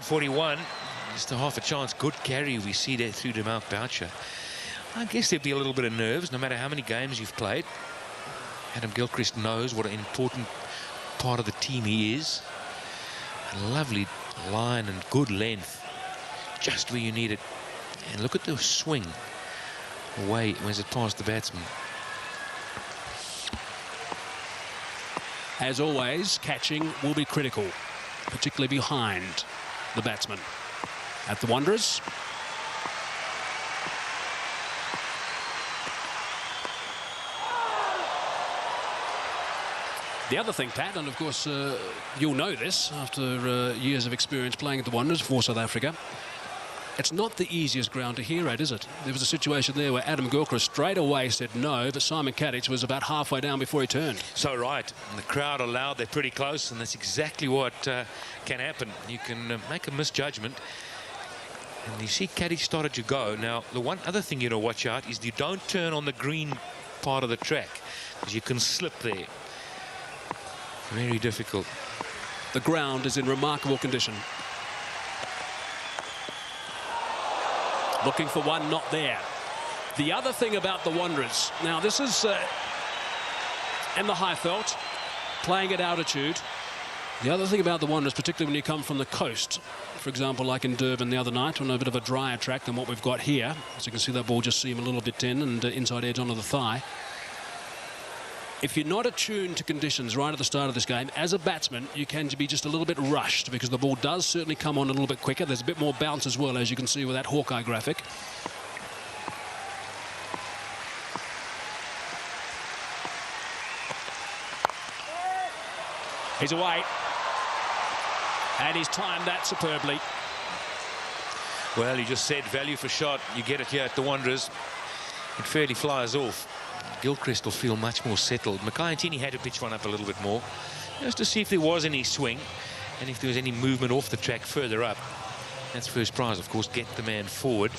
41, just a half a chance. Good carry we see there through to Mount Boucher. I guess there'd be a little bit of nerves no matter how many games you've played. Adam Gilchrist knows what an important part of the team he is. A lovely line and good length, just where you need it. And look at the swing away as it passed the batsman. As always, catching will be critical, particularly behind the batsman. At the Wanderers, the other thing, Pat, and of course you'll know this after years of experience playing at the Wanderers for South Africa, it's not the easiest ground to hear at, is it? There was a situation there where Adam Gilchrist straight away said no, but Simon Kadich was about halfway down before he turned. So right, and the crowd are loud, they're pretty close, and that's exactly what can happen. You can make a misjudgment, and you see Kadich started to go. Now, the one other thing you know, watch out, is you don't turn on the green part of the track, because you can slip there. Very difficult. The ground is in remarkable condition. Looking for one, not there. The other thing about the Wanderers, now this is in the Highveld, playing at altitude. The other thing about the Wanderers, particularly when you come from the coast, for example, like in Durban the other night, on a bit of a drier track than what we've got here. As you can see, that ball just seam a little bit in and inside edge onto the thigh. If you're not attuned to conditions right at the start of this game, as a batsman, you can be just a little bit rushed because the ball does certainly come on a little bit quicker. There's a bit more bounce as well, as you can see with that Hawkeye graphic. He's away. And he's timed that superbly. Well, you just said value for shot. You get it here at the Wanderers. It fairly flies off. Gilchrist will feel much more settled. Mackay had to pitch one up a little bit more, just to see if there was any swing and if there was any movement off the track further up. That's first prize, of course, get the man forward.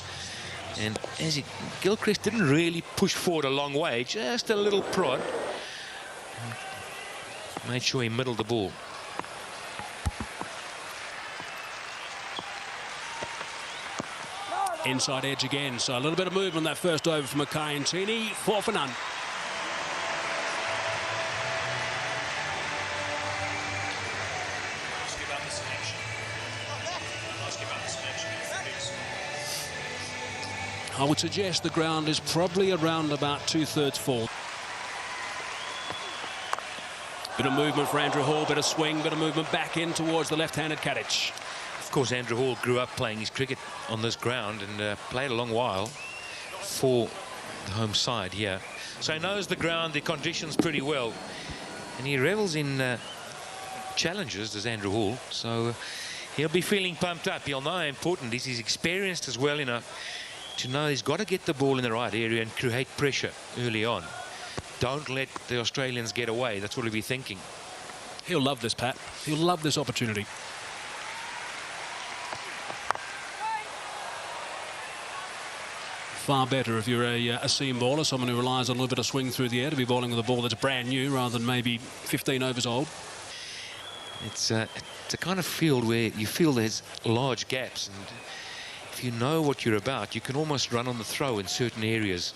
And as Gilchrist didn't really push forward a long way, just a little prod. Made sure he middled the ball. Inside edge again, so a little bit of movement that first over from Mackay and Tini. 4 for none. I would suggest the ground is probably around about 2/3 full. Bit of movement for Andrew Hall, bit of swing, bit of movement back in towards the left-handed Kadich. Of course, Andrew Hall grew up playing his cricket on this ground and played a long while for the home side here. So he knows the ground, the conditions pretty well. And he revels in challenges, does Andrew Hall. So he'll be feeling pumped up. He'll know how important this is. He's experienced as well enough to know he's got to get the ball in the right area and create pressure early on. Don't let the Australians get away. That's what he'll be thinking. He'll love this, Pat. He'll love this opportunity. Far better if you're a seam bowler, someone who relies on a little bit of swing through the air, to be bowling with a ball that's brand new rather than maybe 15 overs old. It's a kind of field where you feel there's large gaps, and if you know what you're about, you can almost run on the throw in certain areas.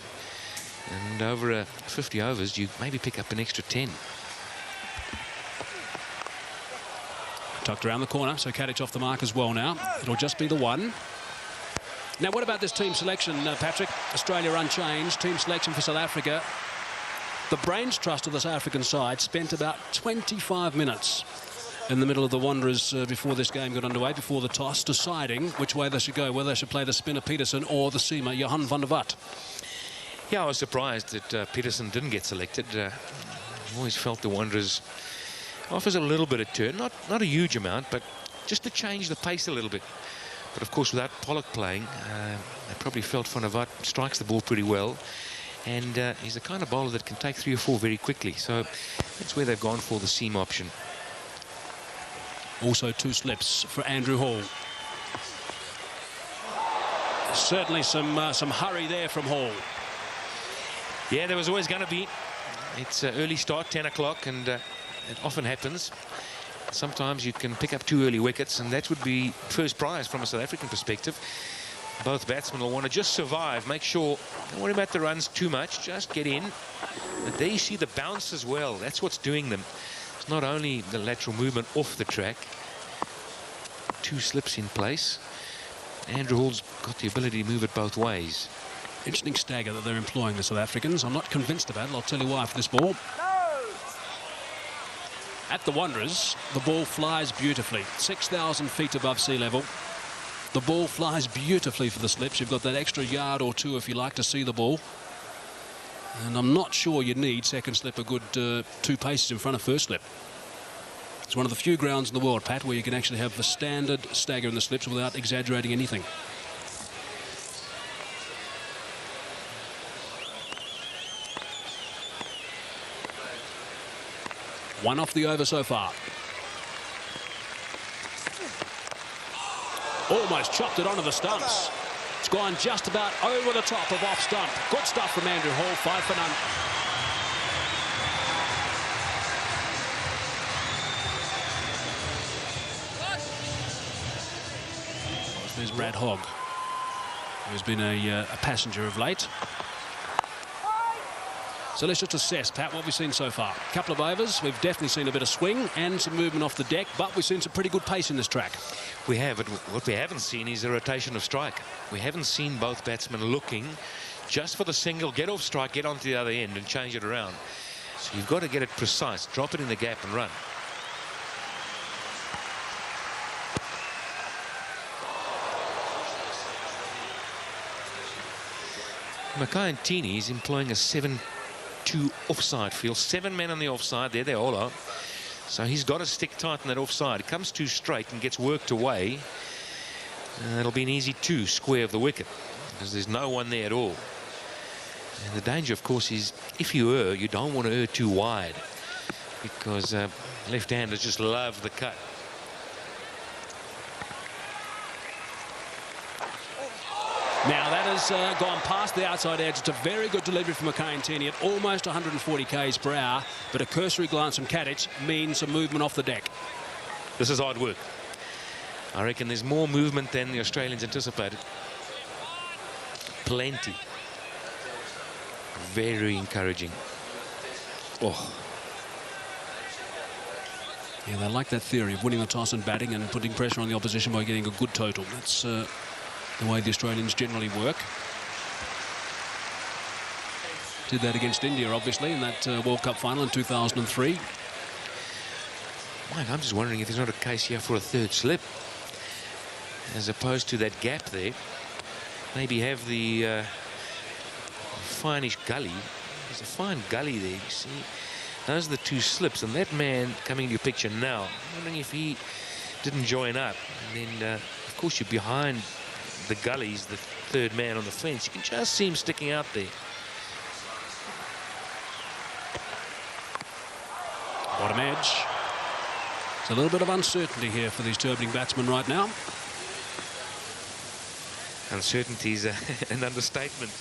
And over 50 overs, you maybe pick up an extra 10. Tucked around the corner, so Kadich off the mark as well now. It'll just be the one. Now, what about this team selection, Patrick? Australia unchanged, team selection for South Africa. The brains trust of the South African side spent about 25 minutes in the middle of the Wanderers before this game got underway, before the toss, deciding which way they should go, whether they should play the spinner Peterson or the seamer Johan van der Walt. Yeah, I was surprised that Peterson didn't get selected. I always felt the Wanderers offers a little bit of turn, not a huge amount, but just to change the pace a little bit. But of course, without Pollock playing, they probably felt Van der Walt strikes the ball pretty well. And he's the kind of bowler that can take 3 or 4 very quickly. So that's where they've gone for the seam option. Also 2 slips for Andrew Hall. Certainly some hurry there from Hall. Yeah, there was always going to be. It's early start, 10 o'clock, and it often happens. sometimes you can pick up 2 early wickets, and that would be first prize from a South African perspective. Both batsmen will want to just survive, make sure, don't worry about the runs too much, just get in. But there you see the bounce as well. That's what's doing them. It's not only the lateral movement off the track. 2 slips in place. Andrew Hall's got the ability to move it both ways. Interesting stagger that they're employing, the South Africans. I'm not convinced about it. I'll tell you why for this ball. At the Wanderers, the ball flies beautifully. 6,000 feet above sea level. The ball flies beautifully for the slips. You've got that extra yard or 2 if you like to see the ball. And I'm not sure you need second slip a good 2 paces in front of first slip. It's one of the few grounds in the world, Pat, where you can actually have the standard stagger in the slips without exaggerating anything. One off the over so far. Almost chopped it onto the stumps. It's gone just about over the top of off stump. Good stuff from Andrew Hall, 5 for none. There's Brad Hogg, who's been a passenger of late. So let's just assess, Pat, what we've seen so far. A couple of overs, we've definitely seen a bit of swing and some movement off the deck, but we've seen some pretty good pace in this track. We have, but what we haven't seen is a rotation of strike. We haven't seen both batsmen looking just for the single, get off strike, get onto the other end and change it around. So you've got to get it precise, drop it in the gap and run. Mackay is employing a 7-2 offside field. 7 men on the offside there, they all are. So he's got to stick tight on that offside. It comes too straight and gets worked away. It'll be an easy 2 square of the wicket because there's no one there at all. And the danger, of course, is if you err, you don't want to err too wide because left-handers just love the cut. Now that has gone past the outside edge. It's a very good delivery from Mackay at almost 140 k's per hour, but a cursory glance from Kadich means some movement off the deck. This is hard work. I reckon there's more movement than the Australians anticipated. Plenty. Very encouraging. Oh. Yeah, they like that theory of winning the toss and batting and putting pressure on the opposition by getting a good total. That's the way the Australians generally work. Did that against India, obviously, in that World Cup final in 2003. Mike, I'm just wondering if there's not a case here for a 3rd slip, as opposed to that gap there. Maybe have the finish gully. There's a fine gully there, you see. Those are the 2 slips, and that man coming into your picture now, I'm wondering if he didn't join up. And then, of course, you're behind the gullies, the 3rd man on the fence. You can just see him sticking out there. Bottom edge. There's a little bit of uncertainty here for these turbulent batsmen right now. Uncertainty is an understatement.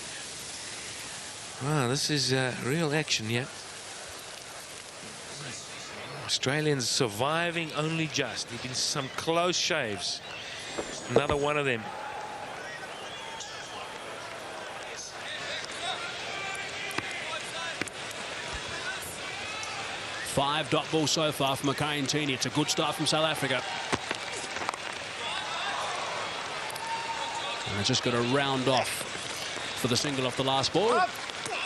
Wow, this is real action here. Australians surviving only just. There've been some close shaves. Another one of them. Five dot ball so far from Mackay and Tini. It's a good start from South Africa. And they're just got to round off for the single off the last ball.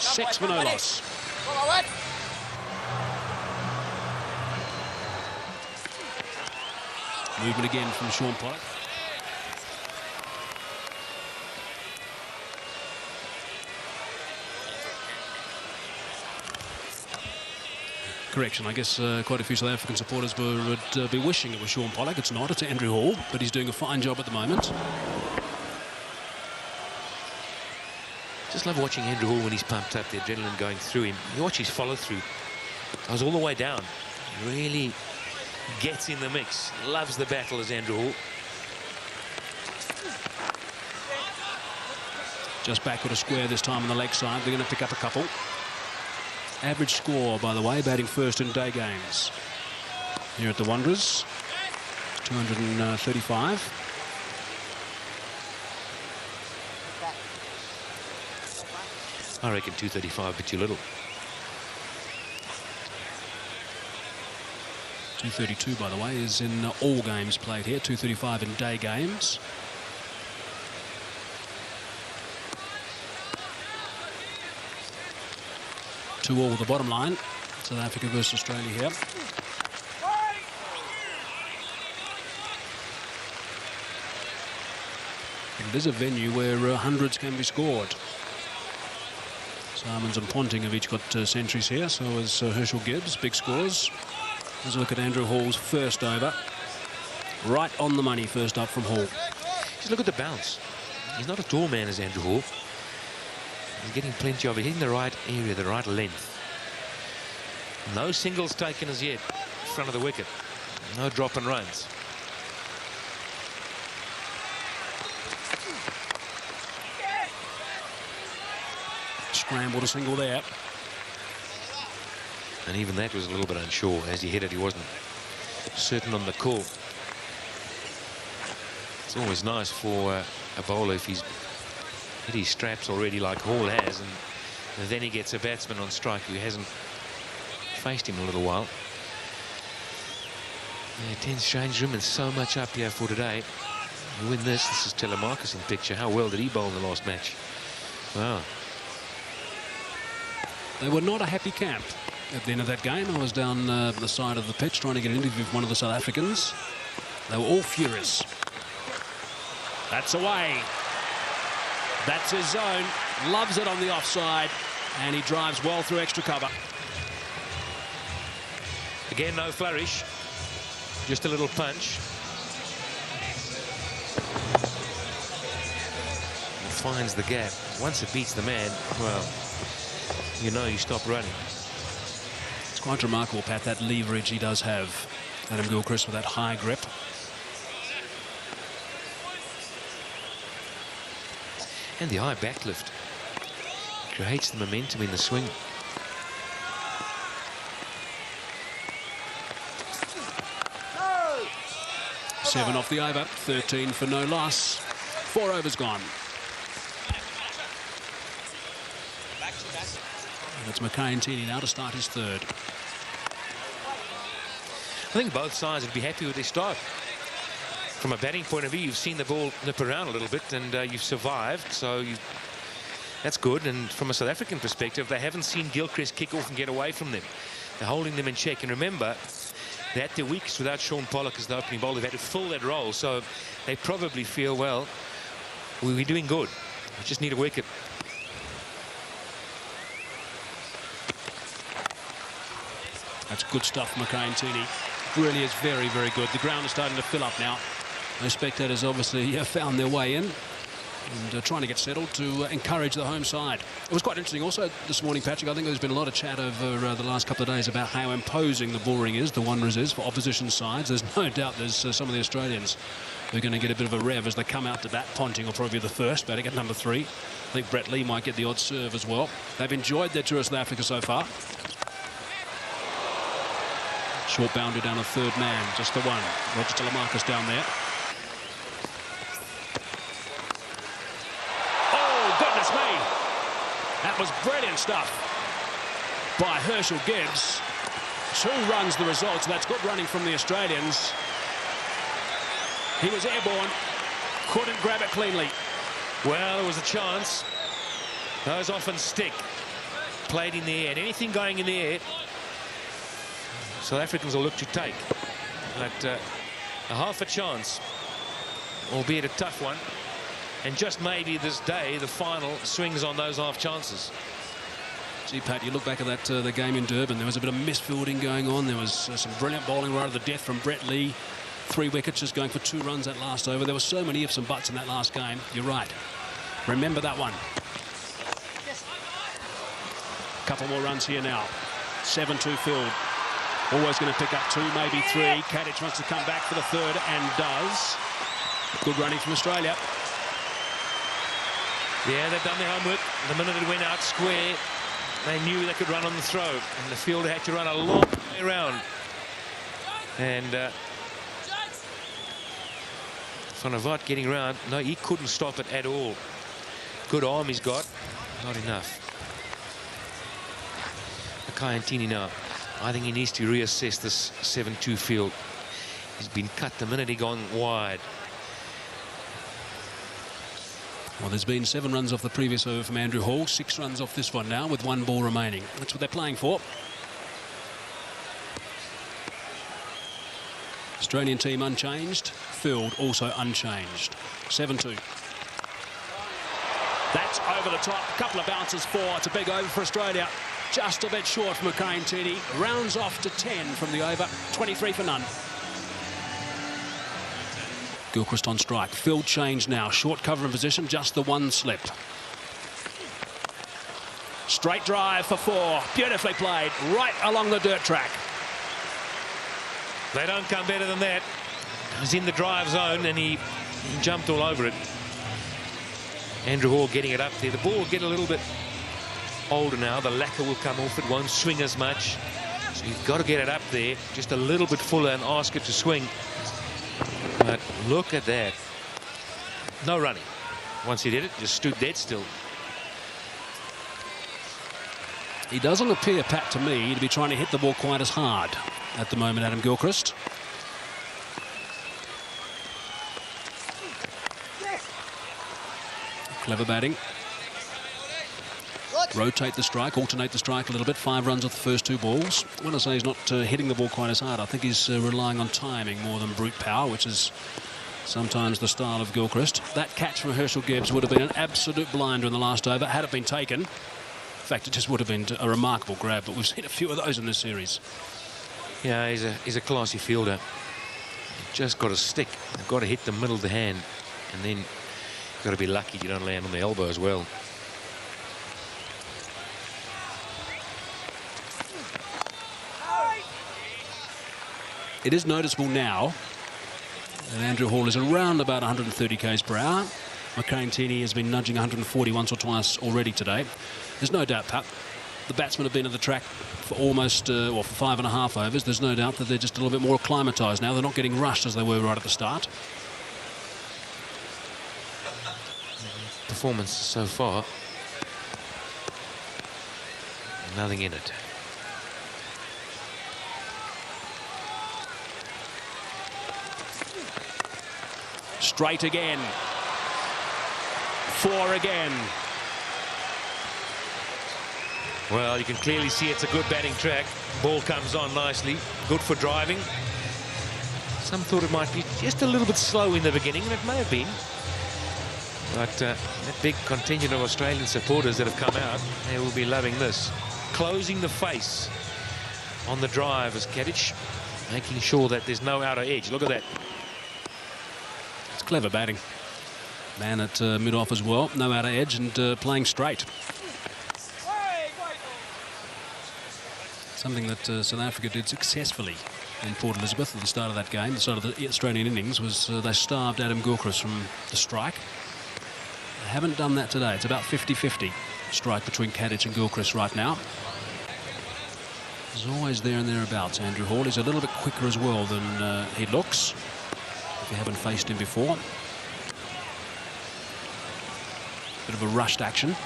6 for no loss. Movement again from Sean Pollock. Correction, I guess quite a few South African supporters would be wishing it was Sean Pollock. It's not, it's Andrew Hall, but he's doing a fine job at the moment. Just love watching Andrew Hall when he's pumped up, the adrenaline going through him. You watch his follow through. Goes all the way down. He really gets in the mix. Loves the battle as Andrew Hall. Just backward a square this time on the leg side. They're going to pick up a couple. Average score, by the way, batting first in day games. here at the Wanderers. 235. I reckon 235, but too little. 232, by the way, is in all games played here. 235 in day games. Two all the bottom line. South Africa versus Australia here. And it is a venue where hundreds can be scored. Simons and Ponting have each got centuries here, so has Herschel Gibbs, big scores. Let's look at Andrew Hall's first over. Right on the money, first up from Hall. Just look at the bounce. He's not a tall man as Andrew Hall. He's getting plenty of it, hitting the right area, the right length. No singles taken as yet in front of the wicket. No drop and runs. Scrambled a single there. And even that was a little bit unsure. As he hit it, he wasn't certain on the call. It's always nice for a bowler if he's hit his straps already like Hall has, and then he gets a batsman on strike who hasn't faced him in a little while. Yeah, 10 strange room and so much up here for today. You win this. This is Telemarcus in picture. How well did he bowl in the last match? Wow. They were not a happy camp at the end of that game. I was down the side of the pitch trying to get an interview with one of the South Africans. They were all furious. That's away. That's his zone. Loves it on the offside. And he drives well through extra cover. Again, no flourish. Just a little punch. He finds the gap. Once it beats the man, well, you know you stop running. It's quite remarkable, Pat, that leverage he does have. Adam Gilchrist with that high grip. And the high backlift creates the momentum in the swing. Seven off the over, 13 for no loss. 4 overs gone. And it's Mackay-Ntini now to start his third. I think both sides would be happy with their start. From a batting point of view, you've seen the ball nip around a little bit, and you've survived, so that's good. And from a South African perspective, they haven't seen Gilchrist kick off and get away from them. They're holding them in check. And remember, they had their weeks without Sean Pollock as the opening bowler. They've had to fill that role, so they probably feel, well, we're doing good. We just need a wicket. That's good stuff, Mackay-Ntini. Really is very, very good. The ground is starting to fill up now. The spectators obviously found their way in and trying to get settled to encourage the home side. It was quite interesting also this morning, Patrick. I think there's been a lot of chat over the last couple of days about how imposing the bullring is, the Wanderers is, for opposition sides. There's no doubt there's some of the Australians who are going to get a bit of a rev as they come out to bat. Ponting will probably be the first, batting at number 3. I think Brett Lee might get the odd serve as well. They've enjoyed their tour of South Africa so far. Short boundary down a third man, just the one. Roger Telemarcus down there. Oh, goodness me! That was brilliant stuff by Herschel Gibbs. 2 runs the result, so that's good running from the Australians. He was airborne, couldn't grab it cleanly. Well, there was a chance. Those often stick. Played in the air, and anything going in the air, South Africans will look to take. But a half a chance, albeit a tough one. And just maybe this day, the final swings on those half chances. Gee, Pat, you look back at that the game in Durban, there was a bit of misfielding going on. There was some brilliant bowling right to the death from Brett Lee. 3 wickets, just going for 2 runs that last over. There were so many ifs and buts in that last game. You're right. Remember that one. Couple more runs here now. 7-2 filled. Always going to pick up 2, maybe 3. Kadich wants to come back for the third and does. Good running from Australia. Yeah, they've done their homework. The minute it went out square, they knew they could run on the throw. And the fielder had to run a long way around. And Van der Vaart getting around. No, he couldn't stop it at all. Good arm he's got. Not enough. Kayantini now. I think he needs to reassess this 7-2 field. He's been cut the minute he gone wide. Well, there's been 7 runs off the previous over from Andrew Hall, 6 runs off this one now with 1 ball remaining. That's what they're playing for. Australian team unchanged, field also unchanged. 7-2. That's over the top. A couple of bounces for. It's a big over for Australia. Just a bit short from Kayantini. Rounds off to 10 from the over. 23 for none. Gilchrist on strike. Field change now. Short cover in position. Just the 1 slip. Straight drive for 4. Beautifully played. Right along the dirt track. They don't come better than that. He's in the drive zone and he jumped all over it. Andrew Hall getting it up there. The ball will get a little bit older now. The lacquer will come off. It won't swing as much. So you've got to get it up there just a little bit fuller and ask it to swing. But look at that. No running. Once he did it, just stood dead still. He doesn't appear, Pat, to me, to be trying to hit the ball quite as hard at the moment, Adam Gilchrist. Clever batting. Rotate the strike, alternate the strike a little bit. 5 runs off the first 2 balls. When I say he's not hitting the ball quite as hard, I think he's relying on timing more than brute power, which is sometimes the style of Gilchrist. That catch from Herschel Gibbs would have been an absolute blinder in the last over had it been taken. In fact, it just would have been a remarkable grab, but we've seen a few of those in this series. Yeah, he's a classy fielder. You've just got to stick. You've got to hit the middle of the hand, and then you've got to be lucky you don't land on the elbow as well. It is noticeable now that Andrew Hall is around about 130 k's per hour. Kayantini has been nudging 140 once or twice already today. There's no doubt, Pat, the batsmen have been at the track for almost, for 5.5 overs. There's no doubt that they're just a little bit more acclimatised now. They're not getting rushed as they were right at the start. Performance so far, nothing in it. Straight again. 4 again. Well, you can clearly see it's a good batting track. Ball comes on nicely. Good for driving. Some thought it might be just a little bit slow in the beginning, and it may have been. But that big contingent of Australian supporters that have come out, they will be loving this. Closing the face on the drive as Kadic, making sure that there's no outer edge. Look at that. It's clever batting. Man at mid-off as well. No outer edge and playing straight. Something that South Africa did successfully in Port Elizabeth at the start of that game, the start of the Australian innings, was they starved Adam Gilchrist from the strike. They haven't done that today. It's about 50-50 strike between Kadic and Gilchrist right now. He's always there and thereabouts, Andrew Hall. He's a little bit quicker as well than he looks, if you haven't faced him before. Bit of a rushed action.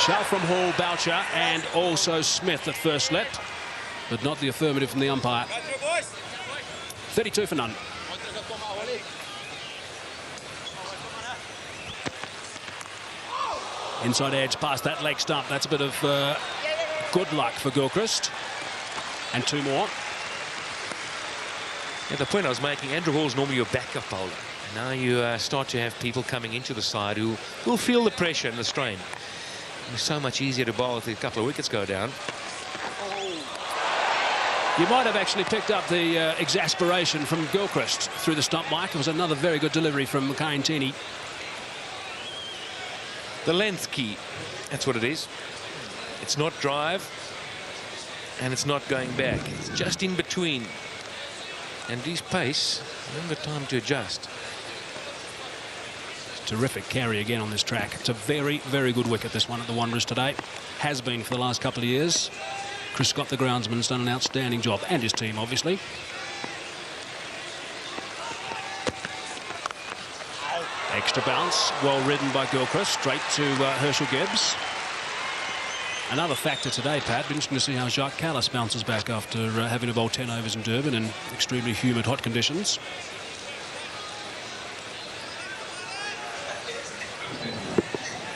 Shell from Hall, Boucher, and also Smith at first slip, but not the affirmative from the umpire. 32 for none. Inside edge past that leg stump. That's a bit of good luck for Gilchrist. And 2 more. Yeah, the point I was making, Andrew Hall's normally your backup bowler. Now you start to have people coming into the side who will feel the pressure and the strain. It's so much easier to bowl if a couple of wickets go down. You might have actually picked up the exasperation from Gilchrist through the stump, Mike. It was another very good delivery from Kayantini. The length key, that's what it is. It's not drive, and it's not going back. It's just in between. And his pace, remember, time to adjust. Terrific carry again on this track. It's a very, very good wicket, this one at the Wanderers today. Has been for the last couple of years. Chris Scott, the groundsman, has done an outstanding job, and his team, obviously. Extra bounce, well ridden by Gilchrist, straight to Herschel Gibbs. Another factor today, Pat, be interesting to see how Jacques Callis bounces back after having to bowl 10 overs in Durban in extremely humid, hot conditions.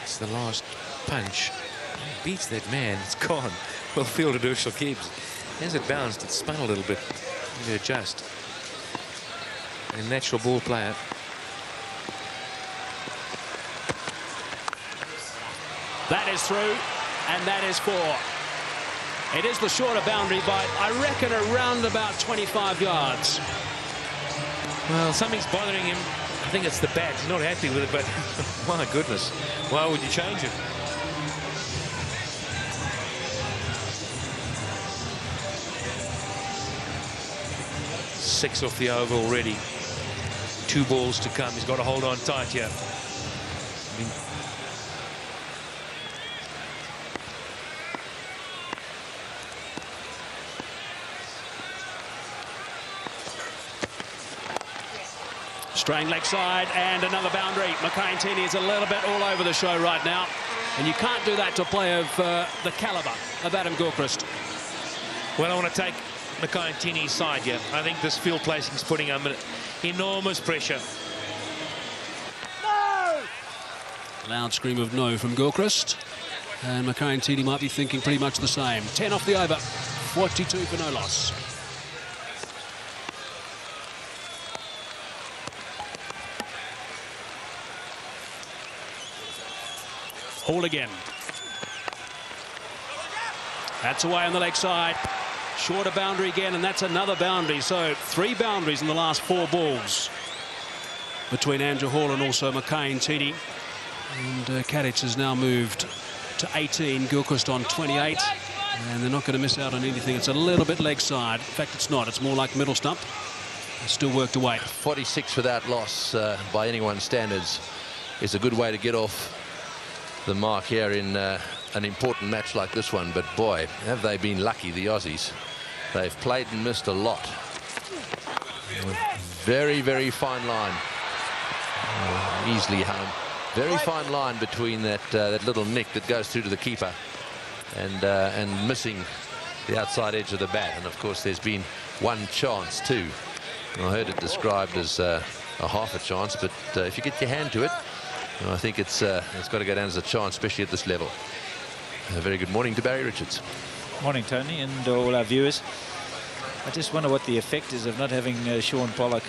It's the last punch. Beats that man, it's gone. Well fielded, Herschel Gibbs. As it bounced, it spun a little bit. You adjust. A natural ball player. That is through, and that is 4. It is the shorter boundary by, I reckon, around about 25 yards. Well, something's bothering him. I think it's the bat. He's not happy with it, but my goodness, why would you change it? Six off the over already. 2 balls to come. He's got to hold on tight here. I mean, Straying leg side and another boundary. Mackay-Ntini is a little bit all over the show right now. And you can't do that to a player of the calibre of Adam Gilchrist. well, I want to take Mackay-Ntini's side here. I think this field placing is putting him under enormous pressure. No! Loud scream of no from Gilchrist. And Mackay-Ntini might be thinking pretty much the same. 10 off the over. 42 for no loss. Hall again. That's away on the leg side. Shorter boundary again, and that's another boundary. So 3 boundaries in the last 4 balls between Andrew Hall and also Mackay-Ntini. And Kadic has now moved to 18, Gilchrist on 28. And they're not going to miss out on anything. It's a little bit leg side. In fact, it's not. It's more like middle stump. It's still worked away. 46 without loss by anyone's standards is a good way to get off the mark here in an important match like this one. But boy, have they been lucky, the Aussies. They've played and missed a lot. Very, very fine line. Easily home. Very fine line between that little nick that goes through to the keeper and missing the outside edge of the bat. And of course there's been one chance too. I heard it described as a half a chance, but if you get your hand to it, I think it's got to go down as a chance, especially at this level. A very good morning to Barry Richards. Morning, Tony, and all our viewers. I just wonder what the effect is of not having Sean Pollock.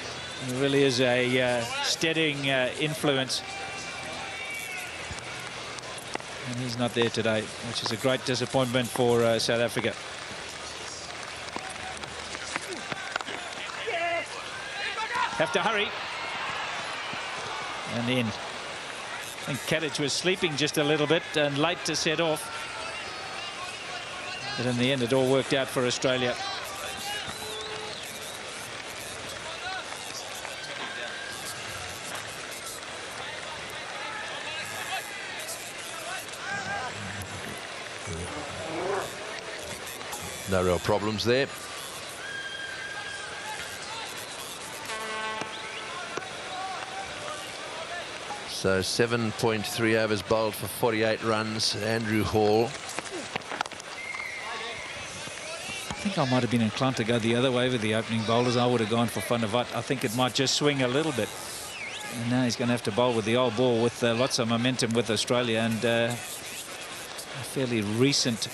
He really is a steadying influence. And he's not there today, which is a great disappointment for South Africa. Have to hurry. And in. I think Kadic was sleeping just a little bit and late to set off. But in the end, it all worked out for Australia. No real problems there. So 7.3 overs bowled for 48 runs. Andrew Hall. I think I might have been inclined to go the other way with the opening bowlers. I would have gone for Van der Walt. I think it might just swing a little bit. And now he's going to have to bowl with the old ball with lots of momentum with Australia and a fairly recent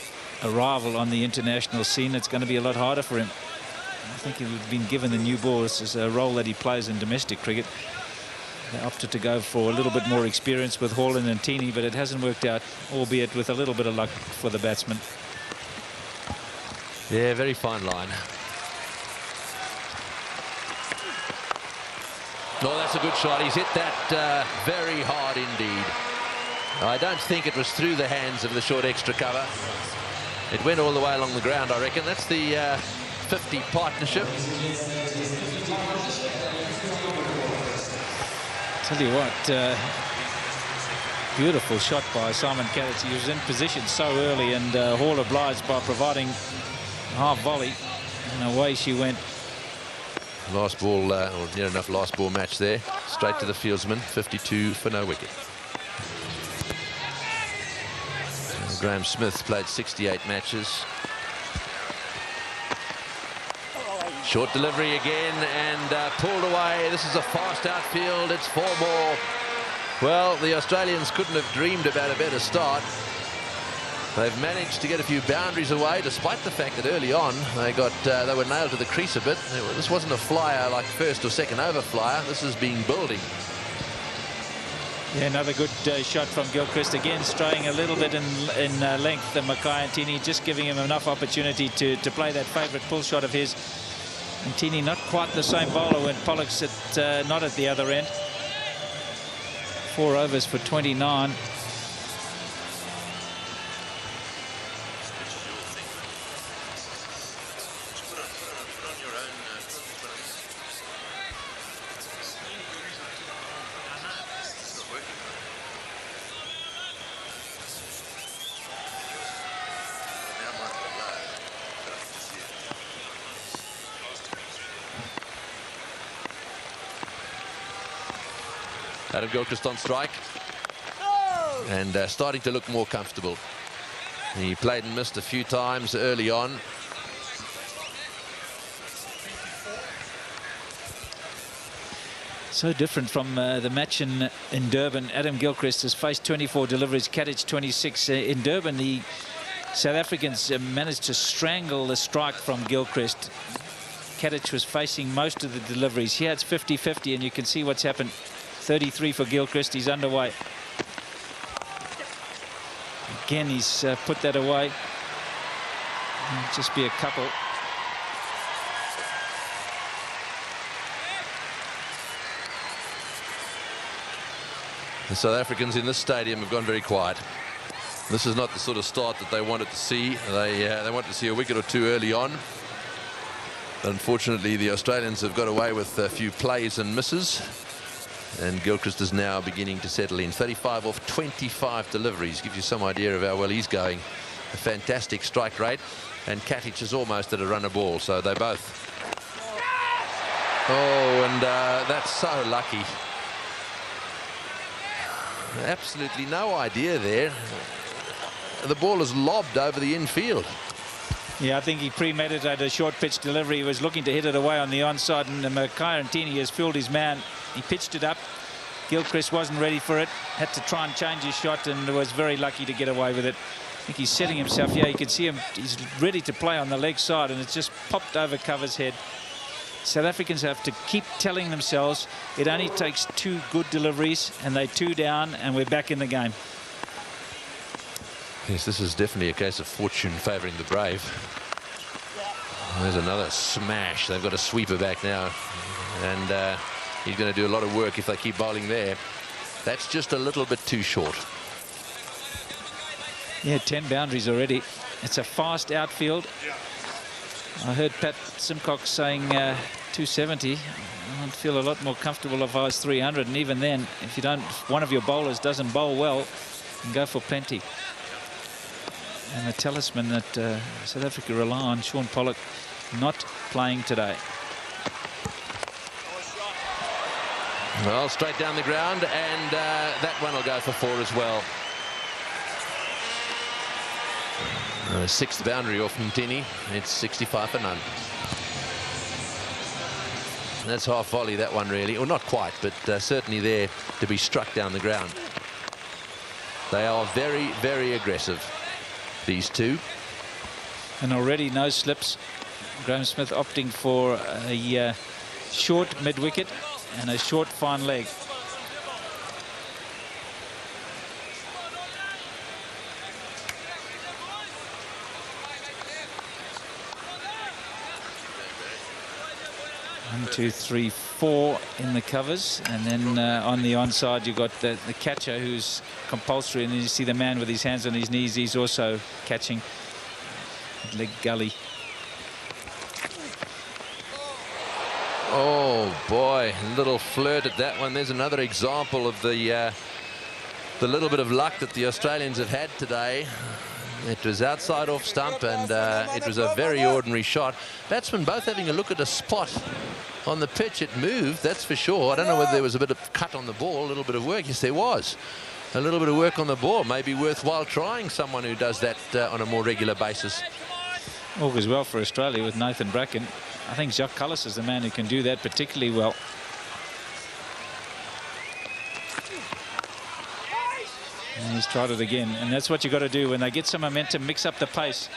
arrival on the international scene. It's going to be a lot harder for him. I think he would have been given the new ball. This is a role that he plays in domestic cricket. They opted to go for a little bit more experience with Hall and Ntini, but it hasn't worked out, albeit with a little bit of luck for the batsman. Yeah, very fine line. No, that's a good shot. He's hit that very hard indeed. I don't think it was through the hands of the short extra cover. It went all the way along the ground, I reckon. That's the 50 partnership. Tell you what, Beautiful shot by Simon Katic. He was in position so early, and Hall obliged by providing a half volley, and away she went. Last ball, or near enough last ball match there. Straight to the fieldsman, 52 for no wicket. Graham Smith's played 68 matches. Short delivery again, and pulled away. This is a fast outfield. It's 4 more. Well, the Australians couldn't have dreamed about a better start. They've managed to get a few boundaries away, despite the fact that early on they were nailed to the crease a bit. This wasn't a flyer like first or second over flyer. This is being building. Yeah, another good shot from Gilchrist, again straying a little bit in length. Mackay Ntini just giving him enough opportunity to play that favourite pull shot of his. Ntini not quite the same bowler when Pollock's not at the other end. 4 overs for 29. Adam Gilchrist on strike, and starting to look more comfortable. He played and missed a few times early on. So different from the match in Durban. Adam Gilchrist has faced 24 deliveries, Katic 26. In Durban, the South Africans managed to strangle the strike from Gilchrist. Katic was facing most of the deliveries. Here it's 50-50, and you can see what's happened. 33 for Gilchrist. He's underway. Again, he's put that away. It'll just be a couple. The South Africans in this stadium have gone very quiet. This is not the sort of start that they wanted to see. They wanted to see a wicket or two early on. Unfortunately, the Australians have got away with a few plays and misses. And Gilchrist is now beginning to settle in. 35 off 25 deliveries. Gives you some idea of how well he's going. A fantastic strike rate. And Katic is almost at a run a ball. So they both. Oh, and that's so lucky. Absolutely no idea there. The ball is lobbed over the infield. Yeah, I think he premeditated a short pitch delivery. He was looking to hit it away on the onside, and Mackay Ntini has fooled his man. He pitched it up. Gilchrist wasn't ready for it. Had to try and change his shot, and was very lucky to get away with it. I think he's setting himself. Yeah, you can see him. He's ready to play on the leg side, and it's just popped over Cover's head. South Africans have to keep telling themselves it only takes 2 good deliveries, and they're 2 down, and we're back in the game. Yes, this is definitely a case of fortune favouring the brave. There's another smash. They've got a sweeper back now, and he's going to do a lot of work if they keep bowling there. That's just a little bit too short. Yeah, 10 boundaries already. It's a fast outfield. I heard Pat Simcox saying 270. I'd feel a lot more comfortable if I was 300, and even then, if you don't, if one of your bowlers doesn't bowl well, you can go for plenty. And the talisman that South Africa rely on, Sean Pollock, not playing today. Well, straight down the ground, and that one will go for 4 as well. 6th boundary off Ntini. It's 65 for none. That's half volley, that one, really. Or not quite, but certainly there to be struck down the ground. They are very, very aggressive, these two. And already no slips. Graham Smith opting for a short mid-wicket and a short fine leg. One, two, three, 4 in the covers, and then on the onside you've got the catcher who's compulsory, and then you see the man with his hands on his knees. He's also catching leg gully. Oh boy, a little flirt at that one. There's another example of the the little bit of luck that the Australians have had today. It was outside off stump, and it was a very ordinary shot. Batsmen both having a look at a spot on the pitch. It moved, that's for sure. I don't know whether there was a bit of cut on the ball, a little bit of work. Yes, there was. A little bit of work on the ball. Maybe worthwhile trying someone who does that on a more regular basis. Augurs well for Australia with Nathan Bracken. I think Jacques Kallis is the man who can do that particularly well. And he's tried it again, and that's what you've got to do when they get some momentum, mix up the pace.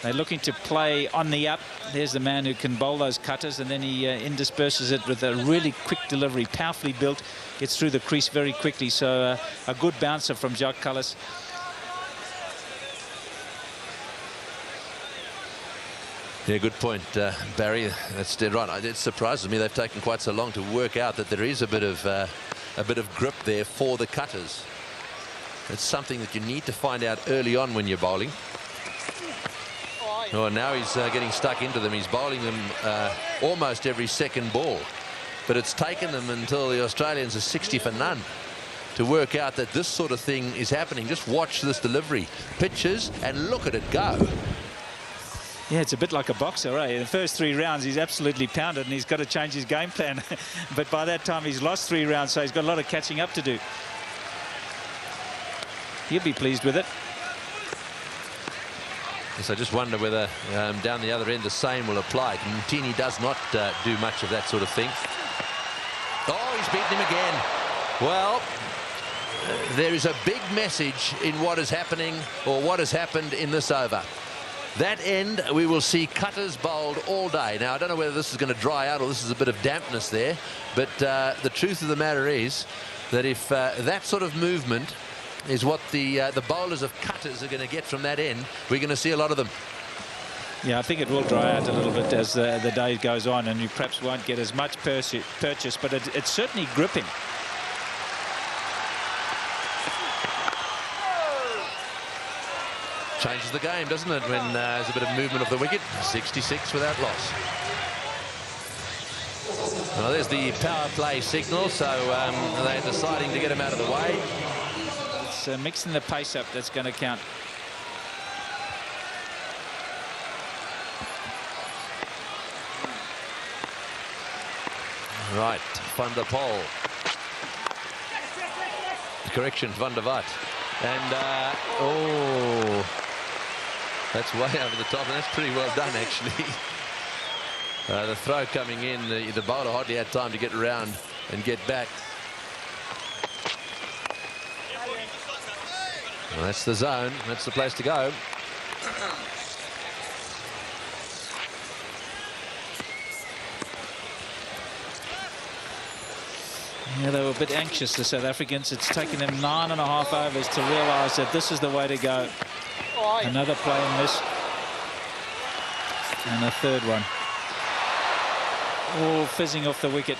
They're looking to play on the up. There's the man who can bowl those cutters, and then he intersperses it with a really quick delivery, powerfully built, gets through the crease very quickly. So a good bouncer from Jacques Kallis. Yeah, good point, Barry. That's dead right. It surprises me they've taken quite so long to work out that there is a bit of grip there for the cutters. It's something that you need to find out early on when you're bowling. Oh, now he's getting stuck into them. He's bowling them almost every second ball. But it's taken them until the Australians are 60 for none to work out that this sort of thing is happening. Just watch this delivery. Pitches and look at it go. Yeah, it's a bit like a boxer, eh? In the first 3 rounds, he's absolutely pounded, and he's got to change his game plan. But by that time, he's lost 3 rounds, so he's got a lot of catching up to do. He'll be pleased with it. Yes, I just wonder whether down the other end the same will apply. Mtini does not do much of that sort of thing. Oh, he's beaten him again. Well, there is a big message in what is happening, or what has happened in this over. That end, we will see cutters bowled all day. Now, I don't know whether this is going to dry out or this is a bit of dampness there, but the truth of the matter is that if that sort of movement is what the bowlers of cutters are going to get from that end, we're going to see a lot of them. Yeah, I think it will dry out a little bit as the day goes on, and you perhaps won't get as much purchase, but it's certainly gripping. Changes the game, doesn't it, when there's a bit of movement of the wicket. 66 without loss. Well, there's the power play signal, so they're deciding to get him out of the way. It's mixing the pace up that's going to count. Right, Van der Poel. Correction, Van der Vaart. And, oh, that's way over the top, and that's pretty well done, actually. The throw coming in, the bowler hardly had time to get around and get back. Well, that's the zone. That's the place to go. Yeah, they were a bit anxious, the South Africans. It's taken them 9.5 overs to realise that this is the way to go. Another play and miss. And a third one. All fizzing off the wicket.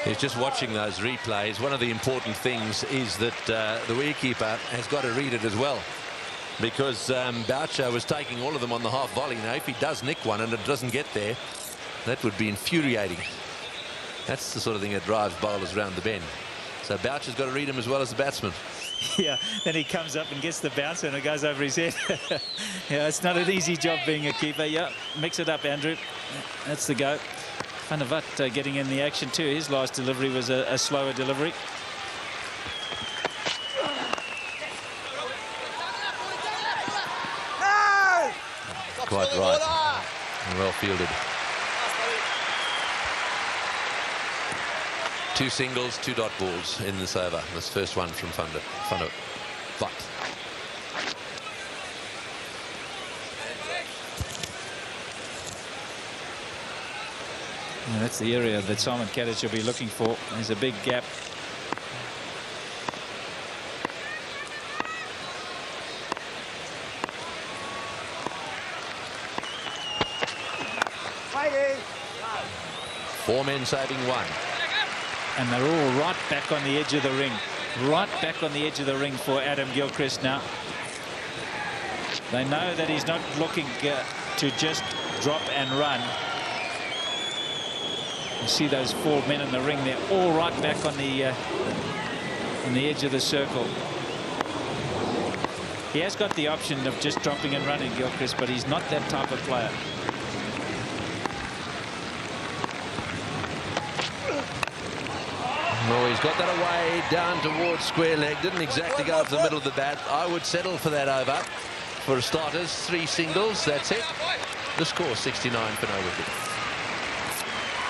He's just watching those replays. One of the important things is that the wicketkeeper has got to read it as well, because Boucher was taking all of them on the half volley. Now, if he does nick one and it doesn't get there, that would be infuriating. That's the sort of thing that drives bowlers round the bend. So Boucher's got to read him as well as the batsman. Yeah, then he comes up and gets the bouncer and it goes over his head. Yeah, it's not an easy job being a keeper. Yeah, mix it up, Andrew. That's the go. Van der Vaart getting in the action too. His last delivery was a slower delivery. Quite right. Well fielded. 2 singles, 2 dot balls in this over. This first one from Van der Vaart. Yeah, that's the area that Simon Kadich will be looking for. There's a big gap. Four men saving 1. And they're all right back on the edge of the ring. Right back on the edge of the ring for Adam Gilchrist now. They know that he's not looking to just drop and run. You see those 4 men in the ring. They're all right back on the edge of the circle. He has got the option of just dropping and running, Gilchrist, but he's not that type of player. Oh, he's got that away down towards square leg. Didn't exactly go up the middle of the bat. I would settle for that over. For starters, 3 singles. That's it. The score 69 for no wicket.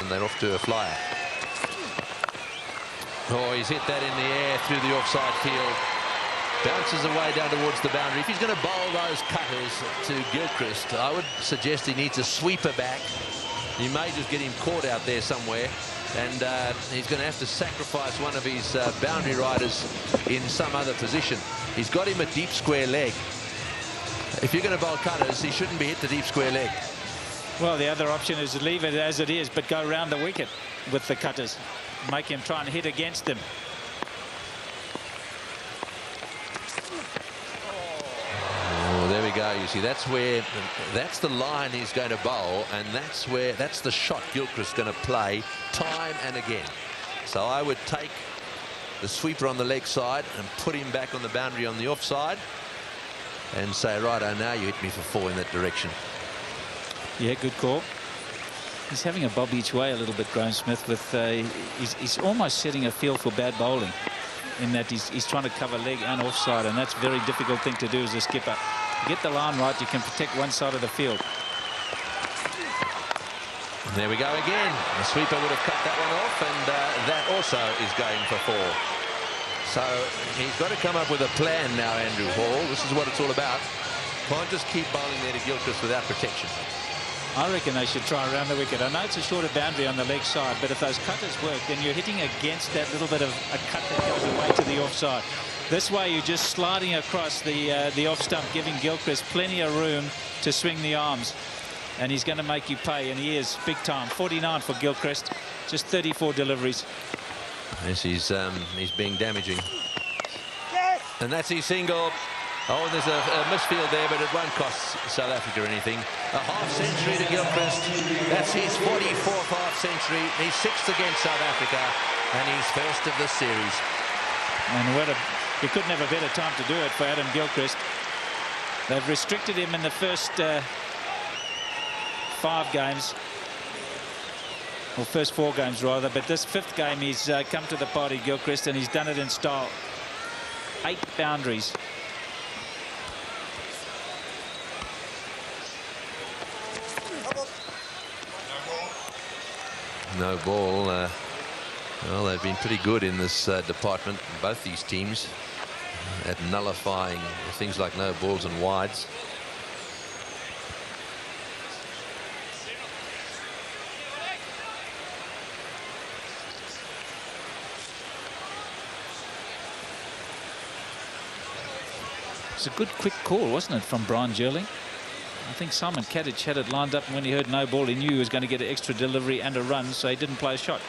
And they're off to a flyer. Oh, he's hit that in the air through the offside field. Bounces away down towards the boundary. If he's going to bowl those cutters to Gilchrist, I would suggest he needs a sweeper back. He may just get him caught out there somewhere. And he's going to have to sacrifice one of his boundary riders in some other position. He's got him a deep square leg. If you're going to bowl cutters, he shouldn't be hit the deep square leg. Well, the other option is to leave it as it is, but go round the wicket with the cutters. Make him try and hit against them. Oh, there we go. You see, that's the line he's going to bowl, and that's the shot Gilchrist's going to play time and again. So I would take the sweeper on the leg side and put him back on the boundary on the offside and say, righto, now you hit me for 4 in that direction. Yeah, good call. He's having a bob each way a little bit, Graham Smith, with he's almost setting a field for bad bowling in that he's trying to cover leg and offside, and that's a very difficult thing to do as a skipper. You get the line right, you can protect one side of the field. And there we go again. The sweeper would have cut that one off, and that also is going for 4. So he's got to come up with a plan now, Andrew Hall. This is what it's all about. Can't just keep bowling there to Gilchrist without protection. I reckon they should try around the wicket. I know it's a shorter boundary on the leg side, but if those cutters work, then you're hitting against that little bit of a cut that goes away to the offside. This way, you're just sliding across the off stump, giving Gilchrist plenty of room to swing the arms. And he's going to make you pay, and he is big time. 49 for Gilchrist, just 34 deliveries. Yes, he's being damaging. And that's his single. Oh, there's a misfield there, but it won't cost South Africa anything. A half-century to Gilchrist. That's his 44th half-century. He's 6th against South Africa, and he's first of the series. And he couldn't have a better time to do it for Adam Gilchrist. They've restricted him in the first 5 games. Or first 4 games, rather. But this 5th game, he's come to the party, Gilchrist, and he's done it in style. 8 boundaries. No ball. Well, they've been pretty good in this department, both these teams, at nullifying things like no balls and wides. It's a good quick call, wasn't it, from Brian Jerling? I think Simon Kadich had it lined up, and when he heard no ball, he knew he was going to get an extra delivery and a run, so he didn't play a shot.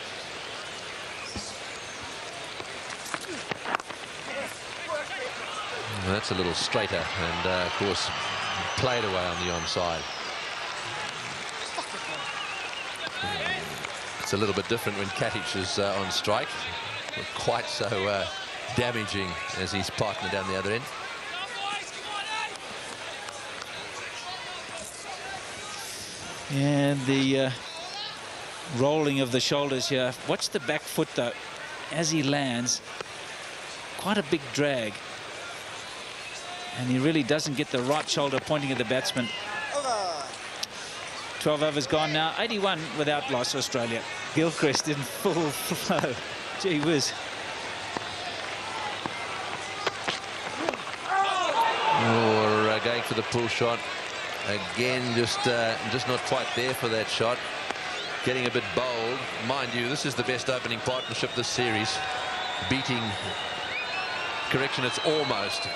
Well, that's a little straighter, and of course played away on the onside. It's a little bit different when Kadich is on strike. Not quite so damaging as his partner down the other end. And the rolling of the shoulders here. Watch the back foot, though. As he lands, quite a big drag. And he really doesn't get the right shoulder pointing at the batsman. 12 overs gone now. 81 without loss, Australia. Gilchrist in full flow. Gee whiz. Or going for the pull shot. Again, just not quite there for that shot. Getting a bit bold. Mind you, this is the best opening partnership this series. Beating, correction, it's almost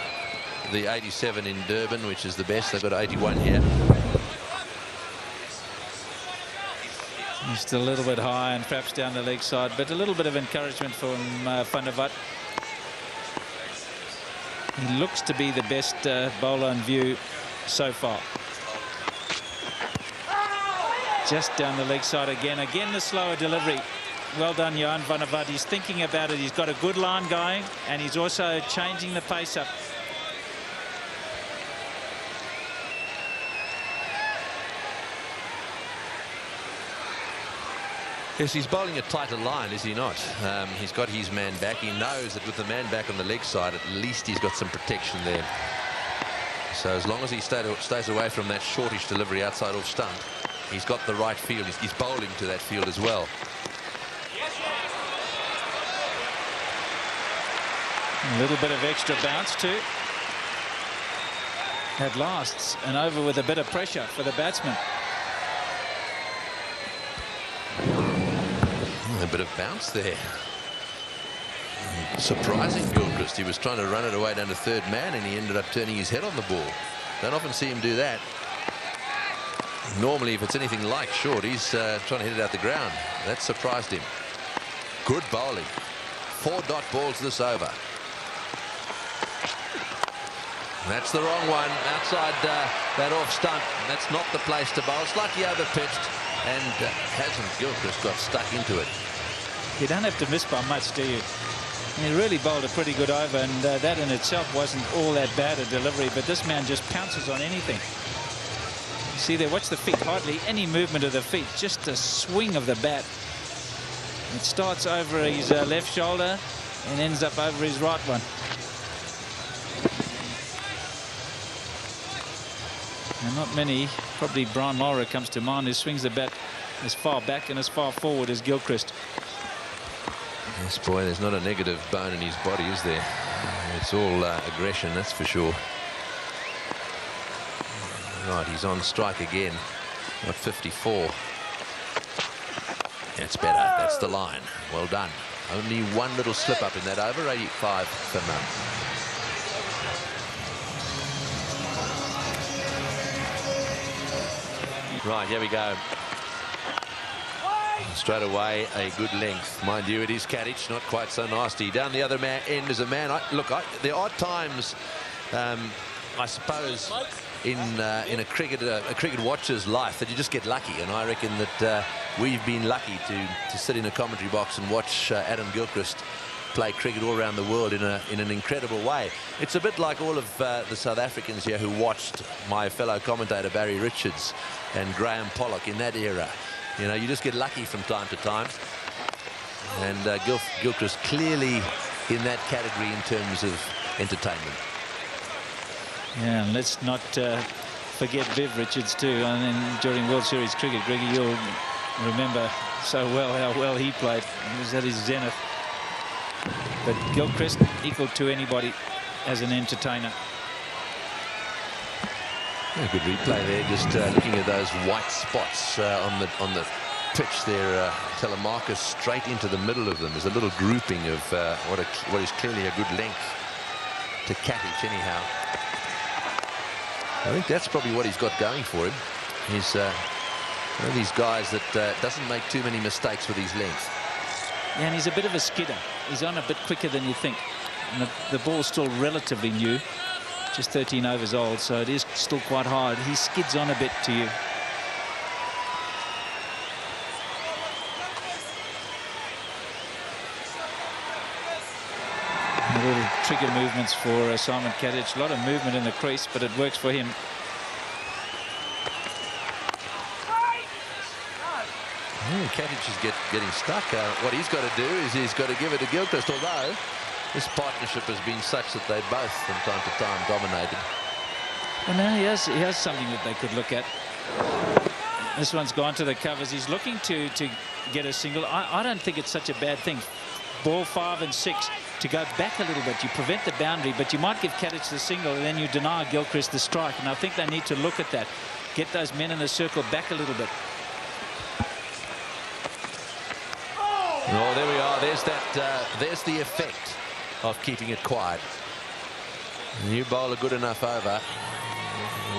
the 87 in Durban, which is the best. They've got 81 here. Just a little bit high and perhaps down the leg side, but a little bit of encouragement from Van der Walt. He looks to be the best bowler in view so far. Just down the leg side again. Again, the slower delivery. Well done, Johan van der Vaart. He's thinking about it. He's got a good line going, and he's also changing the pace up. Yes, he's bowling a tighter line, is he not? He's got his man back. He knows that with the man back on the leg side, at least he's got some protection there. So as long as he stays away from that shortish delivery outside off stump, he's got the right field. He's bowling to that field as well. A little bit of extra bounce too. That lasts, and over with a bit of pressure for the batsman. A bit of bounce there. Surprising Gilchrist. He was trying to run it away down to third man, and he ended up turning his head on the ball. Don't often see him do that. Normally, if it's anything like short, he's trying to hit it out the ground. That surprised him. Good bowling. 4 dot balls this over. That's the wrong one. Outside that off stump. That's not the place to bowl. Slightly over-pitched, and hasn't Gilchrist got stuck into it. You don't have to miss by much, do you? And he really bowled a pretty good over, and that in itself wasn't all that bad a delivery, but this man just pounces on anything. See there, watch the feet. Hardly any movement of the feet, just a swing of the bat. It starts over his left shoulder and ends up over his right one. And not many, probably Brian Lara comes to mind, who swings the bat as far back and as far forward as Gilchrist. Yes, boy, there's not a negative bone in his body, is there? It's all aggression, that's for sure. Right, he's on strike again. Got 54. That's better. That's the line. Well done. Only one little slip up in that over. 85 for none. Right, here we go. Straight away, a good length. Mind you, it is Kadich, not quite so nasty. Down the other end is a man. There are times, I suppose, in a cricket watcher's life that you just get lucky, and I reckon that we've been lucky to sit in a commentary box and watch Adam Gilchrist play cricket all around the world in an incredible way. It's a bit like all of the South Africans here who watched my fellow commentator Barry Richards and Graham Pollock in that era. You know, you just get lucky from time to time. And Gilchrist clearly in that category in terms of entertainment. Yeah, and let's not forget Viv Richards too. And then during World Series cricket, Greggy, you'll remember so well how well he played. He was at his zenith. But Gilchrist equal to anybody as an entertainer. A good replay there, just looking at those white spots on the pitch there. Telemarcus straight into the middle of them. There's a little grouping of what is clearly a good length to Kadich anyhow. I think that's probably what he's got going for him. He's one of these guys that doesn't make too many mistakes with his length. Yeah, and he's a bit of a skidder. He's on a bit quicker than you think. And the ball's still relatively new. Just 13 overs old, so it is still quite hard. He skids on a bit to you. Little trigger movements for Simon Kadich. A lot of movement in the crease, but it works for him. Kadich is getting stuck. What he's got to do is he's got to give it to Gilchrist, although this partnership has been such that they both, from time to time, dominated. Well, now he has something that they could look at. This one's gone to the covers. He's looking to get a single. I don't think it's such a bad thing. Ball 5 and 6 to go back a little bit. You prevent the boundary, but you might give Kadich the single, and then you deny Gilchrist the strike. And I think they need to look at that. Get those men in the circle back a little bit. Oh, there we are. There's that. There's the effect of keeping it quiet. You bowl a good enough over.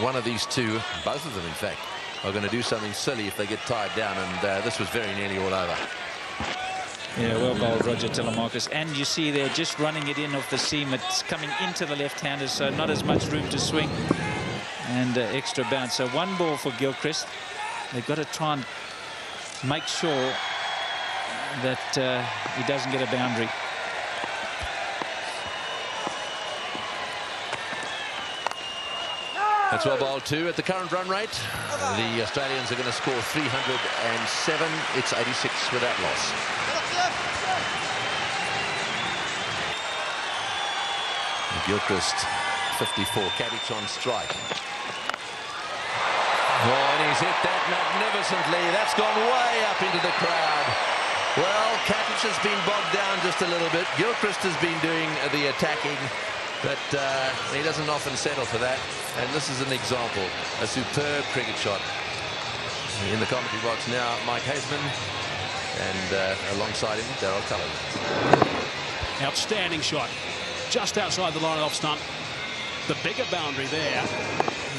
One of these two, both of them in fact, are going to do something silly if they get tied down, and this was very nearly all over. Yeah, well bowled, Roger Telemarcus. And you see they're just running it in off the seam. It's coming into the left-handers, so not as much room to swing. And extra bounce. So one ball for Gilchrist. They've got to try and make sure that he doesn't get a boundary. That's well bowled too. At the current run rate, the Australians are going to score 307. It's 86 without loss. Gilchrist, 54. Cabbage on strike. Oh, and he's hit that magnificently. That's gone way up into the crowd. Well, Cabbage has been bogged down just a little bit. Gilchrist has been doing the attacking, but he doesn't often settle for that. And this is an example, a superb cricket shot. In the commentary box now, Mike Haseman, and alongside him, Darryl Cullen. Outstanding shot, just outside the line of off stump. The bigger boundary there.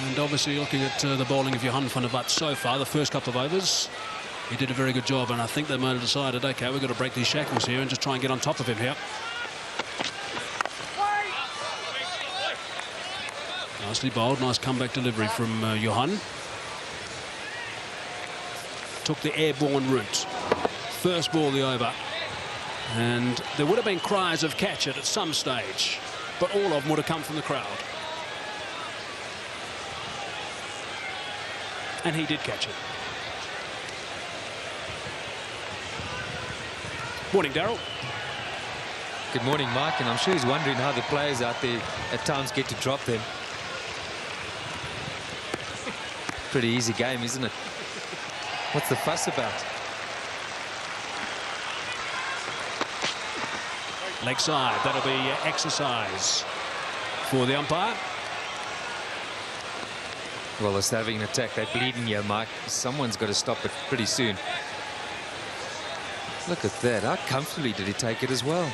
And obviously looking at the bowling of Johan van der Walt so far, the first couple of overs, he did a very good job, and I think they might have decided, okay, we've got to break these shackles here and just try and get on top of him here. Nicely bowled, nice comeback delivery from Johan. Took the airborne route. First ball of the over. And there would have been cries of catch it at some stage, but all of them would have come from the crowd. And he did catch it. Morning, Darryl. Good morning, Mike, and I'm sure he's wondering how the players out there at times get to drop them. Pretty easy game, isn't it? What's the fuss about? Leg side, that'll be exercise for the umpire. Well, they're having an attack. They're bleeding here, Mike. Someone's got to stop it pretty soon. Look at that. How comfortably did he take it as well?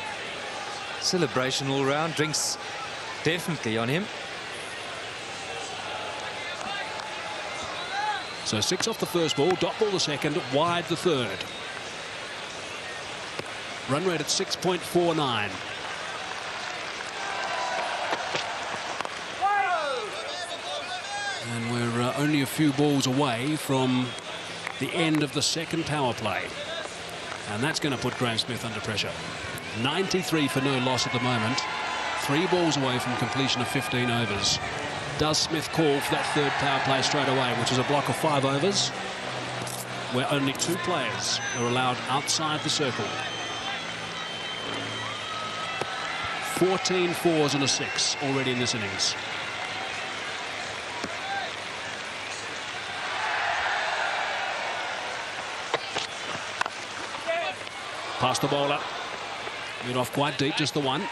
Celebration all round. Drinks definitely on him. So 6 off the first ball, dot ball the second, wide the third. Run rate at 6.49. And we're only a few balls away from the end of the second power play. And that's going to put Graham Smith under pressure. 93 for no loss at the moment. 3 balls away from completion of 15 overs. Does Smith call for that third power play straight away, which is a block of 5 overs, where only 2 players are allowed outside the circle? 14 fours and a 6 already in this innings. Past the bowler. Went off quite deep, just the one.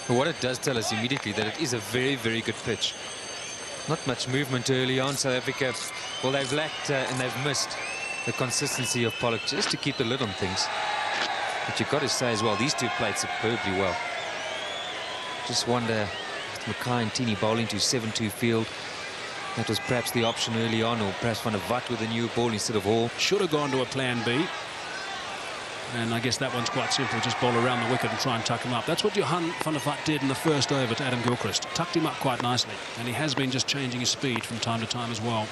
But what it does tell us immediately that it is a very, very good pitch. Not much movement early on. South Africa, well, they've lacked and they've missed the consistency of Pollock just to keep the lid on things. But you've got to say as well, these two played superbly well. Just wonder if Mackay and Tini bowling to 7-2 field. That was perhaps the option early on, or perhaps Van der Walt with a new ball instead of Hall. Should have gone to a plan B. And I guess that one's quite simple. Just bowl around the wicket and try and tuck him up. That's what Johan van der Walt did in the first over to Adam Gilchrist. Tucked him up quite nicely. And he has been just changing his speed from time to time as well.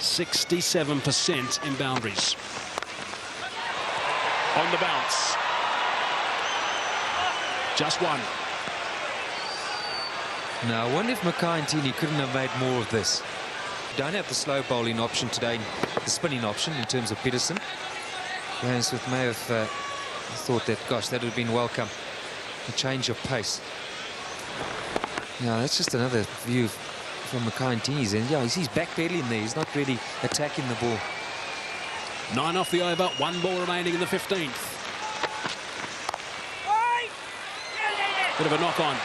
67% in boundaries. On the bounce. Just one. Now, I wonder if Mackay and Tini couldn't have made more of this. Don't have the slow bowling option today, the spinning option in terms of Peterson. Graham Smith may have thought that, gosh, that would have been welcome. A change of pace. Yeah, that's just another view from Mackay and Tini's end. Yeah, he's backpedaling there. He's not really attacking the ball. 9 off the over, 1 ball remaining in the 15th. Bit of a knock on.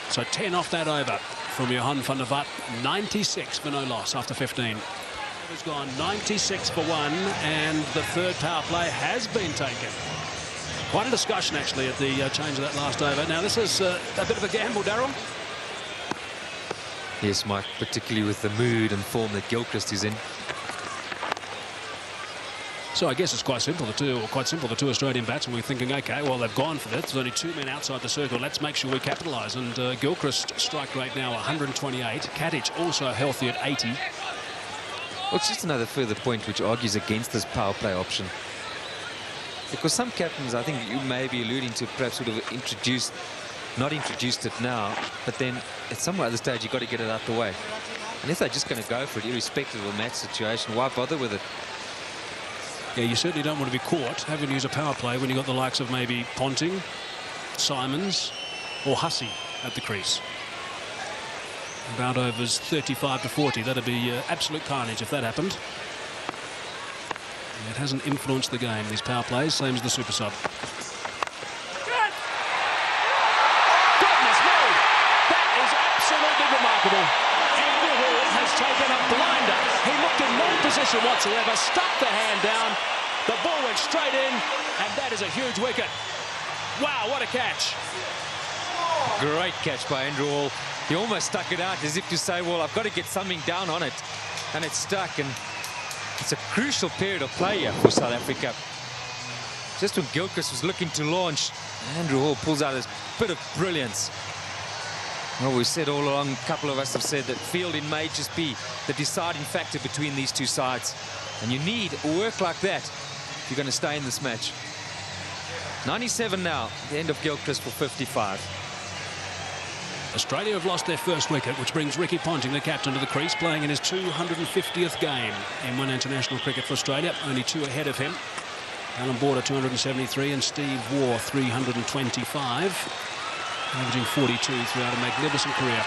So 10 off that over from Johan van der Walt. 96 for no loss after 15. Has gone 96 for 1, and the third power play has been taken. Quite a discussion actually at the change of that last over. Now this is a bit of a gamble, Darryl. Yes, Mike, particularly with the mood and form that Gilchrist is in. So I guess it's quite simple. The two Australian batsmen were thinking, OK, well, they've gone for it. There's only 2 men outside the circle. Let's make sure we capitalise. And Gilchrist strike rate now 128. Katic also healthy at 80. Well, it's just another further point which argues against this power play option. Because some captains, I think you may be alluding to, perhaps would have not introduced it now, but then at some other stage you've got to get it out the way. And if they're just going to go for it, irrespective of the match situation, why bother with it? Yeah, you certainly don't want to be caught having to use a power play when you've got the likes of maybe Ponting, Simons or Hussey at the crease. About overs 35 to 40. That'd be absolute carnage if that happened. It hasn't influenced the game, these power plays, same as the super sub. Goodness me! That is absolutely remarkable. Andrew Hall has taken a blinder. He looked in no position whatsoever, stuck the hand down. The ball went straight in, and that is a huge wicket. Wow, what a catch. Great catch by Andrew Hall. He almost stuck it out as if to say, well, I've got to get something down on it. And it stuck, and it's a crucial period of play here for South Africa. Just when Gilchrist was looking to launch, Andrew Hall pulls out this bit of brilliance. Well, we've said all along, a couple of us have said that fielding may just be the deciding factor between these two sides. And you need work like that if you're going to stay in this match. 97 now, the end of Gilchrist for 55. Australia have lost their first wicket, which brings Ricky Ponting, the captain, to the crease, playing in his 250th game in one international cricket for Australia. Only 2 ahead of him. Alan Border 273 and Steve Waugh 325. Averaging 42 throughout a magnificent career.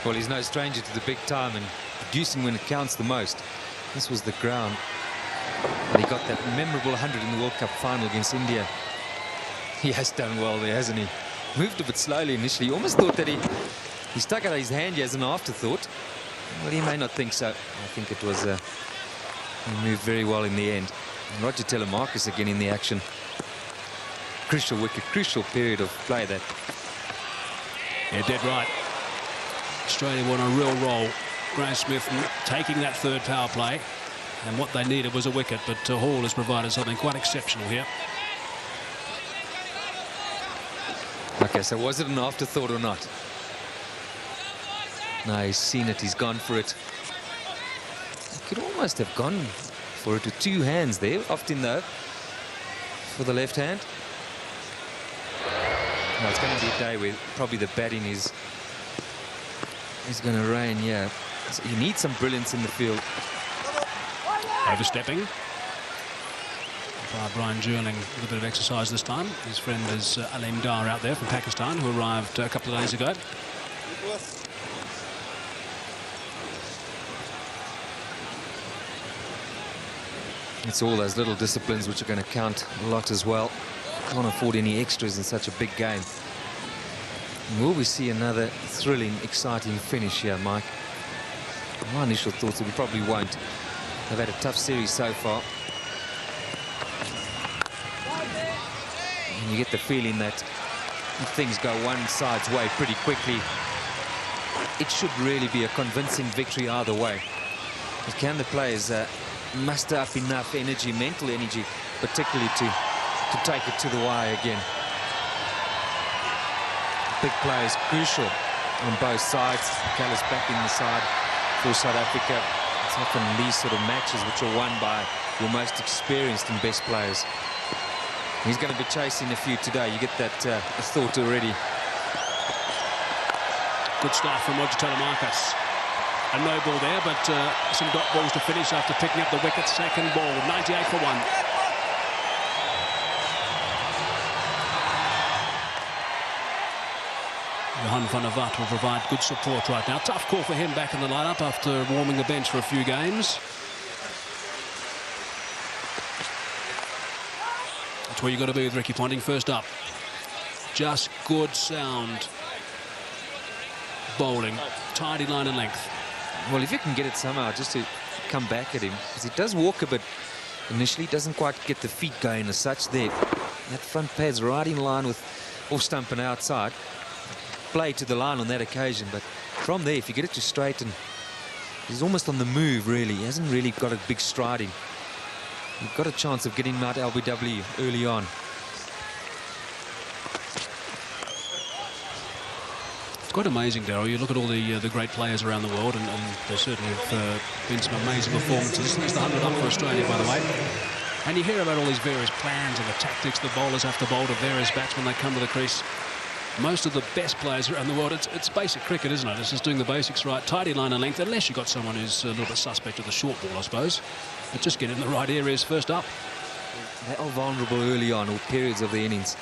Well, he's no stranger to the big time and producing when it counts the most. This was the ground. And he got that memorable 100 in the World Cup final against India. He has done well there, hasn't he? Moved a bit slowly initially. You almost thought that he stuck out his hand here as an afterthought. Well, he may not think so. I think it was he moved very well in the end. And Roger Telemarcus again in the action. Crucial wicket, crucial period of play that. Yeah, dead right. Australia were on a real roll. Graeme Smith taking that third power play. And what they needed was a wicket, but Hall has provided something quite exceptional here. Okay, so was it an afterthought or not? No, he's seen it, he's gone for it. He could almost have gone for it with 2 hands there, often though, for the left hand. No, it's going to be a day where probably the batting is going to rain, yeah. So you need some brilliance in the field. Overstepping by Brian Jerling with a bit of exercise this time. His friend is Alim Dar out there from Pakistan, who arrived a couple of days ago. It's all those little disciplines which are going to count a lot as well. Can't afford any extras in such a big game. Will we see another thrilling, exciting finish here, Mike? My initial thoughts that we probably won't. They've had a tough series so far. And you get the feeling that if things go one side's way pretty quickly, it should really be a convincing victory either way. But can the players muster up enough energy, mental energy, particularly to take it to the wire again? Big play is crucial on both sides. Callis back in the side for South Africa. It's often these sort of matches which are won by your most experienced and best players. He's going to be chasing a few today. You get that thought already. Good start from Roger Telemarcus. A no ball there, but some dot balls to finish after picking up the wicket. Second ball, 98 for 1. Johan van der Vaart will provide good support right now. Tough call for him back in the lineup after warming the bench for a few games. That's where you've got to be with Ricky Ponting. First up, just good sound bowling, tidy line and length. Well, if you can get it somehow just to come back at him, because he does walk a bit initially, doesn't quite get the feet going as such there. That front pad's right in line with off stump and outside. Play to the line on that occasion, but from there, if you get it to straighten He's almost on the move, really. He hasn't really got a big striding. You've got a chance of getting him out LBW early on. It's quite amazing, Darryl. You look at all the great players around the world, and there certainly have been some amazing performances. There's the 100 up for Australia, by the way. And you hear about all these various plans and the tactics the bowlers have to bowl to various batsmen they come to the crease. Most of the best players around the world, it's basic cricket, isn't it? It's just doing the basics right, tidy line and length, unless you've got someone who's a little bit suspect of the short ball, I suppose. But just get in the right areas first up. They are vulnerable early on, or periods of the innings.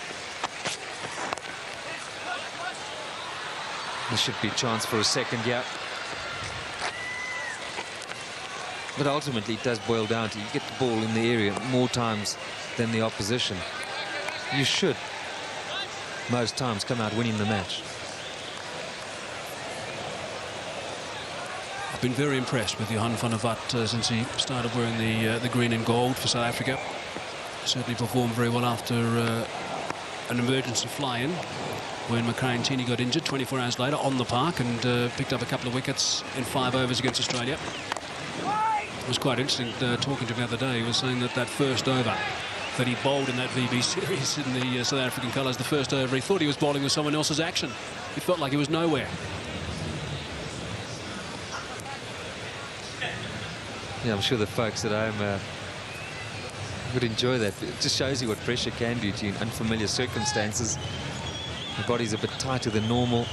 There should be a chance for a second, yeah. But ultimately, it does boil down to you get the ball in the area more times than the opposition. You should, most times, come out winning the match. I've been very impressed with Johan van der Vaart since he started wearing the green and gold for South Africa. Certainly performed very well after an emergency fly-in when McCrane-Tierney got injured 24 hours later on the park, and picked up a couple of wickets in 5 overs against Australia. It was quite interesting talking to him the other day. He was saying that first over that he bowled in that VB series in the South African colours, the first over, he thought he was bowling with someone else's action. He felt like he was nowhere. Yeah, I'm sure the folks at home would enjoy that. It just shows you what pressure can do to you in unfamiliar circumstances. The body's a bit tighter than normal.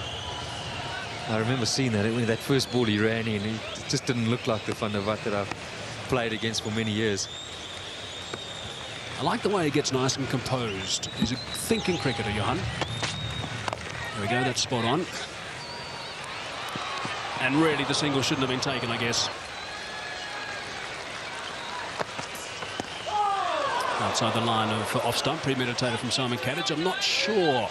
I remember seeing that when that first ball he ran in, he just didn't look like the Van der Vaart that I've played against for many years. I like the way he gets nice and composed. He's a thinking cricketer, Johan. There we go, that's spot on. And really the single shouldn't have been taken, I guess. Outside the line of off-stump, premeditated from Simon Caddage. I'm not sure.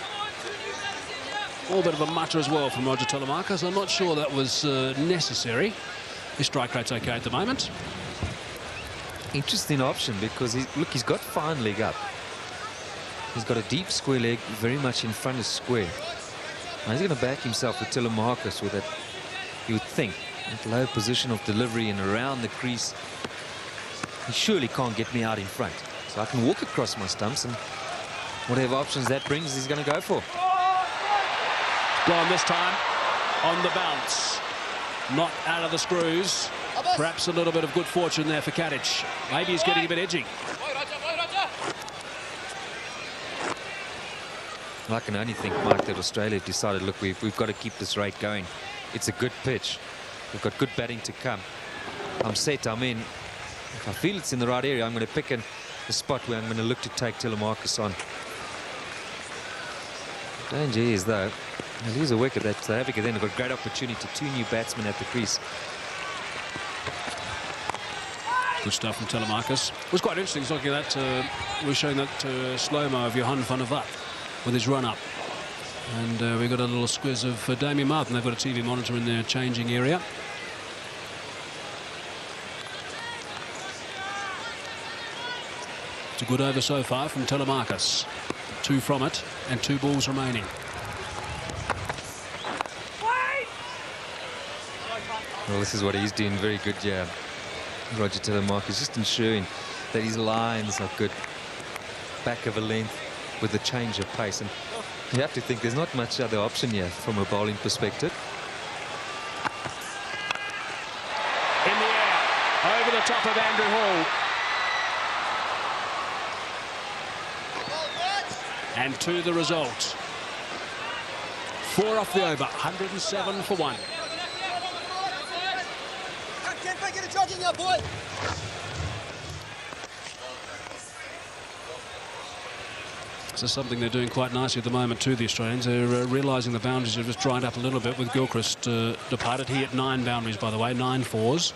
All bit of a mutter as well from Roger Telemarcus. I'm not sure that was necessary. His strike rate's okay at the moment. Interesting option because, he's got fine leg up. He's got a deep square leg, very much in front of square. Now he's going to back himself with Telemarcus with that, you would think, that low position of delivery and around the crease. He surely can't get me out in front. So I can walk across my stumps, and whatever options that brings, he's going to go for. Gone this time on the bounce, not out of the screws. Perhaps a little bit of good fortune there for Caddage. Maybe he's getting a bit edgy. I can only think, Mike, that Australia have decided, look, we've got to keep this rate going. It's a good pitch. We've got good batting to come. I'm set, I'm in. If I feel it's in the right area, I'm going to pick a spot where I'm going to look to take Telemarcus on. Danger is, though, they'll lose a wicket. That South Africa then have got a great opportunity. 2 new batsmen at the crease. Good stuff from Telemarcus. It was quite interesting. He's looking at that. We're showing that slow-mo of Johan van der Vaart with his run-up. And we got a little squiz of Damien Martin. They've got a TV monitor in their changing area. It's a good over so far from Telemarcus. 2 from it and 2 balls remaining. Well, this is what he's doing very good, yeah. Roger Telemarcus just ensuring that his lines are good. Back of a length with the change of pace. And you have to think there's not much other option here from a bowling perspective. In the air, over the top of Andrew Hall. And to the result. 4 off the over, 107 for 1. This is something they're doing quite nicely at the moment too, the Australians. They're realising the boundaries have just dried up a little bit with Gilchrist departed. He hit 9 boundaries, by the way, 9 fours.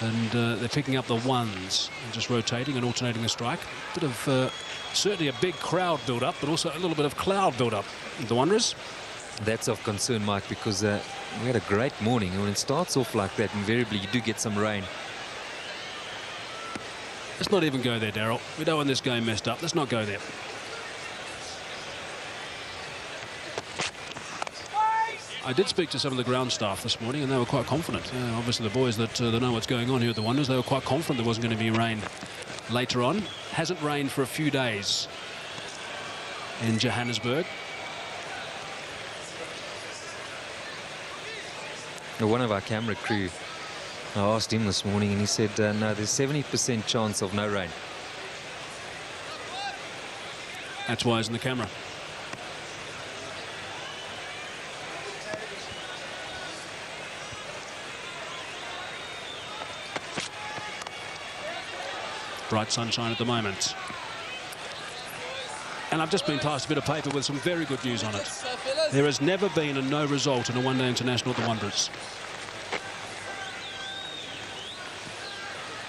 And they're picking up the ones and just rotating and alternating the strike. Bit of certainly a big crowd build-up, but also a little bit of cloud build-up. The Wanderers. That's of concern, Mike, because we had a great morning. And when it starts off like that, invariably you do get some rain. Let's not even go there, Darryl. We don't want this game messed up. Let's not go there. I did speak to some of the ground staff this morning, and they were quite confident. Obviously, the boys that know what's going on here at the Wanderers, they were quite confident there wasn't going to be rain later on. Hasn't rained for a few days in Johannesburg. One of our camera crew, I asked him this morning, and he said, no, there's 70% chance of no rain. That's why he's in the camera. Bright sunshine at the moment. And I've just been passed a bit of paper with some very good news on it. There has never been a no result in a one-day international at the Wanderers.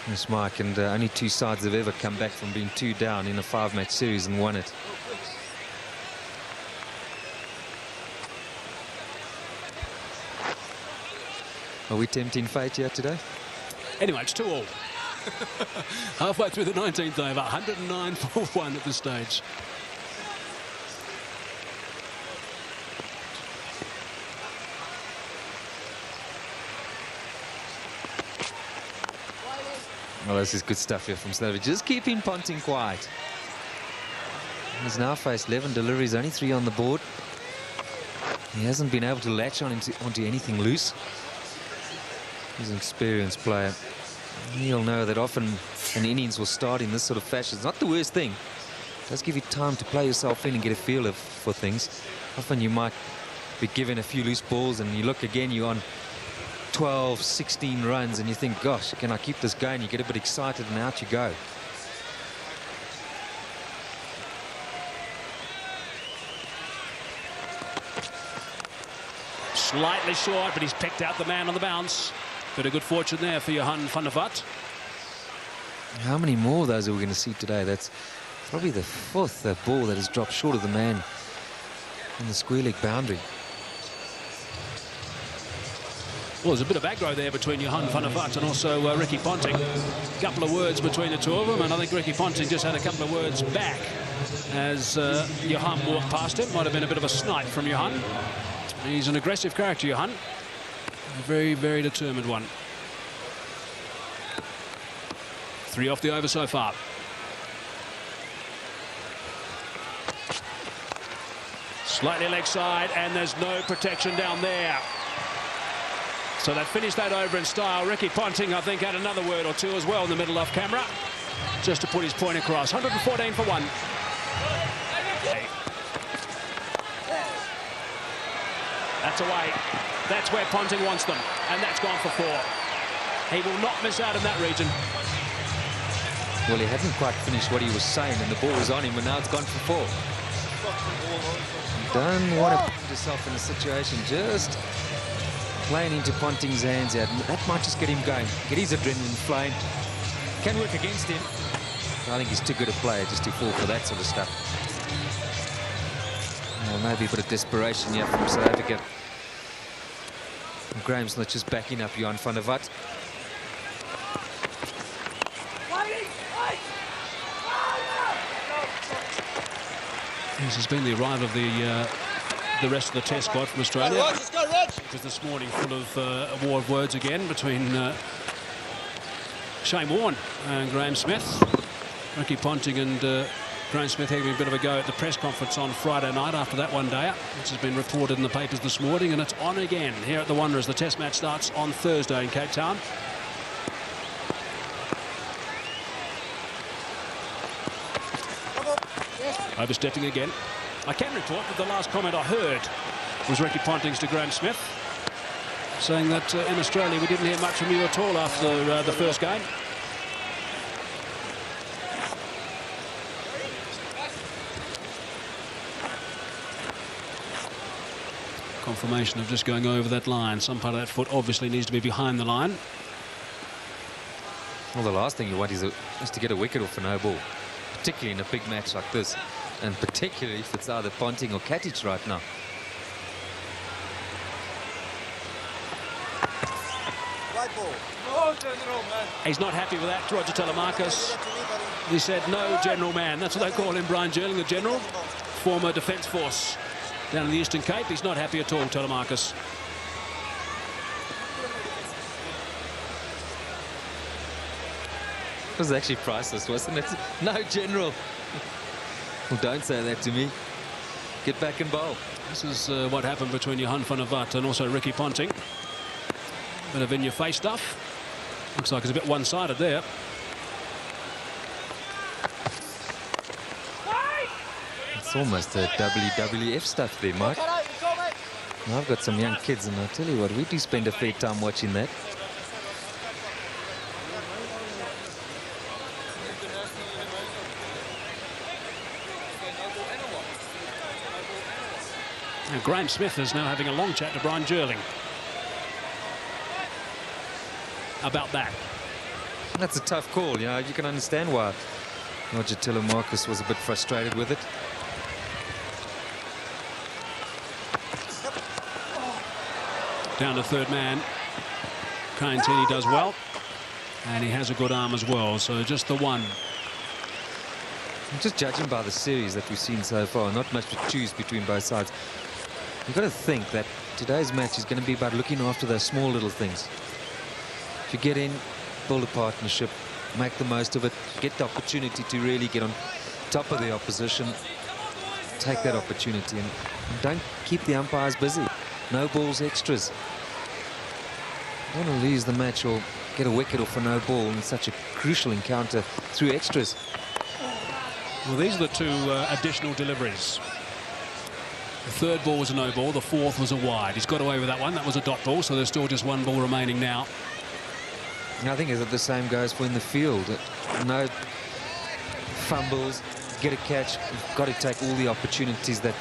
Yes, Mike, and only two sides have ever come back from being 2 down in a 5-match series and won it. Are we tempting fate here today? Anyway, it's 2-all. Halfway through the 19th over, 109 for 1 at this stage. Well, this is good stuff here from Slovak. Just keeping Ponting quiet. He's now faced 11 deliveries, only 3 on the board. He hasn't been able to latch onto anything loose. He's an experienced player. He'll know that often an innings will start in this sort of fashion. It's not the worst thing. It does give you time to play yourself in and get a feel for things. Often you might be given a few loose balls and you look again, you're on 12, 16 runs and you think, gosh, can I keep this going? You get a bit excited and out you go. Slightly short, but he's picked out the man on the bounce. Bit of good fortune there for Johan van der Vat. How many more of those are we going to see today? That's probably the 4th ball that has dropped short of the man in the square leg boundary. Well, there's a bit of aggro there between Johan van der Vat and also Ricky Ponting. A couple of words between the two of them, and I think Ricky Ponting just had a couple of words back as Johan walked past him. Might have been a bit of a snipe from Johan. He's an aggressive character, Johan. A very, very determined one. 3 off the over so far. Slightly leg side, and there's no protection down there. So they finished that over in style. Ricky Ponting, I think, had another word or two as well in the middle off camera, just to put his point across. 114 for 1. That's away. That's where Ponting wants them, and that's gone for 4. He will not miss out in that region. Well, he hadn't quite finished what he was saying, and the ball was on him, and now it's gone for 4. You don't want to put yourself in a situation just playing into Ponting's hands here. That might just get him going, get his adrenaline flowing. Can work against him. I think he's too good a player just to fall for that sort of stuff. Maybe a bit of desperation here from South Africa. And Graham's not just backing up Johan van der Vat. This has been the arrival of the rest of the test squad from Australia. Because this morning full of a war of words again between Shane Warne and Graham Smith. Ricky Ponting and Graham Smith having a bit of a go at the press conference on Friday night after that one-dayer, which has been reported in the papers this morning, and it's on again here at the Wanderers. The test match starts on Thursday in Cape Town. Overstepping again. I can report that the last comment I heard was Ricky Ponting's to Graham Smith, saying that in Australia we didn't hear much from you at all after the first game. Confirmation of just going over that line. Some part of that foot obviously needs to be behind the line. Well, the last thing you want is to get a wicket off a no ball, particularly in a big match like this, and particularly if it's either Ponting or Katic right now. He's not happy with that, Roger Telemarcus. He said, no, general man. That's what they call him, Brian Jerling, the general, former Defence Force down in the Eastern Cape. He's not happy at all, Telemarcus. It was actually priceless, wasn't it? No, General. Well, don't say that to me. Get back and bowl. This is what happened between Johan van der Walt and also Ricky Ponting. Bit of in-your-face stuff. Looks like it's a bit one-sided there. It's almost a WWF stuff there, Mike. Now, I've got some young kids, and I'll tell you what, we do spend a fair time watching that. Now, Graham Smith is now having a long chat to Brian Jerling about that. That's a tough call, you know. You can understand why Roger Telemarcus was a bit frustrated with it. Down to third man. Kane Tini does well, and he has a good arm as well, so just the one. Just judging by the series that we've seen so far, not much to choose between both sides. You've got to think that today's match is going to be about looking after those small little things. If you get in, build a partnership, make the most of it, get the opportunity to really get on top of the opposition, take that opportunity, and don't keep the umpires busy. No balls extras. You don't want to lose the match or get a wicket off for no ball in such a crucial encounter through extras. Well, these are the two additional deliveries. The third ball was a no ball, the fourth was a wide. He's got away with that one. That was a dot ball, so there's still just one ball remaining now. I think the same goes for in the field. No fumbles, get a catch. You've got to take all the opportunities that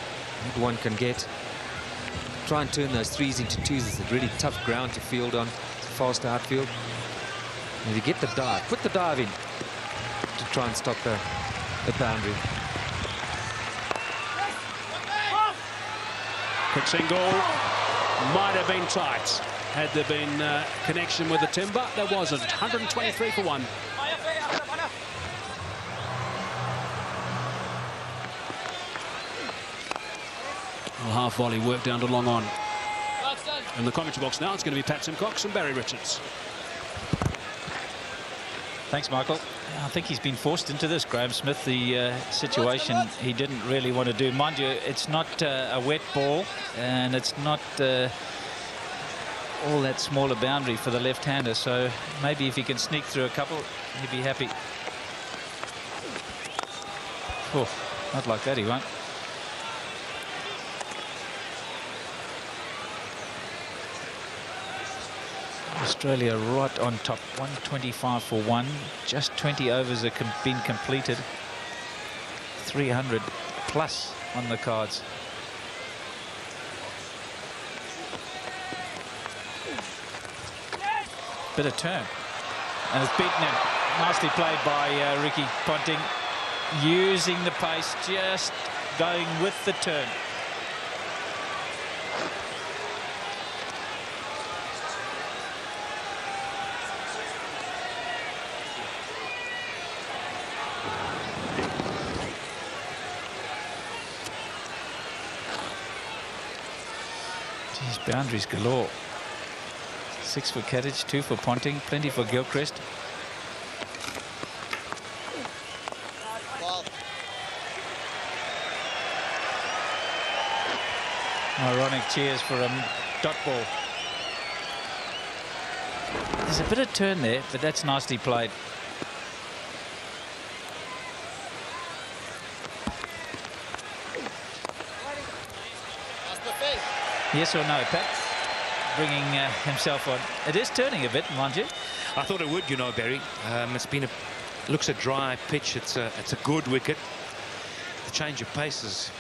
one can get. Try and turn those threes into twos. It's a really tough ground to field on. It's a fast outfield. And if you get the dive, put the dive in to try and stop the boundary. Quick single. Might have been tight. Had there been connection with the timber, there wasn't. 123 for one. Well, half volley work down to long on. In the commentary box now, it's going to be Pat Simcox and Barry Richards. Thanks, Michael. I think he's been forced into this, Graham Smith, the situation he didn't really want to do. Mind you, it's not a wet ball, and it's not all that smaller boundary for the left-hander, so maybe if he can sneak through a couple, he'd be happy. Oh, not like that, he won't. Australia right on top, 125 for one. Just 20 overs have been completed. 300 plus on the cards. Bit of turn. And it's beaten him. Nicely played by Ricky Ponting. Using the pace, just going with the turn. Boundaries galore. 6 for Cadich, 2 for Ponting, plenty for Gilchrist. Ironic cheers for a dot ball. There's a bit of turn there, but that's nicely played. Yes or no, Pat? Bringing himself on. It is turning a bit, mind you. I thought it would, you know, Barry. It's been looks a dry pitch. It's a good wicket. The change of pace is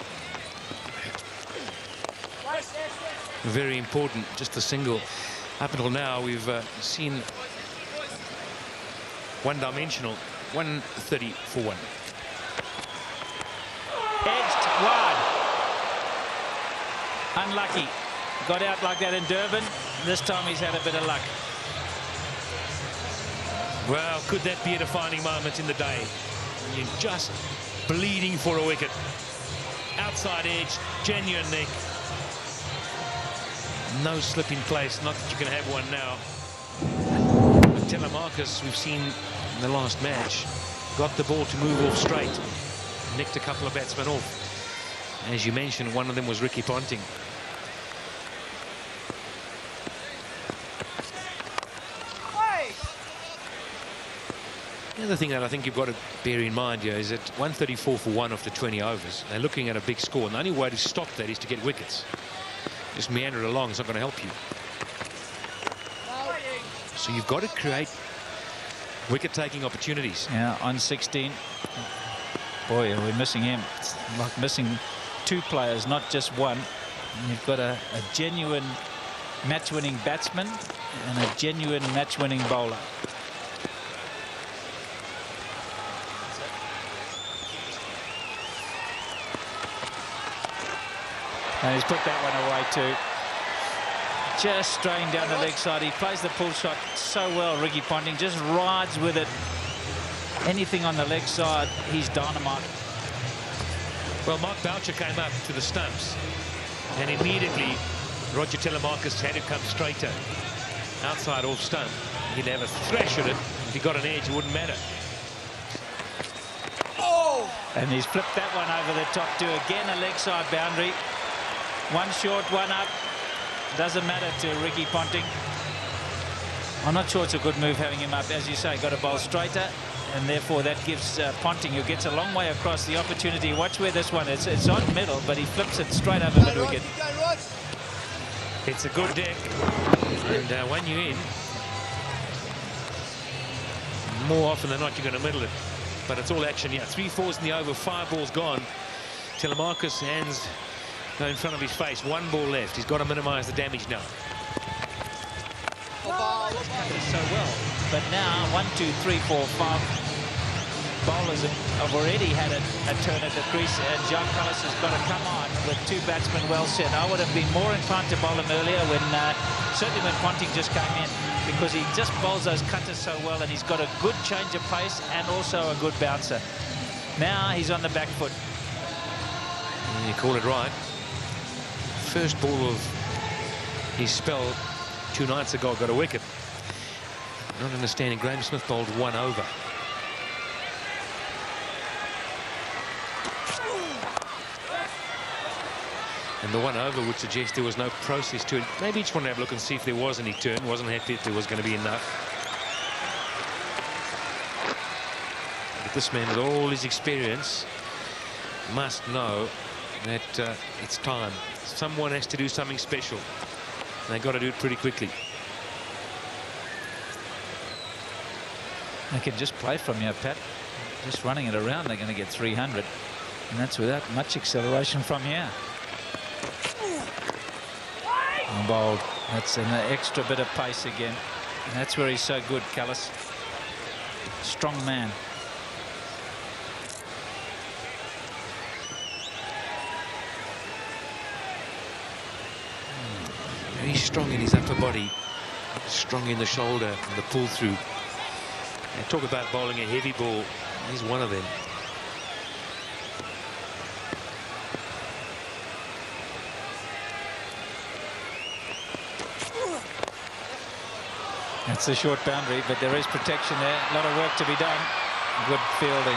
very important. Just a single. Up until now, we've seen one-dimensional. 130 for one. Edged wide. Unlucky. Got out like that in Durban. This time he's had a bit of luck. Well, could that be a defining moment in the day? You're just bleeding for a wicket. outside edge, genuine nick. No slip in place, not that you can have one now. But Telemarcus, we've seen in the last match, got the ball to move off straight, nicked a couple of batsmen off. As you mentioned, one of them was Ricky Ponting. The other thing that I think you've got to bear in mind here is that 134 for 1 after 20 overs. They're looking at a big score, and the only way to stop that is to get wickets. Just meander it along, it's not going to help you. So you've got to create wicket-taking opportunities. Yeah, on 16. Boy, are we missing him. It's like missing two players, not just one. And you've got a genuine match-winning batsman and a genuine match-winning bowler. And he's put that one away too. Just straying down the leg side. He plays the pull shot so well, Ricky Ponting. Just rides with it. Anything on the leg side, he's dynamite. Well, Mark Boucher came up to the stumps, and immediately Roger Telemarcus had to come straighter. Outside off stump. He'd have a thrash at it. If he got an edge, it wouldn't matter. Oh! And he's flipped that one over the top too. Again, a leg side boundary. One short, one up. Doesn't matter to Ricky Ponting. I'm not sure it's a good move having him up. As you say, got to bowl straighter, and therefore that gives Ponting, who gets a long way across, the opportunity. Watch where this one is. It's on middle, but he flips it straight over mid-wicket. It's a good deck, and when you're in, more often than not, you're going to middle it. But it's all action. Yeah, 3 fours in the over, 5 balls gone. Telemarcus hands go in front of his face. 1 ball left. He's got to minimise the damage now. So well, but now 1, 2, 3, 4, 5 bowlers have already had a turn at the crease, and Jacques Kallis has got to come on with 2 batsmen well set. I would have been more inclined to bowl him earlier, when certainly when Ponting just came in, because he just bowls those cutters so well, and he's got a good change of pace and also a good bouncer. Now he's on the back foot. You call it right. First ball of his spell 2 nights ago got a wicket. Not understanding, Graham Smith bowled 1 over. And the 1 over would suggest there was no process to it. Maybe each one to have a look and see if there was any turn. Wasn't happy if there was going to be enough. But this man, with all his experience, must know that it's time. Someone has to do something special. And they've got to do it pretty quickly. They can just play from you, Pat. Just running it around, they're going to get 300. And that's without much acceleration from here. And bowled. That's an extra bit of pace again. And that's where he's so good, Kallis. Strong man. Very strong in his upper body. Strong in the shoulder and the pull through. They talk about bowling a heavy ball. He's one of them. That's a short boundary, but there is protection there. A lot of work to be done. Good fielding.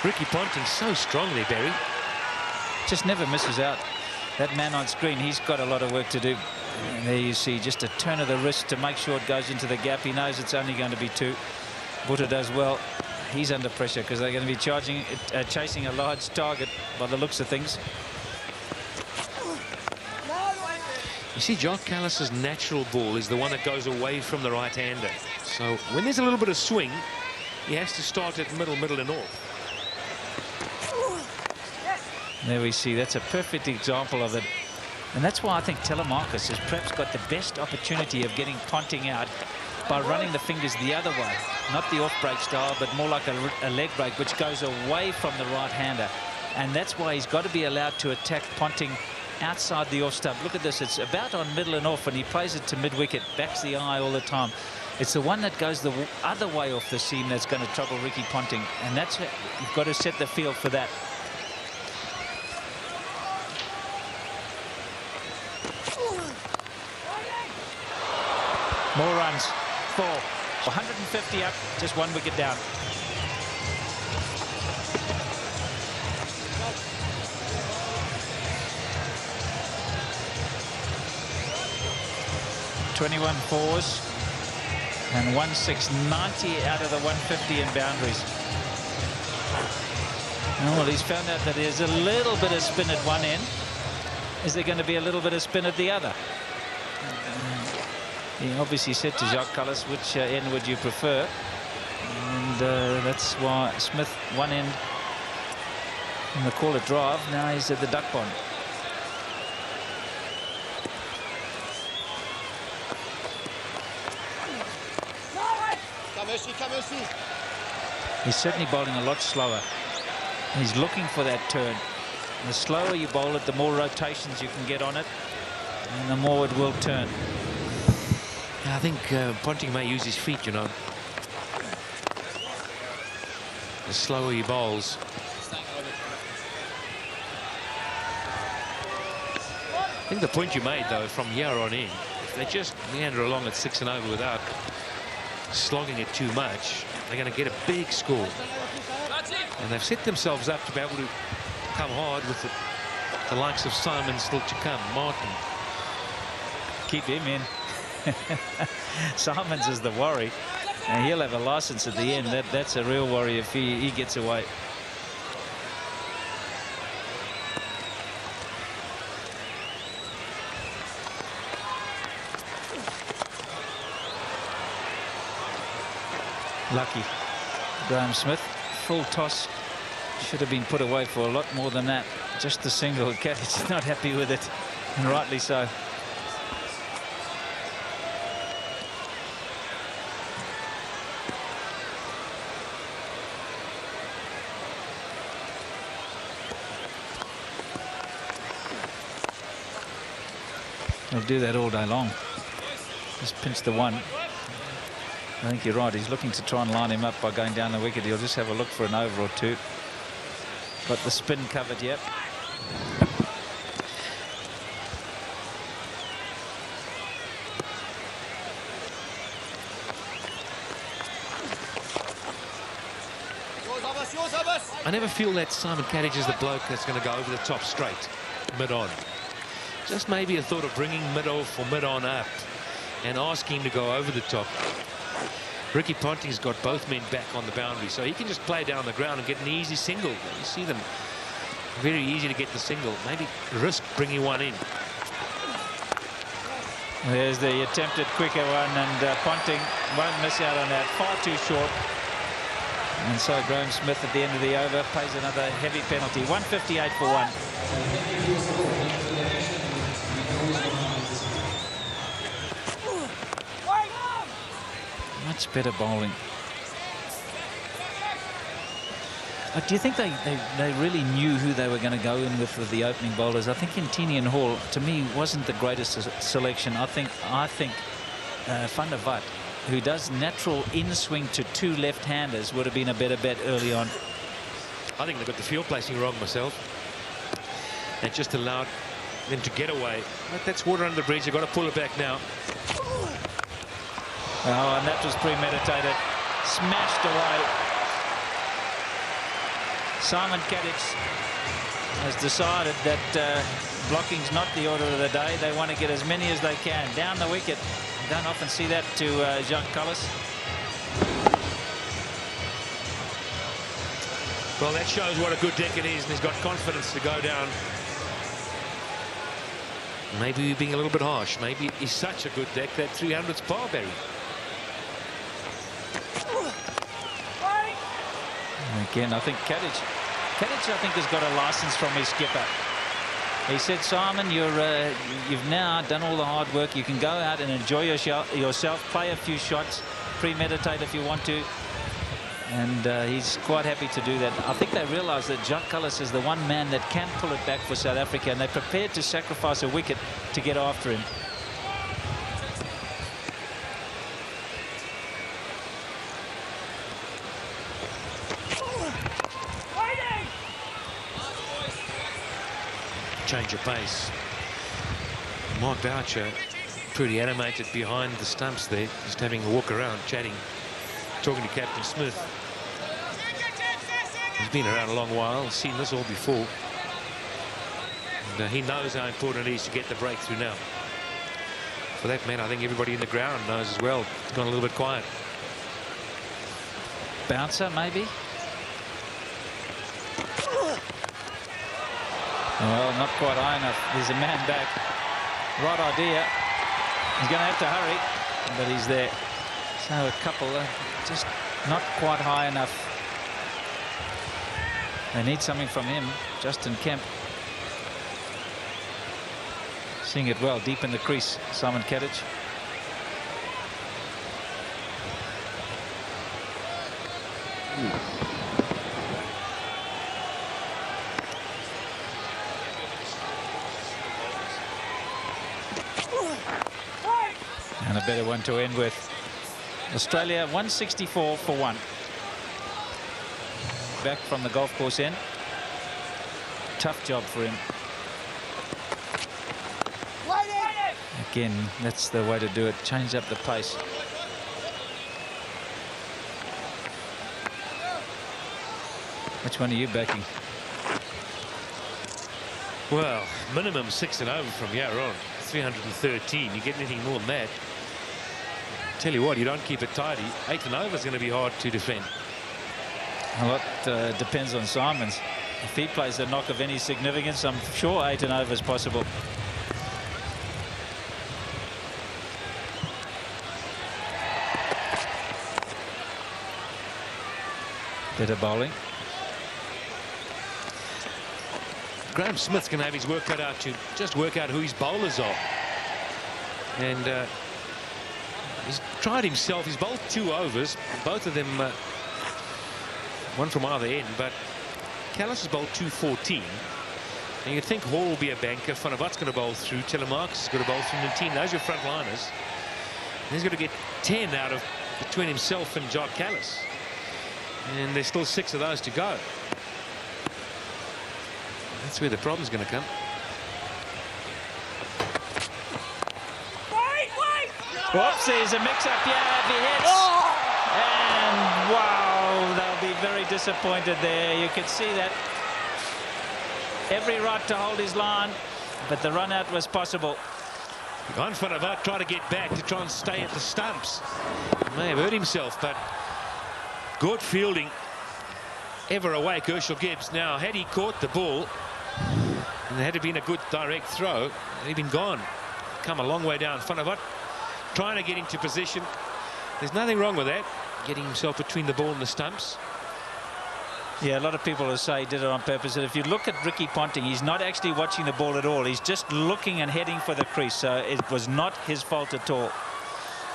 Ricky Ponting so strongly, Barry. Just never misses out. That man on screen, he's got a lot of work to do. And there you see just a turn of the wrist to make sure it goes into the gap. He knows it's only going to be 2. Butter does well. He's under pressure because they're going to be chasing a large target by the looks of things. You see, Jacques Kallis's natural ball is the one that goes away from the right-hander. So when there's a little bit of swing, he has to start at middle and off. There we see, that's a perfect example of it. And that's why I think Telemarcus has perhaps got the best opportunity of getting Ponting out by running the fingers the other way. Not the off-break style, but more like a leg break, which goes away from the right-hander. And that's why he's got to be allowed to attack Ponting outside the off stump. Look at this, it's about on middle and off, and he plays it to mid-wicket, backs the eye all the time. It's the one that goes the other way off the seam that's going to trouble Ricky Ponting, and that's it. You've got to set the field for that. More runs. 4. 150 up, just 1 wicket down. .21 fours and 1/690 out of the 150 in boundaries. Oh, well, he's found out that there's a little bit of spin at one end. Is there going to be a little bit of spin at the other? He obviously said to Jacques Cullis, which end would you prefer? And that's why Smith, one end in the call it drive. Now he's at the duck pond. He's certainly bowling a lot slower. He's looking for that turn. The slower you bowl it, the more rotations you can get on it, and the more it will turn. I think Ponting may use his feet, you know. The slower he bowls. I think the point you made, though, from here on in, if they just meander along at 6 and over without slogging it too much, they're going to get a big score. And they've set themselves up to be able to come hard with the likes of Simon still to come. Martin. Keep him in. Simons is the worry, and he'll have a license at the end. That's a real worry if he gets away. Lucky Graham Smith, full toss, should have been put away for a lot more than that. Just the single. Catch not happy with it, and rightly so. He'll do that all day long. Just pinch the one. I think you're right. He's looking to try and line him up by going down the wicket. He'll just have a look for an over or two. Got the spin covered, yep. I never feel that Simon Kadich is the bloke that's going to go over the top straight, mid-on. Just maybe a thought of bringing mid-off or mid-on up and asking him to go over the top. Ricky Ponting's got both men back on the boundary, so he can just play down the ground and get an easy single. You see them very easy to get the single. Maybe risk bringing one in. There's the attempted quicker one, and Ponting won't miss out on that. Far too short. And so Graham Smith at the end of the over pays another heavy penalty. 158 for 1. Much better bowling. Do you think they really knew who they were going to go in with the opening bowlers? I think Intini and Hall, to me, wasn't the greatest selection. I think Van der Vaart, who does natural in-swing to 2 left-handers, would have been a better bet early on. I think they got the field placing wrong myself. And just allowed them to get away. But that's water under the bridge. They've got to pull it back now. Oh, and that was premeditated. Smashed away. Simon Kadich has decided that blocking's not the order of the day. They want to get as many as they can. Down the wicket. Don't often see that to Jacques Cullis. Well, that shows what a good deck it is, and he's got confidence to go down. Maybe we're being a little bit harsh. Maybe he's such a good deck that 300's par, Barry. Again, I think Kadich, I think, has got a license from his skipper. He said, Simon, you've now done all the hard work. You can go out and enjoy yourself, play a few shots, premeditate if you want to. And he's quite happy to do that. I think they realise that Jacques Cullis is the one man that can pull it back for South Africa, and they're prepared to sacrifice a wicket to get after him. change of pace. Mark Boucher pretty animated behind the stumps there, just having a walk around, chatting, talking to Captain Smith. He's been around a long while, seen this all before. And he knows how important it is to get the breakthrough now. For that matter, I think everybody in the ground knows as well. It's gone a little bit quiet. Bouncer, maybe? Well, not quite high enough. There's a man back. Right idea. He's going to have to hurry, but he's there. So a couple just not quite high enough. They need something from him. Justin Kemp. Seeing it well, deep in the crease, Simon Kadich. And a better one to end with. Australia 164 for 1. Back from the golf course end. Tough job for him. Again, that's the way to do it. Change up the pace. Which one are you backing? Well, minimum 6 and over from here on. 313. You get anything more than that? Tell you what, you don't keep it tidy. 8 and over is going to be hard to defend. A lot depends on Simons. If he plays a knock of any significance, I'm sure 8 and over is possible. Better bowling. Graham Smith's going to have his work cut out to just work out who his bowlers are. And he's tried himself. He's bowled 2 overs. Both of them, one from either end. But Callis has bowled 214. And you'd think Hall will be a banker. Van der Vat's going to bowl through. Telemarks is going to bowl through. And team, those are your front liners. And he's going to get 10 out of between himself and Job Callis. And there's still 6 of those to go. That's where the problem's going to come. Whoops, there's a mix-up here if he hits. And wow, they'll be very disappointed there. You can see that. Every right to hold his line, but the run-out was possible. Van der Vat tried to get back to try and stay at the stumps. He may have hurt himself, but good fielding. Ever awake, Herschel Gibbs. Now, had he caught the ball, and there had been a good direct throw, he'd been gone. Come a long way down. Van der Vat trying to get into position. There's nothing wrong with that, getting himself between the ball and the stumps. Yeah, a lot of people will say he did it on purpose. And if you look at Ricky Ponting, he's not actually watching the ball at all. He's just looking and heading for the crease. So it was not his fault at all.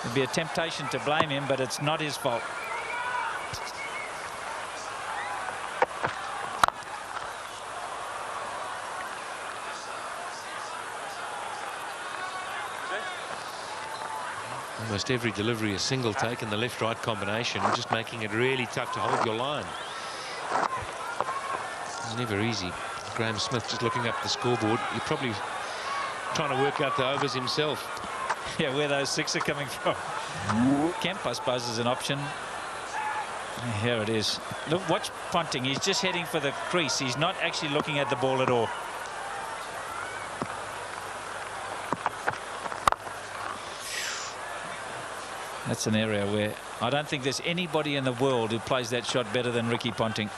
It'd be a temptation to blame him, but it's not his fault. Almost every delivery a single take in the left-right combination, just making it really tough to hold your line. It's never easy. Graham Smith just looking up the scoreboard. You're probably trying to work out the overs himself. Yeah, where those 6 are coming from. Kemp, I suppose, is an option. Here it is. Look, watch Ponting. He's just heading for the crease. He's not actually looking at the ball at all. That's an area where I don't think there's anybody in the world who plays that shot better than Ricky Ponting.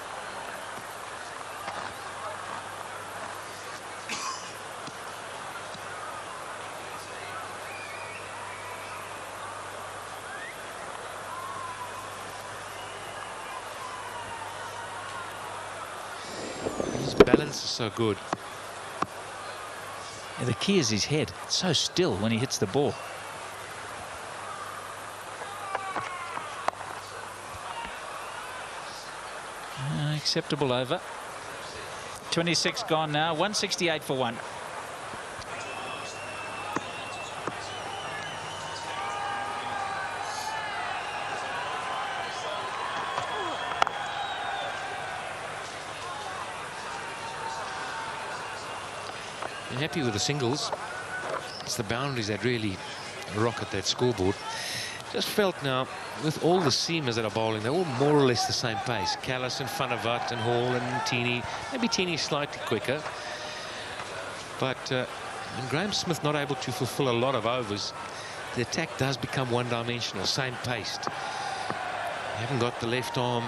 His balance is so good. Yeah, the key is his head. It's so still when he hits the ball. Acceptable over. 26 gone now. 168 for 1. happy with the singles. It's the boundaries that really rocket that scoreboard. Just felt now, with all the seamers that are bowling, they're all more or less the same pace. Callis and Van der Walt and Hall and Teeny. Maybe Teeny slightly quicker. But when Graham Smith not able to fulfill a lot of overs, the attack does become one-dimensional, same-paced. You haven't got the left arm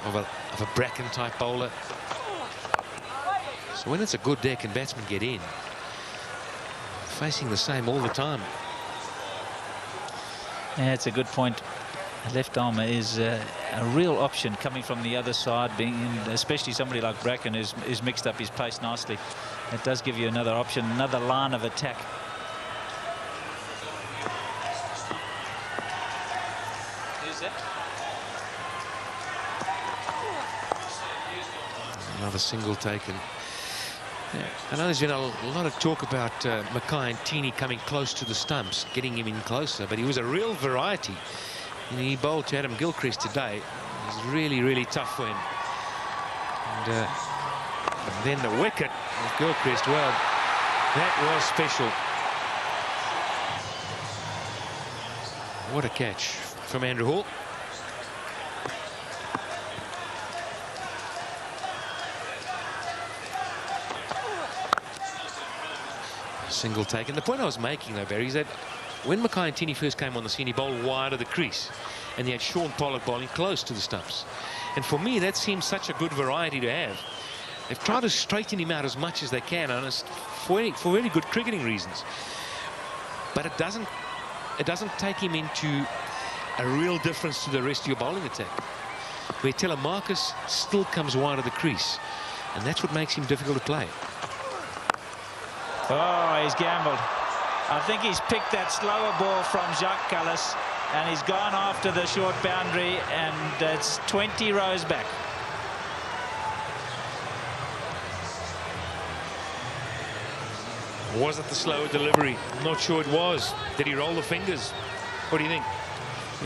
of a Bracken-type bowler. So when it's a good deck and batsmen get in, facing the same all the time. Yeah, it's a good point. A left armer is a real option coming from the other side, being especially somebody like Bracken who's mixed up his pace nicely. It does give you another option, another line of attack. Who's that? Another single taken. Yeah. I know there's been a lot of talk about Mackay and Teeny coming close to the stumps, getting him in closer, but he was a real variety. And he bowled to Adam Gilchrist today. It was really, really tough for him. And then the wicket of Gilchrist, well, that was special. What a catch from Andrew Hall. Single taken. The point I was making, though, Barry, is that when Mackay and Teeny first came on the scene, he bowled wide of the crease, and he had Sean Pollock bowling close to the stumps. And for me, that seems such a good variety to have. They've tried to straighten him out as much as they can, and it's for very good cricketing reasons. But it doesn't take him into a real difference to the rest of your bowling attack, where Telemarcus still comes wide of the crease, and that's what makes him difficult to play. Oh, he's gambled. I think he's picked that slower ball from Jacques Callis, and he's gone after the short boundary, and it's 20 rows back. Was it the slower delivery? I'm not sure it was. Did he roll the fingers? What do you think?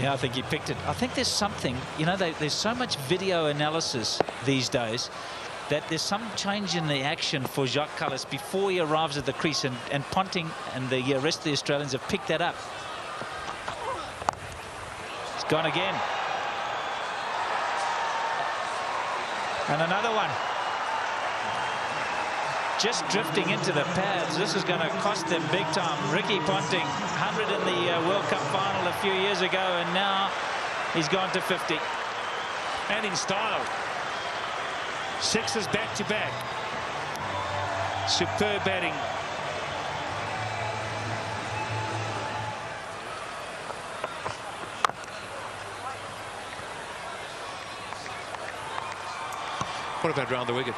Yeah, I think he picked it. I think there's something, you know, there's so much video analysis these days that there's some change in the action for Jacques Callis before he arrives at the crease, and Ponting and the rest of the Australians have picked that up. It's gone again. And another one. Just drifting into the pads. This is going to cost them big time. Ricky Ponting, 100 in the World Cup final a few years ago, and now he's gone to 50. And in style. Sixes back-to-back. Superb batting. What about round the wicket?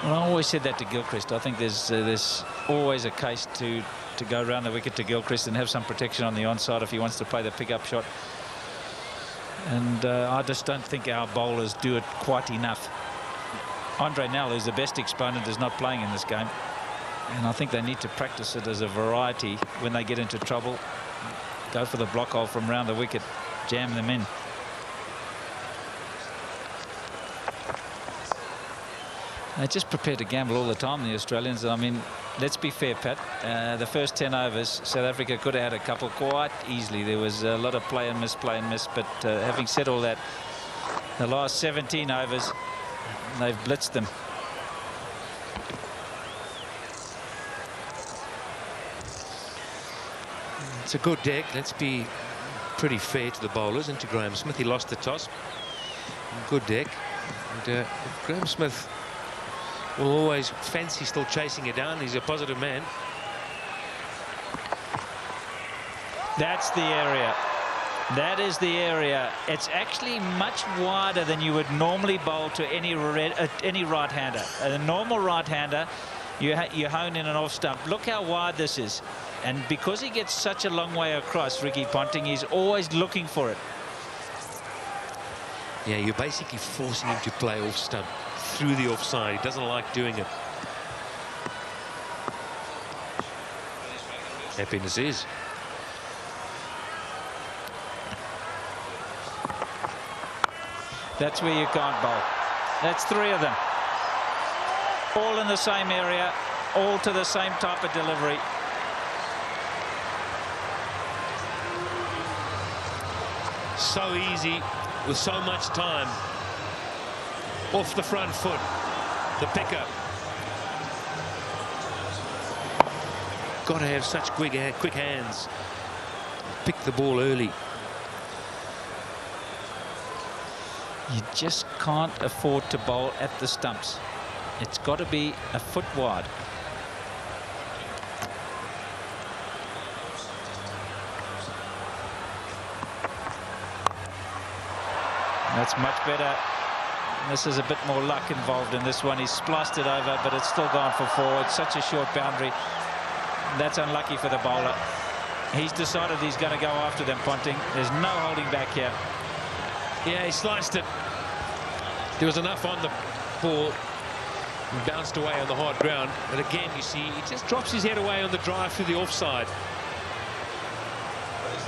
Well, I always said that to Gilchrist. I think there's always a case to go round the wicket to Gilchrist and have some protection on the onside if he wants to play the pick-up shot. And I just don't think our bowlers do it quite enough. Andre Nell, who's the best exponent, is not playing in this game, and I think they need to practice it as a variety when they get into trouble. Go for the block hole from round the wicket, jam them in. They're just prepared to gamble all the time, the Australians. I mean, let's be fair, Pat. The first 10 overs, South Africa could have had a couple quite easily. There was a lot of play and miss, but having said all that, the last 17 overs, they've blitzed them. It's a good deck. Let's be pretty fair to the bowlers and to Graham Smith. He lost the toss. Good deck. And Graham Smith will always fancy still chasing it down. He's a positive man. That's the area. That is the area. It's actually much wider than you would normally bowl to any right-hander. A normal right-hander, you hone in and off stump. Look how wide this is. And because he gets such a long way across, Ricky Ponting, he's always looking for it. Yeah, you're basically forcing him to play off stump through the offside. He doesn't like doing it. Happiness is. That's where you can't bowl. That's 3 of them. All in the same area. all to the same type of delivery. So easy, with so much time. Off the front foot, the picker. Got to have such quick hands. Pick the ball early. You just can't afford to bowl at the stumps. It's got to be a foot wide. That's much better. This is a bit more luck involved in this one. He's spliced it over, but it's still gone for 4. It's such a short boundary. That's unlucky for the bowler. He's decided he's going to go after them, Ponting. There's no holding back here. Yeah, he sliced it. There was enough on the ball and bounced away on the hard ground. But again, you see, he just drops his head away on the drive through the offside.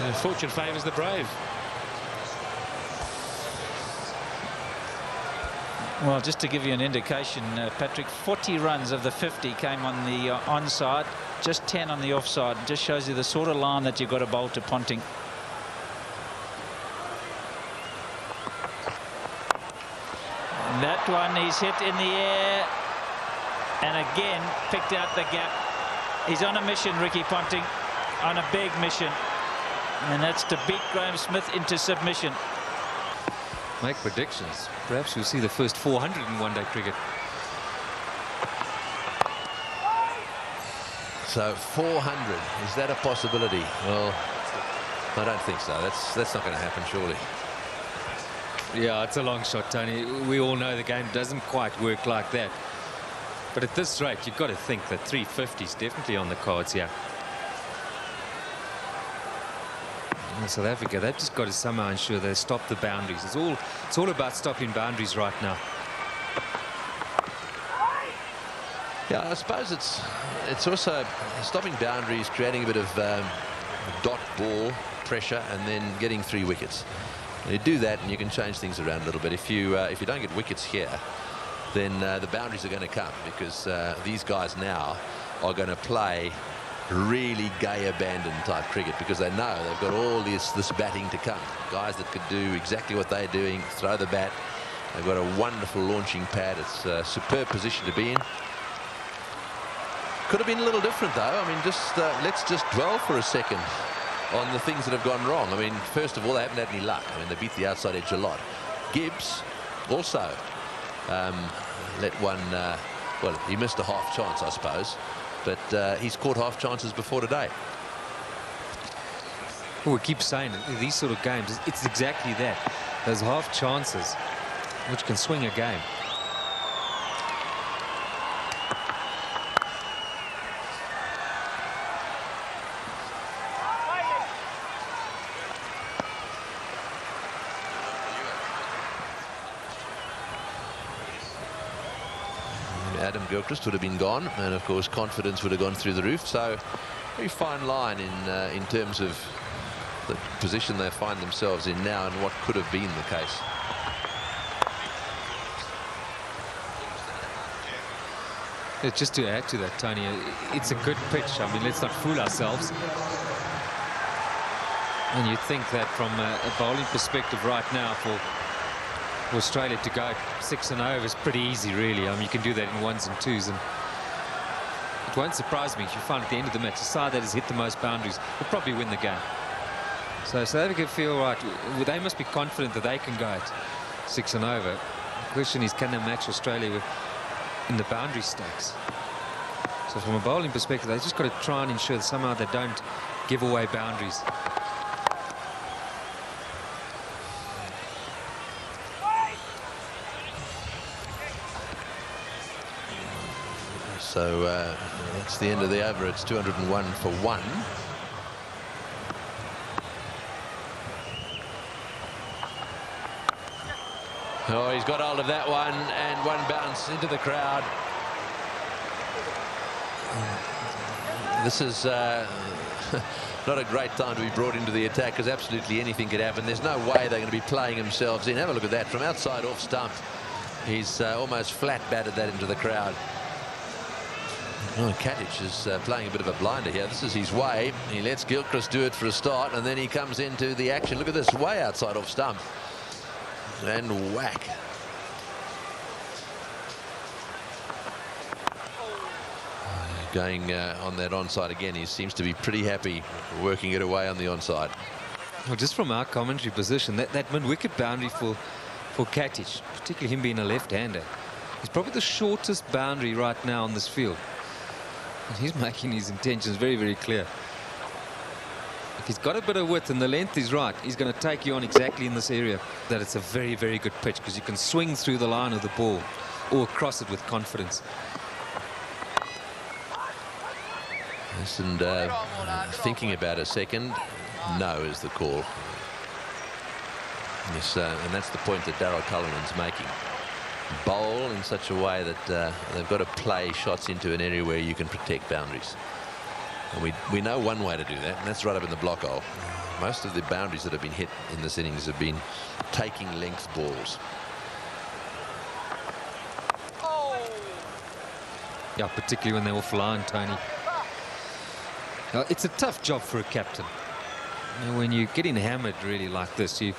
And fortune favours the brave. Well, just to give you an indication, Patrick, 40 runs of the 50 came on the onside, just 10 on the offside. It just shows you the sort of line that you've got to bowl to Ponting. And that one he's hit in the air and again picked out the gap. He's on a mission, Ricky Ponting, on a big mission, and that's to beat Graham Smith into submission. Make predictions. Perhaps we'll see the first 400 in one-day cricket. So 400, is that a possibility? Well, I don't think so. That's not going to happen, surely. Yeah, it's a long shot, Tony. We all know the game doesn't quite work like that. But at this rate, you've got to think that 350 is definitely on the cards here. In South Africa, they've just got to somehow ensure they stop the boundaries. It's all about stopping boundaries right now. Yeah, I suppose it's also stopping boundaries, creating a bit of dot ball pressure, and then getting 3 wickets. You do that, and you can change things around a little bit. If you don't get wickets here, then the boundaries are going to come, because these guys now are going to play really gay abandon type cricket, because they know they've got all this batting to come. Guys that could do exactly what they're doing, throw the bat. They've got a wonderful launching pad. It's a superb position to be in. Could have been a little different, though. I mean, let's just dwell for a second on the things that have gone wrong. I mean, first of all, they haven't had any luck. I mean, they beat the outside edge a lot. Gibbs also let one, well, he missed a half chance, I suppose, but he's caught half chances before today. Well, we keep saying it, these sort of games, it's exactly that. Those half chances which can swing a game. Adam Gilchrist would have been gone, and of course confidence would have gone through the roof. So very fine line in terms of the position they find themselves in now and what could have been the case. Just to add to that, Tony, it's a good pitch. I mean, let's not fool ourselves. And you'd think that from a bowling perspective right now for Australia to go 6-0 is pretty easy, really. I mean, you can do that in 1s and 2s, and it won't surprise me if you find at the end of the match the side that has hit the most boundaries will probably win the game. So South Africa feel right. They must be confident that they can go at 6-0. The question is, can they match Australia in the boundary stakes? So from a bowling perspective, they've just got to try and ensure that somehow they don't give away boundaries. So that's the end of the over. It's 201 for 1. Oh, he's got hold of that one, and one bounce into the crowd. This is not a great time to be brought into the attack, because absolutely anything could happen. There's no way they're going to be playing themselves in. Have a look at that from outside off stump. He's almost flat batted that into the crowd. Oh, Katic is playing a bit of a blinder here. This is his way. He lets Gilchrist do it for a start, and then he comes into the action. Look at this, way outside off stump. And whack. Going on that onside again. He seems to be pretty happy working it away on the onside. Well, just from our commentary position, that mid-wicket boundary for Katic, particularly him being a left-hander, is probably the shortest boundary right now on this field. And he's making his intentions very, very clear. If he's got a bit of width and the length is right, he's going to take you on exactly in this area. That it's a very, very good pitch because you can swing through the line of the ball or across it with confidence. Yes, and thinking about a second, no is the call. Yes, and that's the point that Darryl Cullinan's making. Bowl in such a way that they've got to play shots into an area where you can protect boundaries. And we know one way to do that, and that's right up in the block hole. Most of the boundaries that have been hit in this innings have been taking length balls. Yeah, particularly when they're offline, Tony. Now, it's a tough job for a captain. You know, when you're getting hammered really like this, it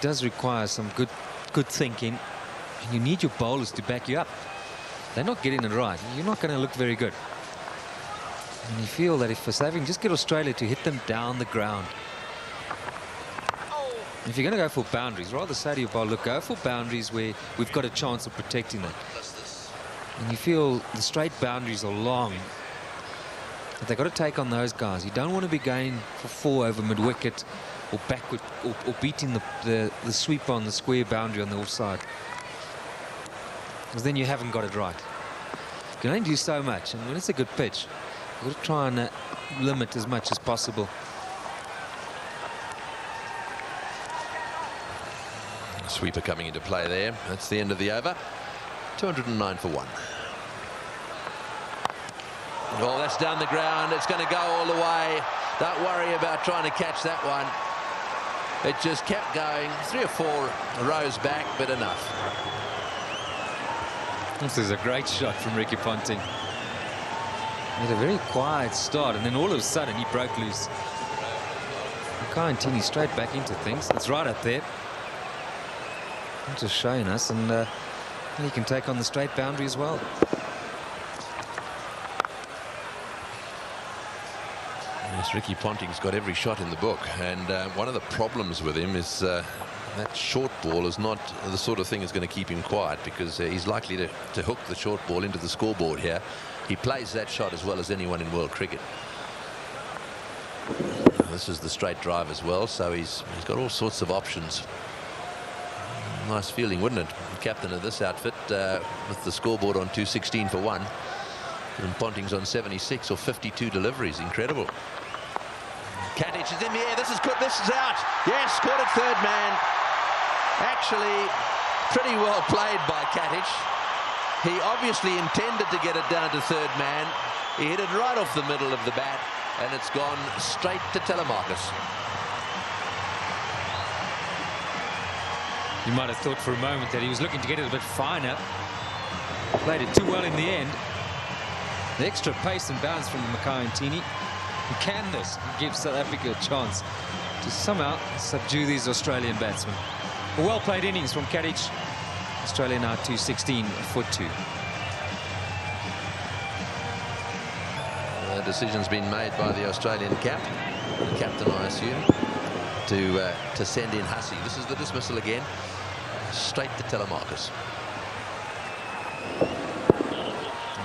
does require some good thinking, and you need your bowlers to back you up. They're not getting it right. You're not going to look very good. And you feel that if for saving, just get Australia to hit them down the ground. If you're going to go for boundaries, rather say to your bowler, look, go for boundaries where we've got a chance of protecting them. And you feel the straight boundaries are long. But they've got to take on those guys. You don't want to be going for 4 over mid-wicket or backward or beating the sweeper on the square boundary on the offside. Because then you haven't got it right. You can only do so much. And when it's a good pitch, you've got to try and limit as much as possible. Sweeper coming into play there. That's the end of the over. 209 for 1. Oh, that's down the ground. It's going to go all the way. Don't worry about trying to catch that one. It just kept going. 3 or 4 rows back, but enough. This is a great shot from Ricky Ponting. He had a very quiet start, and then all of a sudden he broke loose. Makayantini straight back into things. It's right up there. Just showing us, and he can take on the straight boundary as well. Yes, Ricky Ponting's got every shot in the book, and one of the problems with him is that short ball is not the sort of thing that's going to keep him quiet, because he's likely to hook the short ball into the scoreboard here. He plays that shot as well as anyone in world cricket. This is the straight drive as well, so he's got all sorts of options. Nice feeling, wouldn't it? Captain of this outfit with the scoreboard on 216 for 1. And Ponting's on 76 or 52 deliveries. Incredible. Katic is in the air. This is good. This is out. Yes, caught it third man. Actually, pretty well played by Katic. He obviously intended to get it down to third man. He hit it right off the middle of the bat, and it's gone straight to Telemarcus. You might have thought for a moment that he was looking to get it a bit finer. Played it too well in the end. The extra pace and bounce from Makayantini. Can this give South Africa a chance to somehow subdue these Australian batsmen? A well-played innings from Katic. Australia now 216 for 2. The decision's been made by the Australian captain, I assume, to send in Hussey. This is the dismissal again. Straight to Telemarcus.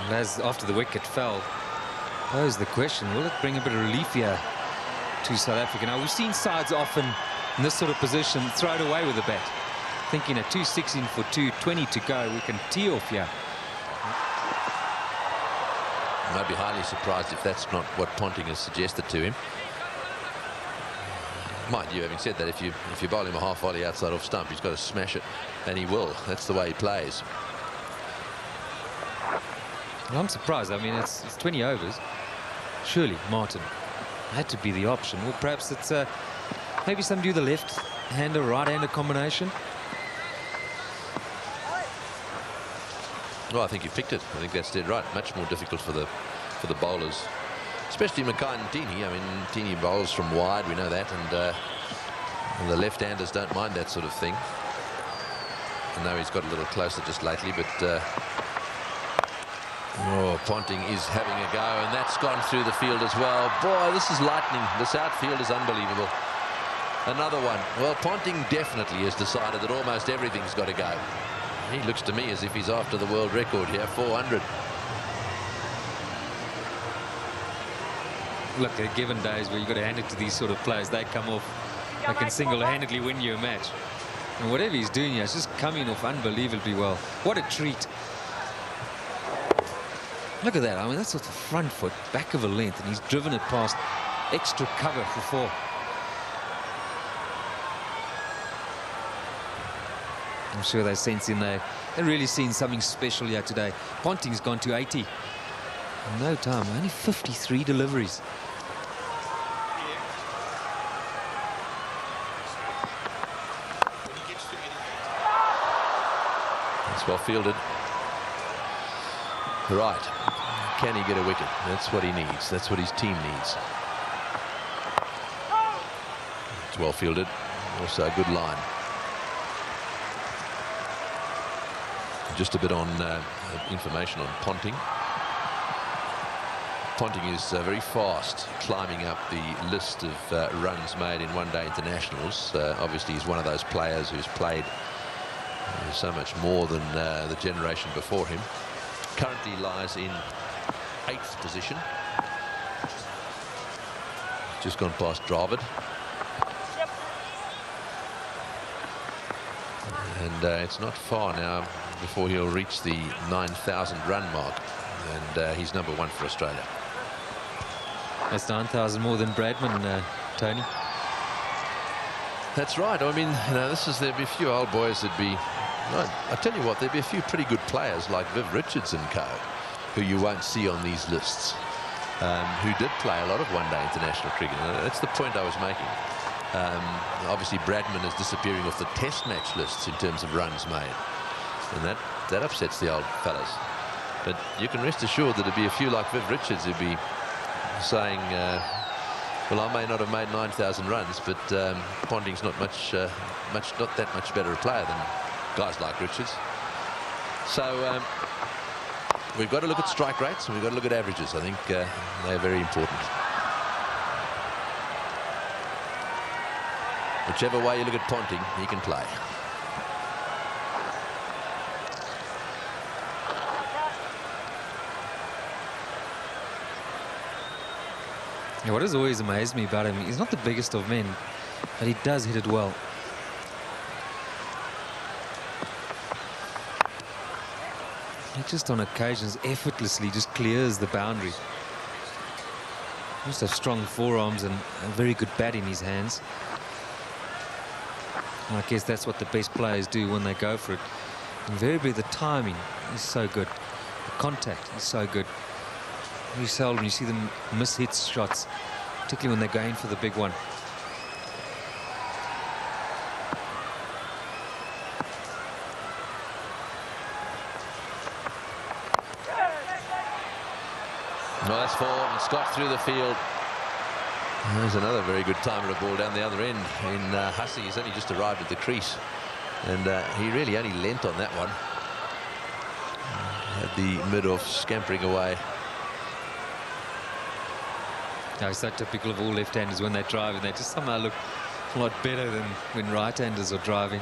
And as after the wicket fell, posed the question, will it bring a bit of relief here to South Africa? Now, we've seen sides often in this sort of position throw it away with the bat, thinking at 216 for 2, 20 to go, we can tee off here. I'd be highly surprised if that's not what Ponting has suggested to him. Mind you, having said that, if you bowl him a half volley outside off stump, he's got to smash it, and he will. That's the way he plays. Well, I'm surprised. I mean, it's 20 overs. Surely Martin had to be the option. Or perhaps it's maybe some do the left-hander, right-hander combination. Well, I think you picked it. I think that's dead right. Much more difficult for the bowlers, especially Mackay and Tini. I mean, Tini bowls from wide, we know that, and the left-handers don't mind that sort of thing. I know he's got a little closer just lately, but Ponting is having a go, and that's gone through the field as well. Boy, this is lightning. This outfield is unbelievable. Another one. Well, Ponting definitely has decided that almost everything's got to go. He looks to me as if he's after the world record here, 400. Look, there are given days where you've got to hand it to these sort of players. They come off, they can single-handedly win you a match. And whatever he's doing here, it's just coming off unbelievably well. What a treat. Look at that. I mean, that's with the front foot, back of a length, and he's driven it past extra cover for 4. I'm sure they're sensing they're really seeing something special here today. Ponting's gone to 80. In no time, only 53 deliveries. That's well fielded. Right. Can he get a wicket? That's what he needs. That's what his team needs. It's well fielded. Also a good line. Just a bit on information on Ponting. Ponting is very fast, climbing up the list of runs made in one-day internationals. Obviously, he's one of those players who's played so much more than the generation before him. Currently lies in 8th position. Just gone past Dravid. And it's not far now before he'll reach the 9,000 run mark. And he's number 1 for Australia. That's 9,000 more than Bradman, Tony. That's right. I mean, you know, there'd be a few old boys that'd be... I tell you what, there'd be a few pretty good players like Viv Richards and co, who you won't see on these lists, who did play a lot of one-day international cricket. That's the point I was making. Obviously, Bradman is disappearing off the test match lists in terms of runs made, and that upsets the old fellas. But you can rest assured that there'd be a few like Viv Richards who'd be saying, well, I may not have made 9,000 runs, but Ponting's not not that much better a player than guys like Richards. So we've got to look at strike rates and we've got to look at averages. I think they're very important. Whichever way you look at Ponting, he can play. Yeah, what has always amazed me about him, he's not the biggest of men, but he does hit it well. He just on occasions effortlessly just clears the boundary. He must have strong forearms and a very good bat in his hands. And I guess that's what the best players do when they go for it. Invariably the timing is so good. The contact is so good. Very seldom you see them miss hit shots, particularly when they're going for the big one. Nice form, and Scott through the field. There's another very good timer of ball down the other end in Hussey. He's only just arrived at the crease, and he really only lent on that one. Had the mid-off scampering away. No, it's so typical of all left-handers when they drive, and they just somehow look a lot better than when right-handers are driving.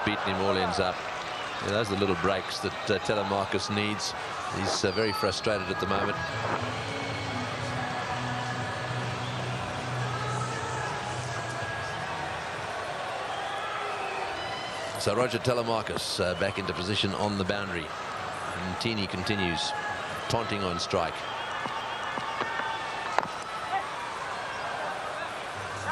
Beaten him all ends up. Yeah, those are the little breaks that Telemarcus needs. He's very frustrated at the moment. So Roger Telemarcus back into position on the boundary. And Tini continues. Ponting on strike.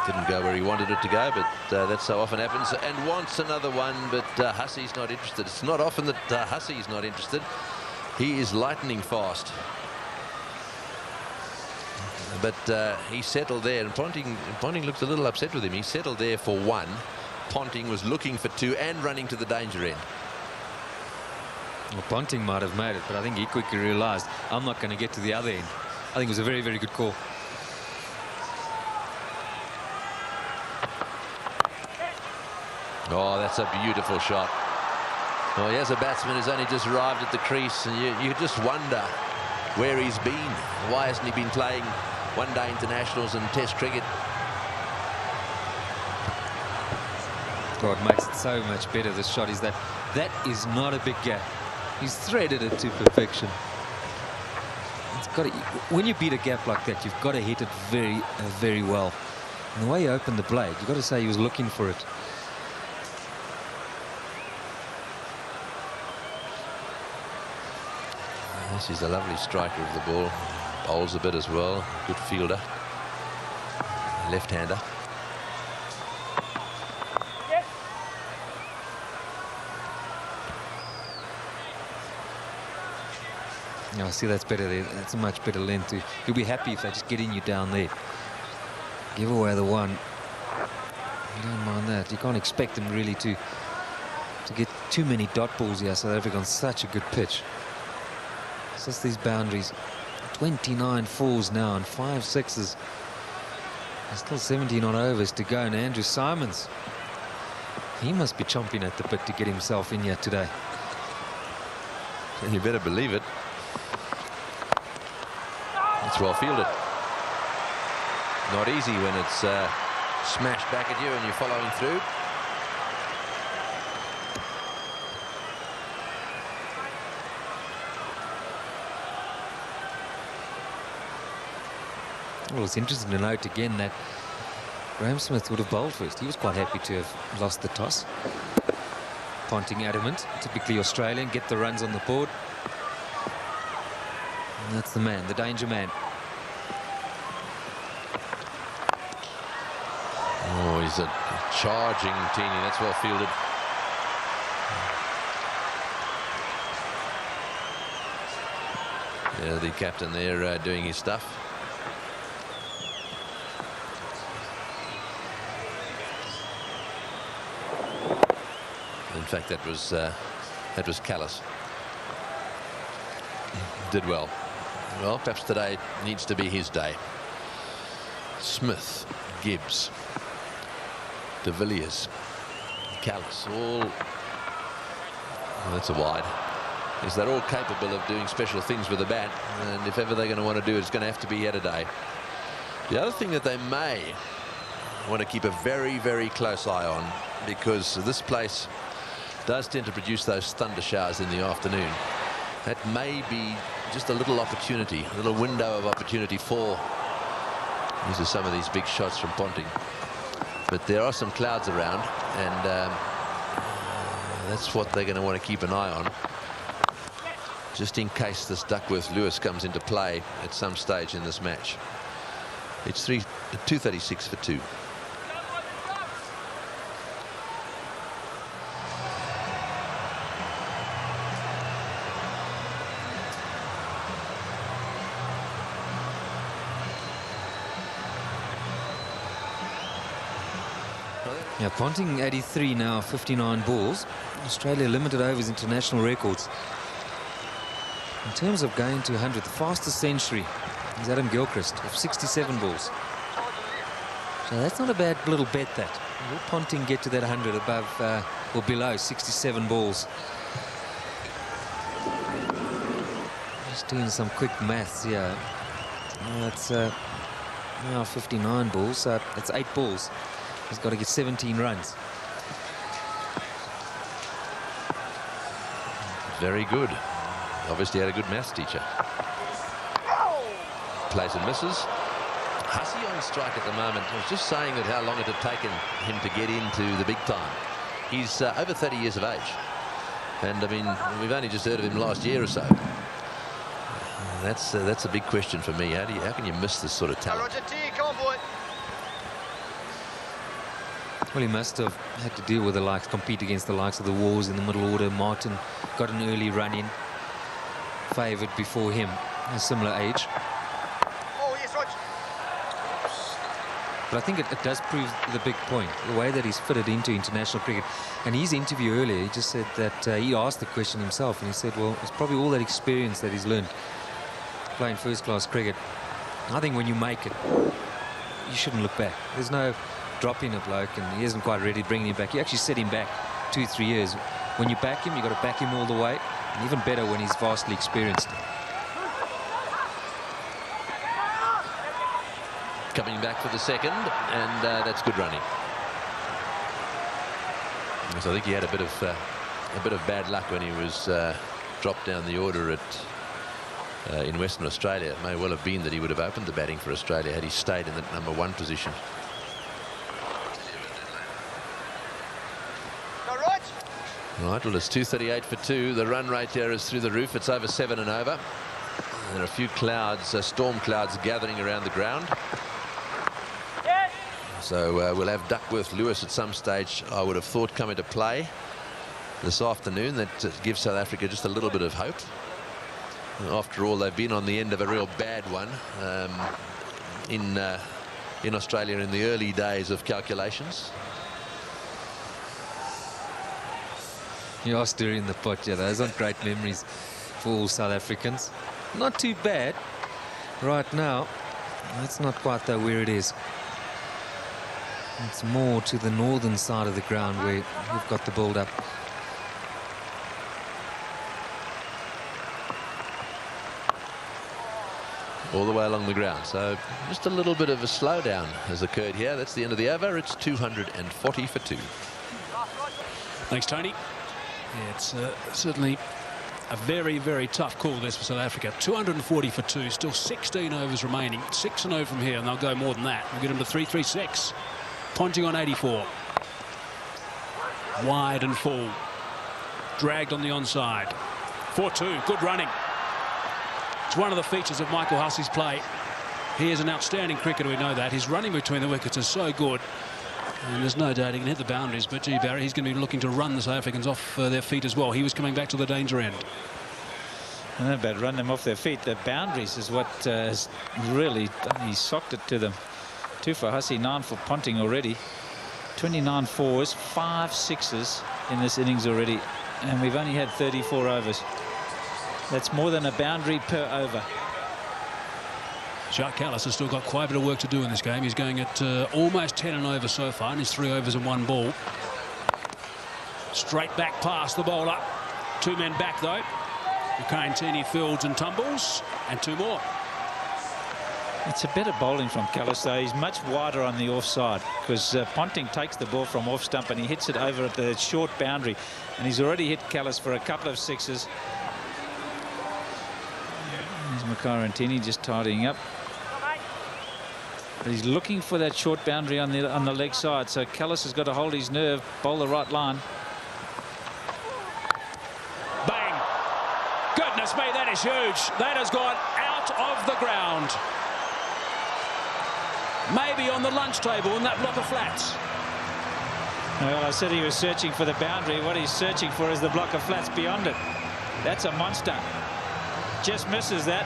Didn't go where he wanted it to go, but that so often happens. And wants another one, but Hussey's not interested. It's not often that Hussey's not interested. He is lightning fast. But he settled there, and Ponting looked a little upset with him. He settled there for one. Ponting was looking for two and running to the danger end. Well, Ponting might have made it, but I think he quickly realized, I'm not going to get to the other end. I think it was a very, very good call. Oh, that's a beautiful shot. Well, here's a batsman who's only just arrived at the crease, and you just wonder where he's been. Why hasn't he been playing one-day internationals and Test cricket? God, makes it so much better, this shot, is that is not a big gap. He's threaded it to perfection. It's got to, when you beat a gap like that, you've got to hit it very, very well. And the way he opened the blade, you've got to say he was looking for it. This is a lovely striker of the ball. Bowls a bit as well. Good fielder. Left-hander. I see that's better there. That's a much better length. You'll be happy if they just get in you down there. Give away the one. You don't mind that. You can't expect them really to get too many dot balls here. South Africa on such a good pitch. It's just these boundaries. 29 fours now and 5 sixes. There's still 17 on overs to go. And Andrew Simons, he must be chomping at the bit to get himself in here today. And you better believe it. It's well fielded. Not easy when it's smashed back at you and you're following through. Well, it's interesting to note again that Graham Smith would have bowled first. He was quite happy to have lost the toss. Ponting adamant, typically Australian, get the runs on the board. And that's the man, the danger man. Oh, he's a charging Teeny. That's well fielded. Yeah, the captain there doing his stuff. In fact, that was callous. Did well. Well, perhaps today needs to be his day. Smith, Gibbs, De Villiers, Callis, all. Well, that's a wide. Is they're all capable of doing special things with the bat, and if ever they're going to want to do it, it's going to have to be here today. The other thing that they may want to keep a very, very close eye on, because this place does tend to produce those thunder showers in the afternoon. That may be just a little opportunity, a little window of opportunity for. These are some of these big shots from Ponting. But there are some clouds around, and that's what they're going to want to keep an eye on, just in case this Duckworth-Lewis comes into play at some stage in this match. It's 236 for 2. Yeah, Ponting 83 now, 59 balls. Australia limited overs international records. In terms of going to 100, the fastest century is Adam Gilchrist of 67 balls. So that's not a bad little bet, that. Will Ponting get to that 100 above or below 67 balls? Just doing some quick maths here. That's now 59 balls, so that's 8 balls. He's got to get 17 runs. Very good. Obviously had a good maths teacher. Plays and misses. Hussey on strike at the moment. I was just saying that how long it had taken him to get into the big time. He's over 30 years of age. And I mean, we've only just heard of him last year or so. That's a big question for me. How can you miss this sort of talent? Well, he must have had to deal with the likes, compete against the likes of the Wars in the middle order. Martin got an early run in, favoured before him, a similar age. But I think it does prove the big point, the way that he's fitted into international cricket. And his interview earlier, he just said that he asked the question himself, and he said, well, it's probably all that experience that he's learned playing first-class cricket. I think when you make it, you shouldn't look back. There's no dropping a bloke, and he isn't quite ready to bring him back. You actually set him back 2-3 years. When you back him, you've got to back him all the way, and even better when he's vastly experienced. Coming back for the second, and that's good running. So I think he had a bit of bad luck when he was dropped down the order at in Western Australia. It may well have been that he would have opened the batting for Australia had he stayed in the #1 position. Right, well, it's 238 for 2. The run rate there is through the roof. It's over 7 and over. And there are a few clouds, storm clouds gathering around the ground. So we'll have Duckworth Lewis at some stage, I would have thought, come into play this afternoon. That gives South Africa just a little bit of hope. After all, they've been on the end of a real bad one in Australia in the early days of calculations. You are stirring the pot, yeah. Those aren't great memories for all South Africans. Not too bad right now. That's not quite though where it is. It's more to the northern side of the ground where we've got the build-up. All the way along the ground. So just a little bit of a slowdown has occurred here. That's the end of the over. It's 240 for 2. Thanks, Tony. Yeah, it's certainly a very, very tough call this for South Africa. 240 for 2, still 16 overs remaining. 6-0 from here, and they'll go more than that. We'll get them to 336. Ponting on 84. Wide and full. Dragged on the onside. 4-2. Good running. It's one of the features of Michael Hussey's play. He is an outstanding cricketer, we know that. His running between the wickets is so good. And there's no doubt he can hit the boundaries. But, gee, Barry, he's going to be looking to run the South Africans off their feet as well. He was coming back to the danger end. I don't know about run them off their feet. The boundaries is what has really done. He socked it to them. 2 for Hussey, 9 for Ponting already. 29 fours, 5 sixes in this innings already. And we've only had 34 overs. That's more than a boundary per over. Jacques Kallis has still got quite a bit of work to do in this game. He's going at almost 10 and over so far, and he's 3 overs and 1 ball. Straight back past the bowler. 2 men back, though. Mukayantini fields and tumbles, and 2 more. It's a better bowling from Kallis, though. He's much wider on the offside because Ponting takes the ball from off stump and he hits it over at the short boundary. And he's already hit Kallis for a couple of sixes. There's Mukayantini just tidying up. But he's looking for that short boundary on the leg side. So Kallis has got to hold his nerve, bowl the right line. Bang! Goodness me, that is huge. That has gone out of the ground. Maybe on the lunch table in that block of flats. Well, I said he was searching for the boundary. What he's searching for is the block of flats beyond it. That's a monster. Just misses that.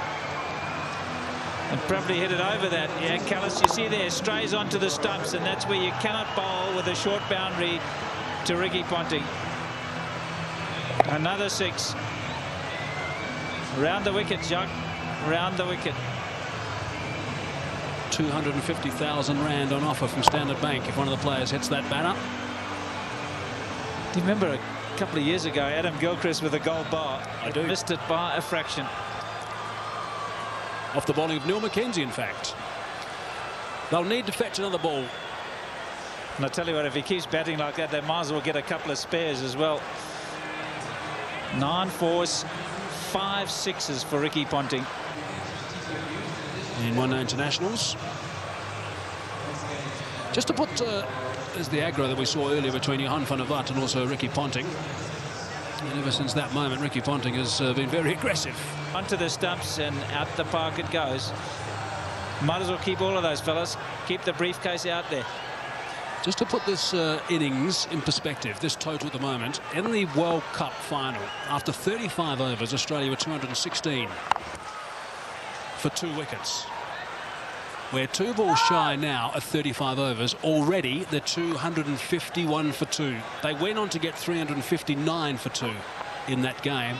And probably hit it over that. Yeah, Kallis, you see there, strays onto the stumps, and that's where you cannot bowl with a short boundary to Ricky Ponting. Another 6. Round the wicket, Jacques. Round the wicket. 250,000 rand on offer from Standard Bank if one of the players hits that banner. Do you remember a couple of years ago, Adam Gilchrist with a gold bar? I do. Missed it by a fraction. Off the bowling of Neil McKenzie, in fact. They'll need to fetch another ball. And I tell you what, if he keeps batting like that, they might as well get a couple of spares as well. 9 fours, 5 sixes for Ricky Ponting. In one-day internationals. Just to put there's the aggro that we saw earlier between Johan van der Vaart and also Ricky Ponting. And ever since that moment, Ricky Ponting has been very aggressive. Onto the stumps and out the park it goes. Might as well keep all of those fellas. Keep the briefcase out there. Just to put this innings in perspective, this total at the moment, in the World Cup final, after 35 overs, Australia were 216 for 2 wickets. We're 2 balls shy now at 35 overs. Already, they're 251 for 2. They went on to get 359 for 2 in that game.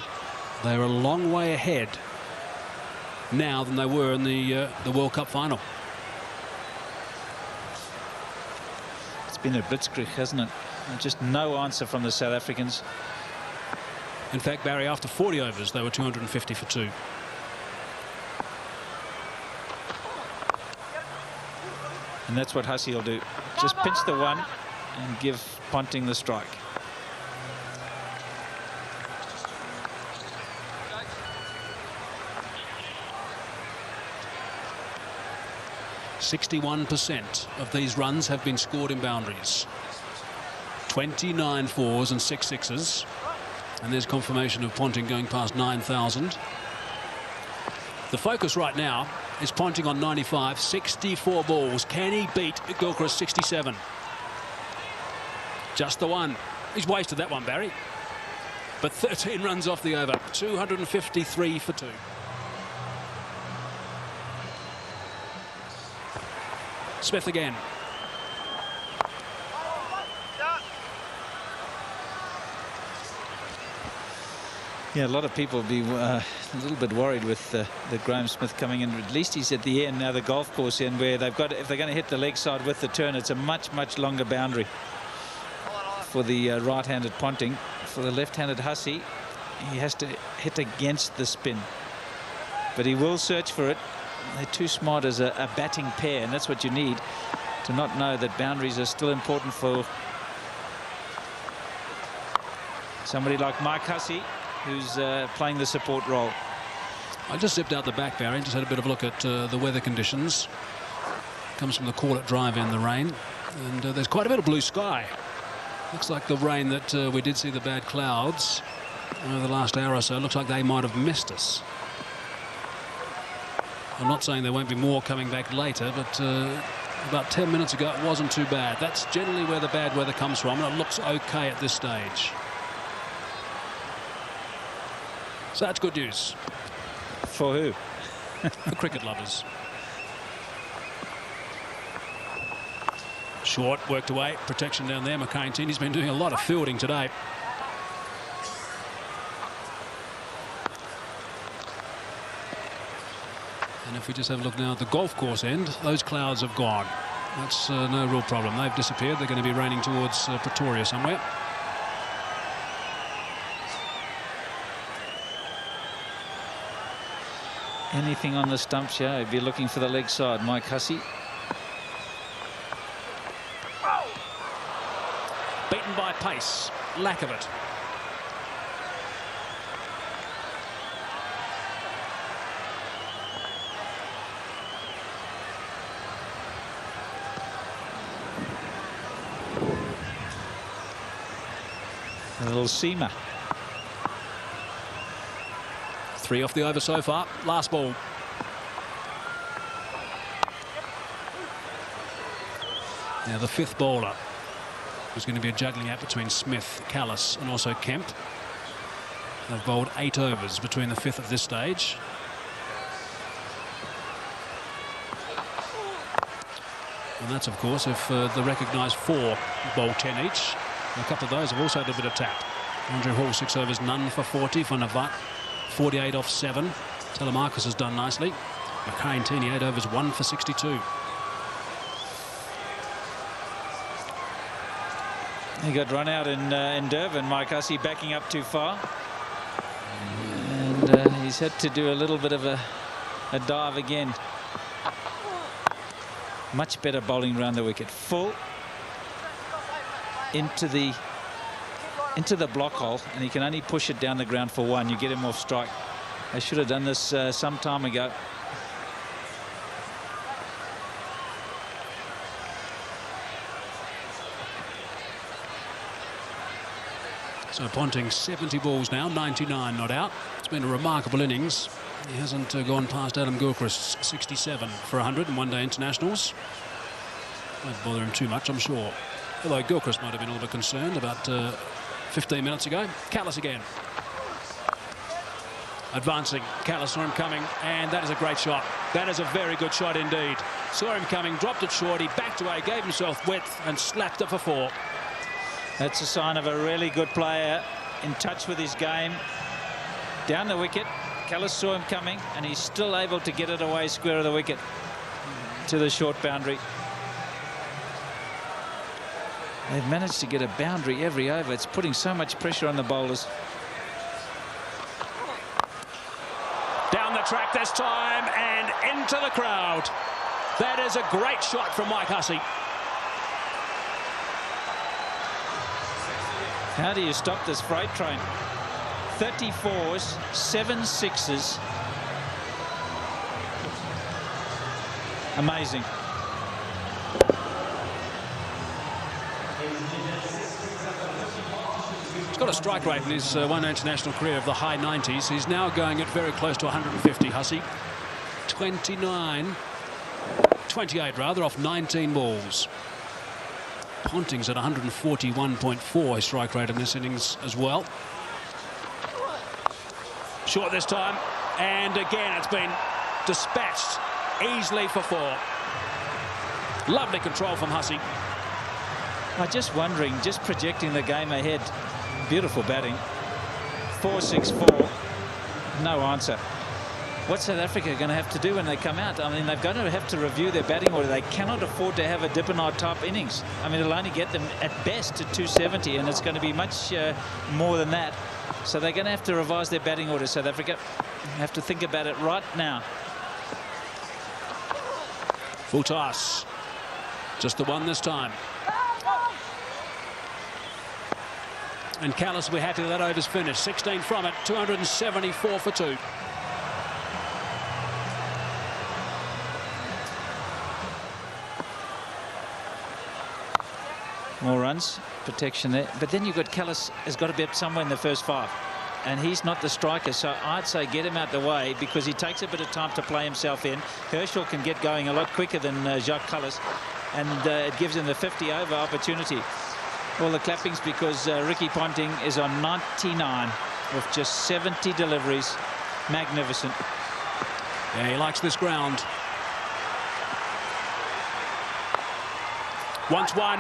They're a long way ahead now than they were in the World Cup final. It's been a blitzkrieg, hasn't it? Just no answer from the South Africans. In fact, Barry, after 40 overs, they were 250 for 2. And that's what Hussey will do. Just pinch the one and give Ponting the strike. %61% of these runs have been scored in boundaries. 29 fours and 6 sixes. And there's confirmation of Ponting going past 9,000. The focus right now is Ponting on 95, 64 balls. Can he beat Gilchrist 67? Just the one. He's wasted that one, Barry. But 13 runs off the over. 253 for 2. Smith again. Yeah, a lot of people will be a little bit worried with the Graham Smith coming in. At least he's at the end now, the golf course end, where they've got, if they're going to hit the leg side with the turn, it's a much longer boundary for the right-handed Ponting. For the left-handed Hussey, he has to hit against the spin, but he will search for it. They're too smart as a batting pair, and that's what you need, to not know that boundaries are still important for somebody like Mike Hussey, who's playing the support role. I just zipped out the back, Barry, just had a bit of a look at the weather conditions. Comes from the Corlett Drive in the rain, and there's quite a bit of blue sky. Looks like the rain that we did see, the bad clouds over the last hour or so, looks like they might have missed us. I'm not saying there won't be more coming back later, but about 10 minutes ago it wasn't too bad. That's generally where the bad weather comes from, and it looks okay at this stage. So that's good news. For who? For cricket lovers. Short, worked away, protection down there. McCain-Teeney's been doing a lot of fielding today. And if we just have a look now at the golf course end, those clouds have gone. That's no real problem. They've disappeared. They're going to be raining towards Pretoria somewhere. Anything on the stumps here, he'd be looking for the leg side. Mike Hussey. Beaten by pace. Lack of it. A little seamer. 3 off the over so far. Last ball. Now the 5th bowler is going to be a juggling act between Smith, Callis and also Kemp. They've bowled 8 overs between the 5th at this stage. And that's of course if the recognised 4 bowl 10 each. And a couple of those have also had a bit of tap. Andrew Hall 6 overs, none for 40. Van der Vaart 48 off 7. Telemarcus has done nicely. McCain-Teeney 8 overs, 1 for 62. He got run out in Durban. Mike Hussey backing up too far, and he's had to do a little bit of a dive again. Much better bowling around the wicket, full into the block hole, and he can only push it down the ground for 1. You get him off strike. They should have done this some time ago. So Ponting 70 balls now, 99 not out. It's been a remarkable innings. He hasn't gone past Adam Gilchrist's 67 for 100 in one-day internationals. Won't bother him too much, I'm sure. Although Gilchrist might have been a little bit concerned about 15 minutes ago. Callis again. Advancing. Callis saw him coming, and that is a great shot. That is a very good shot indeed. Saw him coming, dropped it short, he backed away, gave himself width, and slapped it for 4. That's a sign of a really good player, in touch with his game. Down the wicket, Callis saw him coming, and he's still able to get it away square of the wicket to the short boundary. They've managed to get a boundary every over. It's putting so much pressure on the bowlers. Down the track this time and into the crowd. That is a great shot from Mike Hussey. How do you stop this freight train? 34s, 7 6s. Amazing. He's got a strike rate in his one international career of the high 90s. He's now going at very close to 150, Hussey. 28 rather, off 19 balls. Ponting's at 141.4 his strike rate in this innings as well. Short this time, and again it's been dispatched easily for 4. Lovely control from Hussey. I'm just wondering, just projecting the game ahead. Beautiful batting. 4-6-4. No answer. What's South Africa going to have to do when they come out? I mean, they're going to have to review their batting order. They cannot afford to have a Dippenaar type innings. I mean, it'll only get them at best to 270, and it's going to be much more than that. So they're going to have to revise their batting order, South Africa. Have to think about it right now. Full toss. Just the one this time. And Callis will be happy that over's finished. 16 from it, 274 for 2. More runs, protection there. But then you've got Callis has got to be up somewhere in the first 5. And he's not the striker, so I'd say get him out the way because he takes a bit of time to play himself in. Herschel can get going a lot quicker than Jacques Callis, and it gives him the 50-over opportunity. All the clappings because Ricky Ponting is on 99 with just 70 deliveries. Magnificent. Yeah, he likes this ground. Once one.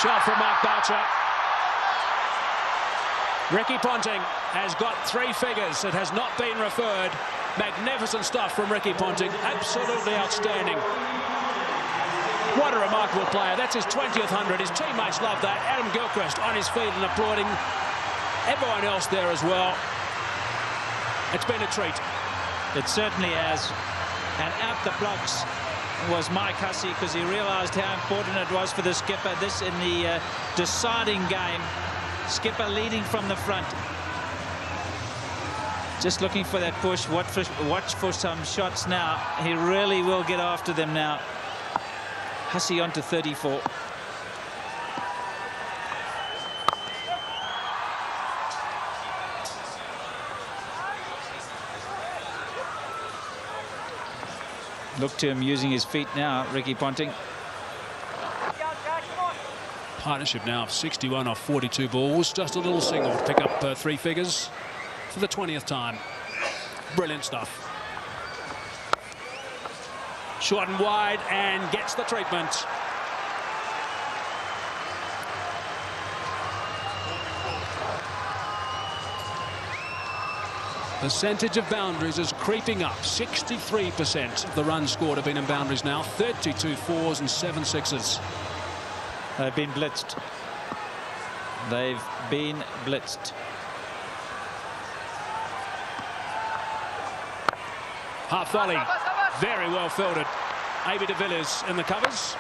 Shot from Mark Boucher. Ricky Ponting has got 3 figures. It has not been referred. Magnificent stuff from Ricky Ponting. Absolutely outstanding. What a remarkable player. That's his 20th 100. His teammates love that. Adam Gilchrist on his feet and applauding. Everyone else there as well. It's been a treat. It certainly has. And out the blocks was Mike Hussey because he realised how important it was for the skipper. This in the deciding game. Skipper leading from the front. Just looking for that push. Watch for some shots now. He really will get after them now. Hussey on to 34. Look to him using his feet now, Ricky Ponting. Partnership now of 61 off 42 balls. Just a little single to pick up 3 figures for the 20th time. Brilliant stuff. Short and wide and gets the treatment. Percentage of boundaries is creeping up. 63% of the runs scored have been in boundaries now. 32 4s and 7 6s. They've been blitzed. They've been blitzed. Half volley. Very well fielded. A.B. de Villiers in the covers.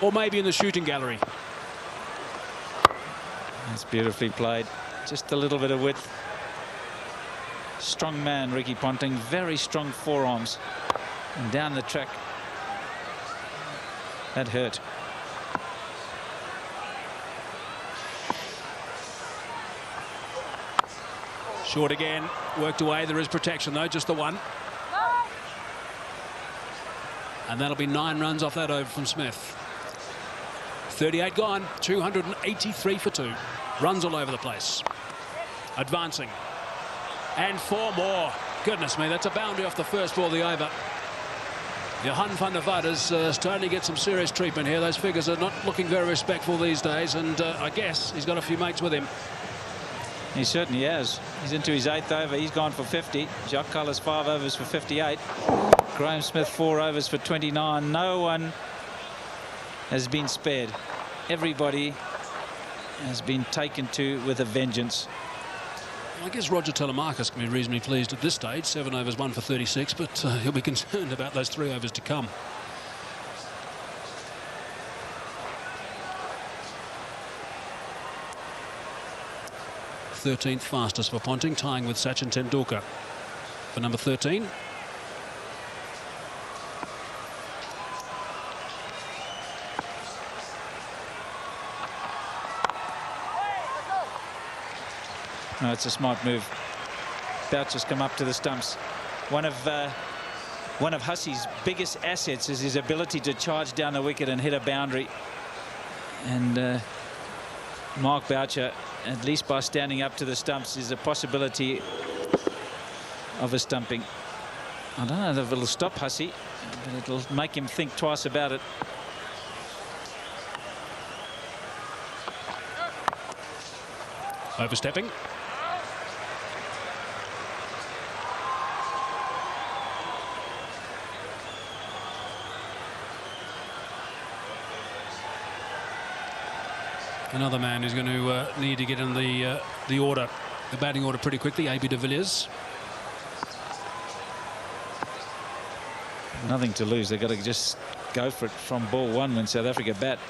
Or maybe in the shooting gallery. That's beautifully played. Just a little bit of width. Strong man, Ricky Ponting. Very strong forearms. And down the track. That hurt. Short again, worked away. There is protection though, just the one. And that'll be 9 runs off that over from Smith. 38 gone, 283 for 2. Runs all over the place. Advancing. And 4 more. Goodness me, that's a boundary off the first ball of the over. Johan van der Vat is starting to get some serious treatment here. Those figures are not looking very respectful these days, and I guess he's got a few mates with him. He certainly has. He's into his 8th over. He's gone for 50. Jacques Cullis 5 overs for 58. Graham Smith 4 overs for 29. No one has been spared. Everybody has been taken to with a vengeance. I guess Roger Telemarcus can be reasonably pleased at this stage. 7 overs, 1 for 36, but he'll be concerned about those 3 overs to come. th fastest for Ponting, tying with Sachin Tendulkar for number 13. No, it's a smart move. Boucher's come up to the stumps. One of Hussey's biggest assets is his ability to charge down the wicket and hit a boundary. And Mark Boucher, at least by standing up to the stumps, is a possibility of a stumping. I don't know if it'll stop Hussey, but it'll make him think twice about it. Overstepping. Another man who's going to need to get in the order, the batting order pretty quickly, AB de Villiers. Nothing to lose. They've got to just go for it from ball 1 when South Africa bat.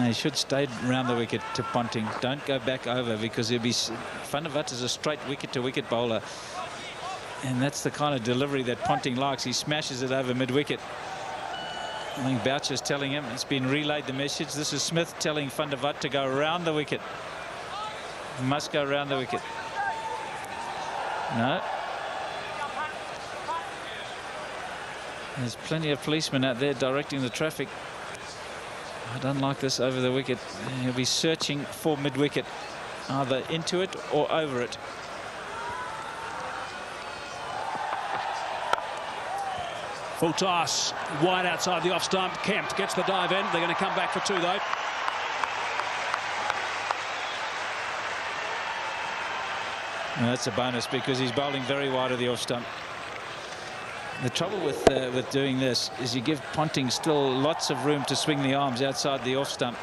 He should stay around the wicket to Ponting. Don't go back over, because he'll be. Van der Vat is a straight wicket-to-wicket bowler, and that's the kind of delivery that Ponting likes. He smashes it over mid-wicket. I think Boucher's telling him, it's been relayed the message. This is Smith telling Van der Vat to go around the wicket. He must go around the wicket. No. There's plenty of policemen out there directing the traffic. I don't like this over the wicket. He'll be searching for mid-wicket, either into it or over it. Full toss, wide outside the off stump. Kemp gets the dive in. They're going to come back for 2 though. Well, that's a bonus, because he's bowling very wide of the off stump. The trouble with doing this is you give Ponting still lots of room to swing the arms outside the off stump.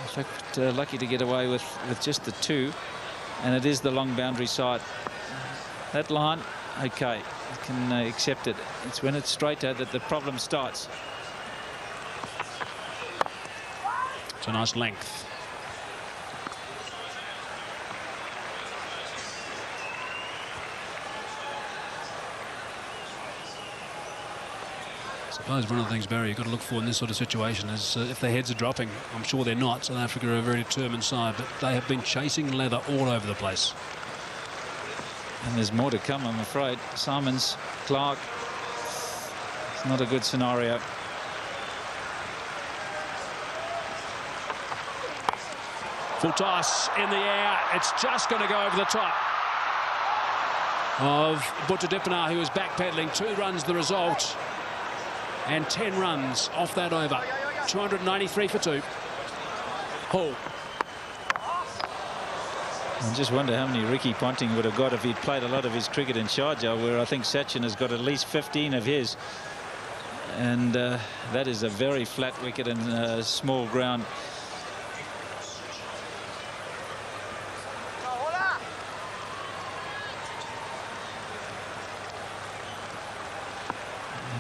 In fact, lucky to get away with just the 2, and it is the long boundary side. That line, okay, you can accept it. It's when it's straighter that the problem starts. It's a nice length. I suppose one of the things, Barry, you've got to look for in this sort of situation is if their heads are dropping. I'm sure they're not. South Africa are a very determined side, but they have been chasing leather all over the place. And there's more to come, I'm afraid. Simons, Clark. It's not a good scenario. Full toss in the air. It's just going to go over the top of Buttadipana, who is backpedaling. 2 runs the result. And 10 runs off that over. 293 for 2. Hall. I just wonder how many Ricky Ponting would have got if he'd played a lot of his cricket in Sharjah, where I think Sachin has got at least 15 of his. And that is a very flat wicket and a small ground.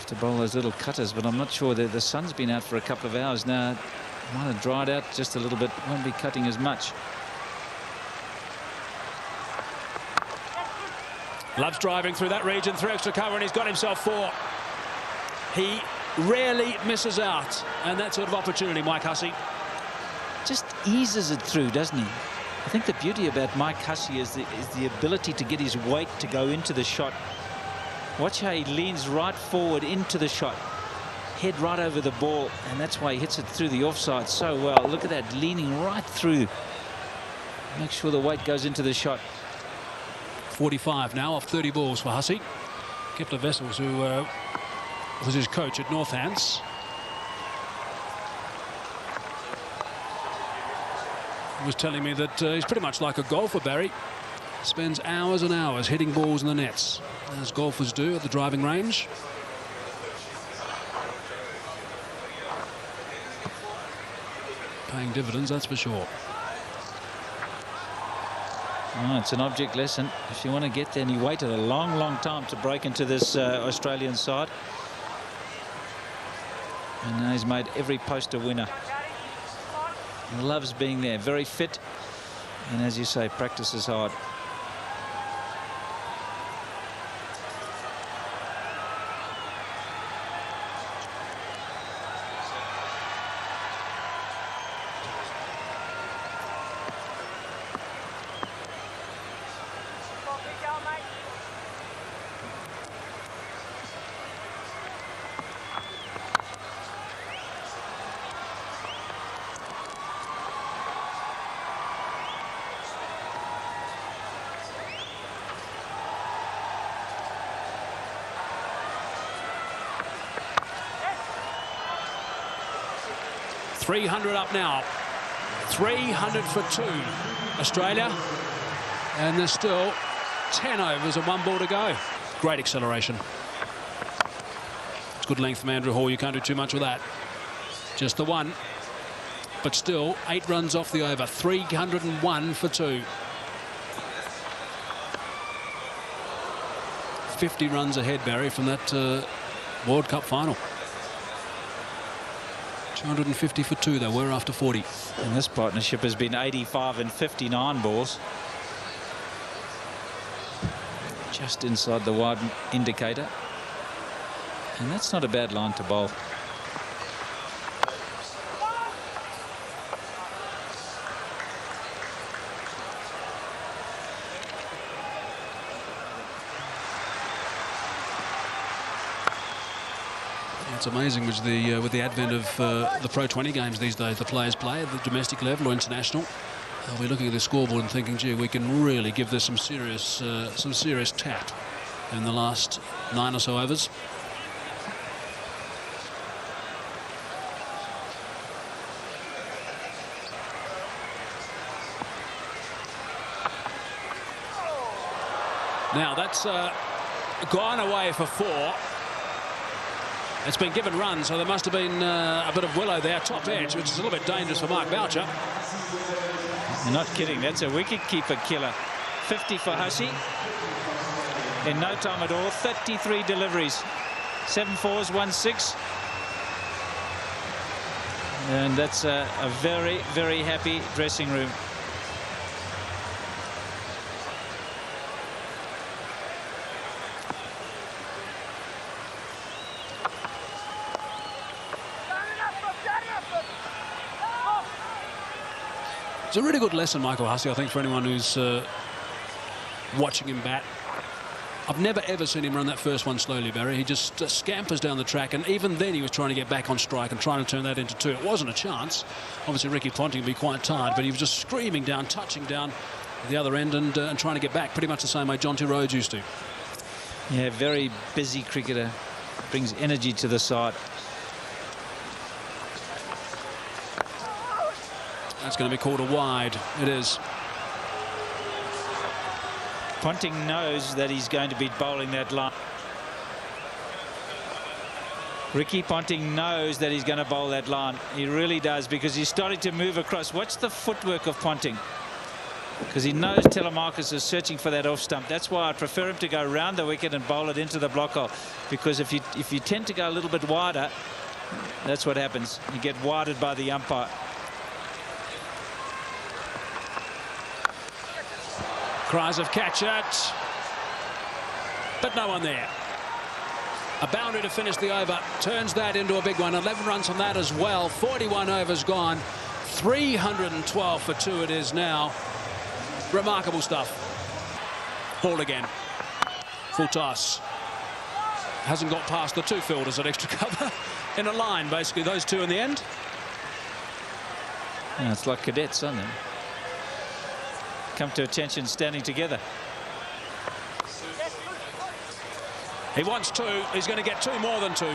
To bowl those little cutters, but I'm not sure that the sun's been out for a couple of hours now. Might have dried out just a little bit. Won't be cutting as much. Loves driving through that region, through extra cover, and he's got himself 4. He rarely misses out, and that sort of opportunity, Mike Hussey. Just eases it through, doesn't he? I think the beauty about Mike Hussey is the ability to get his weight to go into the shot. Watch how he leans right forward into the shot, head right over the ball, and that's why he hits it through the offside so well. Look at that, leaning right through. Make sure the weight goes into the shot. 45 now off 30 balls for Hussey. Kepler Wessels, who was his coach at Northants. He was telling me that he's pretty much like a golfer, Barry. Spends hours and hours hitting balls in the nets, as golfers do at the driving range. Paying dividends, that's for sure. Oh, it's an object lesson. If you want to get there, and he waited a long, long time to break into this Australian side. And now he's made every post a winner. He loves being there, very fit. And as you say, practices hard. .300 up now. 300 for 2. Australia. And there's still 10 overs and 1 ball to go. Great acceleration. It's good length from Andrew Hall. You can't do too much with that. Just the 1. But still 8 runs off the over. 301 for 2. 50 runs ahead, Barry, from that World Cup final. 250 for 2, though. We're after 40. And this partnership has been 85 and 59 balls. Just inside the wide indicator. And that's not a bad line to bowl. It's amazing with the advent of the Pro 20 games these days. The players play at the domestic level or international. We're looking at the scoreboard and thinking, gee, we can really give this some serious tap in the last 9 or so overs. Now that's gone away for 4. It's been given runs, so there must have been a bit of willow there, top edge, which is a little bit dangerous for Mark Boucher. You're not kidding. That's a wicket-keeper killer. 50 for Hussey. In no time at all, 33 deliveries. 7 fours, 1 6. And that's a very, very happy dressing room. It's a really good lesson, Michael Hussey, I think, for anyone who's watching him bat. I've never ever seen him run that first one slowly, Barry. He just scampers down the track, and even then he was trying to get back on strike and trying to turn that into 2. It wasn't a chance. Obviously Ricky Ponting would be quite tired, but he was just screaming down, touching down the other end and trying to get back pretty much the same way Jonty Rhodes used to. Yeah, very busy cricketer. Brings energy to the side. That's going to be called a wide. It is. Ponting knows that he's going to be bowling that line. Ricky Ponting knows that he's going to bowl that line. He really does, because he's starting to move across. Watch the footwork of Ponting, because he knows Telemarcus is searching for that off stump. That's why I prefer him to go round the wicket and bowl it into the block hole, because if you tend to go a little bit wider, that's what happens. You get wided by the umpire. Cries of catch it. but no one there. A boundary to finish the over, turns that into a big one. 11 runs on that as well. 41 overs gone. 312 for 2 it is now. Remarkable stuff. Hall again. Full toss. Hasn't got past the 2 fielders at extra cover. In a line, basically, those 2 in the end. Yeah, it's like cadets, aren't they? Come to attention standing together. He wants 2. He's going to get 2 more than 2.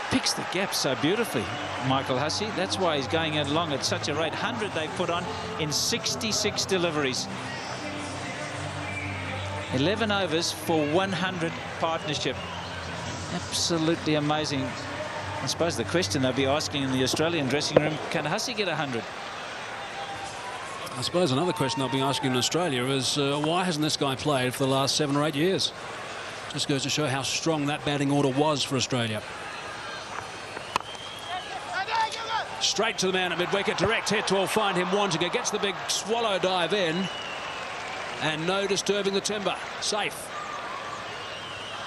Picks the gap so beautifully, Michael Hussey. That's why he's going along at such a rate. 100 they put on in 66 deliveries. 11 overs for 100 partnership. Absolutely amazing. I suppose the question they'll be asking in the Australian dressing room, can Hussey get 100? I suppose another question they'll be asking in Australia is why hasn't this guy played for the last 7 or 8 years? Just goes to show how strong that batting order was for Australia. Straight to the man at mid-wicket, direct hit will find him wanting it. Gets the big swallow dive in, and no disturbing the timber. Safe.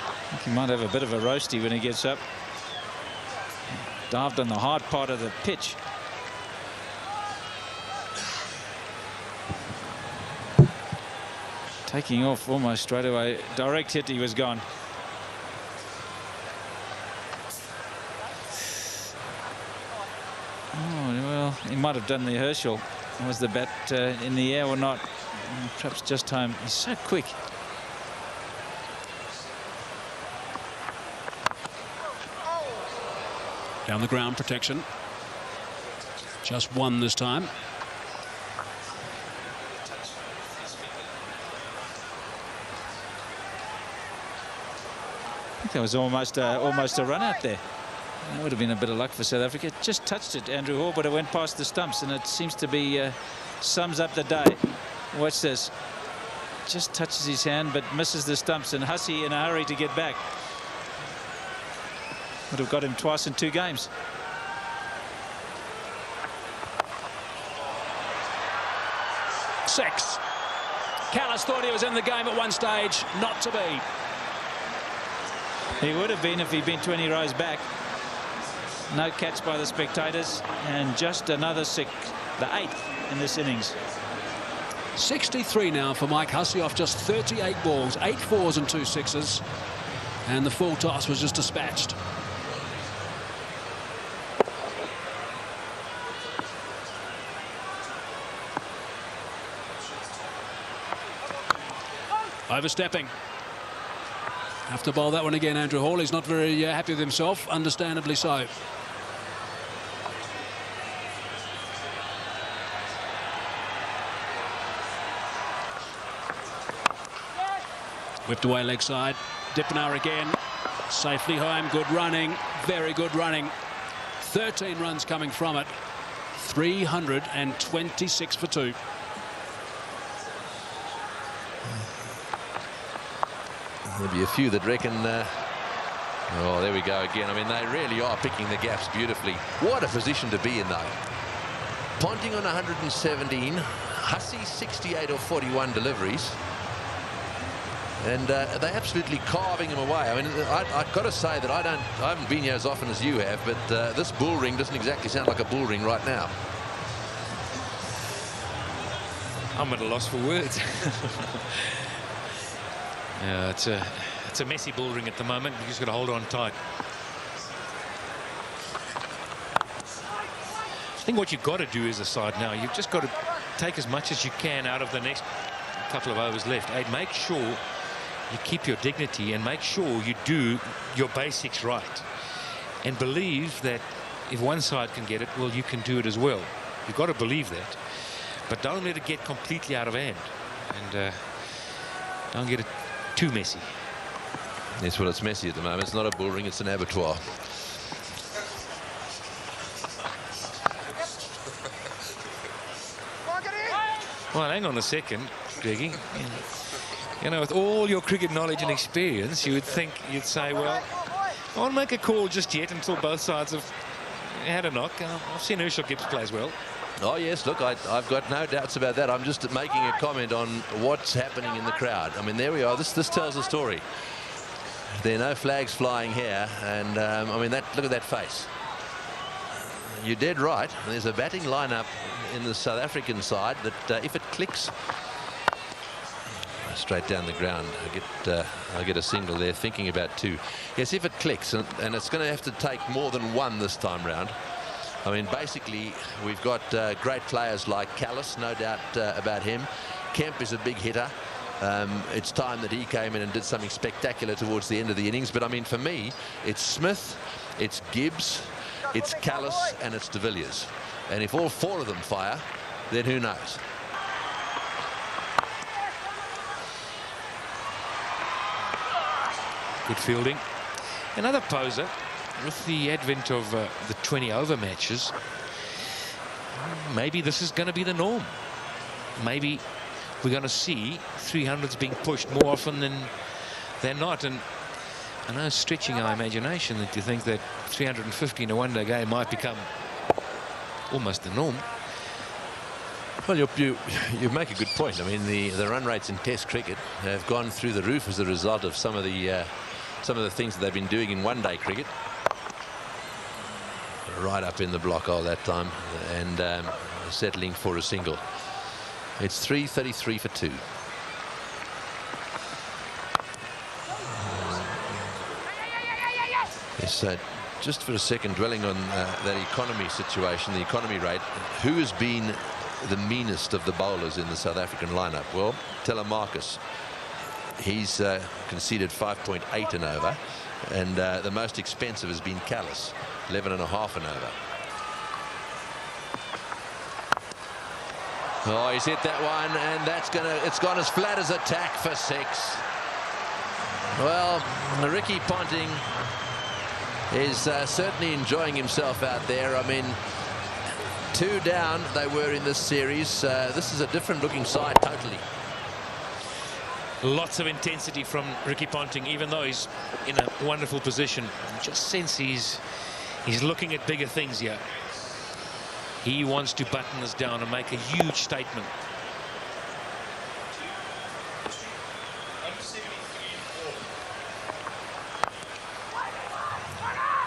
I think he might have a bit of a roasty when he gets up. Dived on the hard part of the pitch. Taking off almost straight away. Direct hit, he was gone. Oh, well, he might have done the Herschel. Was the bat in the air or not? Perhaps just home. He's so quick. Down the ground, protection. Just 1 this time. I think that was almost a run out there. That would have been a bit of luck for South Africa. Just touched it, Andrew Hall, but it went past the stumps, and it seems to be sums up the day. Watch this. Just touches his hand, but misses the stumps, and Hussey in a hurry to get back. Would have got him twice in 2 games. Six. Callis thought he was in the game at one stage. Not to be. He would have been if he'd been 20 rows back. No catch by the spectators, and just another 6, the 8th in this innings. 63 now for Mike Hussey off just 38 balls, 8 4s and 2 6s, and the full toss was just dispatched. Overstepping. Have to bowl that one again, Andrew Hall. He's not very happy with himself, understandably so. Whipped away leg side. Dippenar again. Safely home. Good running. Very good running. 13 runs coming from it. 326 for 2. There'll be a few that reckon, oh, there we go again. I mean, they really are picking the gaps beautifully. What a position to be in, though. Ponting on 117, Hussey 68 or 41 deliveries. And they're absolutely carving him away. I mean, I've got to say that I haven't been here as often as you have, but this bull ring doesn't exactly sound like a bull ring right now. I'm at a loss for words. Yeah, it's a messy bull ring at the moment. You've just got to hold on tight. I think what you've got to do as a side now, you've just got to take as much as you can out of the next couple of overs left. Make sure you keep your dignity and make sure you do your basics right. And believe that if one side can get it, well, you can do it as well. You've got to believe that. But don't let it get completely out of hand. And don't get it too messy. Yes, well, it's messy at the moment. It's not a bull ring, it's an abattoir. Well, hang on a second, Greggy. You know, with all your cricket knowledge and experience, you would think you'd say, well, I won't make a call just yet until both sides have had a knock. I've seen Herschel Gibbs play as well. Oh, yes, look, I've got no doubts about that. I'm just making a comment on what's happening in the crowd. I mean, there we are. This tells a story. There are no flags flying here. And, I mean, look at that face. You're dead right. There's a batting lineup in the South African side that if it clicks straight down the ground, I get a single there, thinking about 2. Yes, if it clicks, and it's going to have to take more than 1 this time round. I mean, basically, we've got great players like Callis, no doubt about him. Kemp is a big hitter. It's time that he came in and did something spectacular towards the end of the innings. But, I mean, for me, it's Smith, it's Gibbs, it's Callis, and it's de Villiers. And if all 4 of them fire, then who knows? Good fielding. Another poser. With the advent of the 20-over matches, maybe this is going to be the norm. Maybe we're going to see 300s being pushed more often than not. And I know, stretching our imagination, that you think that 350 in a one-day game might become almost the norm. Well, you make a good point. I mean, the run rates in Test cricket have gone through the roof as a result of some of the things that they've been doing in one-day cricket. Right up in the block hole that time, and settling for a single. It's 3:33 for 2. Yes, just for a second, dwelling on that economy situation, the economy rate. Who has been the meanest of the bowlers in the South African lineup? Well, Telemarcus. He's conceded 5.8 and over, and the most expensive has been Callis, 11.5 and over. Oh, he's hit that one, and it's gone as flat as a tack for 6. Well, Ricky Ponting is certainly enjoying himself out there. I mean, 2 down they were in this series. This is a different looking side totally. Lots of intensity from Ricky Ponting, even though he's in a wonderful position. You just sense he's looking at bigger things here. He wants to button this down and make a huge statement.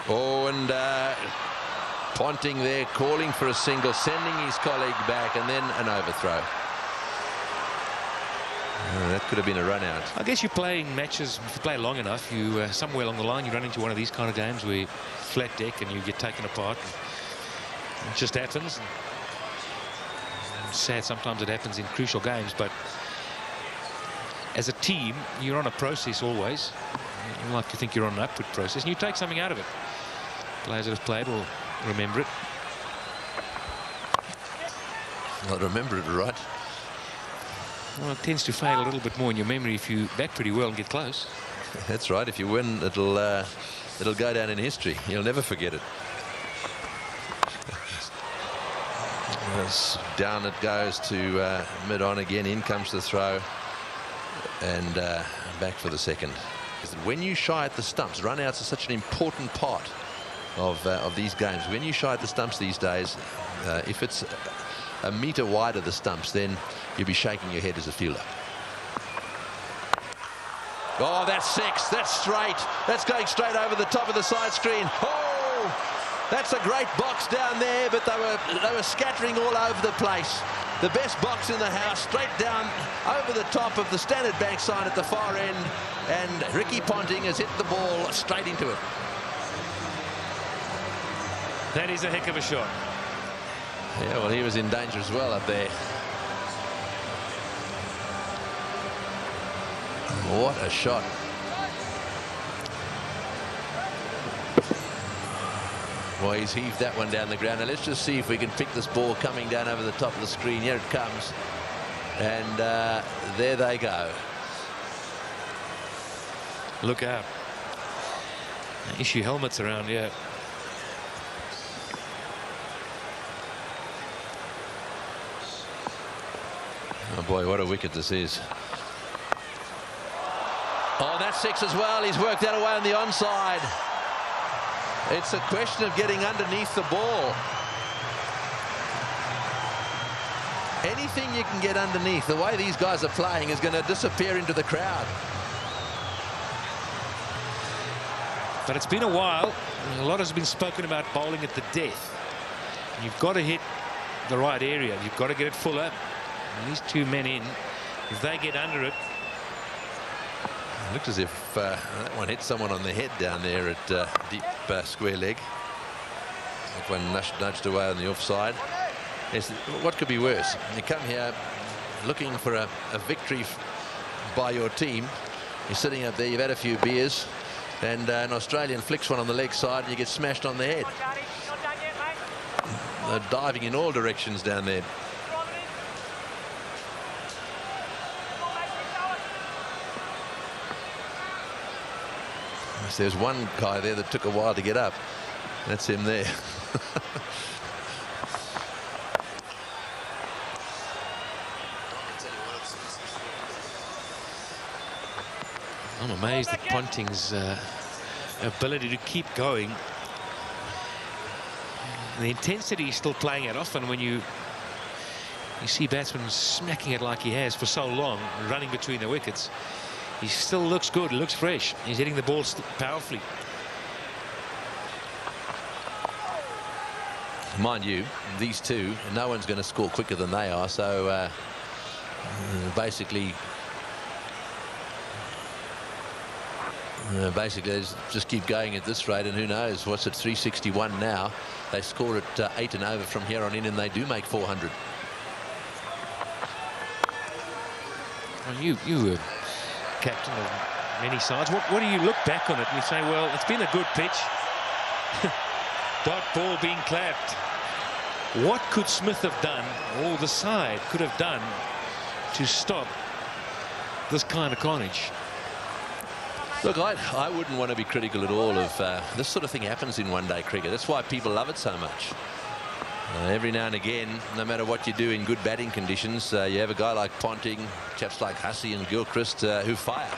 Oh, and Ponting there calling for a single, sending his colleague back, and then an overthrow. That could have been a run out. I guess you're playing matches, if you play long enough, you somewhere along the line you run into one of these kind of games where flat deck and you get taken apart. It just happens. It's sad sometimes it happens in crucial games, but as a team you're on a process always. You like to think you're on an upward process, and you take something out of it. Players that have played will remember it. I'll remember it, right? Well, it tends to fade a little bit more in your memory if you bat pretty well and get close. That's right. If you win, it'll go down in history. You'll never forget it. Down it goes to mid-on again. In comes the throw, and back for the second. When you shy at the stumps, run-outs are such an important part of these games. When you shy at the stumps these days, if it's a metre wide of the stumps, then you'll be shaking your head as a fielder. Oh, that's 6. That's straight. That's going straight over the top of the side screen. Oh, that's a great box down there, but they were scattering all over the place. The best box in the house, straight down over the top of the Standard Bank sign at the far end, and Ricky Ponting has hit the ball straight into it. That is a heck of a shot. Yeah, well, he was in danger as well up there. What a shot. Well, he's heaved that one down the ground. Now let's just see if we can pick this ball coming down over the top of the screen. Here it comes. And there they go. Look out. Issue helmets around here. Oh boy, what a wicket this is. Oh, that's 6 as well. He's worked that away on the onside. It's a question of getting underneath the ball. Anything you can get underneath, the way these guys are playing, is going to disappear into the crowd. But it's been a while. A lot has been spoken about bowling at the death. You've got to hit the right area. You've got to get it full up. And these two men in, if they get under it. It looked as if that one hit someone on the head down there at deep square leg. That one nudged away on the offside. Yes, what could be worse? You come here looking for a victory by your team. You're sitting up there, you've had a few beers, and an Australian flicks one on the leg side and you get smashed on the head. They're diving in all directions down there. Yes, there's one guy there that took a while to get up. That's him there. I'm amazed at Ponting's ability to keep going. The intensity he's still playing at. Often when you see batsmen smacking it like he has for so long, running between the wickets, he still looks good, looks fresh. He's hitting the ball powerfully. Mind you, these two, no one's going to score quicker than they are, so basically they just keep going at this rate, and who knows what's at 361 now. They score at 8 and over from here on in, and they do make 400. Well, you were captain of many sides. What do you look back on it and you say, well, it's been a good pitch. Dot ball being clapped. What could Smith have done, or the side could have done, to stop this kind of carnage? Look, I wouldn't want to be critical at all of this sort of thing happens in one-day cricket. That's why people love it so much. Every now and again, no matter what you do in good batting conditions, you have a guy like Ponting, chaps like Hussey and Gilchrist who fire.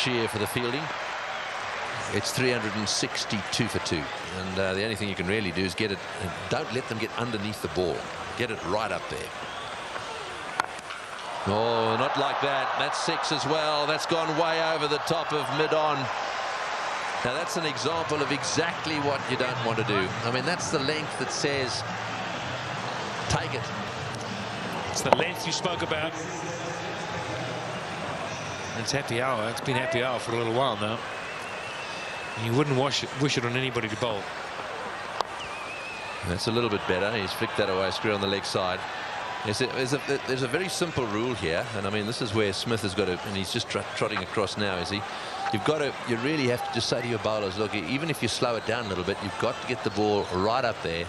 Cheer for the fielding. It's 362 for 2, and the only thing you can really do is get it. Don't let them get underneath the ball. Get it right up there. Oh, not like that. That's 6 as well. That's gone way over the top of mid-on. Now that's an example of exactly what you don't want to do. I mean, that's the length that says take it. It's the length you spoke about. It's happy hour. It's been happy hour for a little while now. And you wouldn't wish it on anybody to bowl. That's a little bit better. He's flicked that away square on the leg side. There's a very simple rule here, and I mean this is where Smith has got to, and he's just trotting across now, is he? You really have to just say to your bowlers, look, even if you slow it down a little bit, you've got to get the ball right up there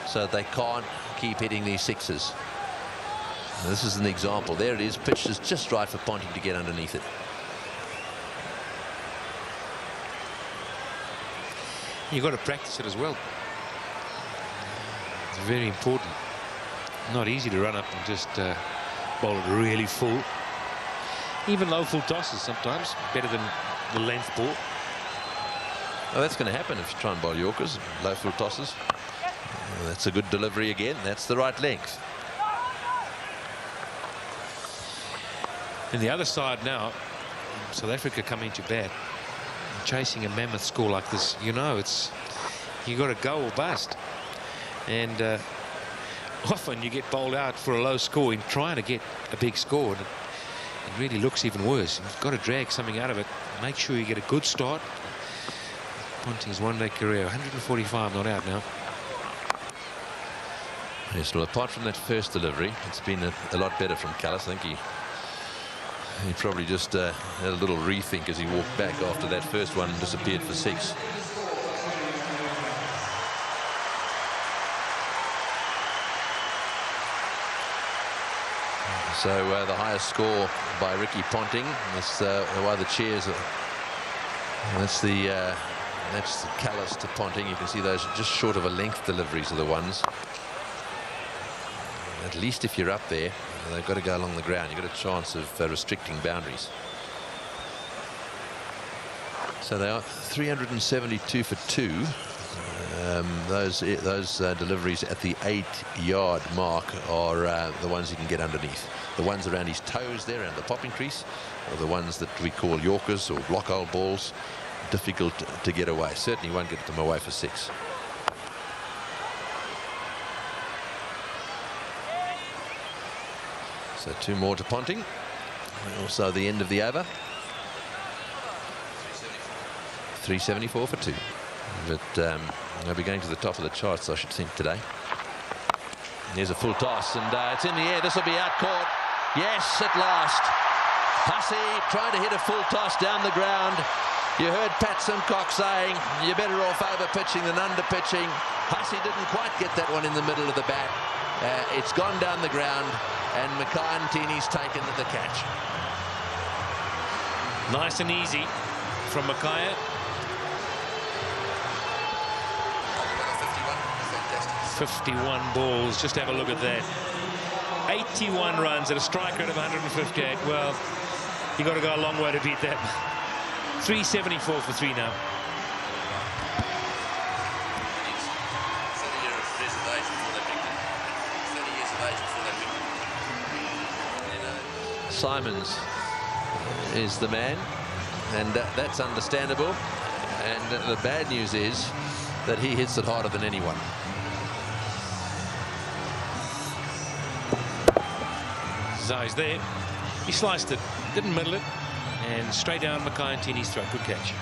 so that they can't keep hitting these sixes. And this is an example. There it is, pitched is just right for Ponting to get underneath it. You've got to practice it as well. It's very important. Not easy to run up and just bowl it really full. Even low full tosses sometimes better than the length ball. Well, that's going to happen if you try and bowl Yorkers, low full tosses. Well, that's a good delivery again. That's the right length. And the other side now, South Africa coming to bat, chasing a mammoth score like this. You know, it's you got to go or bust. And often you get bowled out for a low score in trying to get a big score, and it really looks even worse. You've got to drag something out of it. Make sure you get a good start. Ponting's one-day career, 145 not out now. Yes, well, apart from that first delivery, it's been a lot better from Callis. I think he probably just had a little rethink as he walked back after that first one and disappeared for 6. So the highest score by Ricky Ponting. That's why the cheers are. That's Callis to Ponting. You can see those just short of a length deliveries are the ones. At least if you're up there, they've got to go along the ground. You've got a chance of restricting boundaries. So they are 372 for 2. those deliveries at the 8-yard mark are the ones he can get underneath. The ones around his toes there, around the popping crease, or the ones that we call Yorkers or block hole balls, difficult to get away. Certainly won't get them away for 6. So 2 more to Ponting. Also the end of the over. 374 for 2. But they'll be going to the top of the charts, I should think, today. Here's a full toss, and it's in the air. This will be out caught. Yes, at last. Hussey trying to hit a full toss down the ground. You heard Pat Simcock saying you're better off over pitching than under pitching. Hussey didn't quite get that one in the middle of the bat. It's gone down the ground, and Mackay-Ntini's taken the catch. Nice and easy from Mackay. 51 balls. Just have a look at that. 81 runs at a strike rate of 158. Well, you got to go a long way to beat that. 374 for 3 now. Simons is the man, and that's understandable. And the bad news is that he hits it harder than anyone. Zai's there. He sliced it, didn't middle it, and straight down Mackay-Ntini's throat. Good catch.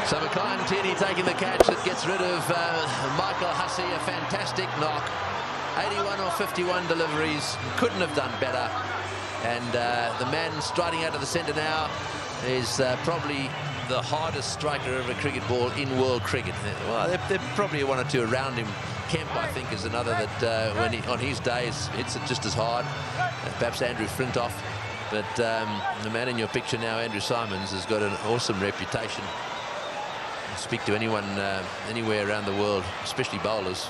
So Mackay-Ntini taking the catch that gets rid of Michael Hussey. A fantastic knock. 81 or 51 deliveries. Couldn't have done better. And the man striding out of the centre now is probably the hardest striker of a cricket ball in world cricket. Well, there probably 1 or 2 around him. Kemp, I think, is another that when on his days hits it just as hard. Perhaps Andrew Flintoff. But the man in your picture now, Andrew Simons, has got an awesome reputation. Speak to anyone anywhere around the world, especially bowlers,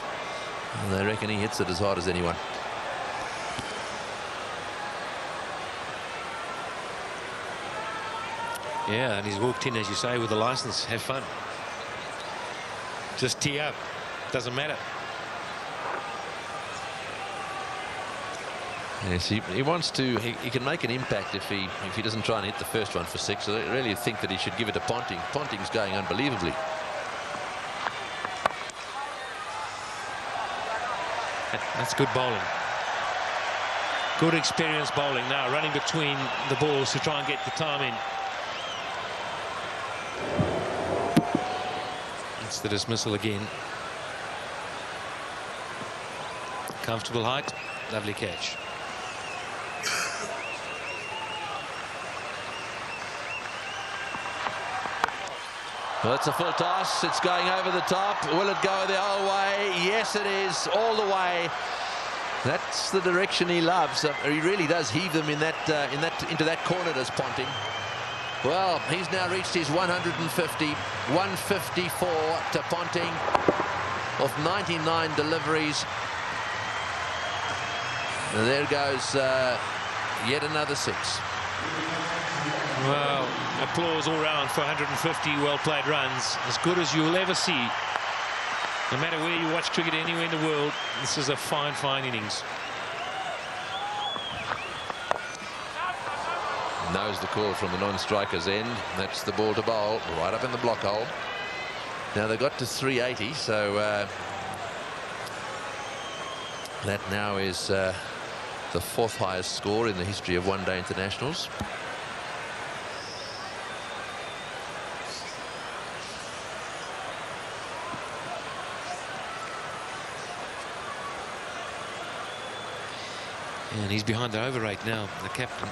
and they reckon he hits it as hard as anyone. Yeah, and he's walked in, as you say, with a license. Have fun. Just tee up. Doesn't matter. Yes, he wants to. He can make an impact if he doesn't try and hit the first one for 6. So I really think that he should give it to Ponting. Ponting's going unbelievably. That's good bowling. Good experienced bowling. Now running between the balls to try and get the time in. It's the dismissal again. Comfortable height. Lovely catch. Well, it's a full toss. It's going over the top. Will it go the whole way? Yes, it is, all the way. That's the direction he loves. He really does heave them into that corner, does Ponting. Well, he's now reached his 150, 154 to Ponting of 99 deliveries. And there goes yet another 6. Well, applause all round for 150 well-played runs. As good as you'll ever see. No matter where you watch cricket anywhere in the world, this is a fine, fine innings. Knows the call from the non-striker's end. That's the ball to bowl, right up in the block hole. Now they got to 380, so that now is the 4th highest score in the history of one-day internationals. And he's behind the over rate now, the captain.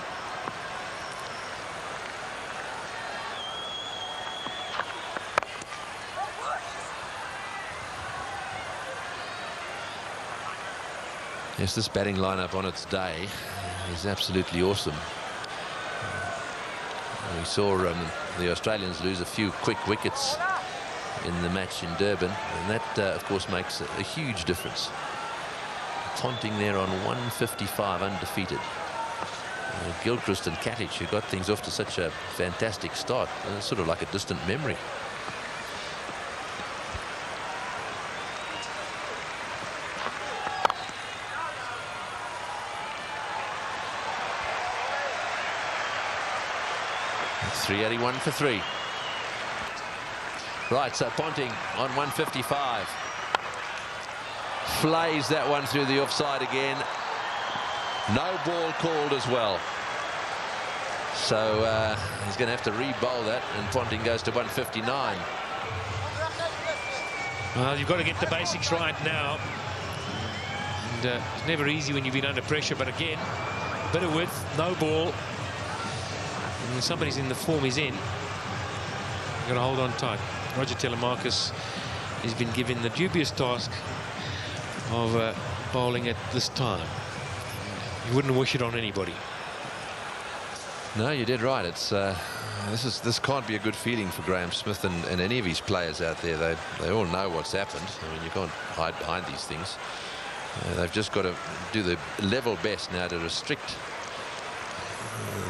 Yes, this batting lineup on its day is absolutely awesome. We saw the Australians lose a few quick wickets in the match in Durban, and that, of course, makes a huge difference. Ponting there on 155, undefeated. Gilchrist and Katic, who got things off to such a fantastic start, sort of like a distant memory. It's 381 for 3. Right, so Ponting on 155. Flays that one through the offside again. No ball called as well. So he's going to have to re-bowl that, and Ponting goes to 159. Well, you've got to get the basics right now. And it's never easy when you've been under pressure, but again, bit of width, no ball. And when somebody's in the form he's in, you've got to hold on tight. Roger Telemarcus has been given the dubious task of bowling at this time. You wouldn't wish it on anybody. No, you did right. It's this can't be a good feeling for Graham Smith and any of his players out there. They all know what's happened. I mean, you can't hide behind these things. They've just got to do the level best now to restrict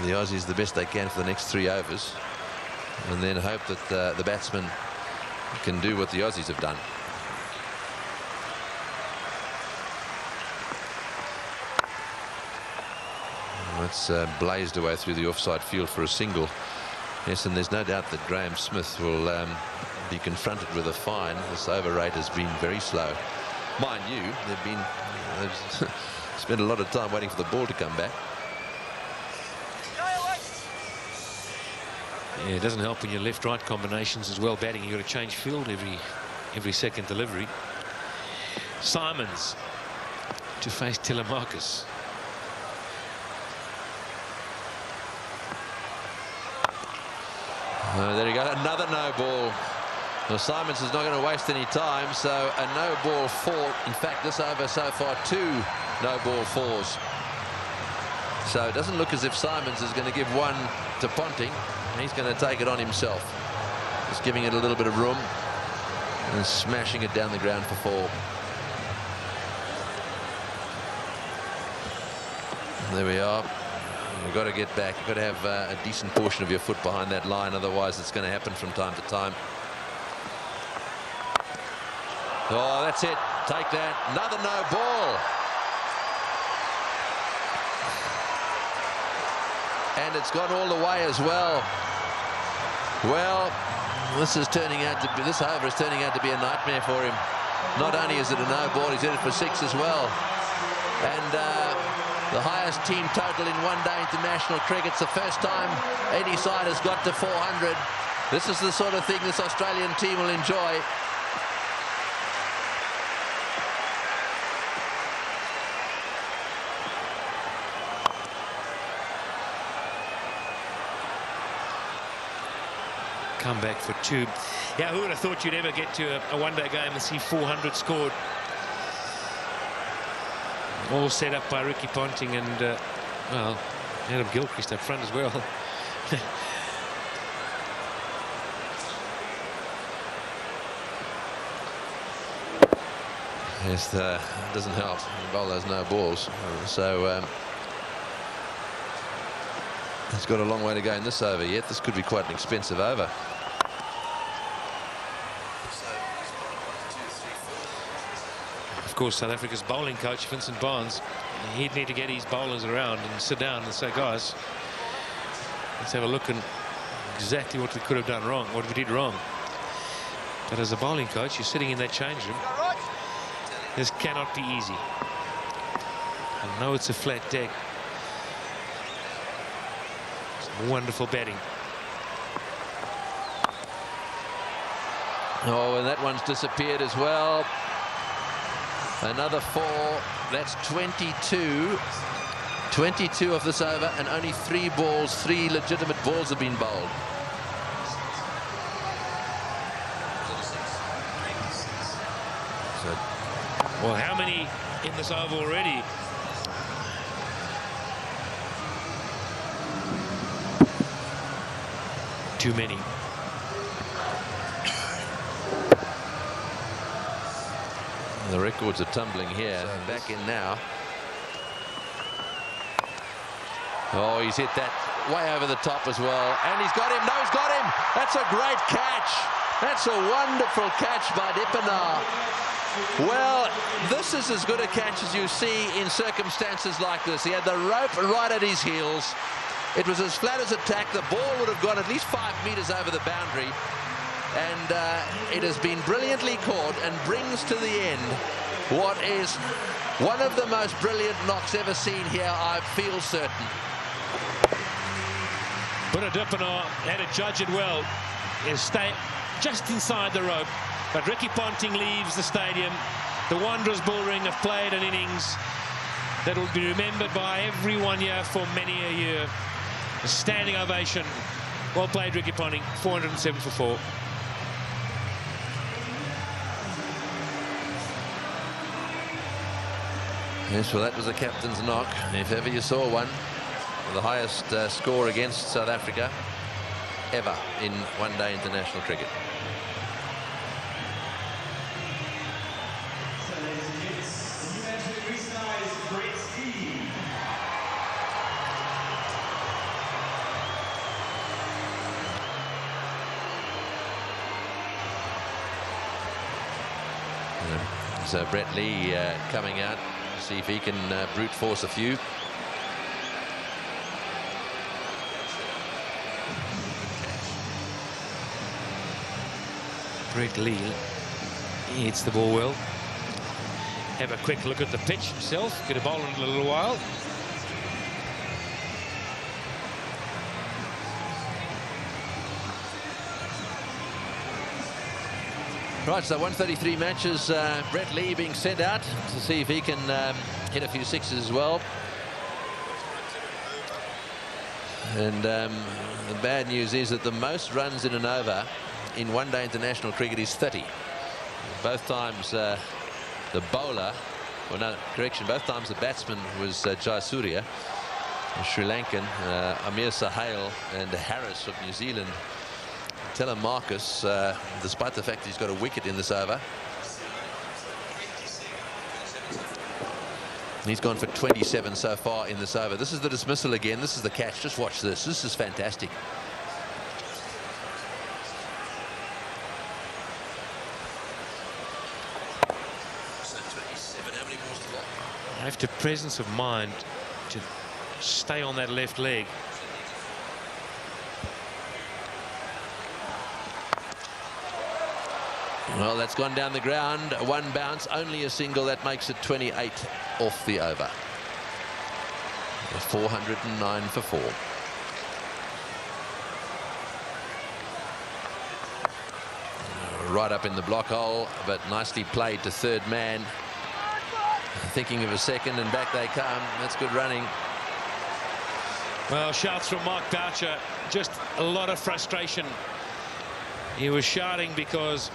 the Aussies the best they can for the next 3 overs, and then hope that the batsmen can do what the Aussies have done. That's blazed away through the offside field for a single. Yes, and there's no doubt that Graham Smith will be confronted with a fine. This over rate has been very slow. Mind you, they've spent a lot of time waiting for the ball to come back. Yeah, it doesn't help when your left-right combinations as well batting. You've got to change field every second delivery. Simons to face Telemarcus. There you go, another no ball. Well, Simons is not going to waste any time, so a no ball 4. In fact, this over so far 2 no ball 4s. So it doesn't look as if Simons is going to give one to Ponting. He's going to take it on himself. Just giving it a little bit of room and smashing it down the ground for 4. There we are. You've got to get back. You've got to have a decent portion of your foot behind that line, otherwise it's going to happen from time to time. Oh, that's it. Take that. Another no ball. And it's gone all the way as well. Well, this over is turning out to be a nightmare for him. Not only is it a no ball, he's hit it for 6 as well. And the highest team total in one-day international cricket. It's the first time any side has got to 400. This is the sort of thing this Australian team will enjoy. Come back for 2. Yeah, who would have thought you'd ever get to a one-day game and see 400 scored? All set up by Ricky Ponting and, well, Adam Gilchrist up front as well. Yes, doesn't help. You bowl those no balls. So it's got a long way to go in this over yet. This could be quite an expensive over. Of course, South Africa's bowling coach, Vincent Barnes, he'd need to get his bowlers around and sit down and say, guys, let's have a look at exactly what we could have done wrong, what we did wrong. But as a bowling coach, you're sitting in that change room. This cannot be easy. I know it's a flat deck. It's wonderful batting. Oh, and that one's disappeared as well. Another 4. That's 22. 22 of this over, and only 3 balls, 3 legitimate balls have been bowled. So, well, how many in this over already? Too many. The records are tumbling here. So back in now. Oh, he's hit that way over the top as well. And he's got him. No, he's got him. That's a great catch. That's a wonderful catch by dekhe. Well, this is as good a catch as you see in circumstances like this. He had the rope right at his heels. It was as flat as a tack. The ball would have gone at least 5 meters over the boundary. And it has been brilliantly caught and brings to the end what is one of the most brilliant knocks ever seen here, I feel certain. But dekhe had to judge it well. He'll stay just inside the rope. But Ricky Ponting leaves the stadium. The Wanderers Bullring have played an innings that will be remembered by everyone here for many a year. A standing ovation. Well played, Ricky Ponting. 407 for 4. Yes, well, that was the captain's knock, if ever you saw one. The highest score against South Africa ever in one-day international cricket. So Brett Lee coming out, see if he can brute force a few. Brett Lee, he hits the ball well. Have a quick look at the pitch himself. Get a bowl in a little while. Right, so 133 matches. Brett Lee being sent out to see if he can hit a few sixes as well. And the bad news is that the most runs in an over in one-day international cricket is 30. Both times the bowler, well, no, correction, both times the batsman was Jayasuriya, Sri Lankan, Amir Sahale and Harris of New Zealand. Telemarcus, despite the fact he's got a wicket in this over, he's gone for 27 so far in this over. This is the dismissal again. This is the catch. Just watch this. This is fantastic. I have to presence of mind to stay on that left leg. Well, that's gone down the ground. One bounce, only a single. That makes it 28 off the over. 409 for 4. Right up in the block hole, but nicely played to third man. Thinking of a second, and back they come. That's good running. Well, shouts from Mark Boucher. Just a lot of frustration. He was shouting because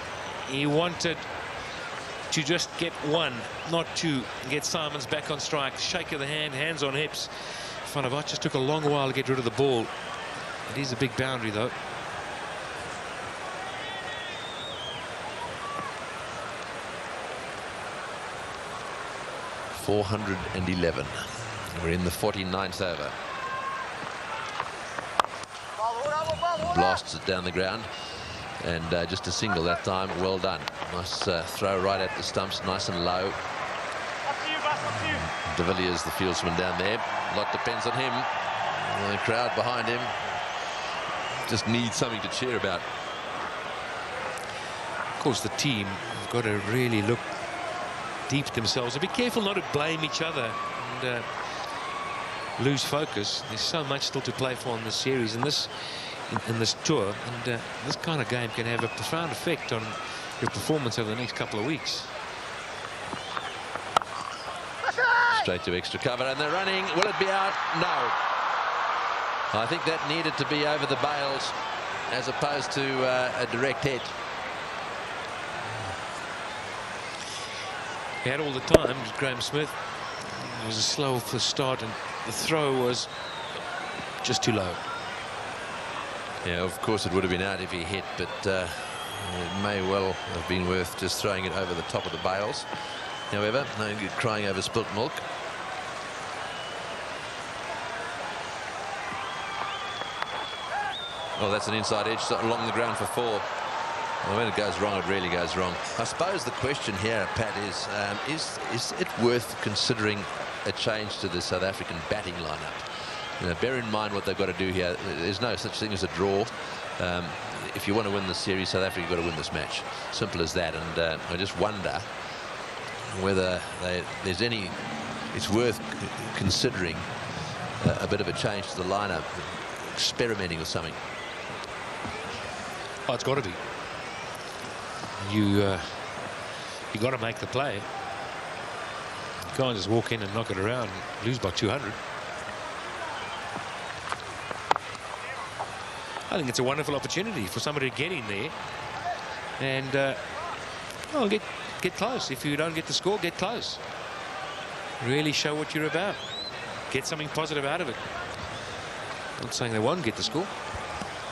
he wanted to just get one, not two, get Simons back on strike. Shake of the hand, hands on hips. Vanavot just took a long while to get rid of the ball. It is a big boundary, though. .411. We're in the 49th over. Blasts it down the ground. And just a single that time. Well done. Nice throw right at the stumps, nice and low. De Villiers, the fieldsman down there. A lot depends on him. The crowd behind him just needs something to cheer about. Of course, the team have got to really look deep themselves and be careful not to blame each other and lose focus. There's so much still to play for in this series and in this tour, and this kind of game can have a profound effect on your performance over the next couple of weeks. Straight to extra cover, and they're running. Will it be out? No. I think that needed to be over the bails as opposed to a direct hit. He had all the time, Graham Smith. It was a slow first start, and the throw was just too low. Yeah, of course it would have been out if he hit, but It may well have been worth just throwing it over the top of the bales. However, no good crying over spilt milk. Oh, that's an inside edge along the ground for 4. Well, when it goes wrong, it really goes wrong. I suppose the question here, Pat, is it worth considering a change to the South African batting lineup? You know, bear in mind what they've got to do here. There's no such thing as a draw. If you want to win this series, South Africa have got to win this match. Simple as that. And I just wonder whether it's worth considering a bit of a change to the lineup, experimenting with something. Oh, it's got to be. You got to make the play. You can't just walk in and knock it around and lose by 200. I think it's a wonderful opportunity for somebody to get in there and well, get close. If you don't get the score, get close. Really show what you're about. Get something positive out of it. I'm not saying they won't get the score.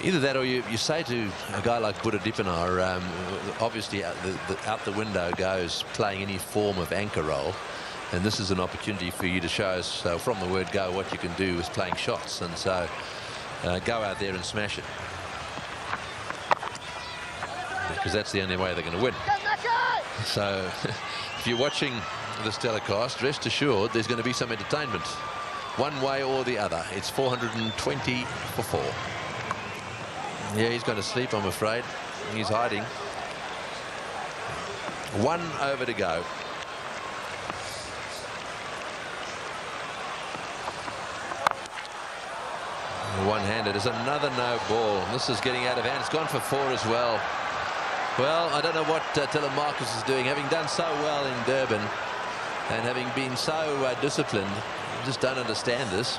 Either that, or you say to a guy like Buddha Dipanar, obviously out the window goes playing any form of anchor role, and this is an opportunity for you to show us from the word go what you can do with playing shots, and so go out there and smash it, because that's the only way they're going to win. So if you're watching this telecast, rest assured there's going to be some entertainment one way or the other. It's 420 for 4. Yeah, he's going to sleep, I'm afraid. He's hiding. 1 over to go. One-handed is another no ball. This is getting out of hand. It's gone for 4 as well. Well, I don't know what Telemarcus is doing. Having done so well in Durban and having been so disciplined, I just don't understand this.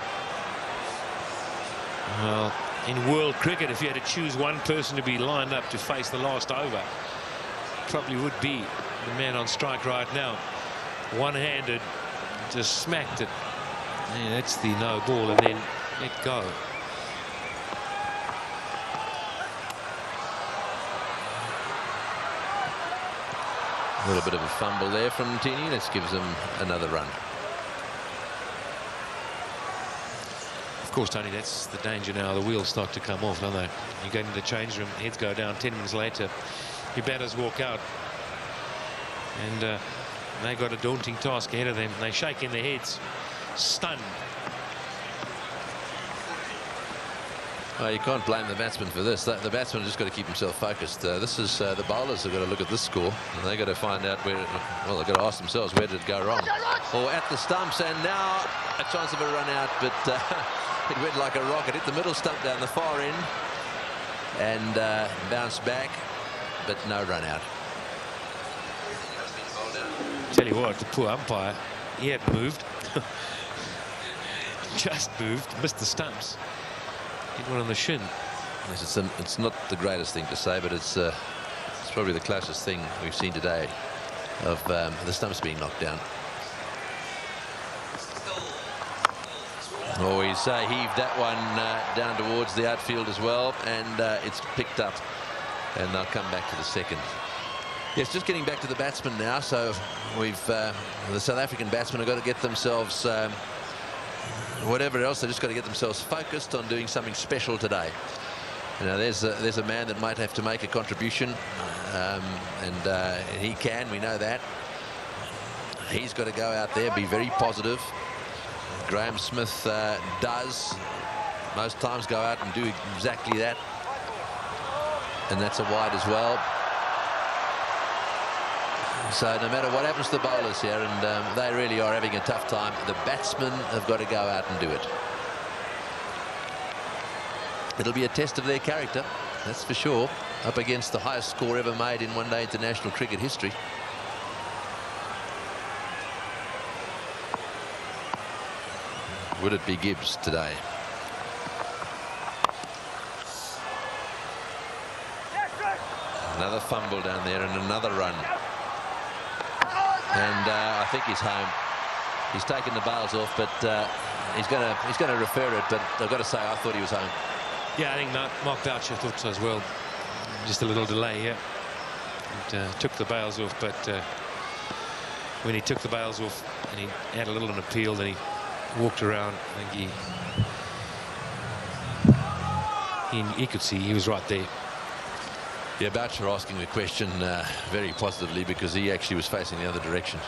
Well, in world cricket, if you had to choose one person to be lined up to face the last over, probably would be the man on strike right now. One-handed, just smacked it. Yeah, that's the no ball, and then let go. A little bit of a fumble there from Tini. This gives them another run. Of course, Tony, that's the danger now. The wheels start to come off, don't they? You go into the change room, heads go down. 10 minutes later, your batters walk out, and they got a daunting task ahead of them. They shake in their heads, stunned. Well, you can't blame the batsman for this. The batsman has just got to keep himself focused. This is the bowlers have got to look at this score, and they've got to find out where. Well, they've got to ask themselves, where did it go wrong? Or at the stumps, and now a chance of a run out, but it went like a rocket. Hit the middle stump down the far end and bounced back, but no run out. Tell you what, the poor umpire, he hadn't moved. Just moved, missed the stumps. Hit one on the shin. Yes, it's not the greatest thing to say, but it's probably the closest thing we've seen today of the stumps being knocked down. Oh, he's heaved that one down towards the outfield as well, and it's picked up, and they'll come back to the second. Yes, just getting back to the batsmen now. So we've the South African batsmen have got to get themselves whatever else, they just got to get themselves focused on doing something special today. You know, there's a man that might have to make a contribution, and he can. We know that. He's got to go out there, be very positive. Graham Smith does most times go out and do exactly that, and that's a wide as well. So no matter what happens to the bowlers here, and they really are having a tough time, the batsmen have got to go out and do it. It'll be a test of their character, that's for sure, up against the highest score ever made in one-day international cricket history. Would it be Gibbs today? Another fumble down there and another run. And I think he's home. He's taken the bails off, but he's going to refer it. But I've got to say, I thought he was home. Yeah, I think Mark Boucher thought so as well. Just a little delay here. and took the bails off. But when he took the bails off and he had a little an appeal, then he walked around. I think he could see he was right there. Yeah, Boucher asking the question very positively, because he actually was facing the other direction.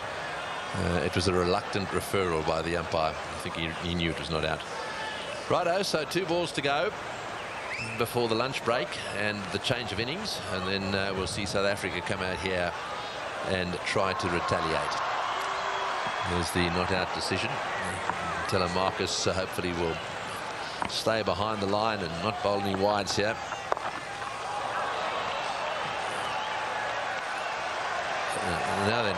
It was a reluctant referral by the umpire. I think he knew it was not out. Righto, so 2 balls to go before the lunch break and the change of innings, and then we'll see South Africa come out here and try to retaliate. There's the not out decision. Telemarcus hopefully will stay behind the line and not bowl any wides here. Now then,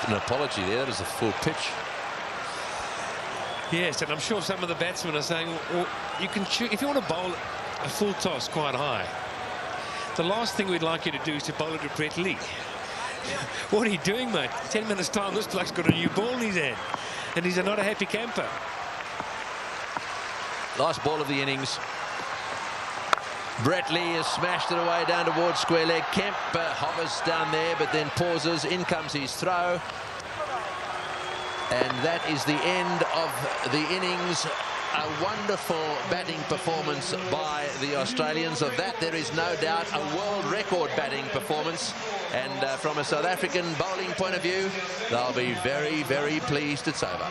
an apology there. That was a full pitch. Yes, and I'm sure some of the batsmen are saying, well, you can choose, if you want to bowl a full toss quite high, the last thing we'd like you to do is to bowl it to Brett Lee. What are you doing, mate? 10 minutes time, this bloke's got a new ball in his hand, and he's not a happy camper. Last ball of the innings. Brett Lee has smashed it away down towards square leg. Kemp hovers down there, but then pauses. In comes his throw. And that is the end of the innings. A wonderful batting performance by the Australians. Of that, there is no doubt, a world record batting performance. And from a South African bowling point of view, they'll be very, very pleased it's over.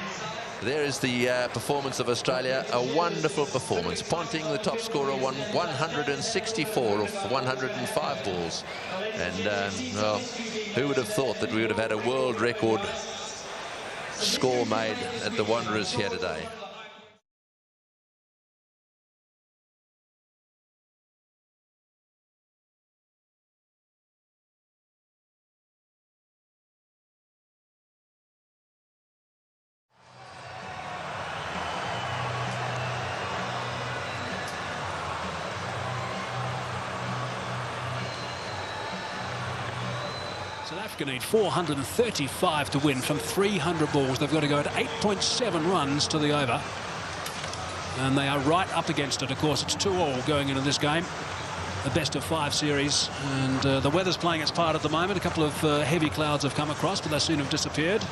There is the performance of Australia, a wonderful performance. Ponting, the top scorer, won 164 of 105 balls. And, well, who would have thought that we would have had a world record score made at the Wanderers here today? South Africa need 435 to win from 300 balls. They've got to go at 8.7 runs to the over. And they are right up against it. Of course, it's 2-all going into this game. The best of 5 series. And the weather's playing its part at the moment. A couple of heavy clouds have come across, but they soon have disappeared.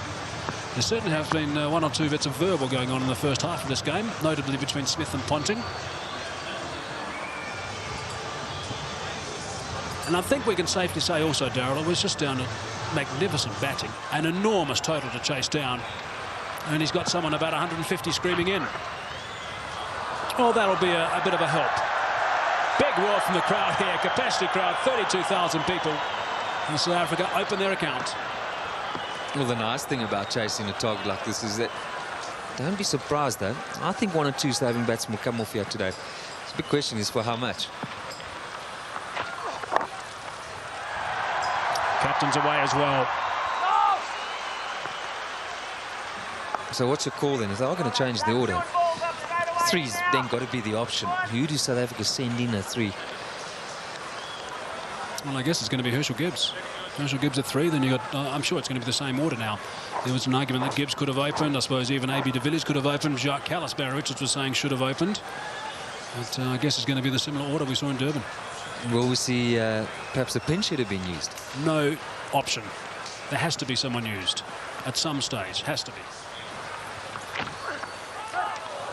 There certainly have been 1 or 2 bits of verbal going on in the first half of this game, notably between Smith and Ponting. And I think we can safely say also, Darryl, it was just down to magnificent batting, an enormous total to chase down, and he's got someone about 150 screaming in. Oh, that'll be a bit of a help. Big roar from the crowd here, capacity crowd, 32,000 people. And South Africa open their account. Well, the nice thing about chasing a target like this is that, don't be surprised though, I think 1 or 2 South African batsmen will come off here today. The big question is for how much. Captain's away as well. So what's your call then? If they are going to change the order, 3's then got to be the option. Who do South Africa send in at 3? Well, I guess it's going to be Herschel Gibbs. Herschel Gibbs at 3. Then you got, I'm sure it's going to be the same order now. There was an argument that Gibbs could have opened. I suppose even A.B. de Villiers could have opened. Jacques Callis, Barry Richards was saying should have opened. But I guess it's going to be the similar order we saw in Durban. Will we see perhaps a pinch should have been used? No option. There has to be someone used at some stage. Has to be.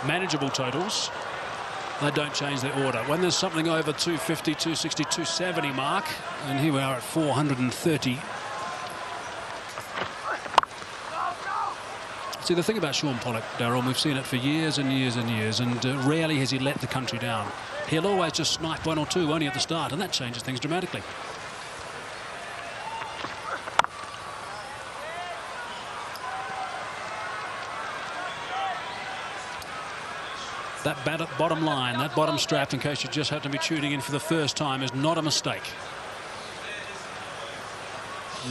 Manageable totals. They don't change their order. When there's something over 250, 260, 270 mark, and here we are at 430. See, the thing about Sean Pollock, Darryl, we've seen it for years and years and years, and rarely has he let the country down. He'll always just snipe 1 or 2 only at the start, and that changes things dramatically. That bottom line, that bottom strap, in case you just happen to be tuning in for the first time, is not a mistake.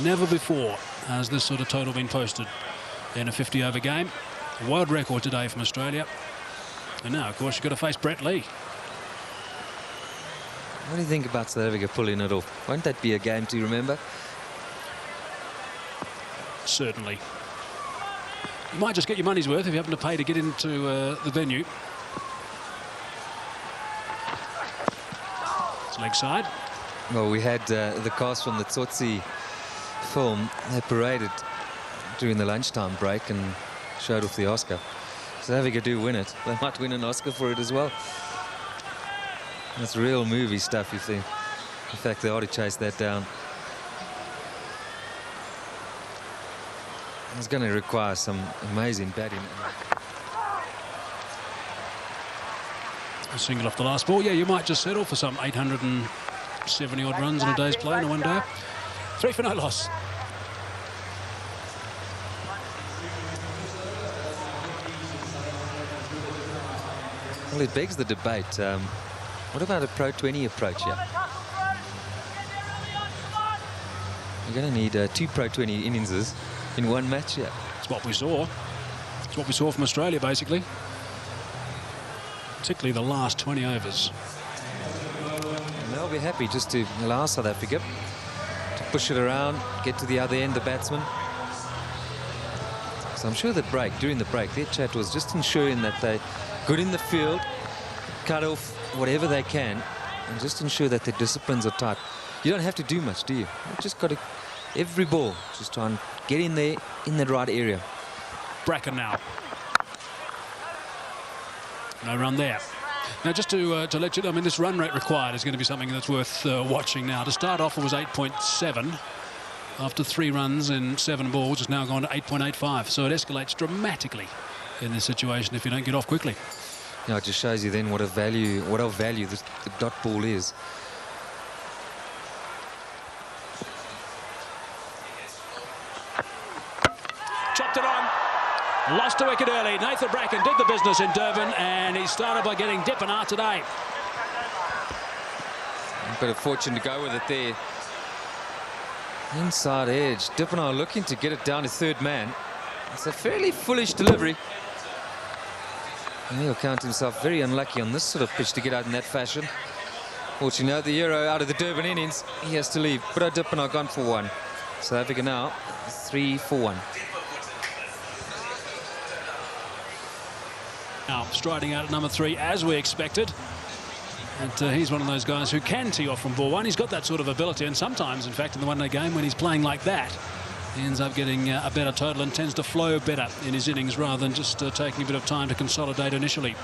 Never before has this sort of total been posted in a 50-over game. A world record today from Australia. And now, of course, you've got to face Brett Lee. What do you think about South Africa pulling it off? Won't that be a game to remember? Certainly. You might just get your money's worth if you happen to pay to get into the venue. It's leg side. Well, we had the cast from the Tsotsi film. They paraded during the lunchtime break and showed off the Oscar. So South Africa do win it. They might win an Oscar for it as well. That's real movie stuff, you think. In fact, they ought to chase that down. It's going to require some amazing batting. A single off the last ball. Yeah, you might just settle for some 870 odd runs in a day's play in a one day. 3 for no loss. Well, it begs the debate. What about a Pro 20 approach here? You're going to need 2 Pro 20 innings in one match here. It's what we saw. It's what we saw from Australia, basically. Particularly the last 20 overs. And they'll be happy just to allow South Africa to push it around, get to the other end, the batsman. So I'm sure that during the break, their chat was just ensuring that they're good in the field, cut off whatever they can, and just ensure that their disciplines are tight. You don't have to do much, do you? You've just got to, every ball, just try and get in there, in the right area. Bracken now. No run there. Now, just to let you know, I mean, this run rate required is going to be something that's worth watching now. To start off, it was 8.7. After 3 runs in 7 balls, it's now gone to 8.85. So it escalates dramatically in this situation if you don't get off quickly. Yeah, it just shows you then what a value the dot ball is. Chopped it on. Lost a wicket early. Nathan Bracken did the business in Durban, and he started by getting Dippenaar today. A bit of fortune to go with it there. Inside edge. Dippenaar looking to get it down to third man. It's a fairly foolish delivery. And he'll count himself very unlucky on this sort of pitch to get out in that fashion. Fortunately, the hero out of the Durban innings, he has to leave. But Dippenaar gone for 1. South Africa now 3 for 1. Now striding out at number 3 as we expected. And he's one of those guys who can tee off from ball 1. He's got that sort of ability, and sometimes, in fact, in the one-day game, when he's playing like that, he ends up getting a better total and tends to flow better in his innings rather than just taking a bit of time to consolidate initially.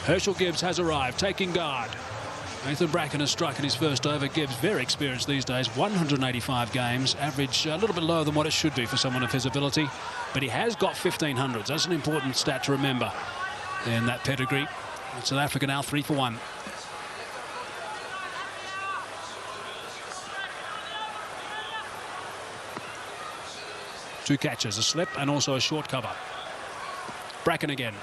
Herschel Gibbs has arrived, taking guard. Nathan Bracken has struck in his first over. Gibbs, very experienced these days, 185 games, average a little bit lower than what it should be for someone of his ability, but he has got 1500s. That's an important stat to remember in that pedigree. South Africa now 3 for 1. Two catches, a slip and also a short cover. Bracken again.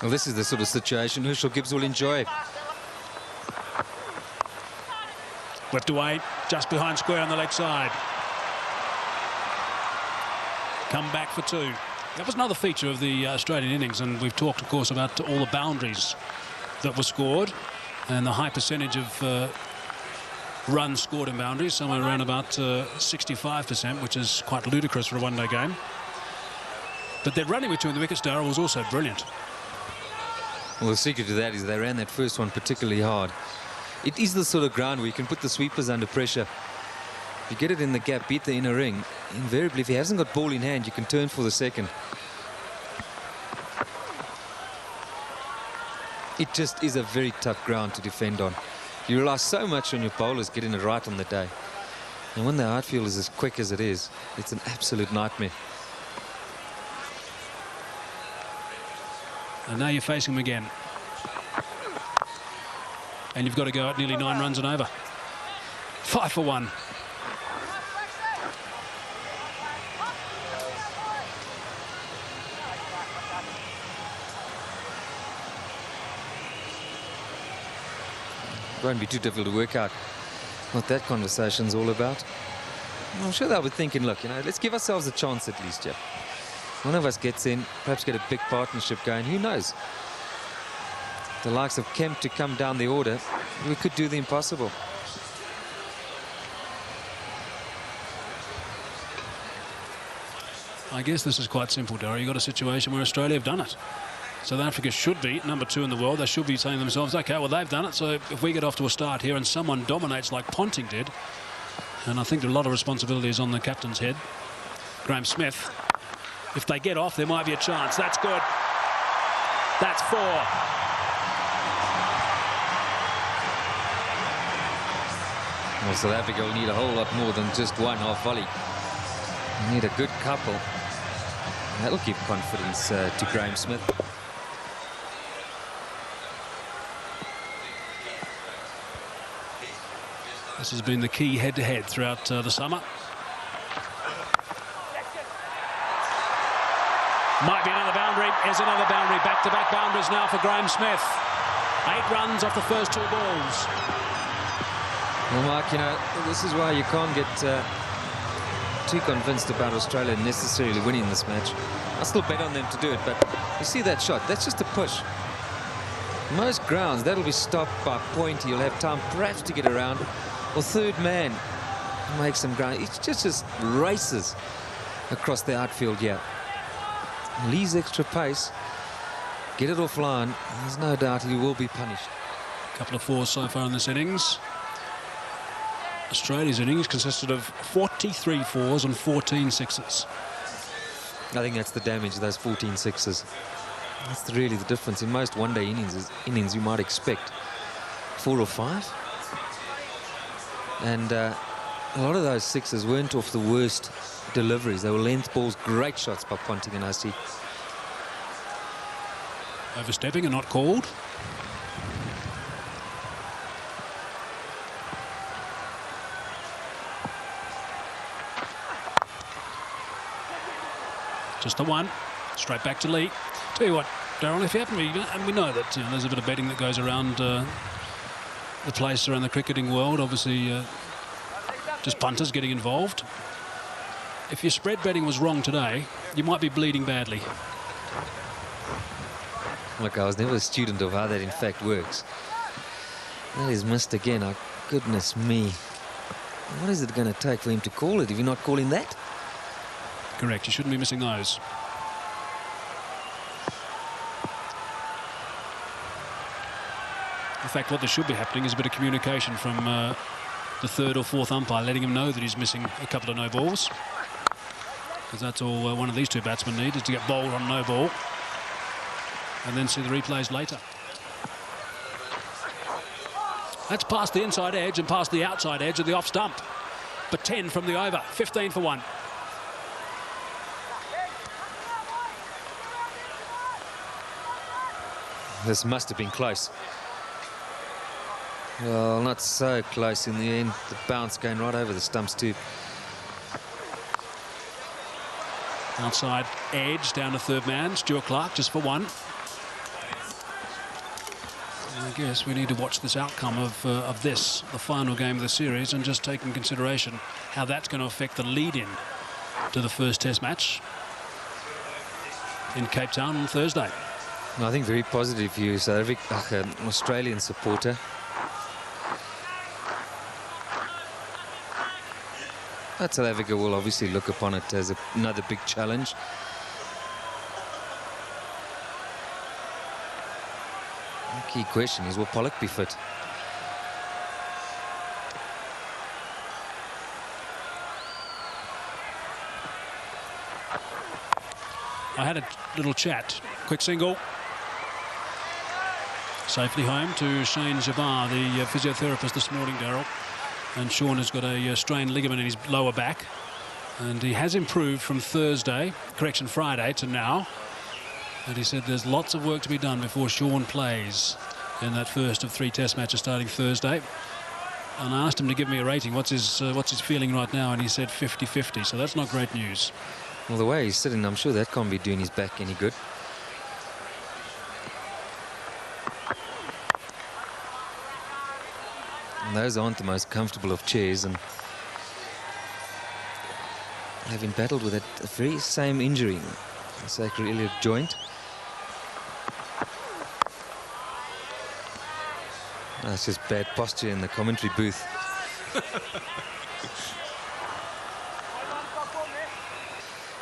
Well, this is the sort of situation Herschel Gibbs will enjoy. Whipped away, just behind square on the leg side. Come back for 2. That was another feature of the Australian innings, and we've talked, of course, about all the boundaries that were scored and the high percentage of runs scored in boundaries, somewhere around about 65%, which is quite ludicrous for a one-day game. But their running between the wickets, Darryl, was also brilliant. Well, the secret to that is they ran that first one particularly hard. It is the sort of ground where you can put the sweepers under pressure. If you get it in the gap, beat the inner ring, invariably, if he hasn't got ball in hand, you can turn for the second. It just is a very tough ground to defend on. You rely so much on your bowlers getting it right on the day. And when the outfield is as quick as it is, it's an absolute nightmare. And now you're facing him again. And you've got to go at nearly 9 runs and over. 5 for 1. It won't be too difficult to work out what that conversation's all about. I'm sure they'll be thinking, look, you know, let's give ourselves a chance at least, yeah. One of us gets in, perhaps get a big partnership going. Who knows? The likes of Kemp to come down the order, we could do the impossible. I guess this is quite simple, Darryl. You've got a situation where Australia have done it. South Africa should be #2 in the world. They should be saying to themselves, OK, well, they've done it. So if we get off to a start here and someone dominates like Ponting did, and I think a lot of responsibility is on the captain's head, Graham Smith, if they get off, there might be a chance. That's good. That's 4. Well, South Africa will need a whole lot more than just one half volley. They need a good couple. That'll give confidence to Graham Smith. This has been the key head-to-head throughout the summer. Might be another boundary. Here's another boundary. Back-to-back boundaries now for Graham Smith. 8 runs off the first 2 balls. Well, Mark, you know, this is why you can't get too convinced about Australia necessarily winning this match. I still bet on them to do it, but you see that shot, that's just a push. Most grounds, that'll be stopped by Pointy. You'll have time perhaps to get around, or third man makes some ground. It just races across the outfield here. Lee's extra pace, get it offline, there's no doubt he will be punished. A couple of 4s so far in this innings. Australia's innings consisted of 43 4s and 14 6s. I think that's the damage, those 14 6s. That's really the difference. In most one-day innings you might expect 4 or 5. And a lot of those 6s weren't off the worst deliveries. They were length balls, great shots by Ponting and OC. Overstepping and not called. Just the 1. Straight back to Lee. Tell you what, Darryl, if you happen to be, and we know that there's a bit of betting that goes around the place around the cricketing world, obviously just punters getting involved. If your spread betting was wrong today, you might be bleeding badly. Look, I was never a student of how that in fact works. That is missed again. Oh, goodness me. What is it going to take for him to call it if you're not calling that? Correct, you shouldn't be missing those. In fact, what there should be happening is a bit of communication from the 3rd or 4th umpire, letting him know that he's missing a couple of no balls. Because that's all one of these 2 batsmen need, is to get bowled on no ball and then see the replays later. That's past the inside edge and past the outside edge of the off stump. But 10 from the over, 15 for 1. This must have been close. Well, not so close in the end. The bounce going right over the stumps too. Outside edge down to 3rd man. Stuart Clark just for 1. I guess we need to watch this outcome of this, the final game of the series, and just take in consideration how that's going to affect the lead-in to the first Test match in Cape Town on Thursday. I think very positive view, so an Australian supporter. But South Africa will obviously look upon it as another big challenge. The key question is, will Pollock be fit? I had a little chat. Quick single. Safely home to Shane Jabbar, the physiotherapist this morning, Darryl. And Sean has got a strained ligament in his lower back. And he has improved from Friday to now. And he said there's lots of work to be done before Sean plays in that first of 3 Test matches starting Thursday. And I asked him to give me a rating. What's his feeling right now? And he said 50-50. So that's not great news. Well, the way he's sitting, I'm sure that can't be doing his back any good. And those aren't the most comfortable of chairs, and having battled with that very same injury, the sacroiliac joint. That's just bad posture in the commentary booth.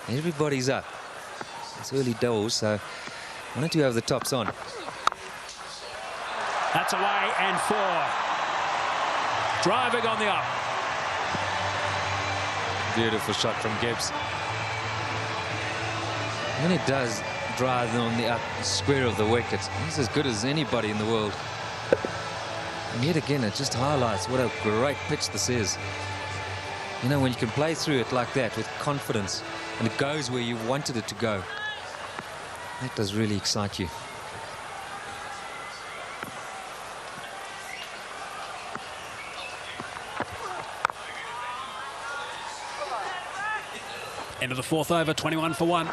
Everybody's up. It's early doors, so why don't you have the tops on? That's away and 4. Driving on the up. Beautiful shot from Gibbs. When he does drive on the up square of the wicket, he's as good as anybody in the world. And yet again, it just highlights what a great pitch this is. You know, when you can play through it like that with confidence and it goes where you wanted it to go, that does really excite you. End of the 4th over, 21 for 1.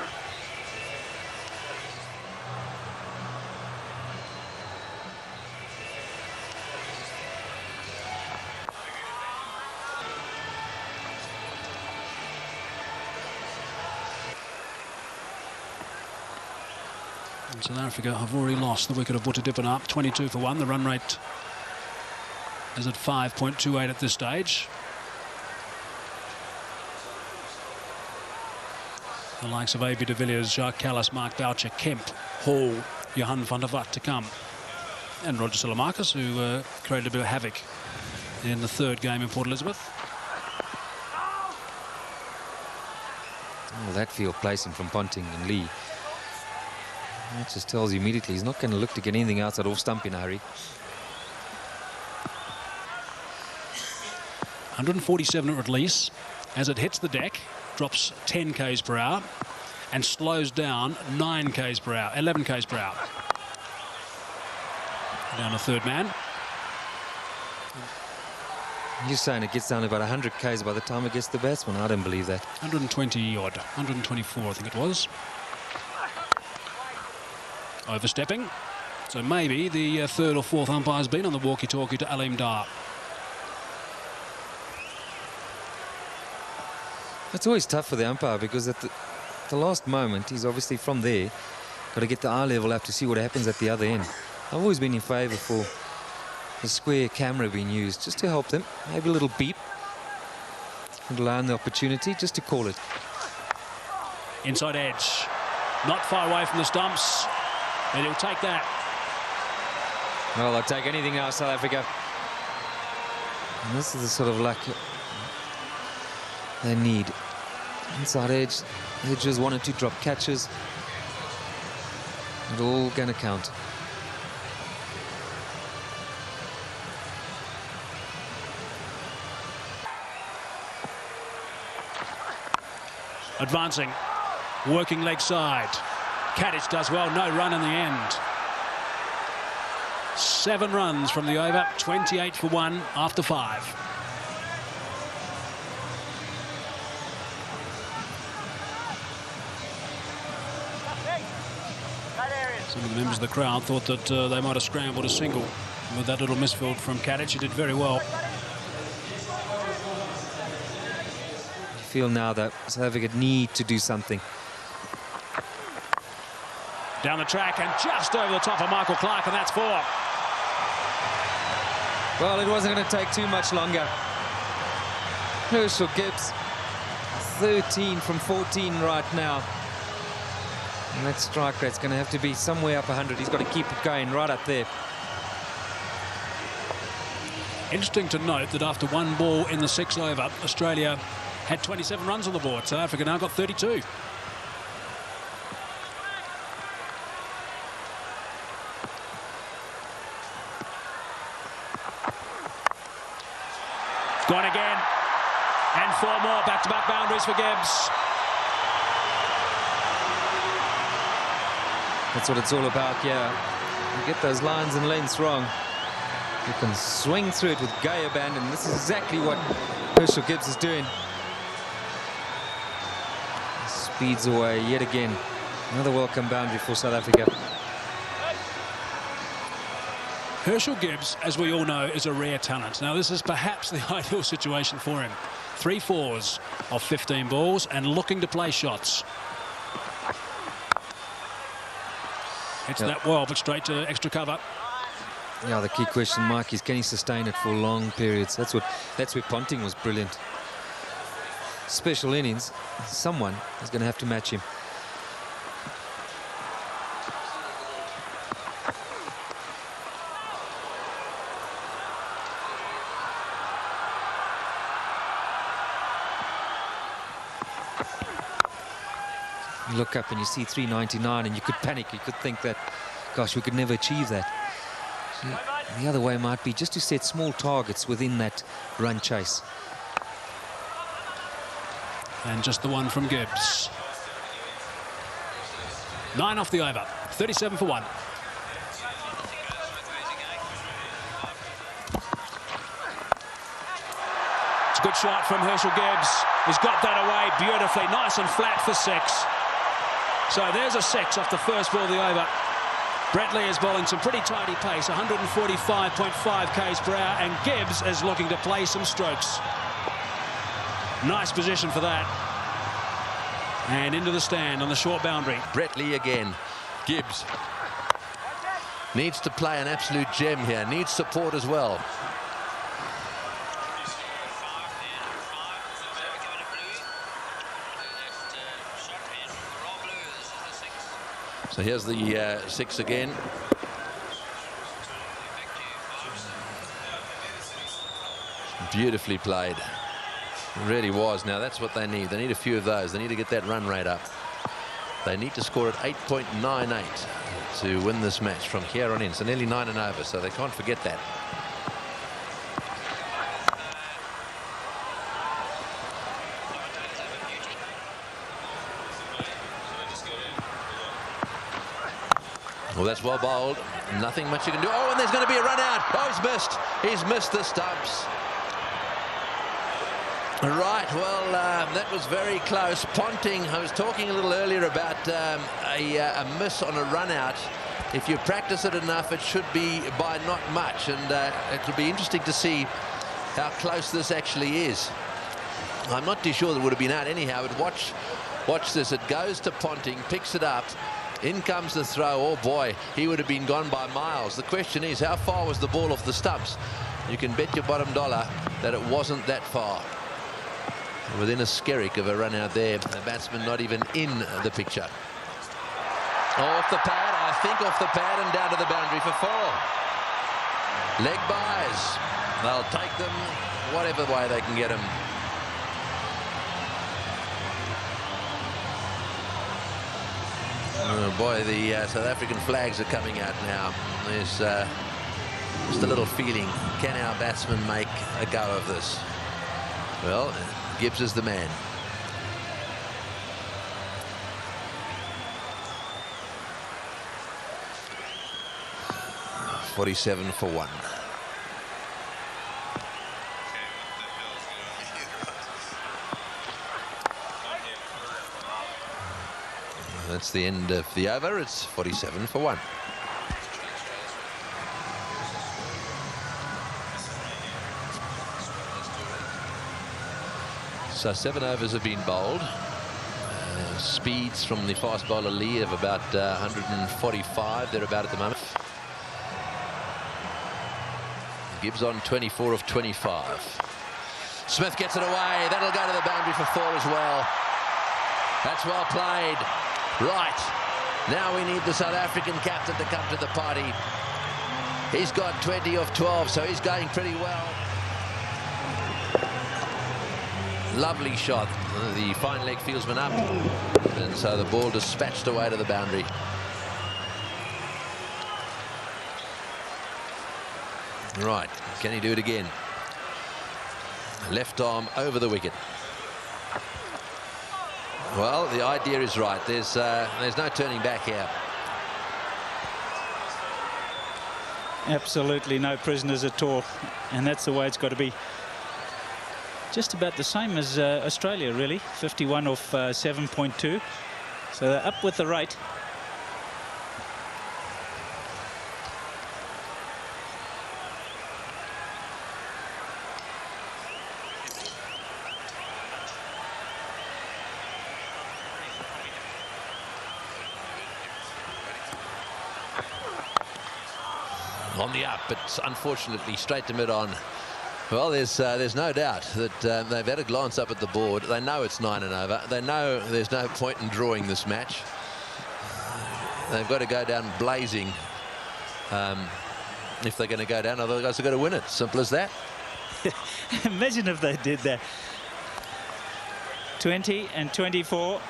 And South Africa have already lost the wicket of Buttadipana, 22 for 1. The run rate is at 5.28 at this stage. The likes of A.B. de Villiers, Jacques Callis, Mark Boucher, Kemp, Hall, Johan van der Vaart to come. And Roger Salamakis, who created a bit of havoc in the 3rd game in Port Elizabeth. Oh, that field placing from Ponting and Lee. That just tells you immediately he's not going to look to get anything outside off stump in a hurry. 147 at release. As it hits the deck, drops 10 k's per hour and slows down 9 k's per hour, 11 k's per hour. Down a 3rd man. You're saying it gets down to about 100 k's by the time it gets to the batsman? I don't believe that. 120 odd, 124 I think it was. Overstepping. So maybe the 3rd or 4th umpire's been on the walkie-talkie to Aleem Dar. It's always tough for the umpire because at the last moment, he's obviously from there, got to get the eye level up to see what happens at the other end. I've always been in favour for the square camera being used just to help them. Maybe a little beep and allow them the opportunity just to call it. Inside edge. Not far away from the stumps. And he'll take that. Well, they'll take anything now, South Africa. And this is the sort of luck they need. Inside edge, edges, 1 or 2 drop catches. It's all going to count. Advancing, working leg side. Kadich does well, no run in the end. 7 runs from the over, 28 for 1 after 5. Some of the members of the crowd thought that they might have scrambled a single with that little misfield from Kadich. He did very well. You feel now that South Africa need to do something. Down the track and just over the top of Michael Clark, and that's 4. Well, it wasn't going to take too much longer. Herschel Gibbs, 13 from 14 right now. And that strike rate's going to have to be somewhere up 100. He's got to keep it going right up there. Interesting to note that after 1 ball in the 6th over, Australia had 27 runs on the board. South Africa now got 32. Gone again. And 4 more back-to-back boundaries for Gibbs. That's what it's all about, yeah. You get those lines and lengths wrong, you can swing through it with gay abandon. This is exactly what Herschel Gibbs is doing. Speeds away yet again. Another welcome boundary for South Africa. Herschel Gibbs, as we all know, is a rare talent. Now, this is perhaps the ideal situation for him. 3 fours of 15 balls and looking to play shots. Hits that well, but straight to extra cover. Yeah, the key question, Mike, is can he sustain it for long periods? That's where Ponting was brilliant. special innings, someone is going to have to match him. You look up and you see 399 and you could panic. You could think that, gosh, we could never achieve that. So the other way might be just to set small targets within that run chase. And just the one from Gibbs. 9 off the over. 37 for 1. It's a good shot from Herschel Gibbs. He's got that away beautifully. Nice and flat for 6. So there's a 6 off the first ball of the over. Brett Lee is bowling some pretty tidy pace, 145.5 k's per hour, and Gibbs is looking to play some strokes. Nice position for that. And into the stand on the short boundary. Brett Lee again. Gibbs needs to play an absolute gem here, needs support as well. So here's the 6 again. Beautifully played. It really was. Now that's what they need. They need a few of those. They need to get that run rate up. They need to score at 8.98 to win this match from here on in. So nearly 9 and over. So they can't forget that. Well, that's well bowled. Nothing much you can do. Oh, and there's going to be a run out. Oh, he's missed. He's missed the stumps. Right, well, that was very close. Ponting, I was talking a little earlier about a miss on a run out. If you practice it enough, it should be by not much. And it'll be interesting to see how close this actually is. I'm not too sure that it would have been out anyhow, but watch this. It goes to Ponting, picks it up. In comes the throw. Oh boy, he would have been gone by miles. The question is, how far was the ball off the stumps? You can bet your bottom dollar that it wasn't that far. Within a skerrick of a run out there, the batsman not even in the picture. Off the pad, I think off the pad and down to the boundary for 4. Leg byes. They'll take them whatever way they can get them. Oh boy, the South African flags are coming out now. There's just a little feeling. Can our batsmen make a go of this? Well, Gibbs is the man. .47 for 1. That's the end of the over. It's 47 for 1. So 7 overs have been bowled. Speeds from the fast bowler Lee of about 145. They're about at the moment. Gibbs on 24 of 25. Smith gets it away. That'll go to the boundary for 4 as well. That's well played. Right. Now we need the South African captain to come to the party. He's got 20 of 12, so he's going pretty well. Lovely shot. The fine leg fieldsman up, and so the ball dispatched away to the boundary. Right, can he do it again? Left arm over the wicket. Well, the idea is right. There's no turning back here. Absolutely no prisoners at all, and that's the way it's got to be. Just about the same as Australia, really. 51 off 7.2. So they're up with the rate. On the up, but unfortunately straight to mid-on. Well, there's no doubt that they've had a glance up at the board. They know it's 9 and over. They know there's no point in drawing this match. They've got to go down blazing if they're going to go down. Otherwise, they've got to win it. Simple as that. Imagine if they did that. 20 and 24.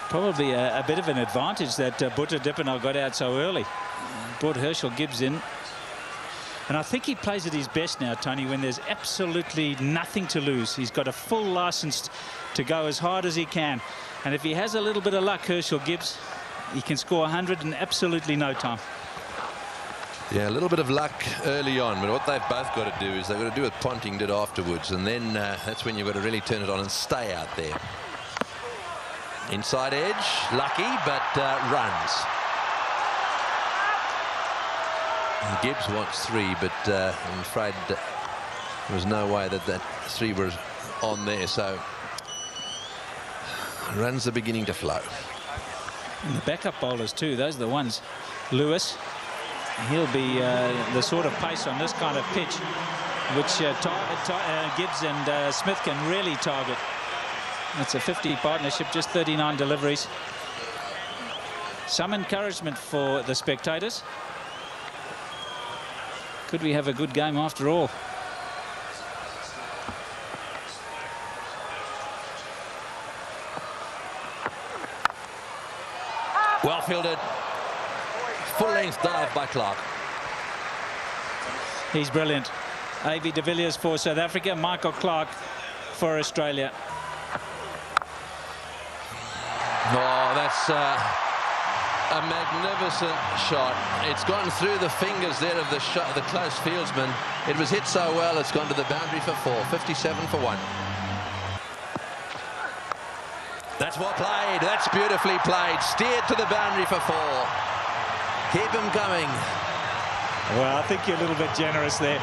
Probably a bit of an advantage that Butta Dippenau got out so early. Brought Herschel Gibbs in. And I think he plays at his best now, Tony, when there's absolutely nothing to lose. He's got a full license to go as hard as he can. And if he has a little bit of luck, Herschel Gibbs, he can score 100 in absolutely no time. Yeah, a little bit of luck early on, but what they've both got to do is they've got to do what Ponting did afterwards, and then that's when you've got to really turn it on and stay out there. Inside edge, lucky, but runs. Gibbs wants 3, but I'm afraid there was no way that 3 was on there, so runs are beginning to flow. And the backup bowlers too, those are the ones. Lewis, he'll be the sort of pace on this kind of pitch which Gibbs and Smith can really target. It's a 50 partnership, just 39 deliveries. Some encouragement for the spectators. Could we have a good game after all? Well fielded. Full-length dive by Clark. He's brilliant. A.V. de Villiers for South Africa, Michael Clark for Australia. Oh, that's a magnificent shot. It's gone through the fingers there of the close fieldsman. It was hit so well, it's gone to the boundary for 4. 57 for 1. That's well played. That's beautifully played. Steered to the boundary for 4. Keep him coming. Well, I think you're a little bit generous there.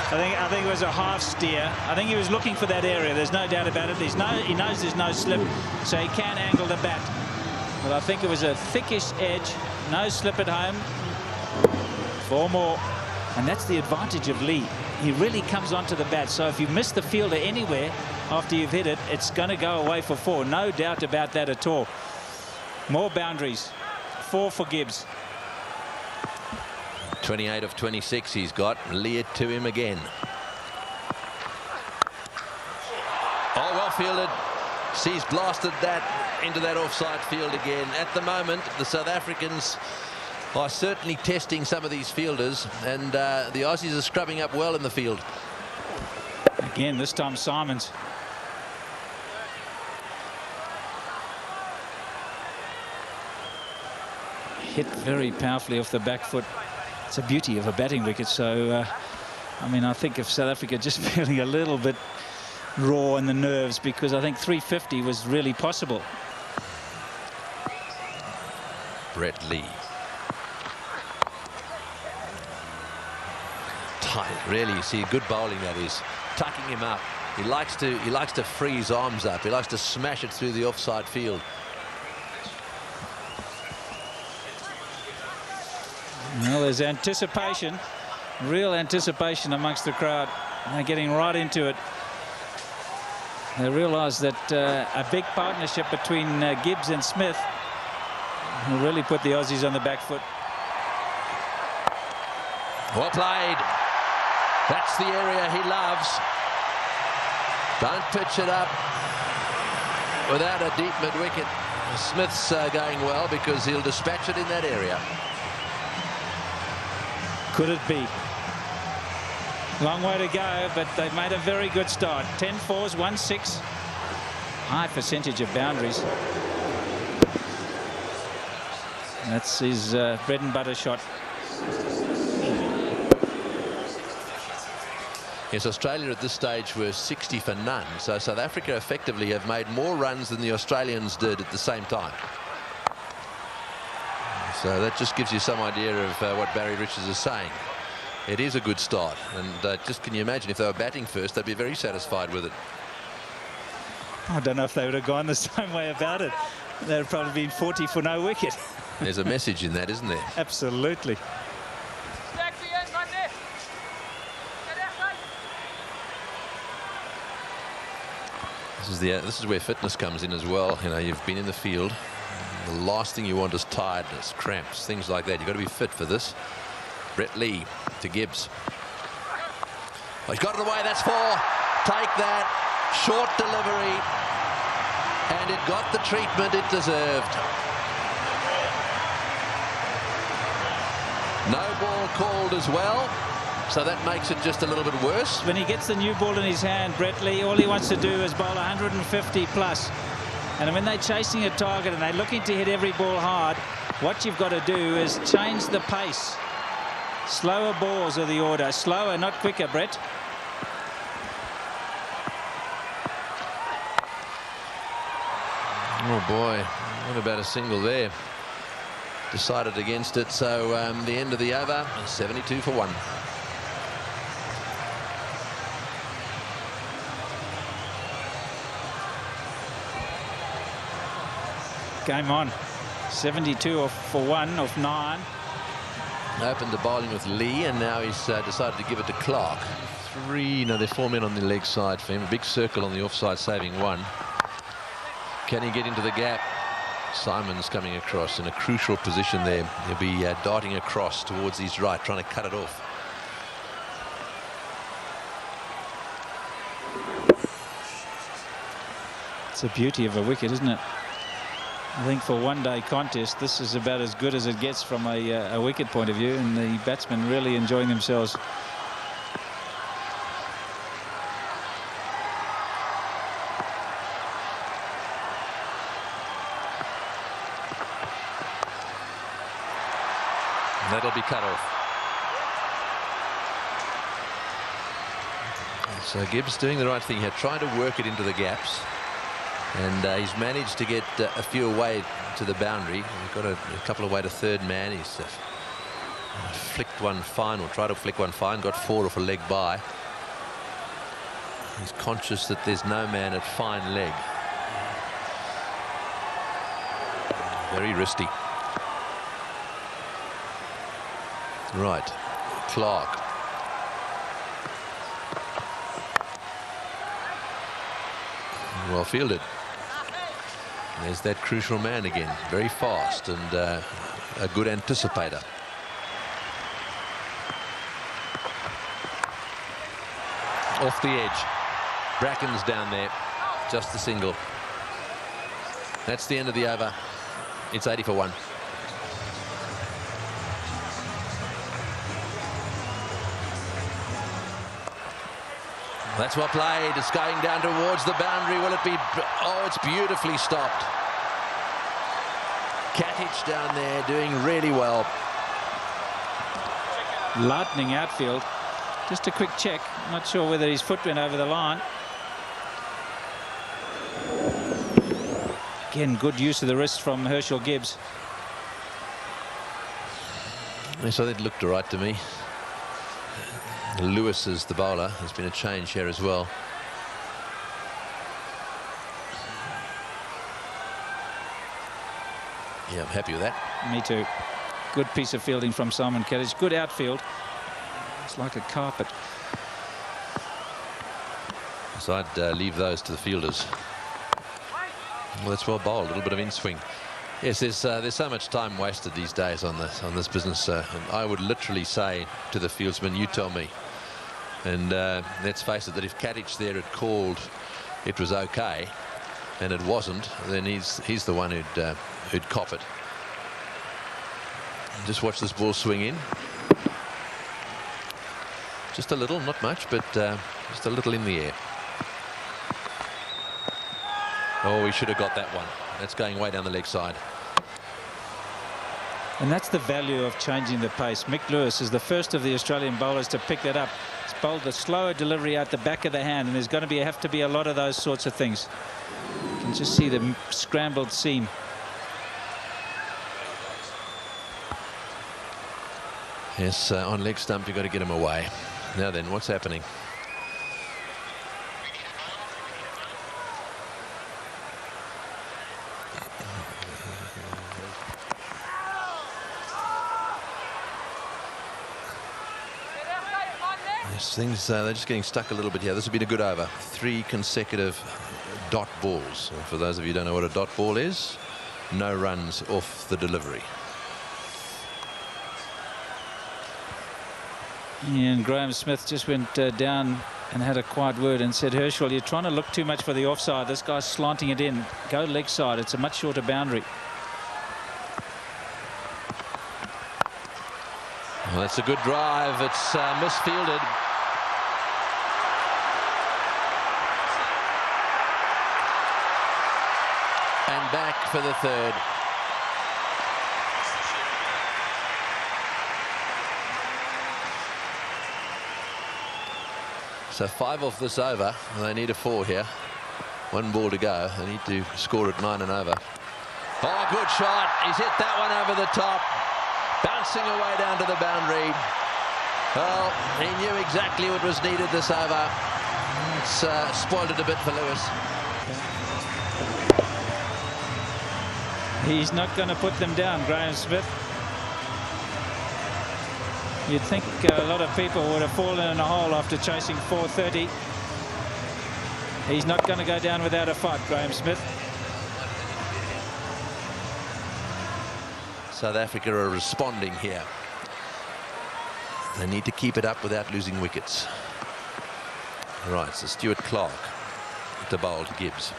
I think it was a half steer. I think he was looking for that area. There's no doubt about it. He knows there's no slip, so he can angle the bat. But I think it was a thickish edge. No slip at home. 4 more. And that's the advantage of Lee. He really comes onto the bat. So if you miss the fielder anywhere after you've hit it, it's going to go away for 4. No doubt about that at all. More boundaries. 4 for Gibbs. 28 of 26 he's got. Lee it to him again. Oh, well fielded. He's blasted that into that offside field again. At the moment, the South Africans are certainly testing some of these fielders, and the Aussies are scrubbing up well in the field. Again, this time Simons. Hit very powerfully off the back foot. It's a beauty of a batting wicket. So, I mean, I think if South Africa just feeling a little bit raw in the nerves, because I think 350 was really possible. Brett Lee. Tight, really. You see, good bowling that is. Tucking him up. He likes to free his arms up. He likes to smash it through the offside field. Well, there's anticipation, real anticipation amongst the crowd. They're getting right into it. They realise that a big partnership between Gibbs and Smith will really put the Aussies on the back foot. Well played. That's the area he loves. Don't pitch it up without a deep mid-wicket. Smith's going well because he'll dispatch it in that area. Could it be? Long way to go, but they've made a very good start. 10 fours, 1 6. High percentage of boundaries. That's his bread and butter shot. Yes, Australia at this stage were 60 for none. So South Africa effectively have made more runs than the Australians did at the same time. So that just gives you some idea of what Barry Richards is saying. It is a good start, and just can you imagine if they were batting first, they'd be very satisfied with it. I don't know if they would have gone the same way about it. They'd have probably been 40 for no wicket. There's a message in that, isn't there? Absolutely. This is where fitness comes in as well. You know, you've been in the field. The last thing you want is tiredness, cramps, things like that. You've got to be fit for this. Brett Lee to Gibbs. Oh, he's got it away. That's 4. Take that. Short delivery. And it got the treatment it deserved. No ball called as well. So that makes it just a little bit worse. When he gets the new ball in his hand, Brett Lee, all he wants to do is bowl 150 plus. And when they're chasing a target and they're looking to hit every ball hard, what you've got to do is change the pace. Slower balls are the order. Slower, not quicker, Brett. Oh boy, what about a single there? Decided against it. So the end of the over, 72 for 1. Game on. 72 for 1 of 9. Opened the bowling with Lee, and now he's decided to give it to Clark. 3, no, they're 4 men on the leg side for him. A big circle on the offside, saving 1. Can he get into the gap? Simon's coming across in a crucial position there. He'll be darting across towards his right, trying to cut it off. It's a beauty of a wicket, isn't it? I think for one-day contest, this is about as good as it gets from a wicket point of view, and the batsmen really enjoying themselves. And that'll be cut off. So Gibbs doing the right thing here, trying to work it into the gaps. And he's managed to get a few away to the boundary. He's got a couple away to third man. He's flicked one fine, or tried to flick one fine, got 4 off a leg by. He's conscious that there's no man at fine leg. Very risky. Right, Clark. Well fielded. There's that crucial man again, very fast and a good anticipator. Off the edge. Bracken's down there, just a single. That's the end of the over. It's 80 for 1. That's well played. It's going down towards the boundary. Will it be? Oh, it's beautifully stopped. Katic down there doing really well. Lightning outfield. Just a quick check. Not sure whether his foot went over the line. Again, good use of the wrist from Herschel Gibbs. So that looked all right to me. Lewis is the bowler. There's been a change here as well. Yeah, I'm happy with that. Me too. Good piece of fielding from Simon Katic. Good outfield. It's like a carpet. So I'd leave those to the fielders. Well, that's well bowled. A little bit of in-swing. Yes, there's so much time wasted these days on this business. And I would literally say to the fieldsman, you tell me. And let's face it, that if Katic there had called it was okay, and it wasn't, then he's the one who'd cop it. Just watch this ball swing in. Just a little, not much, but just a little in the air. Oh, he should have got that one. That's going way down the leg side. And that's the value of changing the pace. Mick Lewis is the first of the Australian bowlers to pick that up. He's bowled the slower delivery out the back of the hand, and there's going to have to be a lot of those sorts of things. You can just see the scrambled seam. Yes, on leg stump, you've got to get him away. Now then, what's happening? Things they're just getting stuck a little bit here. This has been a good over. 3 consecutive dot balls. And for those of you who don't know what a dot ball is, no runs off the delivery. And Graham Smith just went down and had a quiet word and said, Herschel, you're trying to look too much for the offside. This guy's slanting it in. Go leg side. It's a much shorter boundary. Well, that's a good drive. It's misfielded. And back for the third. So 5 off this over, and they need a 4 here. 1 ball to go. They need to score at 9 and over. Oh, good shot. He's hit that one over the top. Bouncing away down to the boundary. Well, he knew exactly what was needed this over. It's spoiled it a bit for Lewis. He's not going to put them down, Graham Smith. You'd think a lot of people would have fallen in a hole after chasing 430. He's not going to go down without a fight, Graham Smith. South Africa are responding here. They need to keep it up without losing wickets. All right, so Stuart Clark to bowl to Gibbs.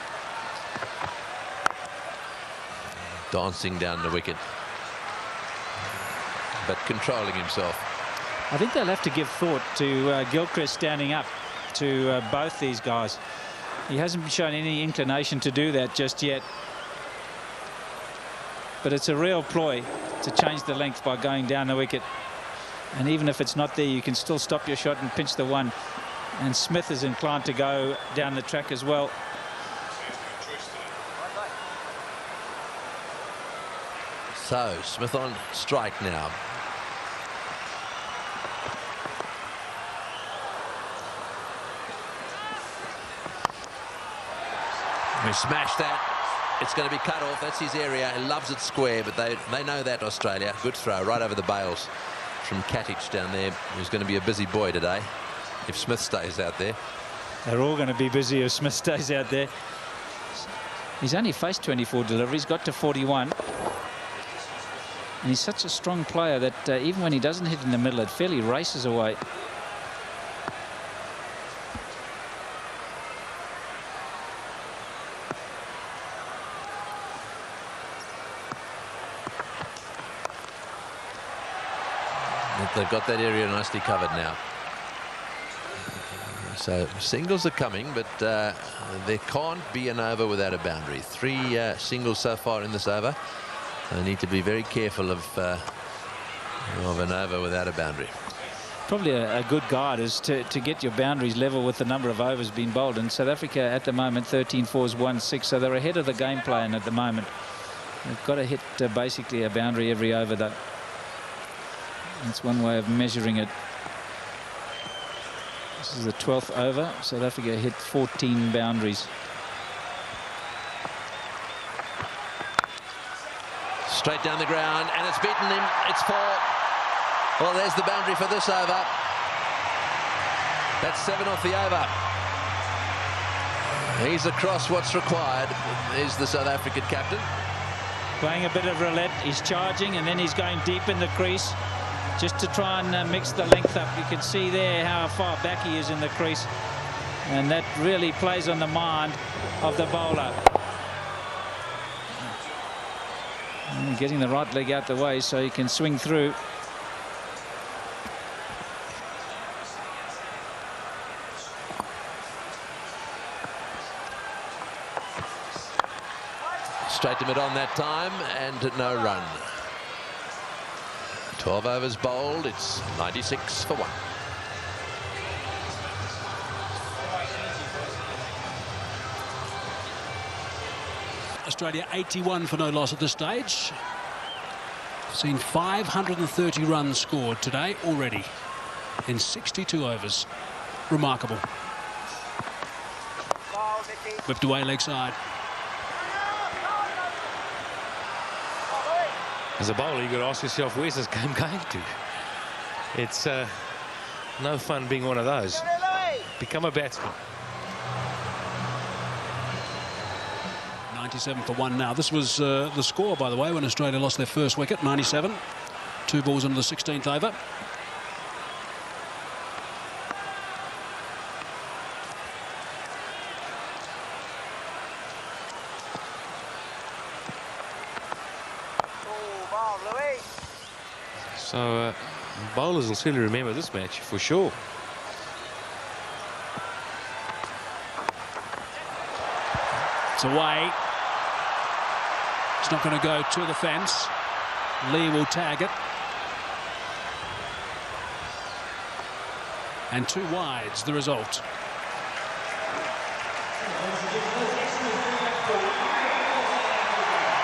Dancing down the wicket, but controlling himself. I think they'll have to give thought to Gilchrist standing up to both these guys. He hasn't shown any inclination to do that just yet. But it's a real ploy to change the length by going down the wicket. And even if it's not there, you can still stop your shot and pinch the one. And Smith is inclined to go down the track as well. So Smith on strike now. We smashed that. It's going to be cut off. That's his area. He loves it square, but they know that, Australia. Good throw right over the bails from Katic down there, who's going to be a busy boy today if Smith stays out there. They're all going to be busy if Smith stays out there. He's only faced 24 deliveries, got to 41. And he's such a strong player that even when he doesn't hit in the middle, it fairly races away. They've got that area nicely covered now. So singles are coming, but there can't be an over without a boundary. 3 singles so far in this over. They need to be very careful of an over without a boundary. Probably a good guide is to get your boundaries level with the number of overs being bowled. And South Africa at the moment 13 fours 1-6, so they're ahead of the game plan at the moment. They've got to hit basically a boundary every over, though. That's one way of measuring it. This is the 12th over. South Africa hit 14 boundaries. Straight down the ground, and it's beaten him. It's 4. Well, there's the boundary for this over. That's 7 off the over. He's across what's required. Is the South African captain. Playing a bit of roulette. He's charging, and then he's going deep in the crease just to try and mix the length up. You can see there how far back he is in the crease, and that really plays on the mind of the bowler. And getting the right leg out the way so he can swing through. Straight to mid on that time, and no run. 12 overs bowled. It's 96 for 1. Australia 81 for no loss at this stage. Seen 530 runs scored today already in 62 overs. Remarkable. Whipped away leg side. As a bowler, you've got to ask yourself, where's this game going to? It's no fun being one of those. Become a batsman. 97 for 1 now. This was the score, by the way, when Australia lost their first wicket, 97. 2 balls into the 16th over. So bowlers will certainly remember this match for sure. It's away. It's not going to go to the fence. Lee will tag it. And 2 wides, the result.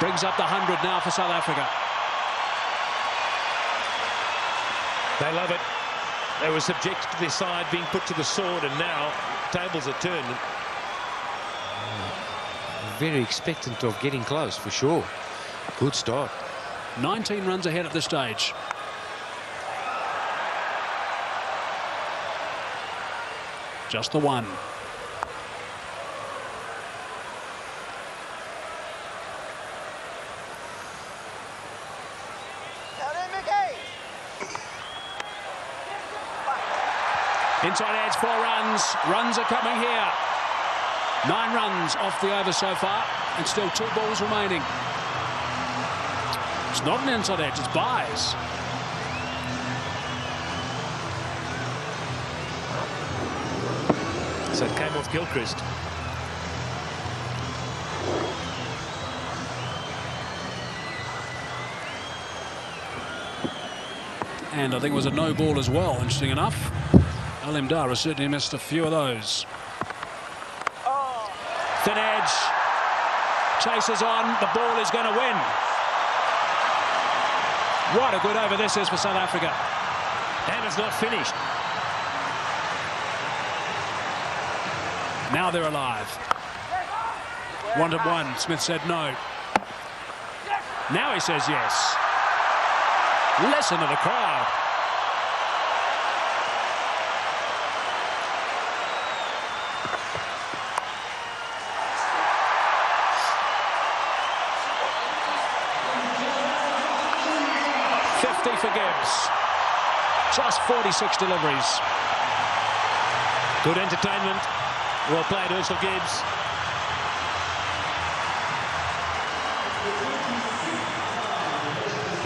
Brings up the 100 now for South Africa. They love it. They were subjected to their side being put to the sword, and now tables are turned. Very expectant of getting close, for sure. Good start. 19 runs ahead at this stage. Just the 1. Inside edge, 4 runs. Runs are coming here. 9 runs off the over so far, and still 2 balls remaining. It's not an inside edge, it's buys. So it came off Gilchrist. And I think it was a no ball as well, interesting enough. Alim Dar has certainly missed a few of those. Thin edge. Chases on. The ball is going to win. What a good over this is for South Africa. And it's not finished. Now they're alive. 1-1. Smith said no. Now he says yes. Listen to the crowd. For Gibbs. Just 46 deliveries. Good entertainment. Well played, Herschel Gibbs.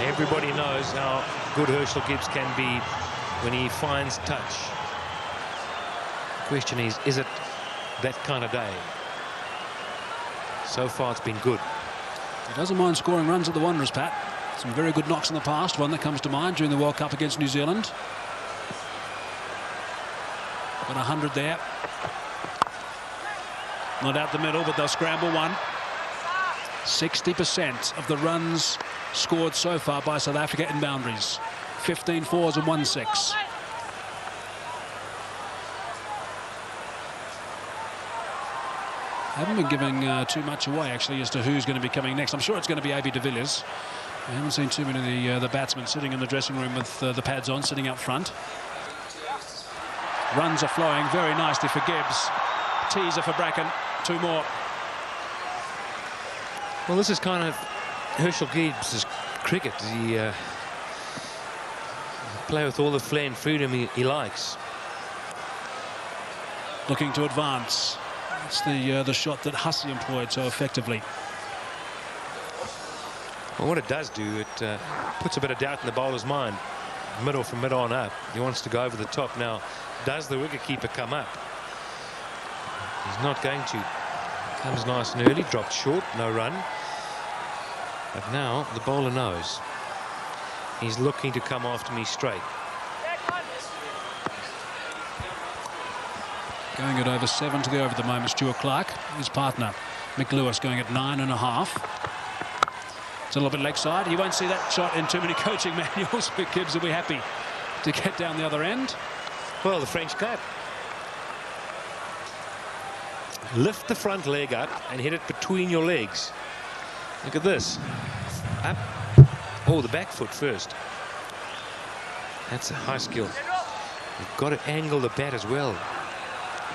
Everybody knows how good Herschel Gibbs can be when he finds touch. The question is it that kind of day? So far it's been good. He doesn't mind scoring runs at the Wanderers, Pat. Some very good knocks in the past. One that comes to mind during the World Cup against New Zealand. Got 100 there. Not out the middle, but they'll scramble one. 60% of the runs scored so far by South Africa in boundaries. 15 fours and 1 6. Haven't been giving too much away, actually, as to who's going to be coming next. I'm sure it's going to be A.B. de Villiers. I haven't seen too many of the batsmen sitting in the dressing room with the pads on, sitting out front. Runs are flowing very nicely for Gibbs. Teaser for Bracken. 2 more. Well, this is kind of Herschel Gibbs' cricket. He play with all the flair and freedom he likes. Looking to advance. It's the shot that Hussey employed so effectively. Well, what it does do, it puts a bit of doubt in the bowler's mind. Middle from mid on up. He wants to go over the top. Now, does the wicketkeeper come up? He's not going to. Comes nice and early, dropped short, no run. But now the bowler knows. He's looking to come after me straight. Going at over 7 to the over at the moment, Stuart Clark. His partner, Mick Lewis, going at 9.5. It's a little bit leg side. You won't see that shot in too many coaching manuals, but Gibbs will be happy to get down the other end. Well, the French cut. Lift the front leg up and hit it between your legs. Look at this. Up. Oh, the back foot first. That's a high skill. You've got to angle the bat as well.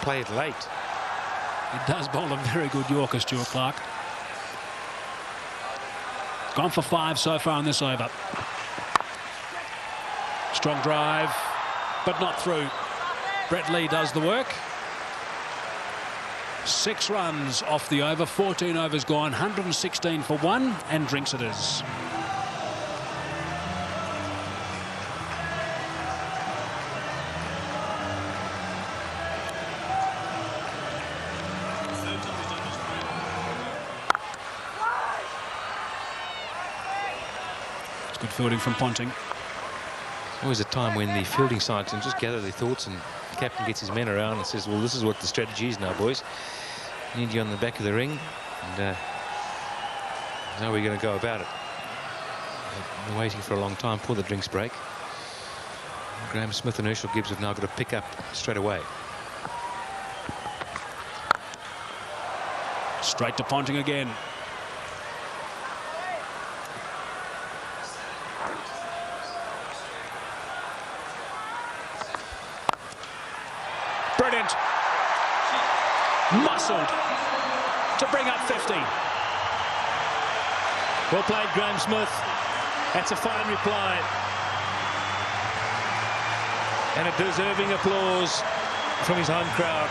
Play it late. He does bowl a very good Yorker, Stuart Clark. Gone for 5 so far in this over. Strong drive, but not through. Brett Lee does the work. 6 runs off the over, 14 overs gone, 116 for 1, and drinks it is. It's good fielding from Ponting. Always a time when the fielding side can just gather their thoughts, and the captain gets his men around and says, well, this is what the strategy is now, boys. Need you on the back of the ring, and how are we going to go about it? We're waiting for a long time for the drinks break. Graham Smith and Herschel Gibbs have now got to pick up straight away. Straight to Ponting again. Brilliant. Muscled to bring up 50. Well played, Graham Smith. That's a fine reply. And a deserving applause from his home crowd.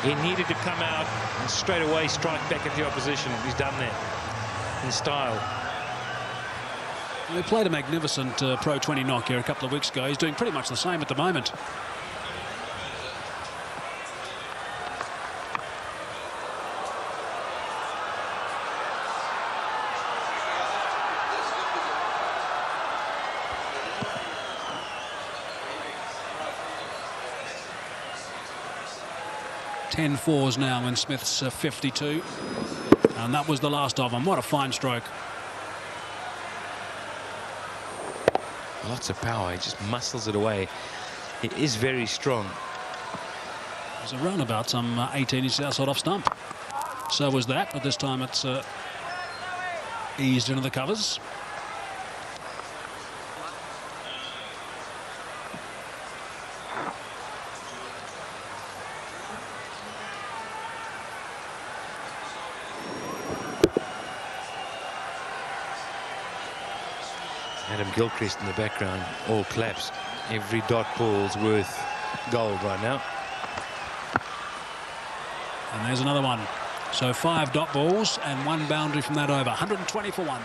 He needed to come out and straight away strike back at the opposition. He's done that in style. He played a magnificent Pro 20 knock here a couple of weeks ago. He's doing pretty much the same at the moment. Ten fours now in Smith's 52, and that was the last of them. What a fine stroke. Lots of power. He just muscles it away. He is very strong. There's a run about some 18 inches outside off stump. So was that, but this time it's eased into the covers. Adam Gilchrist in the background, all claps. Every dot ball's worth gold right now. And there's another one. So 5 dot balls and 1 boundary from that over. 120 for 1.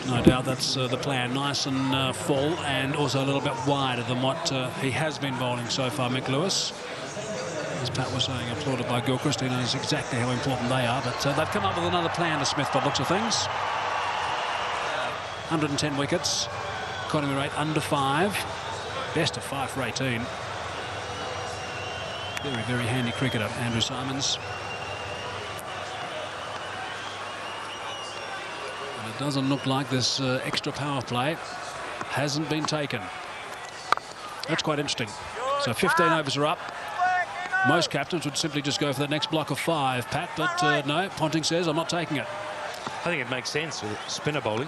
No doubt that's the plan. Nice and full, and also a little bit wider than what he has been bowling so far, Mick Lewis. As Pat was saying, applauded by Gilchrist. He knows exactly how important they are, but they've come up with another plan to Smith by the looks of things. 110 wickets, economy rate under 5, best of 5 for 18. Very, very handy cricketer, Andrew Simons. And it doesn't look like this extra power play hasn't been taken. That's quite interesting. So 15 overs are up. Most captains would simply just go for the next block of 5, Pat, but no, Ponting says, I'm not taking it. I think it makes sense with spinner bowling.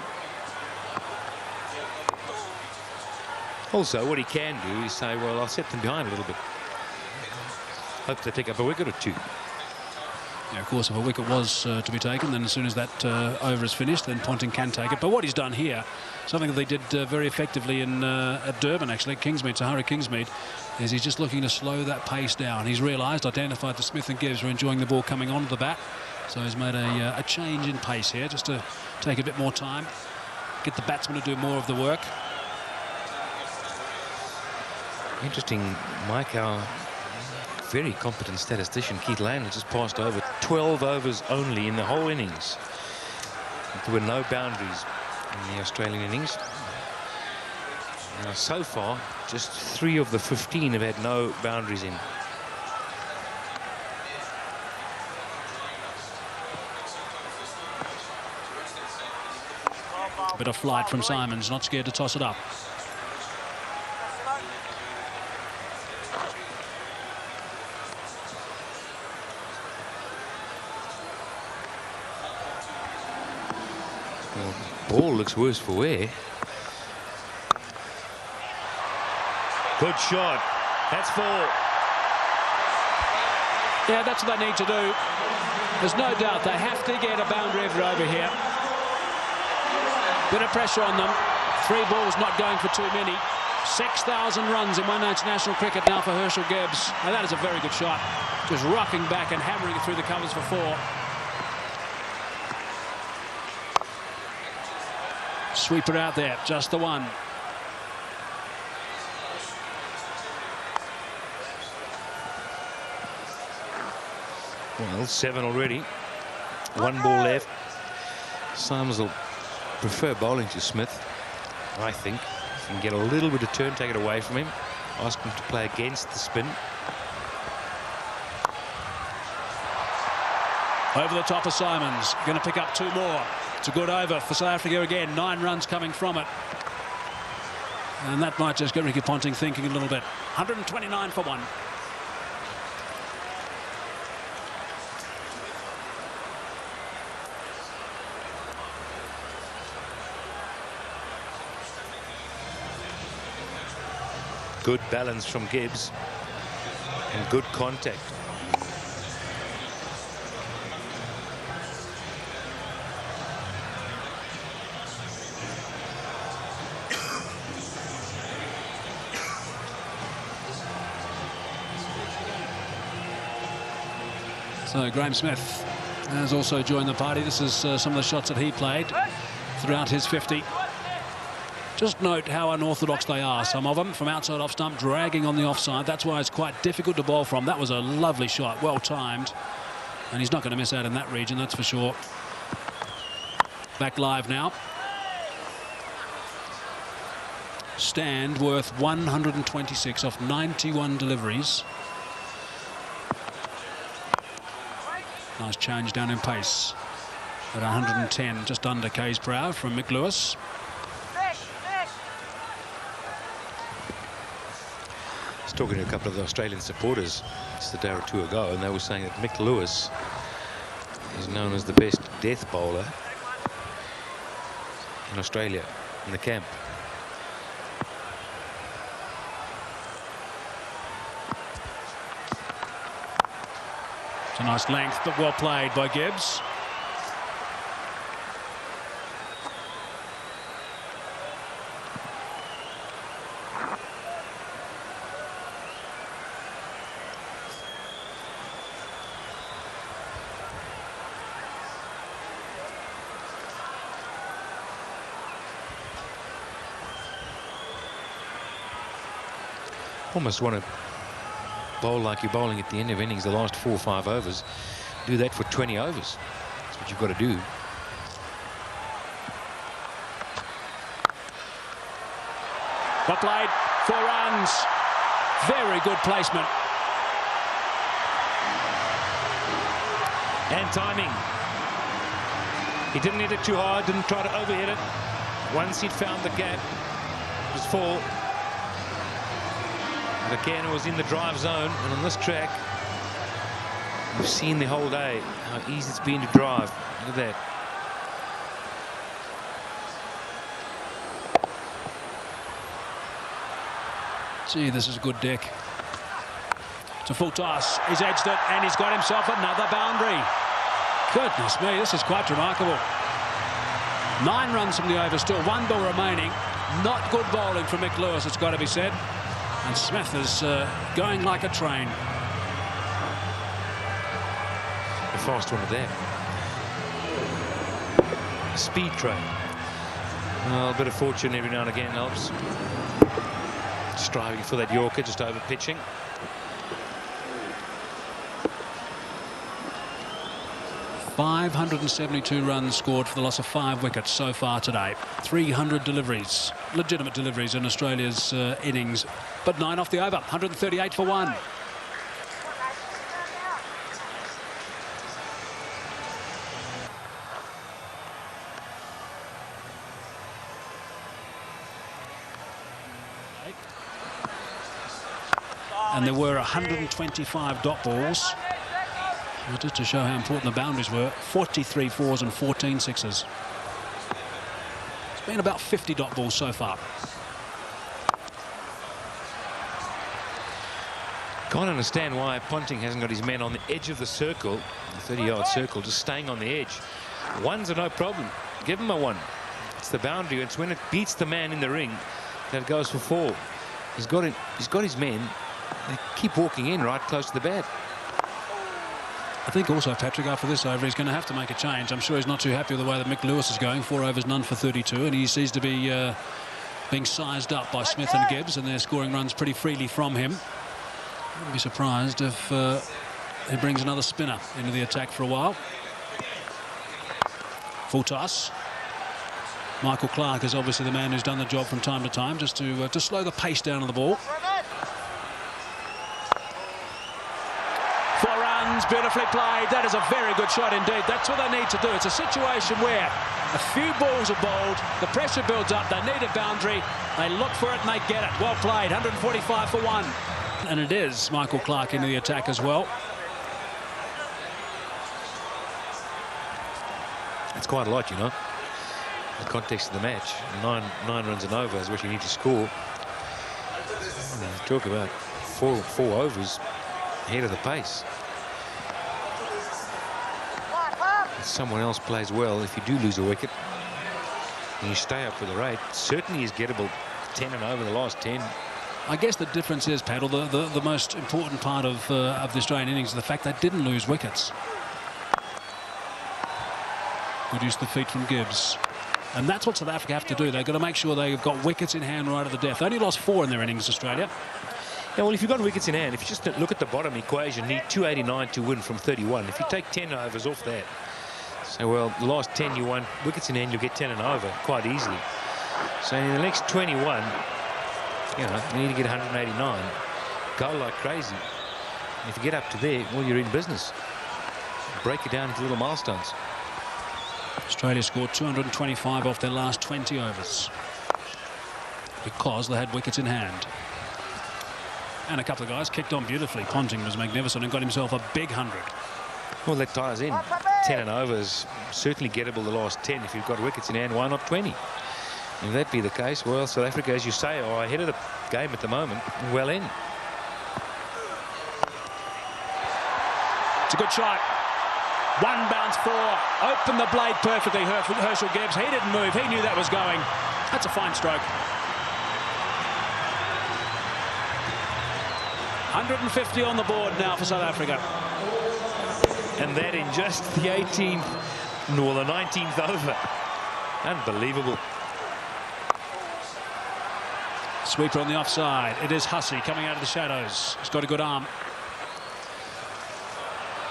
Also, what he can do is say, well, I'll set them behind a little bit. Hope they pick up a wicket or 2. Yeah, of course, if a wicket was to be taken, then as soon as that over is finished, then Ponting can take it. But what he's done here, something that they did very effectively in at Durban, actually, Kingsmead, Sahara Kingsmead, is he's just looking to slow that pace down. He's realised, identified that Smith and Gibbs were enjoying the ball coming onto the bat, so he's made a change in pace here, just to take a bit more time, get the batsman to do more of the work. Interesting, Mike, our very competent statistician Keith Lane just passed over 12 overs only in the whole innings. There were no boundaries in the Australian innings. Now, so far, just 3 of the 15 have had no boundaries in. A bit of flight from Simons, not scared to toss it up. Ball looks worse for wear. Good shot. That's 4. Yeah, that's what they need to do. There's no doubt they have to get a boundary over here. Bit of pressure on them. 3 balls not going for too many. 6,000 runs in one international cricket now for Herschel Gibbs. And that is a very good shot. Just rocking back and hammering it through the covers for 4. Sweeper out there, just the one. Well, 7 already. 1 ball left. Simons will prefer bowling to Smith, I think. If you can get a little bit of turn, take it away from him. Ask him to play against the spin. Over the top of Simons. Going to pick up 2 more. It's a good over for South Africa again. 9 runs coming from it. And that might just get Ricky Ponting thinking a little bit. 129 for 1. Good balance from Gibbs and good contact. So Graeme Smith has also joined the party. This is some of the shots that he played throughout his 50. Just note how unorthodox they are, some of them, from outside off stump, dragging on the offside. That's why it's quite difficult to bowl from. That was a lovely shot, well timed. And he's not going to miss out in that region, that's for sure. Back live now. Stand worth 126 off 91 deliveries. Nice change down in pace at 110, just under K's per hour from Mick Lewis. I was talking to a couple of the Australian supporters just a day or 2 ago, and they were saying that Mick Lewis is known as the best death bowler in Australia in the camp. It's a nice length, but well played by Gibbs. Almost want to bowl like you're bowling at the end of innings, the last 4 or 5 overs. Do that for 20 overs. That's what you've got to do. Well played, 4 runs. Very good placement. And timing. He didn't hit it too hard, didn't try to overhit it. Once he'd found the gap, it was 4. And again, it was in the drive zone, and on this track, we've seen the whole day how easy it's been to drive. Look at that. Gee, this is a good deck. It's a full toss. He's edged it, and he's got himself another boundary. Goodness me, this is quite remarkable. 9 runs from the over, still 1 ball remaining. Not good bowling from Mick Lewis, it's got to be said. And Smith is going like a train. A fast one of them. A speed train. Well, a bit of fortune every now and again helps. Striving for that Yorker, just over pitching. .572 runs scored for the loss of 5 wickets so far today. 300 deliveries, legitimate deliveries in Australia's innings, but 9 off the over. 138 for 1. And there were 125 dot balls. Well, just to show how important the boundaries were, 43 4s and 14 6s. It's been about 50 dot balls so far. Can't understand why Ponting hasn't got his men on the edge of the circle, the 30-yard circle, just staying on the edge. Ones are no problem. Give him a one. It's the boundary. It's when it beats the man in the ring that it goes for 4. He's got his men. They keep walking in right close to the bat. I think also, Patrick, after this over, he's going to have to make a change. I'm sure he's not too happy with the way that Mick Lewis is going. 4 overs, none for 32, and he seems to be being sized up by Smith and Gibbs, and they're scoring runs pretty freely from him. I wouldn't be surprised if he brings another spinner into the attack for a while. Full toss. Michael Clarke is obviously the man who's done the job from time to time, just to slow the pace down of the ball. 4 runs, beautifully played. That is a very good shot indeed. That's what they need to do. It's a situation where a few balls are bowled, the pressure builds up, they need a boundary, they look for it and they get it. Well played, 145 for 1. And it is Michael Clarke into the attack as well. It's quite a lot, you know, in the context of the match. 9 runs and over is what you need to score. Talk about four overs ahead of the pace. If someone else plays well, if you do lose a wicket and you stay up for the rate, certainly is gettable. 10 and over the last 10. I guess the difference is, Paddle, the most important part of the Australian innings is the fact they didn't lose wickets. Reduce the feet from Gibbs. And that's what South Africa have to do. They've got to make sure they've got wickets in hand right at the death. They only lost 4 in their innings, Australia. Yeah, well, if you've got wickets in hand, if you just look at the bottom equation, need 289 to win from 31. If you take 10 overs off that, so, well, the last 10 you won, wickets in hand, you'll get 10 and over quite easily. So in the next 21, you know, you need to get 189. Go like crazy. And if you get up to there, well, you're in business. Break it down into little milestones. Australia scored 225 off their last 20 overs because they had wickets in hand. And a couple of guys kicked on beautifully. Ponting was magnificent and got himself a big 100. Well, that ties in. 10 and over is certainly gettable the last 10. If you've got wickets in hand, why not 20? If that be the case, well, South Africa, as you say, are ahead of the game at the moment. Well in. It's a good shot. 1 bounce 4. Opened the blade perfectly, Herschel Gibbs. He didn't move. He knew that was going. That's a fine stroke. 150 on the board now for South Africa. And that in just the 18th, nor the 19th over. Unbelievable. Sweeper on the offside. It is Hussey coming out of the shadows. He's got a good arm.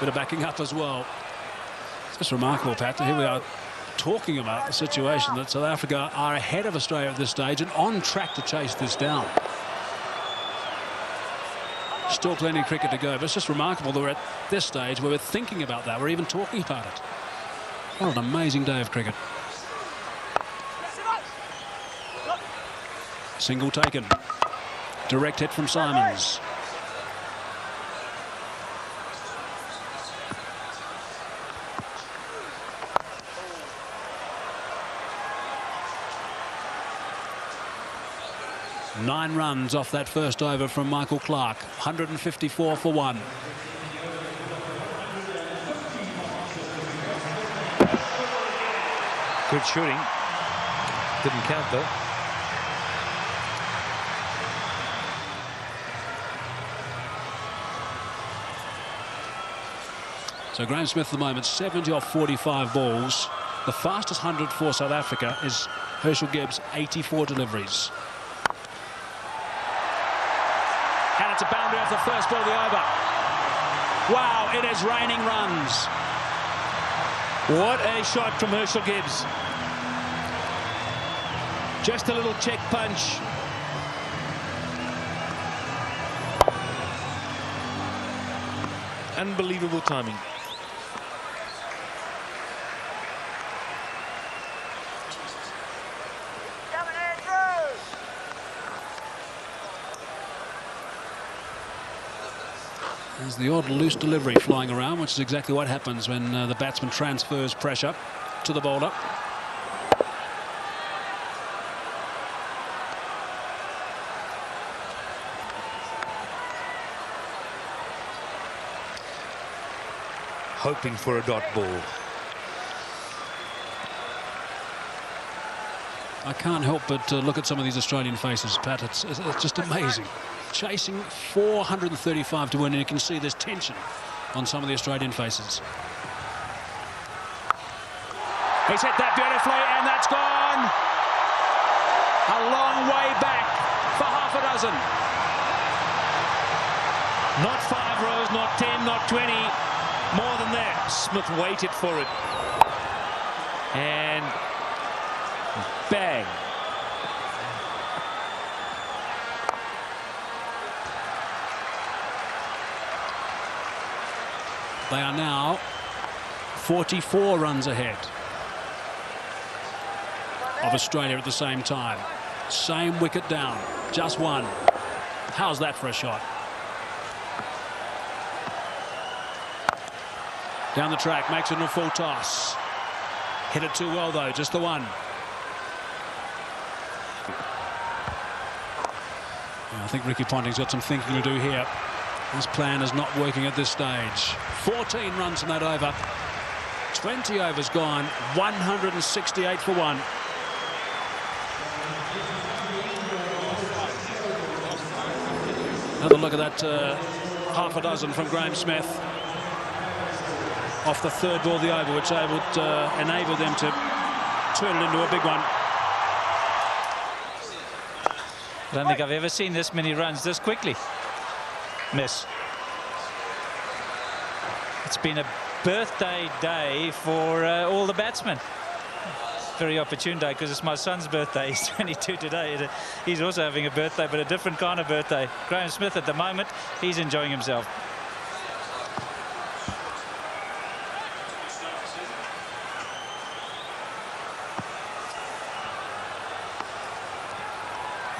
Bit of backing up as well. It's just remarkable, Pat. Here we are talking about the situation that South Africa are ahead of Australia at this stage and on track to chase this down. Still plenty of cricket to go, but it's just remarkable that we're at this stage where we're thinking about that. We're even talking about it. What an amazing day of cricket. Single taken. Direct hit from Simons. Nine runs off that first over from Michael Clarke. 154 for 1. Good shooting. Didn't count, though. So Graham Smith at the moment, 70 off 45 balls. The fastest 100 for South Africa is Herschel Gibbs, 84 deliveries. And it's a boundary off the first ball of the over. Wow, it is raining runs. What a shot from Herschel Gibbs. Just a little check punch. Unbelievable timing. There's the odd loose delivery flying around, which is exactly what happens when the batsman transfers pressure to the bowler. hoping for a dot ball. I can't help but look at some of these Australian faces, Pat. It's just amazing. Chasing 435 to win, and you can see there's tension on some of the Australian faces. He's hit that beautifully, and that's gone a long way back for half a dozen. Not 5 rows, not 10, not 20. More than that. Smith waited for it. And bang. They are now 44 runs ahead of Australia at the same time. Same wicket down, just one. How's that for a shot? Down the track, makes it in a full toss. Hit it too well though, just the one. I think Ricky Ponting's got some thinking to do here. His plan is not working at this stage. 14 runs in that over. 20 overs gone. 168 for one. Another look at that half a dozen from Graham Smith. Off the third ball of the over, which would enable them to turn it into a big one. I don't think I've ever seen this many runs this quickly. Miss. It's been a birthday day for all the batsmen. Very opportune day because it's my son's birthday. He's 22 today. He's also having a birthday, but a different kind of birthday. Graham Smith at the moment, he's enjoying himself.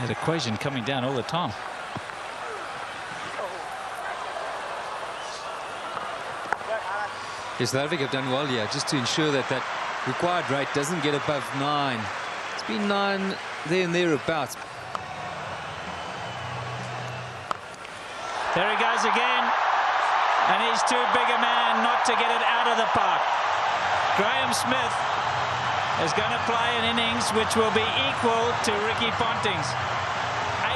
That equation coming down all the time. Yes, South Africa have done well here, just to ensure that that required rate doesn't get above 9. It's been 9 there and thereabouts. There he goes again, and he's too big a man not to get it out of the park. Graham Smith is going to play an innings which will be equal to Ricky Ponting's.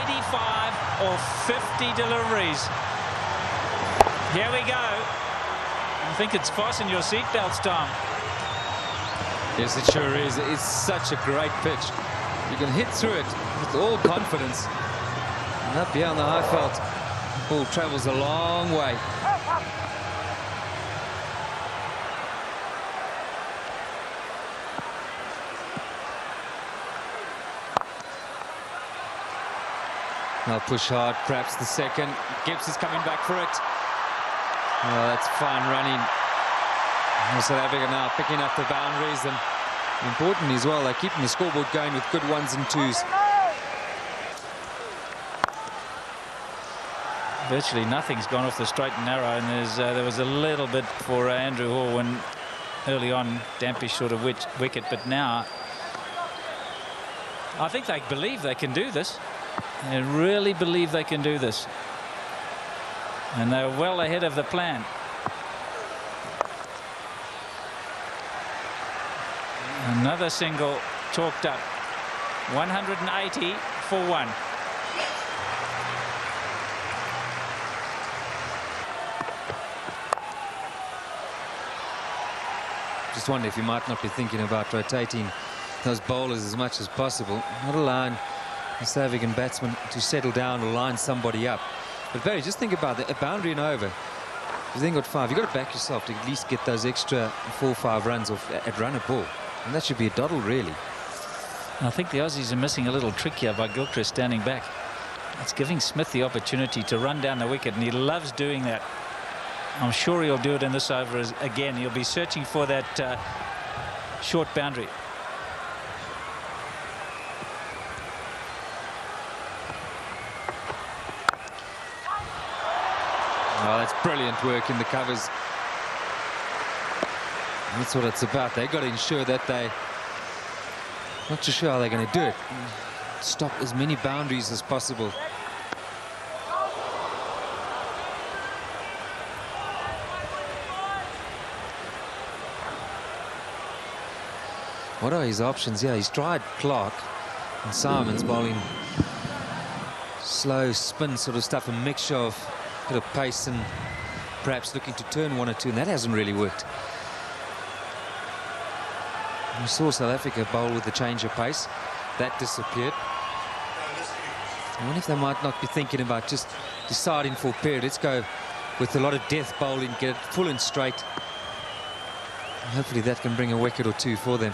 85 or 50 deliveries. Here we go. I think it's fasten your seatbelts, Tom. Yes, it sure is. It's such a great pitch. You can hit through it with all confidence. And up here on the high felt, the ball travels a long way. Now push hard, perhaps the second. Gibbs is coming back for it. Oh, that's fine running. South Africa now picking up the boundaries, and important as well, they're keeping the scoreboard going with good 1s and 2s. Virtually nothing's gone off the straight and narrow, and there was a little bit for Andrew Hall when early on Dampish sort of wicket, but now I think they believe they can do this. They really believe they can do this, and they're well ahead of the plan. Another single chalked up. 180 for one. Just wonder if you might not be thinking about rotating those bowlers as much as possible, not allowing the South African batsman to settle down or line somebody up. But Barry, just think about it, a boundary and over. You've then got 5. You've got to back yourself to at least get those extra 4 or 5 runs off at run a ball. And that should be a doddle, really. I think the Aussies are missing a little trick here by Gilchrist standing back. It's giving Smith the opportunity to run down the wicket, and he loves doing that. I'm sure he'll do it in this over again. He'll be searching for that short boundary. Oh, that's brilliant work in the covers. That's what it's about. They've got to ensure that they, not too sure how they're going to do it, stop as many boundaries as possible. What are his options? Yeah, he's tried Clark, and Simon's bowling slow spin sort of stuff, a mixture of a bit of pace and perhaps looking to turn 1 or 2, and that hasn't really worked. We saw South Africa bowl with the change of pace. That disappeared. I wonder if they might not be thinking about just deciding for a period. Let's go with a lot of death bowling, get it full and straight. And hopefully that can bring a wicket or 2 for them.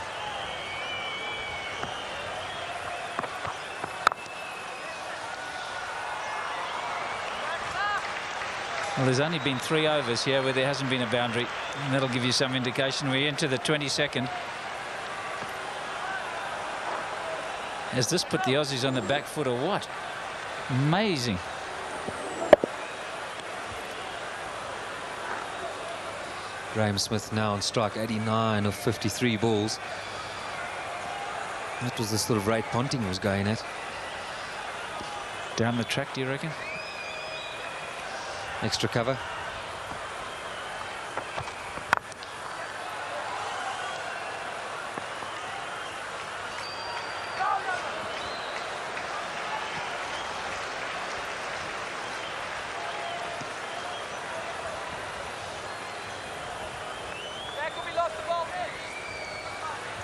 Well, there's only been 3 overs here where there hasn't been a boundary, and that'll give you some indication. We're into the 22nd. Has this put the Aussies on the back foot or what? Amazing. Graham Smith now on strike, 89 of 53 balls. That was the sort of rate Ponting was going at. Down the track, do you reckon? Extra cover.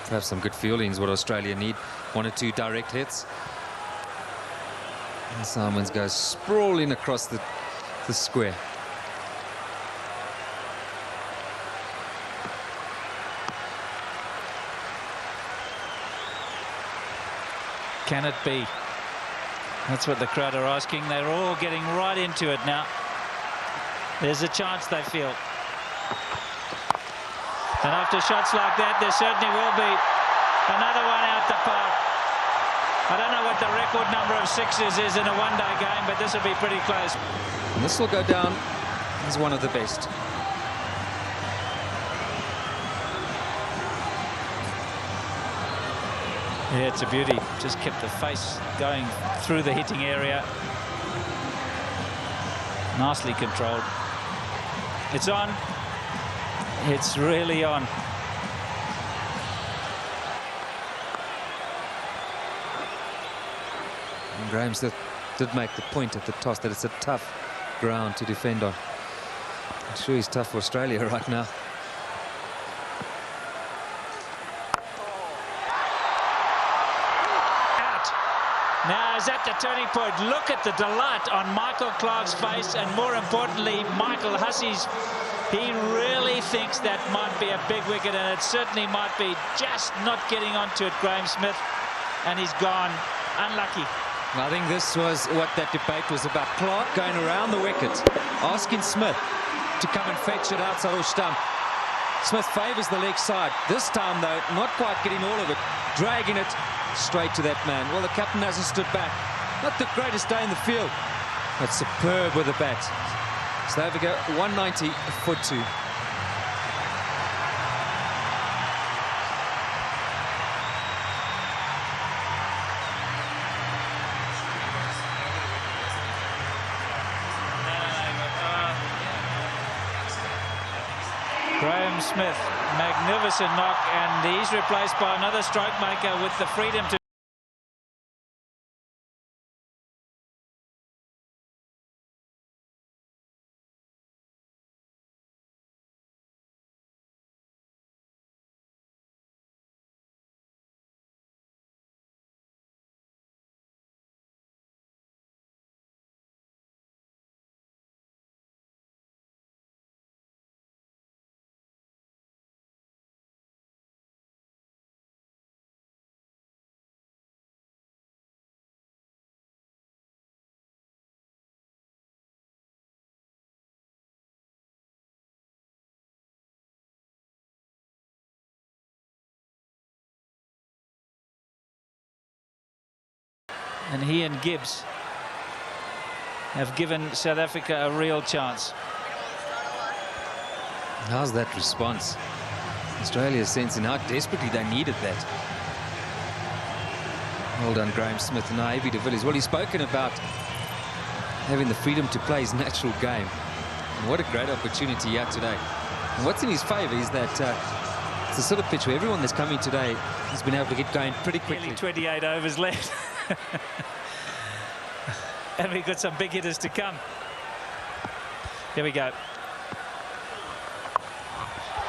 Have some good fieldings, what Australia need. 1 or 2 direct hits. And Simons goes sprawling across the square. Can it be? That's what the crowd are asking. They're all getting right into it now. There's a chance, they feel. And after shots like that, there certainly will be another one out the park. I don't know what the record number of 6s is in a one-day game, but this will be pretty close. And this will go down as one of the best. Yeah, it's a beauty. Just kept the face going through the hitting area. Nicely controlled. It's on. It's really on. And Graham did make the point at the toss that it's a tough ground to defend on. I'm sure he's tough for Australia right now. Out. Now is that the turning point? Look at the delight on Michael Clarke's face, and more importantly, Michael Hussey's. He really thinks that might be a big wicket, and it certainly might be. Just not getting onto it, Graham Smith, and he's gone. Unlucky. I think this was what that debate was about. Clarke going around the wicket, asking Smith to come and fetch it outside or stump. Smith favours the leg side. This time, though, not quite getting all of it, dragging it straight to that man. Well, the captain hasn't stood back. Not the greatest day in the field, but superb with the bat. South Africa 190 for 2. Graham Smith, magnificent knock, and he's replaced by another stroke maker with the freedom to and he and Gibbs have given South Africa a real chance. How's that response? Australia sensing how desperately they needed that. Well done, Graham Smith. And A.B. de Villiers. Well, he's spoken about having the freedom to play his natural game. And what a great opportunity he had today. And what's in his favour is that the sort of pitch where everyone that's coming today has been able to get going pretty quickly. Nearly 28 overs left. And we've got some big hitters to come. Here we go.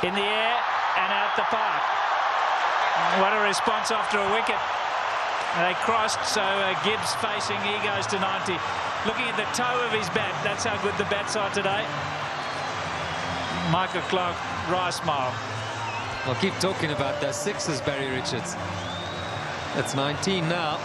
In the air and out the park. What a response after a wicket. They crossed, so Gibbs facing, he goes to 90. Looking at the toe of his bat, that's how good the bats are today. Michael Clark, wry smile. I'll keep talking about those sixes, Barry Richards. That's 19 now.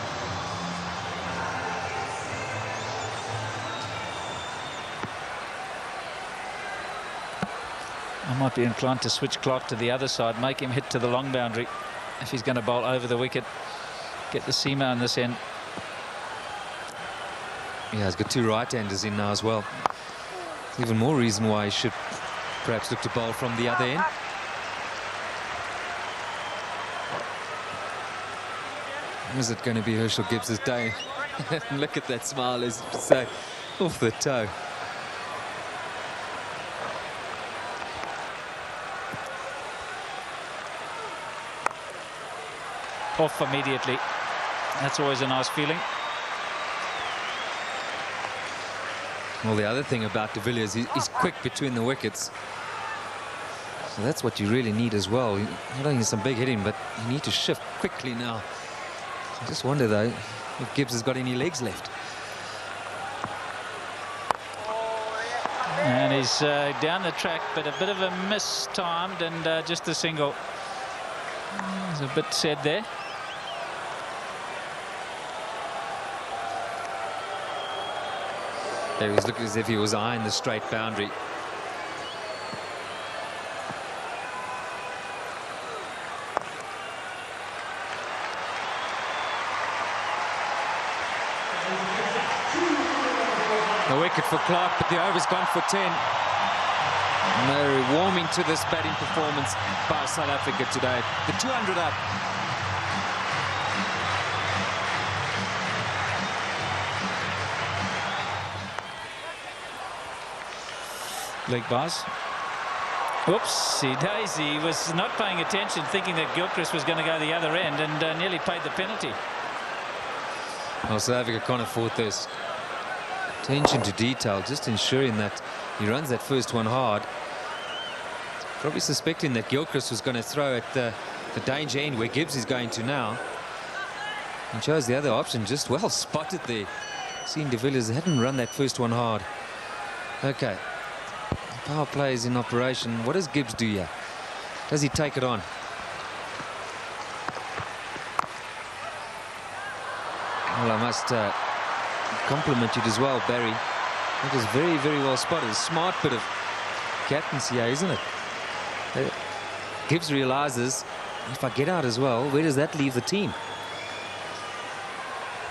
I might be inclined to switch Clark to the other side, make him hit to the long boundary if he's going to bowl over the wicket. Get the seamer on this end. Yeah, he's got two right-handers in now as well. Even more reason why he should perhaps look to bowl from the other end. Is it going to be Herschel Gibbs' day? Look at that smile, as you say, off the toe. Off immediately. That's always a nice feeling. Well, the other thing about de Villiers, he's quick between the wickets. So that's what you really need as well. Not only some big hitting, but you need to shift quickly now. I just wonder, though, if Gibbs has got any legs left. And he's down the track, but a bit of a mistimed and just a single. There's a bit said there. There he was looking as if he was eyeing the straight boundary. A wicket for Clark, but the over's gone for 10. And they're warming to this batting performance by South Africa today. The 200 up. Leg bars. Whoopsie daisy. He was not paying attention, thinking that Gilchrist was going to go the other end, and nearly paid the penalty. Well, South Africa can't afford this. Attention to detail, just ensuring that he runs that first one hard. Probably suspecting that Gilchrist was going to throw at the danger end where Gibbs is going to now. And chose the other option. Just well spotted there. Seeing de Villiers hadn't run that first one hard. Okay. Power play is in operation. What does Gibbs do here? Does he take it on? Well, I must compliment you as well, Barry. That was very, very well spotted. A smart bit of captaincy here, isn't it? Gibbs realizes, if I get out as well, where does that leave the team?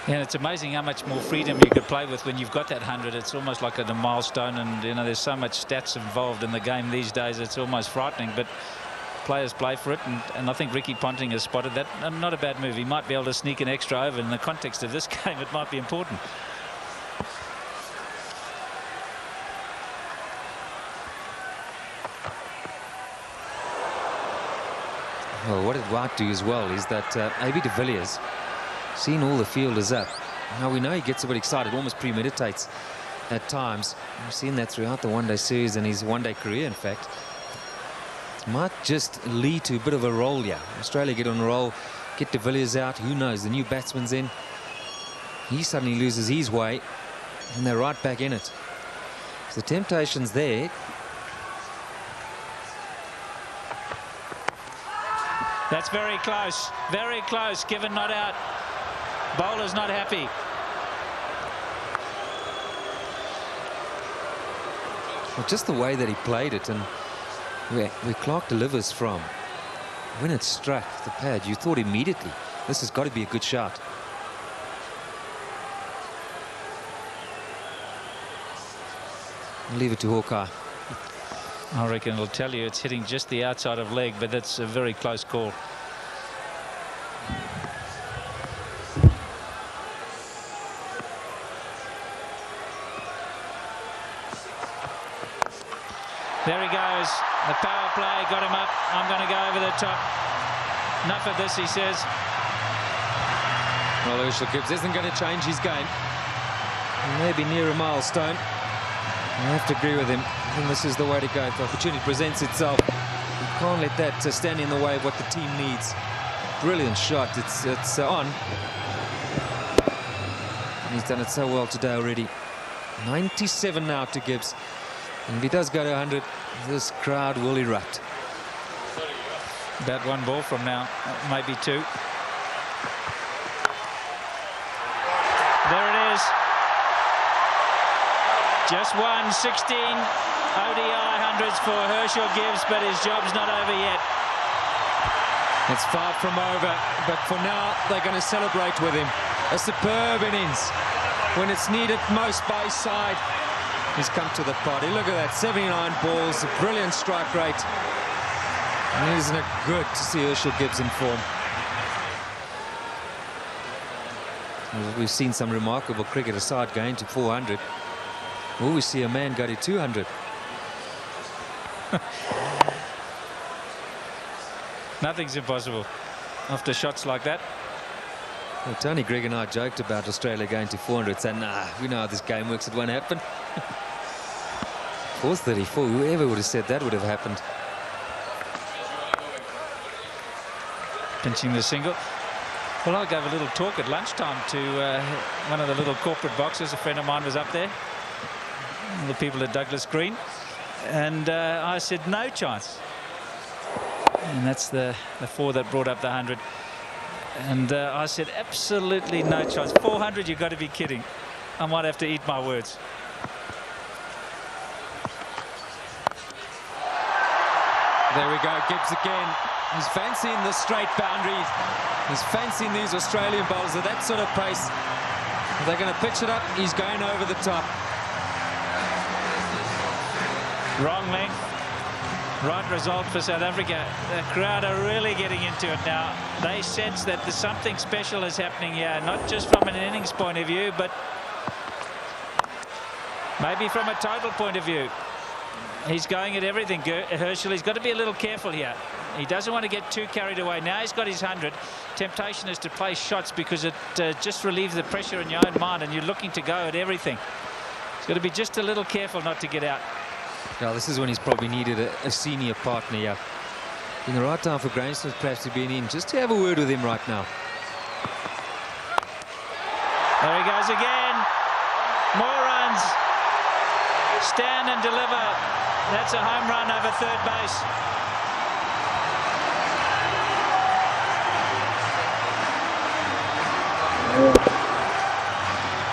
Yeah, it's amazing how much more freedom you could play with when you've got that 100. It's almost like a milestone, and you know there's so much stats involved in the game these days. It's almost frightening, but players play for it, and I think Ricky Ponting has spotted that. Not a bad move. He might be able to sneak an extra over. In the context of this game, it might be important. Well, what it might do as well is that AB de Villiers, seeing all the fielders up. Now we know he gets a bit excited, almost premeditates at times. We've seen that throughout the one-day series and his one-day career, in fact. It might just lead to a bit of a roll here. Australia get on a roll, get de Villiers out. Who knows? The new batsman's in. He suddenly loses his way, and they're right back in it. So the temptation's there. That's very close, given not out. Bowler's not happy. Well, just the way that he played it, and where Clark delivers from, when it struck the pad, you thought immediately, this has got to be a good shot. I'll leave it to Hawkeye. I reckon it'll tell you it's hitting just the outside of leg, but that's a very close call. There he goes. The power play got him up. I'm going to go over the top. Enough of this, he says. Well, Herschel Gibbs isn't going to change his game. Maybe near a milestone. I have to agree with him. I think this is the way to go. If the opportunity presents itself, you can't let that stand in the way of what the team needs. Brilliant shot. It's on. And he's done it so well today already. 97 now to Gibbs. And if he does go to 100, this crowd will erupt. About one ball from now, maybe two. There it is. Just one, 16 ODI hundreds for Herschel Gibbs, but his job's not over yet. It's far from over, but for now they're going to celebrate with him. A superb innings when it's needed most by his side. He's come to the party. Look at that, 79 balls, a brilliant strike rate. And isn't it good to see Herschel Gibbs in form? We've seen some remarkable cricket aside going to 400. Will we see a man go to 200? Nothing's impossible after shots like that. Well, Tony Gregg and I joked about Australia going to 400, saying, nah, we know how this game works, it won't happen. 434, whoever would have said that would have happened. Pinching the single. Well, I gave a little talk at lunchtime to one of the little corporate boxes. A friend of mine was up there, the people at Douglas Green, and I said no chance. And that's the four that brought up the 100. And I said absolutely no chance. 400, you've got to be kidding. I might have to eat my words. There we go, Gibbs again. He's fancying the straight boundaries. He's fancying these Australian bowlers at that sort of pace. If they're going to pitch it up, he's going over the top. Wrong length. Right result for South Africa. The crowd are really getting into it now. They sense that there's something special is happening here, not just from an innings point of view, but maybe from a total point of view. He's going at everything, Herschel. He's got to be a little careful here. He doesn't want to get too carried away. Now he's got his 100. Temptation is to play shots because it just relieves the pressure in your own mind, and you're looking to go at everything. He's got to be just a little careful not to get out. Now, this is when he's probably needed a senior partner here. In the right time for Grainsmith perhaps to be in, just to have a word with him right now. There he goes again. More runs. Stand and deliver. That's a home run over third base.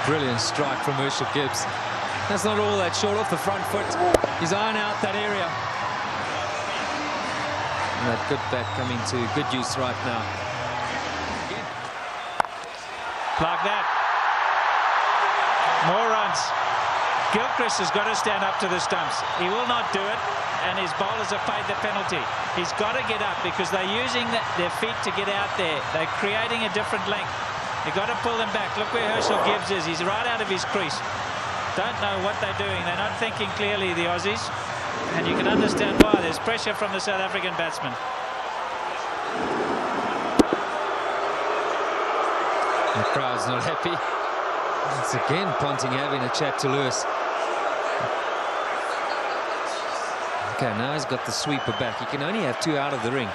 Brilliant strike from Herschel Gibbs. That's not all that short off the front foot. He's eyeing out that area. And that good bat coming to good use right now. Like that. More runs. Gilchrist has got to stand up to the stumps. He will not do it, and his bowlers have paid the penalty. He's got to get up because they're using their feet to get out there. They're creating a different length. You've got to pull them back. Look where Herschel Gibbs is. He's right out of his crease. Don't know what they're doing. They're not thinking clearly, the Aussies. And you can understand why. There's pressure from the South African batsman. The crowd's not happy. It's again Ponting having a chat to Lewis. Okay, now he's got the sweeper back. He can only have two out of the ring.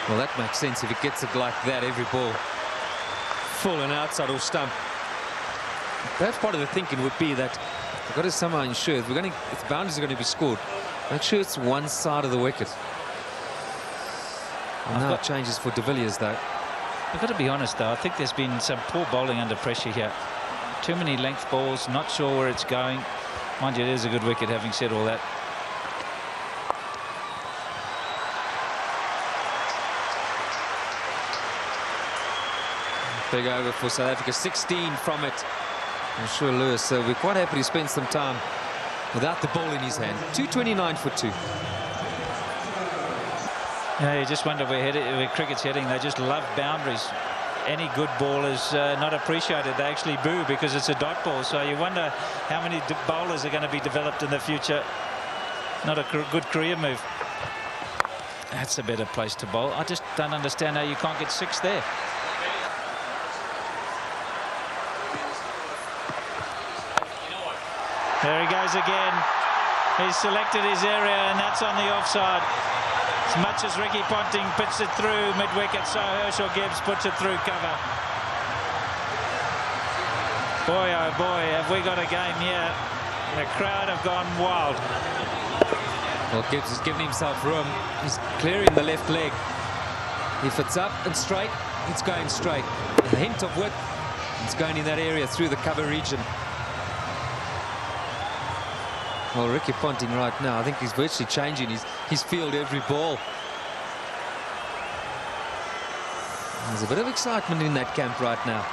Well, that makes sense if he gets it like that, every ball full and outside or stump. Perhaps part of the thinking would be that we've got to somehow ensure if the boundaries are going to be scored, make sure it's one side of the wicket. And now it changes for De Villiers, though. I've got to be honest, though. I think there's been some poor bowling under pressure here. Too many length balls, not sure where it's going. Mind you, it is a good wicket, having said all that. Big over for South Africa, 16 from it. I'm sure Lewis will be quite happy to spend some time without the ball in his hand. 229 for 2. Yeah, you just wonder where cricket's heading. They just love boundaries. any good ball is not appreciated. They actually boo because it's a dot ball. So you wonder how many bowlers are going to be developed in the future. Not a good career move. That's a better place to bowl. I just don't understand how you can't get 6 there. There he goes again. He's selected his area, and that's on the offside. As much as Ricky Ponting puts it through mid-wicket, so Herschel Gibbs puts it through cover. Boy, oh boy, have we got a game here. The crowd have gone wild. Well, Gibbs is giving himself room. He's clearing the left leg. If it's up and straight, it's going straight. A hint of width, it's going in that area through the cover region. Well, Ricky Ponting right now, I think he's virtually changing his field every ball. There's a bit of excitement in that camp right now.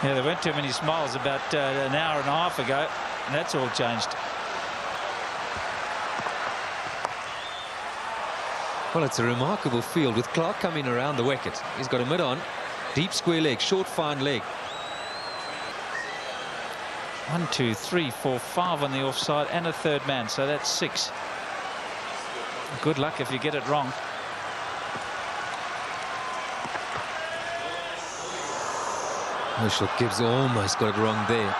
Yeah, there weren't too many smiles about an hour and a half ago, and that's all changed. Well, it's a remarkable field with Clark coming around the wicket. He's got a mid-on, deep square leg, short fine leg. 1, 2, 3, 4, 5 on the offside and a third man, so that's 6. Good luck if you get it wrong. Herschel Gibbs almost got it wrong there.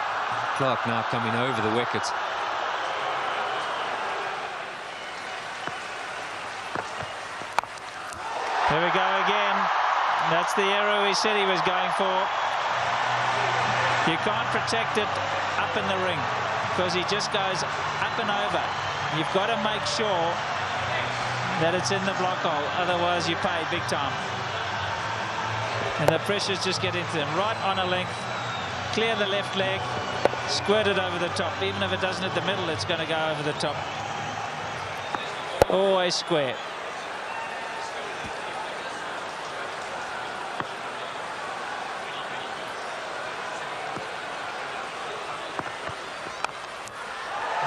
Clark now coming over the wicket. Here we go again. That's the arrow he said he was going for. You can't protect it up in the ring because he just goes up and over. You've got to make sure that it's in the block hole, otherwise you pay big time. And the pressure's just getting to him. Right on a length, clear the left leg, squirt it over the top. Even if it doesn't hit the middle, it's going to go over the top. Always square.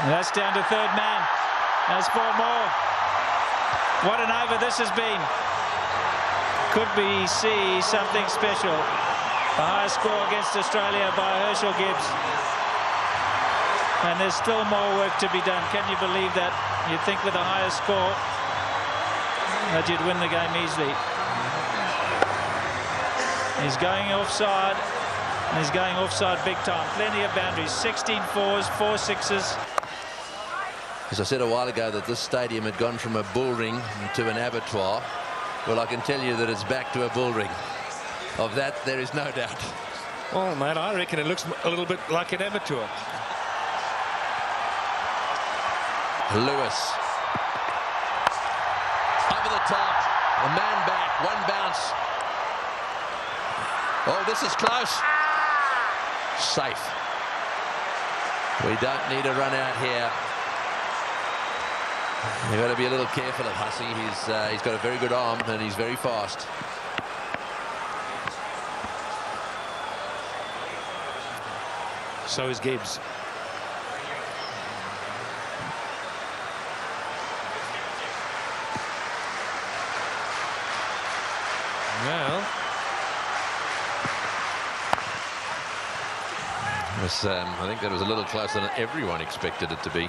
And that's down to third man. There's 4 more. What an over this has been. Could we see something special? The highest score against Australia by Herschel Gibbs. And there's still more work to be done. Can you believe that? You'd think with the highest score that you'd win the game easily. He's going offside. And he's going offside big time. Plenty of boundaries. 16 4s, 4 6s. As I said a while ago that this stadium had gone from a bull ring to an abattoir. Well, I can tell you that it's back to a bull ring. Of that, there is no doubt. Well, mate, I reckon it looks a little bit like an abattoir. Lewis. Over the top. A man back. 1 bounce. Oh, this is close. Safe. We don't need a run out here. You've got to be a little careful of Hussey. He's got a very good arm and he's very fast. So is Gibbs. Well, I think that was a little closer than everyone expected it to be.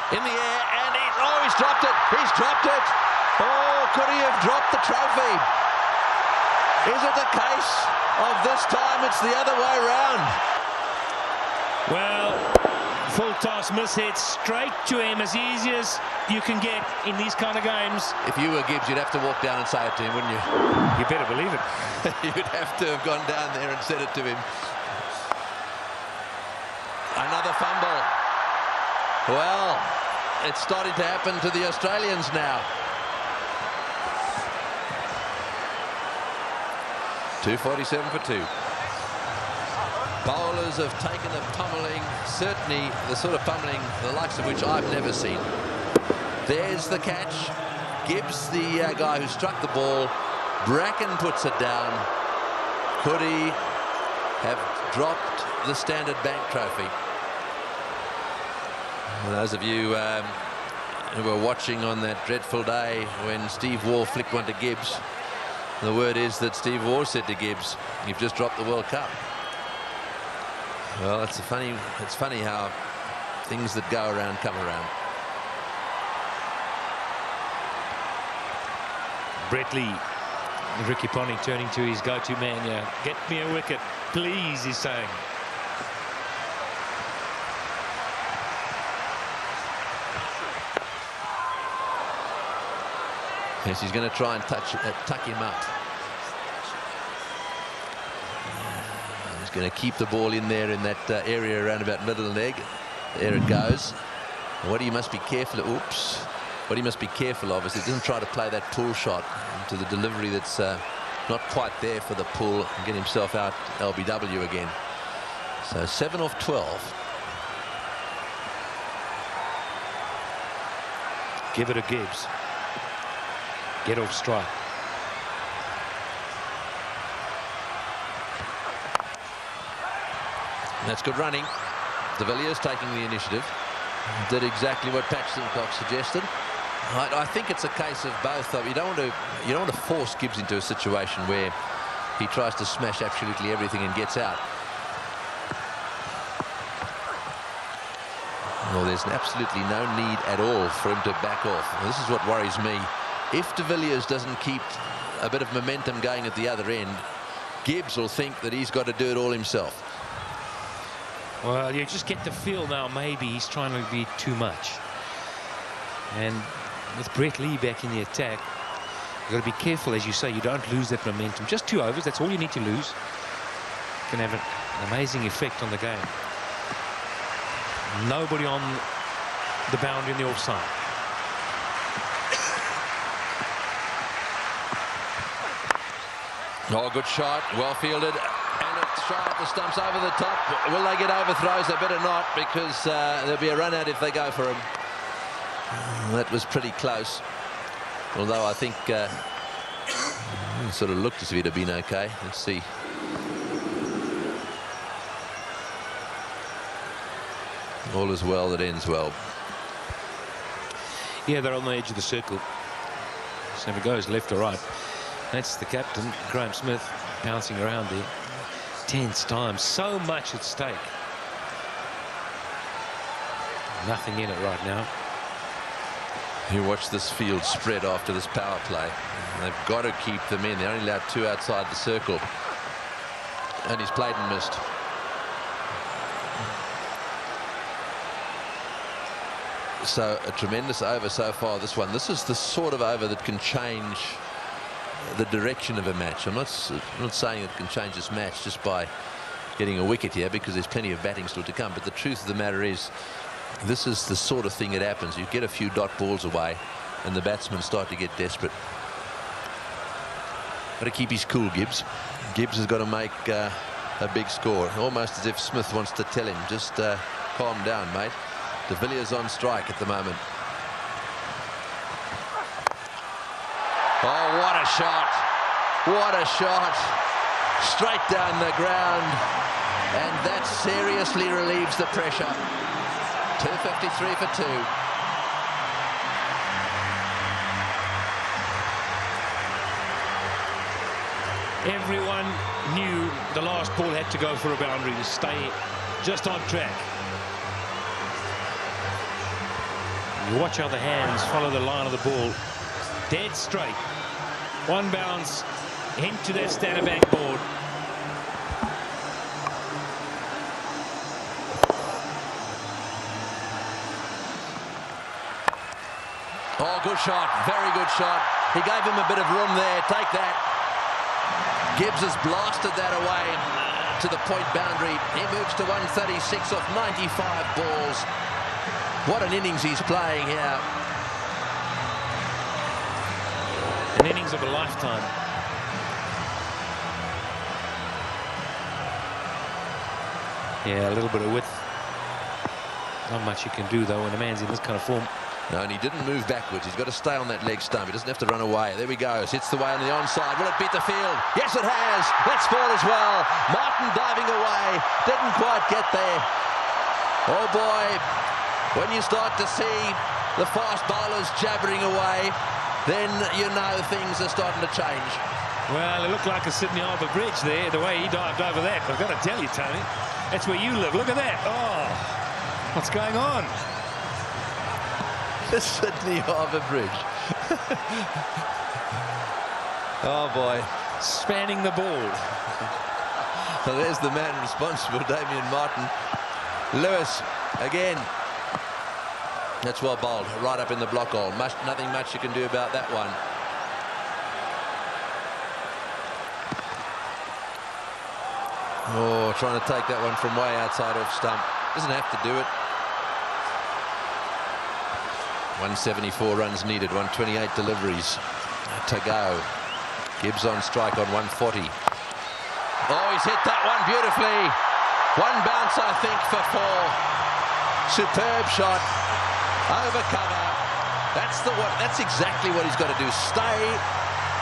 In the air, and he's dropped it. He's dropped it. Oh, could he have dropped the trophy? Is it the case of this time it's the other way round? Well, full toss mishit straight to him, as easy as you can get in these kind of games. If you were Gibbs, you'd have to walk down and say it to him, wouldn't you? you better believe it. You'd have to have gone down there and said it to him. Another fumble. Well, it's starting to happen to the Australians now. 247 for 2. Bowlers have taken a pummeling, certainly the sort of pummeling the likes of which I've never seen. There's the catch. Gibbs, the guy who struck the ball. Bracken puts it down. Could he have dropped the Standard Bank trophy? For those of you who were watching on that dreadful day when Steve Waugh flicked one to Gibbs, the word is that Steve Waugh said to Gibbs, "You've just dropped the World Cup." Well, it's funny how things that go around come around. Brett Lee, Ricky Ponting turning to his go-to man here. Get me a wicket, please, he's saying. Yes, he's going to try and tuck him out. He's going to keep the ball in there in that area around about middle leg. There it goes. And what he must be careful of, what he must be careful of is he doesn't try to play that pull shot into the delivery that's not quite there for the pull and get himself out LBW again. So 7 off 12. Give it a Gibbs. Get off strike. That's good running. De Villiers taking the initiative. Did exactly what Pat Simcox suggested. I think it's a case of both. You don't want to force Gibbs into a situation where he tries to smash absolutely everything and gets out. Well, there's absolutely no need at all for him to back off. And this is what worries me. If de Villiers doesn't keep a bit of momentum going at the other end, Gibbs will think that he's got to do it all himself. Well, you just get the feel now maybe he's trying to be too much. And with Brett Lee back in the attack, you've got to be careful, as you say, you don't lose that momentum. Just 2 overs, that's all you need to lose. Can have an amazing effect on the game. Nobody on the boundary in the offside. Oh, good shot, well fielded, and it's shy at the stumps over the top. Will they get overthrows? They better not, because there'll be a run out if they go for him. That was pretty close, although I think it sort of looked as if he'd have been okay. Let's see. All is well that ends well. Yeah, they're on the edge of the circle. So if it goes left or right, that's the captain, Graham Smith, bouncing around there. Tense time, so much at stake. Nothing in it right now. You watch this field spread after this power play. They've got to keep them in. They're only allowed 2 outside the circle. And he's played and missed. So a tremendous over so far, this one. This is the sort of over that can change the direction of a match. I'm not saying it can change this match just by getting a wicket here, because there's plenty of batting still to come. But the truth of the matter is, this is the sort of thing that happens. You get a few dot balls away and the batsmen start to get desperate. Got to keep his cool, Gibbs. Gibbs has got to make a big score. Almost as if Smith wants to tell him, just calm down, mate. De Villiers on strike at the moment. Oh, what a shot. What a shot. Straight down the ground. And that seriously relieves the pressure. 253 for 2. Everyone knew the last ball had to go for a boundary to stay just on track. You watch how the hands follow the line of the ball. Dead straight. One bounce into that Standard Bank board. Oh, good shot. Very good shot. He gave him a bit of room there. Take that. Gibbs has blasted that away to the point boundary. He moves to 136 off 95 balls. What an innings he's playing here. An innings of a lifetime. Yeah, a little bit of width. Not much you can do, though, when a man's in this kind of form. No, and he didn't move backwards. He's got to stay on that leg stump. He doesn't have to run away. There he goes. Hits the way on the onside. Will it beat the field? Yes, it has. That's 4 as well. Martin diving away. Didn't quite get there. Oh, boy. When you start to see the fast bowlers jabbering away, then you know things are starting to change. Well, it looked like a Sydney Harbour Bridge there, the way he dived over that. I've got to tell you, Tony, that's where you live. Look at that. Oh, what's going on? The Sydney Harbour Bridge. Oh, boy. Spanning the ball. Well, there's the man responsible, Damien Martin. Lewis, again. That's well bowled, right up in the block hole. Nothing much you can do about that one. Oh, trying to take that one from way outside off stump. Doesn't have to do it. 174 runs needed, 128 deliveries to go. Gibbs on strike on 140. Oh, he's hit that one beautifully. One bounce, I think, for 4. Superb shot. Over cover. That's exactly what he's got to do. Stay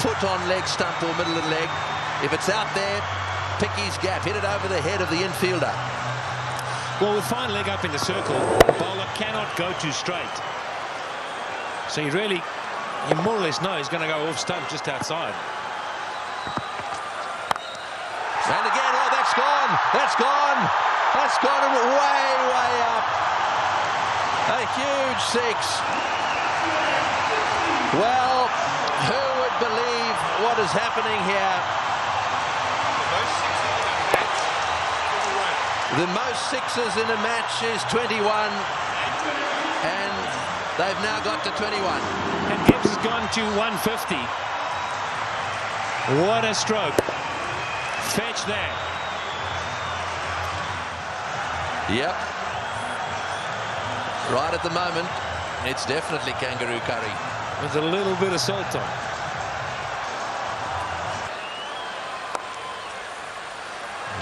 put on leg stump or middle of the leg. If it's out there, pick his gap. Hit it over the head of the infielder. Well, with fine leg up in the circle, the bowler cannot go too straight. So you more or less know he's going to go off stump just outside. And again, oh, that's gone. That's gone. That's gone way, way up. A huge 6. Well, who would believe what is happening here? The most sixes in a match is 21, and they've now got to 21. And Gibbs has gone to 150. What a stroke. Fetch that. Yep. Right at the moment, it's definitely kangaroo curry. With a little bit of salt on.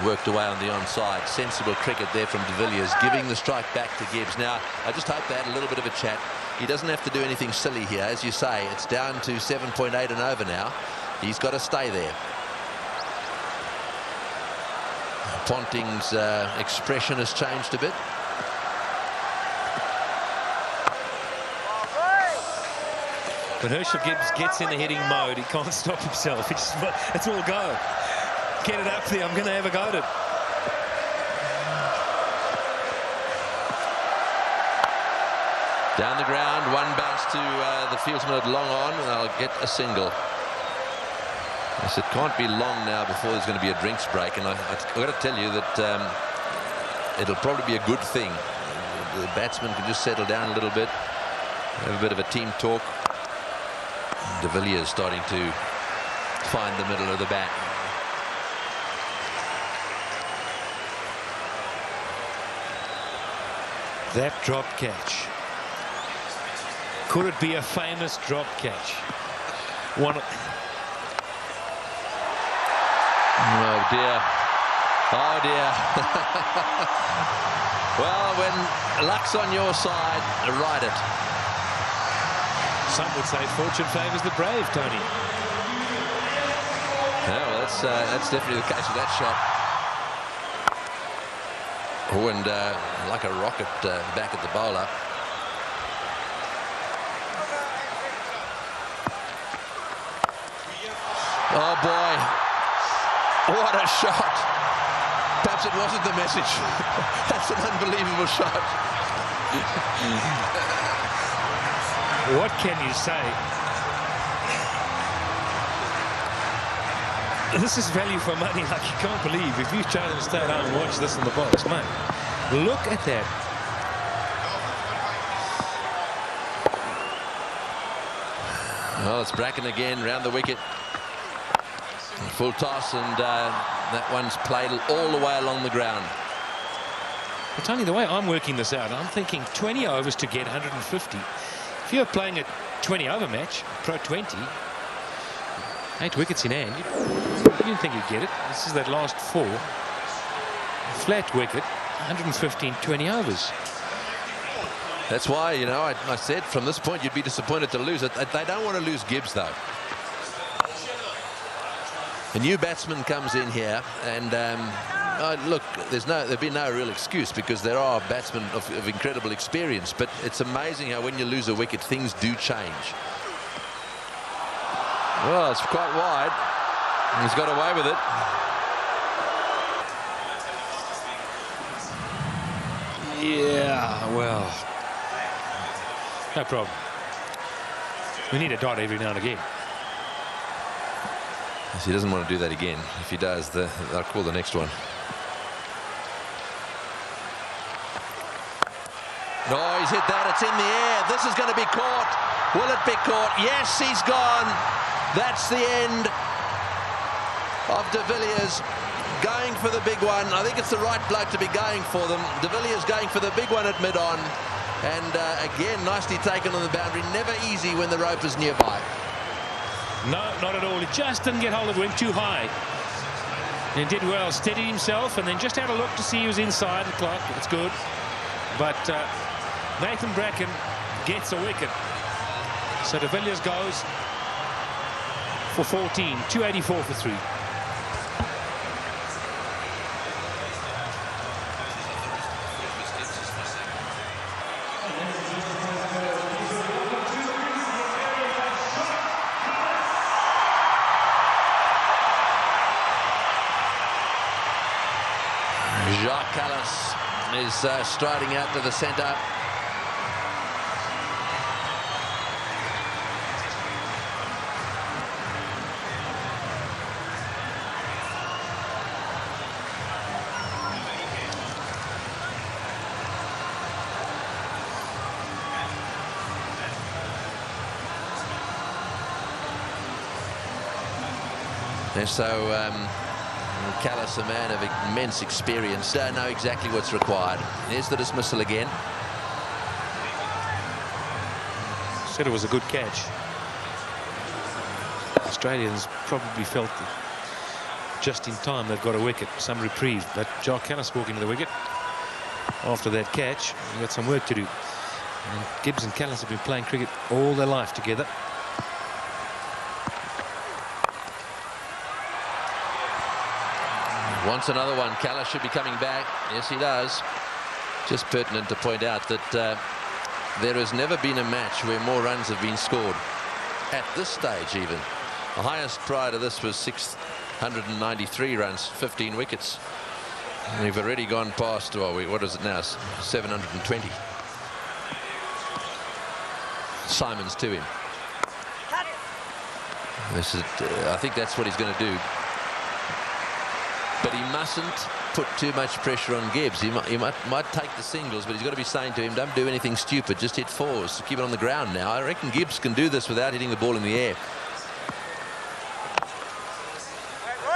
Worked away on the onside. Sensible cricket there from de Villiers, giving the strike back to Gibbs. Now, I just hope they had a little bit of a chat. He doesn't have to do anything silly here. As you say, it's down to 7.8 and over now. He's got to stay there. Ponting's expression has changed a bit. When Herschel Gibbs gets in the hitting mode, he can't stop himself. It's all go. Get it up there. I'm going to have a go at it. Down the ground, one bounce to the fieldsman at long on, and they'll get a single. Yes, it can't be long now before there's going to be a drinks break, and I've got to tell you that it'll probably be a good thing. The batsman can just settle down a little bit, have a bit of a team talk. De Villiers starting to find the middle of the bat. That drop catch. Could it be a famous drop catch? One. Oh dear. Oh dear. Well, when luck's on your side, ride it. Some would say fortune favours the brave, Tony. Yeah, well, that's definitely the case with that shot. Oh, and like a rocket back at the bowler. Oh boy, what a shot. Perhaps it wasn't the message. That's an unbelievable shot. What can you say? This is value for money like you can't believe. If you try to stay at home and watch this in the box, man, look at that. Well, it's Bracken again round the wicket. Full toss, and that one's played all the way along the ground. But Tony, the way I'm working this out, I'm thinking 20 overs to get 150. If you're playing a 20-over match, pro 20, 8 wickets in hand, you didn't think you'd get it. This is that last 4. Flat wicket, 115, 20 overs. That's why, you know, I said from this point you'd be disappointed to lose it. They don't want to lose Gibbs, though. A new batsman comes in here, and look, there'd be no real excuse because there are batsmen of incredible experience, but it's amazing how when you lose a wicket, things do change. Well, it's quite wide. He's got away with it. Yeah, well, no problem. We need a dot every now and again. He doesn't want to do that again. If he does, they'll call the next one. No, he's hit that. It's in the air. This is going to be caught. Will it be caught? Yes, he's gone. That's the end of De Villiers going for the big one. I think it's the right bloke to be going for them. De Villiers going for the big one at mid-on. And again, nicely taken on the boundary. Never easy when the rope is nearby. No, not at all. He just didn't get hold of it, went too high. And did well, steadied himself, and then just had a look to see he was inside the clock. It's good. But Nathan Bracken gets a wicket. So De Villiers goes for 14, 284 for 3. Is striding out to the centre. And so Callis, a man of immense experience, don't know exactly what's required. Here's the dismissal again. Said it was a good catch. Australians probably felt that just in time they've got a wicket, some reprieve. But Jock Callis walking to the wicket after that catch. We've got some work to do. And Gibbs and Callis have been playing cricket all their life together. Wants another one. Callis should be coming back. Yes, he does. Just pertinent to point out that there has never been a match where more runs have been scored at this stage even. The highest prior to this was 693 runs, 15 wickets. And we've already gone past, well, what is it now, 720. Simons to him. This is, I think that's what he's going to do. But he mustn't put too much pressure on Gibbs. He might take the singles, but he's got to be saying to him, don't do anything stupid, just hit fours. Keep it on the ground now. I reckon Gibbs can do this without hitting the ball in the air.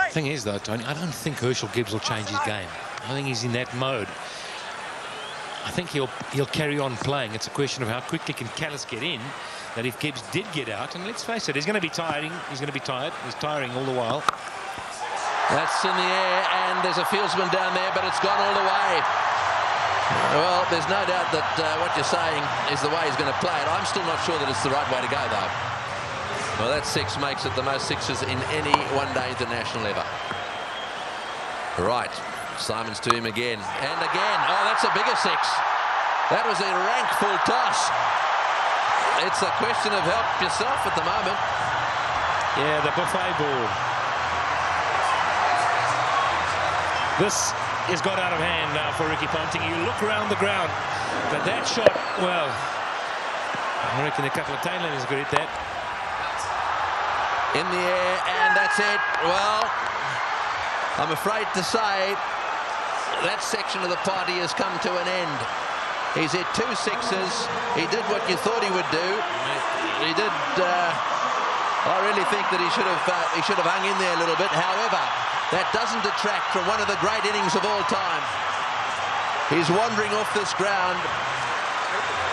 The thing is, though, Tony, I don't think Herschel Gibbs will change his game. I think he's in that mode. I think he'll carry on playing. It's a question of how quickly can Callis get in, that if Gibbs did get out, and let's face it, he's going to be tiring. He's going to be tired. He's tiring all the while. That's in the air, and there's a fieldsman down there, but it's gone all the way. Well, there's no doubt that what you're saying is the way he's going to play it. I'm still not sure that it's the right way to go, though. Well, that six makes it the most sixes in any one-day international ever. Right, Simons to him again, and again. Oh, that's a bigger six. That was a rank full toss. It's a question of help yourself at the moment. Yeah, the buffet ball. This has got out of hand now for Ricky Ponting. You look around the ground, but that shot, well, I reckon a couple of tailenders could hit that. In the air, and that's it. Well, I'm afraid to say that section of the party has come to an end. He's hit 2 sixes. He did what you thought he would do. He did. I really think that he should have hung in there a little bit. However, that doesn't detract from one of the great innings of all time. He's wandering off this ground,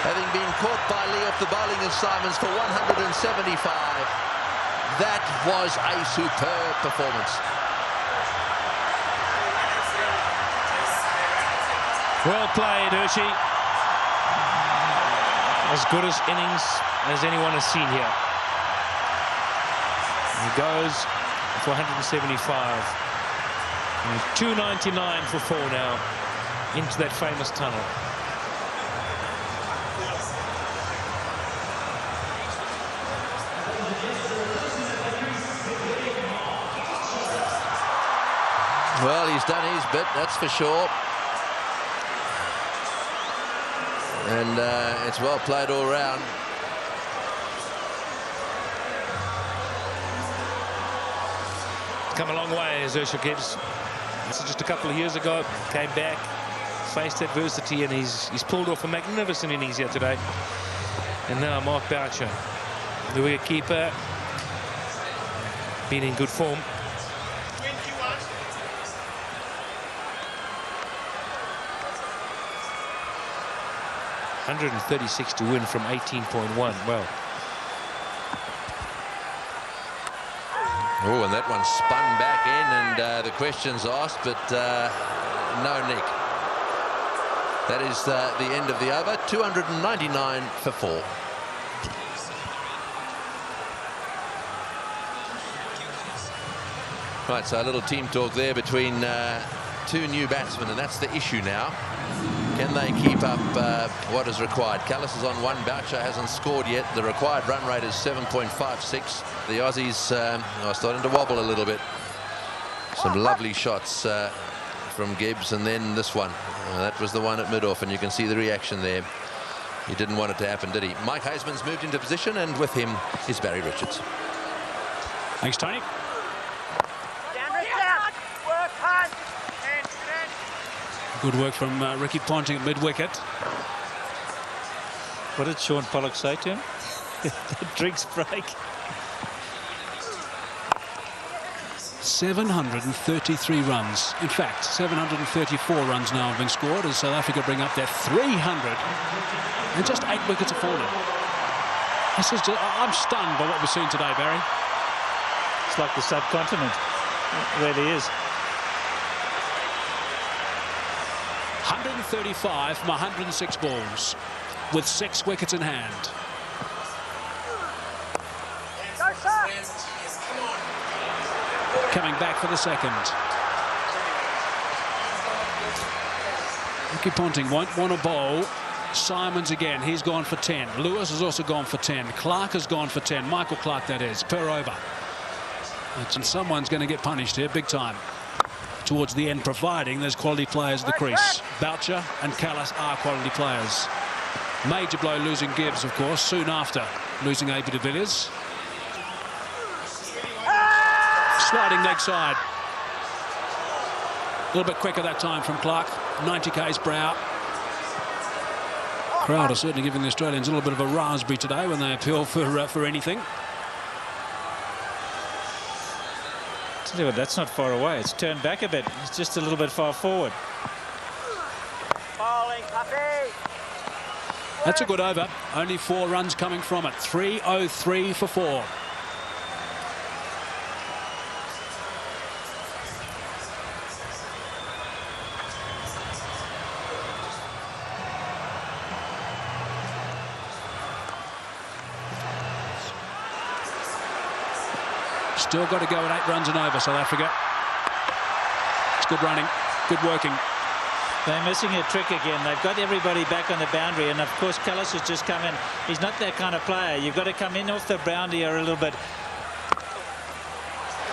having been caught by Lee off the bowling of Simons for 175. That was a superb performance. Well played, Hershey. As good as innings as anyone has seen here. He goes for 175. And 2.99 for 4 now into that famous tunnel. Well, he's done his bit, that's for sure. And it's well played all round. Come a long way, AusvsSA Gibbs. This is just a couple of years ago. Came back, faced adversity, and he's pulled off a magnificent innings here today. And now Mark Boucher, the wicketkeeper, been in good form. 136 to win from 18.1. Well. Oh, and that one spun back in, and the question's asked, but no nick. That is the end of the over. 299 for 4. Right, so a little team talk there between two new batsmen, and that's the issue now. Can they keep up what is required? Callis is on 1. Boucher hasn't scored yet. The required run rate is 7.56. The Aussies are starting to wobble a little bit. Some lovely shots from Gibbs, and then this one. That was the one at mid-off, and you can see the reaction there. He didn't want it to happen, did he? Mike Huysman's moved into position, and with him is Barry Richards. Thanks, Tony. Good work from Ricky Ponting at mid-wicket. What did Sean Pollock say to him? The drinks break. 733 runs. In fact, 734 runs now have been scored as South Africa bring up their 300 and just 8 wickets have fallen. This is just, I'm stunned by what we've seen today, Barry. It's like the subcontinent. It really is. 135 from 106 balls with 6 wickets in hand. Coming back for the second. Ricky Ponting won't want to bowl. Simons again, he's gone for 10. Lewis has also gone for 10. Clark has gone for 10. Michael Clark, that is, per over. And someone's going to get punished here big time towards the end, providing there's quality players at the crease. Boucher and Callis are quality players. Major blow losing Gibbs, of course, soon after losing A.B. de Villiers. Sliding leg side. A little bit quicker that time from Clark. 90 k's per hour. Crowd are certainly giving the Australians a little bit of a raspberry today when they appeal for anything. Tell you what, that's not far away. It's turned back a bit. It's just a little bit far forward. That's a good over. Only 4 runs coming from it. 303 for 4. Still got to go at 8 runs and over, South Africa. It's good running, good working. They're missing a trick again. They've got everybody back on the boundary, and of course Callis has just come in. He's not that kind of player. You've got to come in off the boundary a little bit.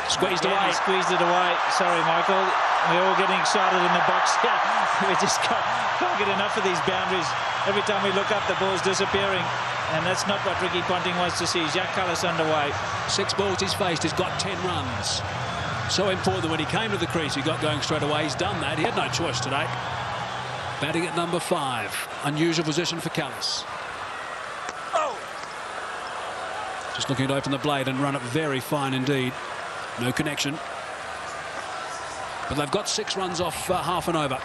Squeezed away. He squeezed it away. Sorry, Michael. We're all getting excited in the box here. We just can't get enough of these boundaries. Every time we look up, the ball's disappearing. And that's not what Ricky Ponting wants to see. Jacques Callis underway. 6 balls he's faced. He's got 10 runs. So important that when he came to the crease, he got going straight away. He's done that. He had no choice today. Batting at number 5. Unusual position for Callis. Just looking to open the blade and run it very fine indeed. No connection. But they've got 6 runs off half and over.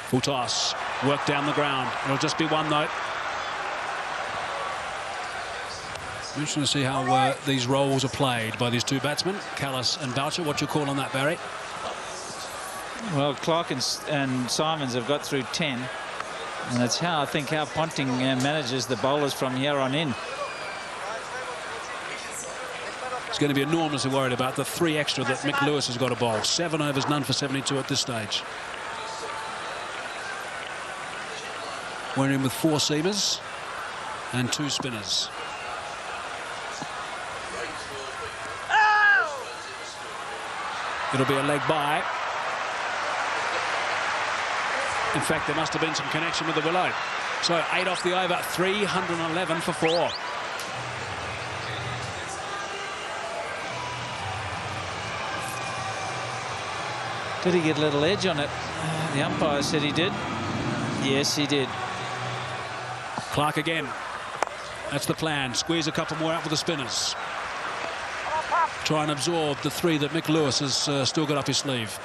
Full toss, work down the ground. It'll just be 1 though. Interesting to see how these roles are played by these two batsmen, Callis and Boucher. What's your call on that, Barry? Well, Clark and Simons have got through 10. And that's how I think how Ponting manages the bowlers from here on in. He's going to be enormously worried about the 3 extra that Mick Lewis has got to bowl. 7 overs, none for 72 at this stage. We're in with 4 seamers and 2 spinners. It'll be a leg by. In fact, there must have been some connection with the willow. So 8 off the over, 311 for 4. Did he get a little edge on it? The umpire said he did. Yes, he did. Clark again. That's the plan. Squeeze a couple more out with the spinners. Try and absorb the 3 that Mick Lewis has still got up his sleeve.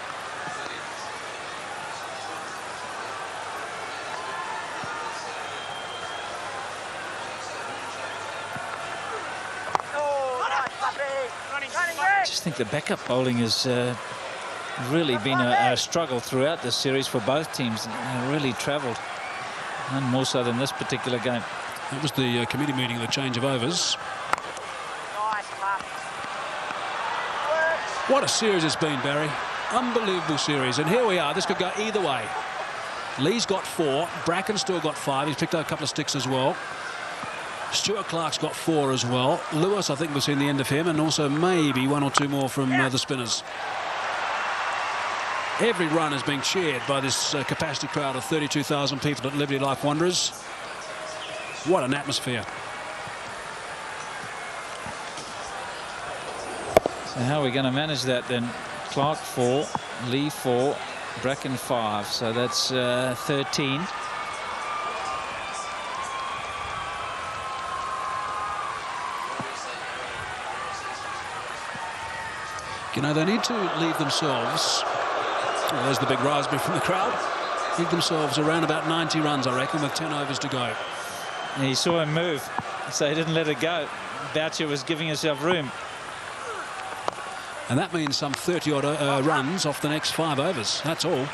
I just think the backup bowling has really been a struggle throughout this series for both teams. Really travelled, and more so than this particular game. That was the committee meeting, the change of overs. What a series it's been, Barry. Unbelievable series. And here we are. This could go either way. Lee's got 4. Bracken still got 5. He's picked up a couple of sticks as well. Stuart Clark's got 4 as well. Lewis, I think we've seen the end of him, and also maybe 1 or 2 more from the spinners. Every run is being cheered by this capacity crowd of 32,000 people at Liberty Life Wanderers. What an atmosphere. So how are we going to manage that then? Clark 4, Lee 4, Bracken 5. So that's 13. You know, they need to leave themselves. Oh, there's the big raspberry from the crowd. Leave themselves around about 90 runs, I reckon, with 10 overs to go. And he saw him move, so he didn't let it go. Boucher was giving himself room. And that means some 30-odd runs off the next 5 overs. That's all.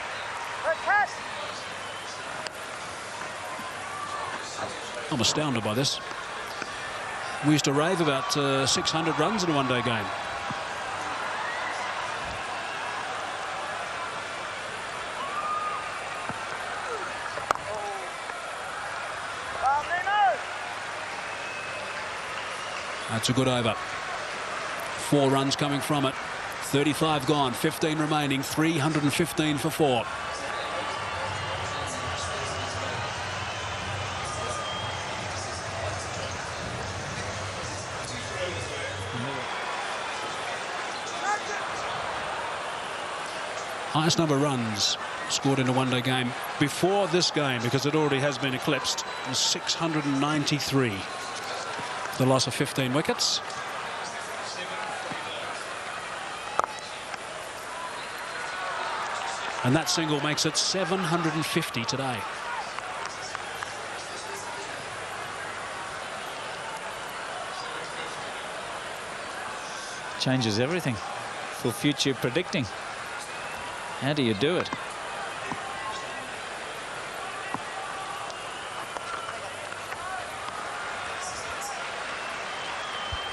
I'm astounded by this. We used to rave about 600 runs in a one-day game. That's a good over. 4 runs coming from it. 35 gone, 15 remaining, 315 for 4. Highest number of runs scored in a one-day game before this game, because it already has been eclipsed, was 693. The loss of 15 wickets. And that single makes it 750 today. Changes everything for future predicting. How do you do it?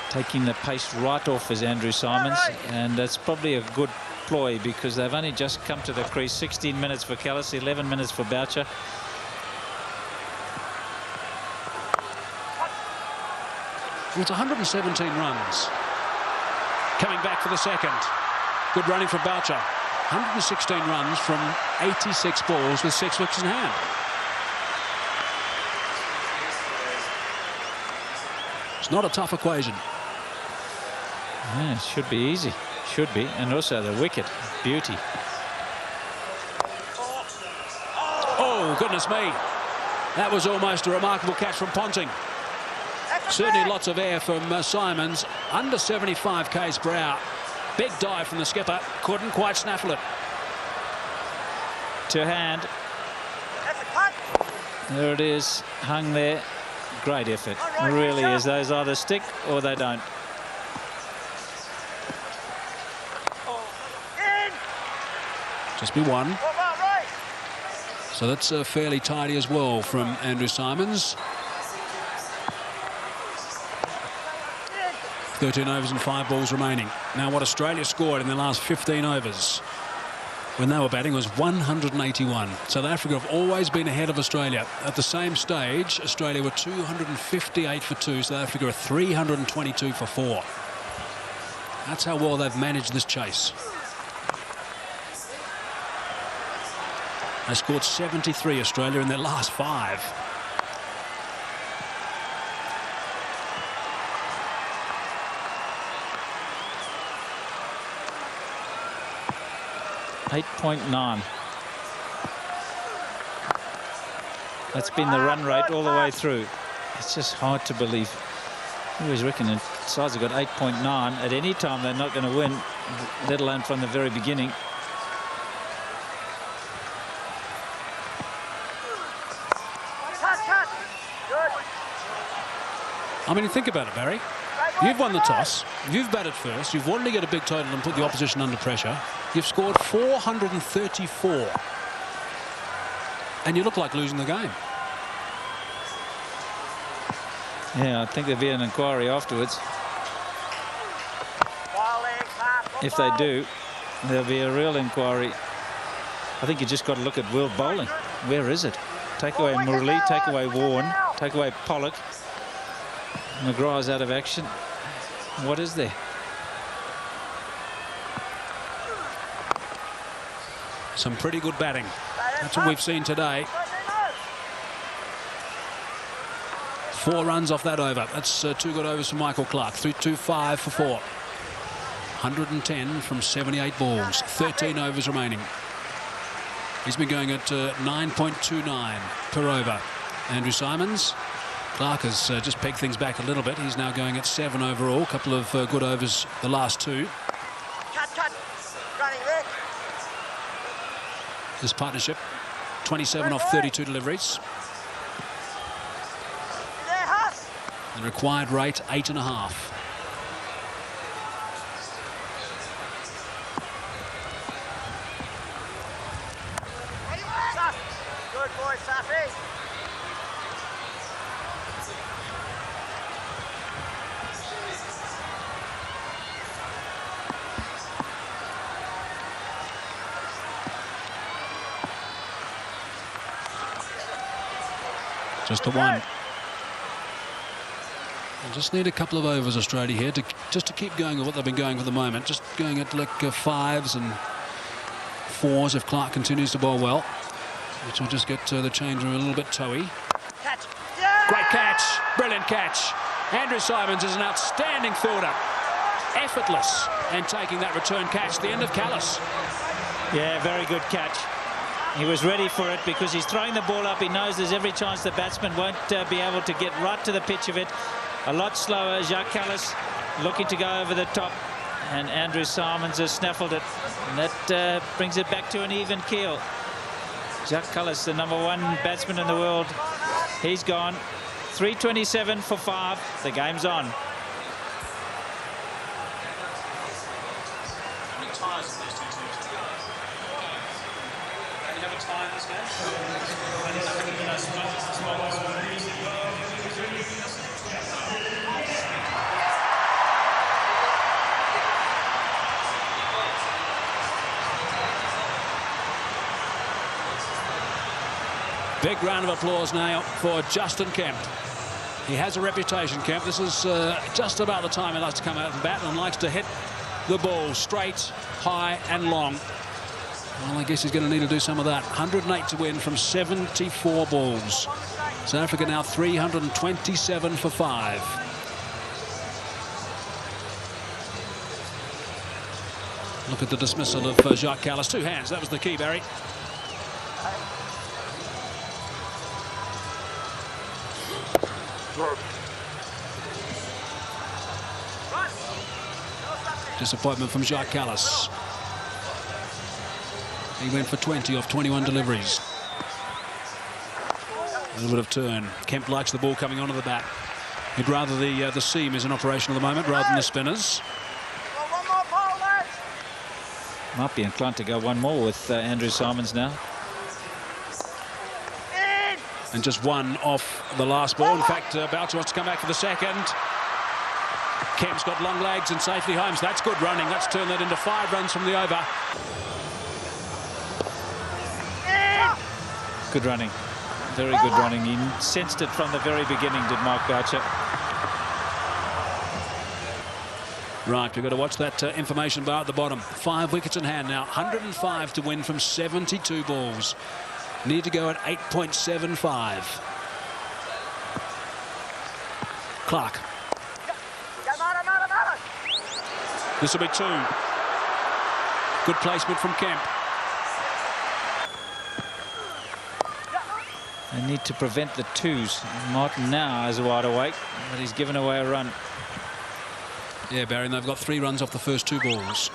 Taking the pace right off is Andrew Simons, and that's probably a good ploy because they've only just come to the crease. 16 minutes for Callis, 11 minutes for Boucher. Well, it's 117 runs. Coming back for the second. Good running from Boucher. 116 runs from 86 balls with 6 wickets in hand. It's not a tough equation. Yeah, it should be easy. Should be. And also the wicket. Beauty. Oh, goodness me. That was almost a remarkable catch from Ponting. Certainly lots of air from Simons. Under 75 k's per hour. Big dive from the skipper. Couldn't quite snaffle it. To hand. There it is. Hung there. great effort. It really is. Those either stick or they don't. Just be one. So that's fairly tidy as well from Andrew Symonds. 13 overs and 5 balls remaining. Now what Australia scored in their last 15 overs when they were batting was 181. South Africa have always been ahead of Australia. At the same stage, Australia were 258 for 2. South Africa are 322 for 4. That's how well they've managed this chase. They scored 73, Australia, in their last 5. .9. That's been the run rate all the way through. It's just hard to believe. I always reckon the sides have got 8.9. At any time they're not going to win, let alone from the very beginning. I mean, think about it, Barry. You've won the toss. You've batted first. You've wanted to get a big total and put the opposition under pressure. You've scored 434. And you look like losing the game. Yeah, I think there'll be an inquiry afterwards. If they do, there'll be a real inquiry. I think you just got to look at world bowling. Where is it? Take away Murali, take away Warren, take away Pollock. McGrath's out of action. What is there? Some pretty good batting. That's what we've seen today. 4 runs off that over. That's 2 good overs for Michael Clark. 325 for 4. 110 from 78 balls. 13 overs remaining. He's been going at 9.29 per over. Andrew Symonds. Clark has just pegged things back a little bit. He's now going at 7 overall. A couple of good overs the last 2. This partnership, 27 off 32 deliveries. The required rate, 8.5. Good boy, Safi. Just a 1. We'll just need a couple of overs, Australia, here, just to keep going with what they've been going for the moment. Just going at like 5s and 4s if Clark continues to bowl well, which will just get the change room a little bit toey. Great catch, brilliant catch. Andrew Symonds is an outstanding fielder, effortless, and taking that return catch. The end of Callis. Yeah, very good catch. He was ready for it because he's throwing the ball up. He knows there's every chance the batsman won't be able to get right to the pitch of it. A lot slower. Jacques Callis looking to go over the top, and Andrew Symonds has snaffled it, and that brings it back to an even keel. Jacques Callis, the #1 batsman in the world, he's gone. 327 for 5. The game's on. Big round of applause now for Justin Kemp. He has a reputation, Kemp. This is just about the time he likes to come out and bat and likes to hit the ball straight, high and long. Well, I guess he's going to need to do some of that. 108 to win from 74 balls. South Africa now 327 for 5. Look at the dismissal of Jacques Callis. 2 hands. That was the key, Barry. Disappointment from Jacques Callis. He went for 20 off 21 deliveries. A little bit of turn. Kemp likes the ball coming onto the bat. He'd rather the seam is in operation at the moment rather than the spinners. One more pole, lads. Might be inclined to go one more with Andrew Simons now. And just one off the last ball. In fact, Boucher wants to come back for the second. Kemp's got long legs and safely home, so that's good running. Let's turn that into 5 runs from the over. Good running. Very good running. He sensed it from the very beginning, did Mark Boucher. Right, we've got to watch that information bar at the bottom. 5 wickets in hand now. 105 to win from 72 balls. Need to go at 8.75. Clark. This will be 2. Good placement from Kemp. They need to prevent the 2s. Martin now is wide awake, but he's given away a run. Yeah, Barry, and they've got 3 runs off the first 2 balls.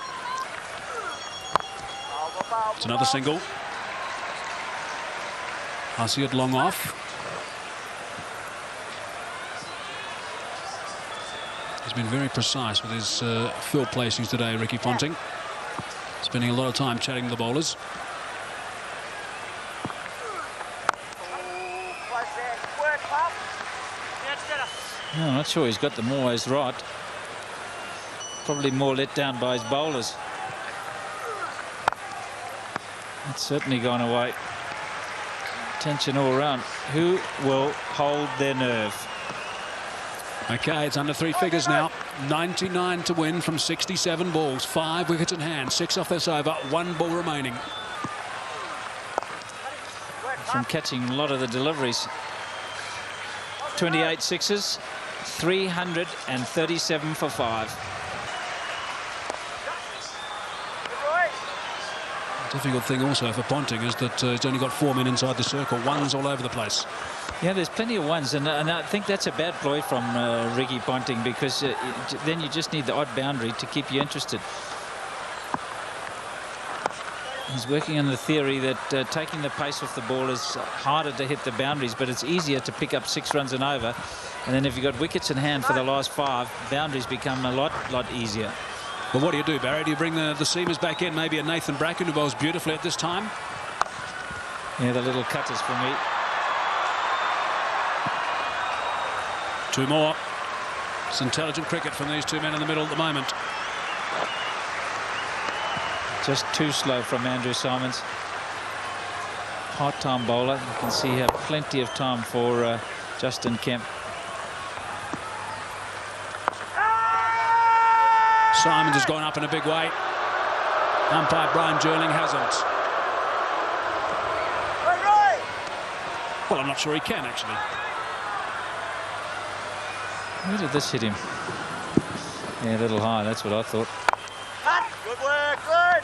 It's another single. I see it long off. He's been very precise with his field placings today, Ricky Ponting. Spending a lot of time chatting to the bowlers. No, I'm not sure he's got them always right. Probably more let down by his bowlers. It's certainly gone away. Tension all around. Who will hold their nerve? Okay, it's under 3 figures now. 99 to win from 67 balls. 5 wickets in hand. 6 off this over. 1 ball remaining. From catching a lot of the deliveries. 28 sixes. 337 for 5. Difficult thing also for Ponting is that he's only got 4 men inside the circle. 1s all over the place. Yeah, there's plenty of 1s, and I think that's a bad ploy from Ricky Ponting, because then you just need the odd boundary to keep you interested. He's working on the theory that taking the pace off the ball is harder to hit the boundaries, but it's easier to pick up 6 runs and over. And then if you've got wickets in hand for the last 5, boundaries become a lot easier. But what do you do, Barry? Do you bring the seamers back in? Maybe a Nathan Bracken who bowls beautifully at this time? Yeah, the little cutters for me. 2 more. It's intelligent cricket from these 2 men in the middle at the moment. Just too slow from Andrew Simons. Part-time bowler. You can see here plenty of time for Justin Kemp. Simons has gone up in a big way. Umpire Brian Jerling hasn't. Well, I'm not sure he can, actually. Where did this hit him? Yeah, a little high. That's what I thought. Good work, good.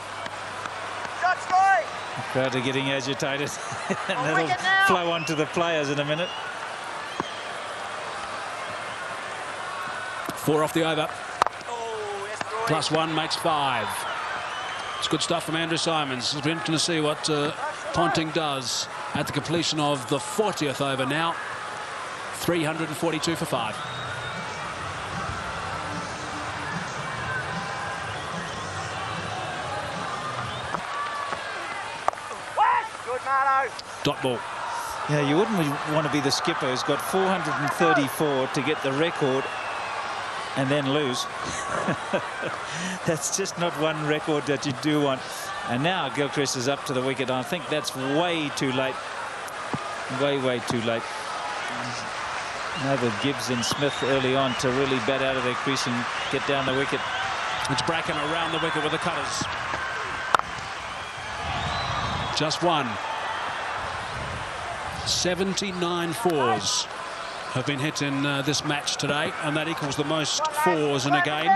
Shot strike. The crowd are getting agitated. And that'll flow on to the players in a minute. 4 off the over. +1 makes 5. It's good stuff from Andrew Simons. It's been interesting to see what Ponting does at the completion of the 40th over now. 342 for 5. Good, Marlo. Dot ball. Yeah, you wouldn't want to be the skipper who's got 434 to get the record and then lose. That's just not one record that you do want. And now Gilchrist is up to the wicket. I think that's way too late. Way too late. Noble, Gibbs and Smith early on to really bat out of their crease and get down the wicket. It's Bracken around the wicket with the cutters. Just 1. 79 4s have been hit in this match today, and that equals the most 4s in a game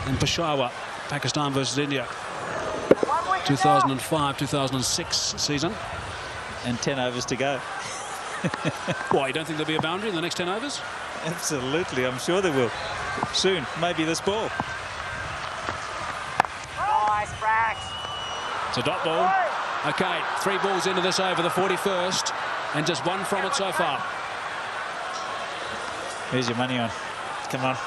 in Peshawar, Pakistan versus India, 2005-2006 season. And 10 overs to go. Why, you don't think there'll be a boundary in the next 10 overs? Absolutely, I'm sure there will. Soon, maybe this ball. Nice, Brax. It's a dot ball. Okay, 3 balls into this over, the 41st. and just one from it so far. Here's your money on. Come on.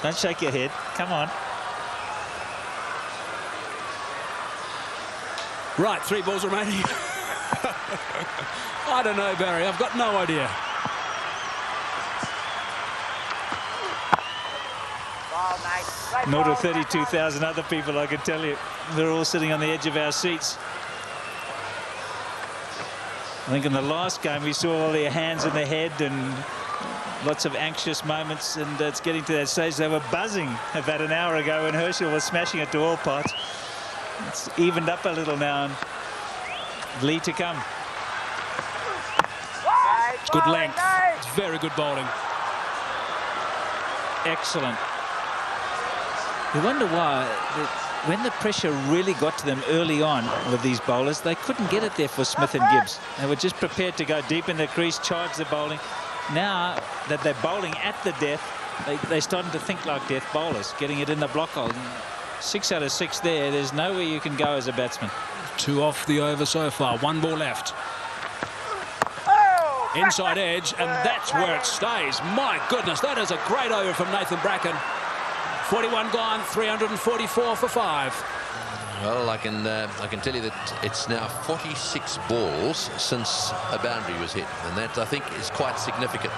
Don't shake your head. Come on. Right, 3 balls remaining. I don't know, Barry. I've got no idea. Ball, mate. Great Nor to ball, 32,000 other people, I can tell you. They're all sitting on the edge of our seats. I think in the last game we saw all their hands in the head and lots of anxious moments, and it's getting to that stage. They were buzzing about an hour ago when Herschel was smashing it to all parts. It's evened up a little now, and Lee to come. It's good length. It's very good bowling. Excellent. You wonder why, when the pressure really got to them early on with these bowlers, they couldn't get it there for Smith and Gibbs. They were just prepared to go deep in the crease, charge the bowling. Now that they're bowling at the death, they're starting to think like death bowlers, getting it in the block hole. 6 out of 6 there. There's nowhere you can go as a batsman. 2 off the over so far. 1 ball left. Inside edge, and that's where it stays. My goodness, that is a great over from Nathan Bracken. 41 gone, 344 for 5. Well, I can tell you that it's now 46 balls since a boundary was hit, and that, I think, is quite significant.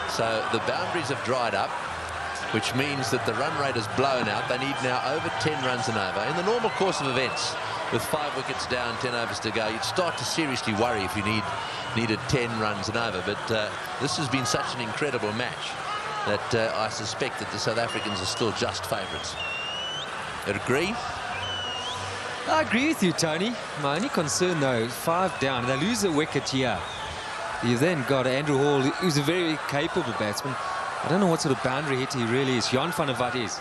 So the boundaries have dried up, which means that the run rate has blown out. They need now over 10 runs and over. In the normal course of events, with 5 wickets down, 10 overs to go, you'd start to seriously worry if you needed 10 runs and over. But this has been such an incredible match that I suspect that the South Africans are still just favourites. You agree? I agree with you, Tony. My only concern, though, 5 down. They lose a wicket here. You've then got Andrew Hall, who's a very capable batsman. I don't know what sort of boundary hitter he really is. Jan van der Walt is.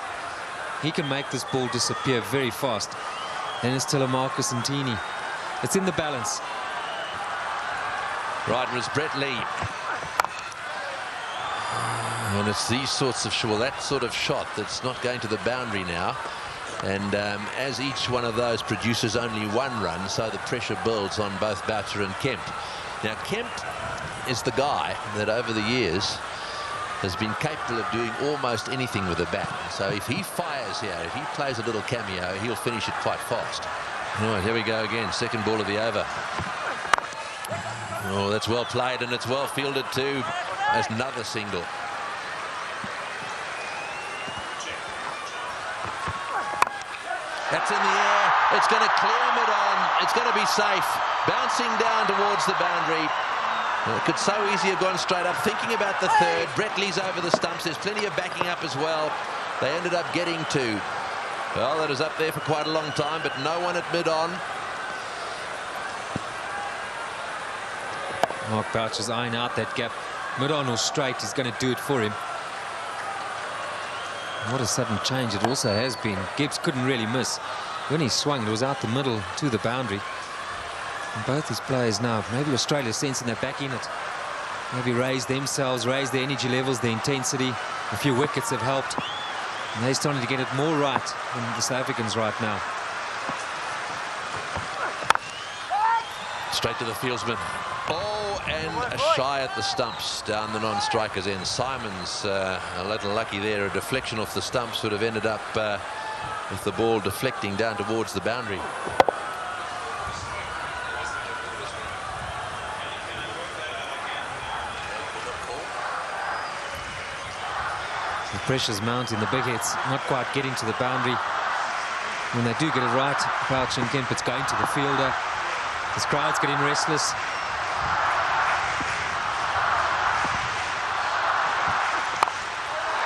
He can make this ball disappear very fast. Then it's Telemarcus and Tini. It's in the balance. Right, it was Brett Lee. And it's these sorts of, well, that sort of shot that's not going to the boundary now. And as each one of those produces only 1 run, so the pressure builds on both Boucher and Kemp. Now, Kemp is the guy that over the years has been capable of doing almost anything with a bat. So if he fires here, if he plays a little cameo, he'll finish it quite fast. All right, here we go again. Second ball of the over. Oh, that's well played, and it's well fielded too. That's another single. That's in the air. It's going to clear mid-on. It's going to be safe. Bouncing down towards the boundary. Well, it could so easily have gone straight up. Thinking about the third. Brett Lee's over the stumps. There's plenty of backing up as well. They ended up getting 2. Well, that is up there for quite a long time, but no one at mid-on. Mark Boucher's eyeing out that gap. Mid-on or straight, he's going to do it for him. What a sudden change it also has been. Gibbs couldn't really miss. When he swung, it was out the middle to the boundary. And both these players now, maybe Australia sensing they're back in it. Maybe raise themselves, raise their energy levels, their intensity. A few wickets have helped. And they're starting to get it more right than the South Africans right now. Straight to the fieldsman. Oh, and a shy at the stumps down the non-strikers end. Simons a little lucky there. A deflection off the stumps would have ended up with the ball deflecting down towards the boundary. The pressure's mounting. The big hits not quite getting to the boundary. When they do get it right, Boucher and Kemp, it's going to the fielder. This crowd's getting restless.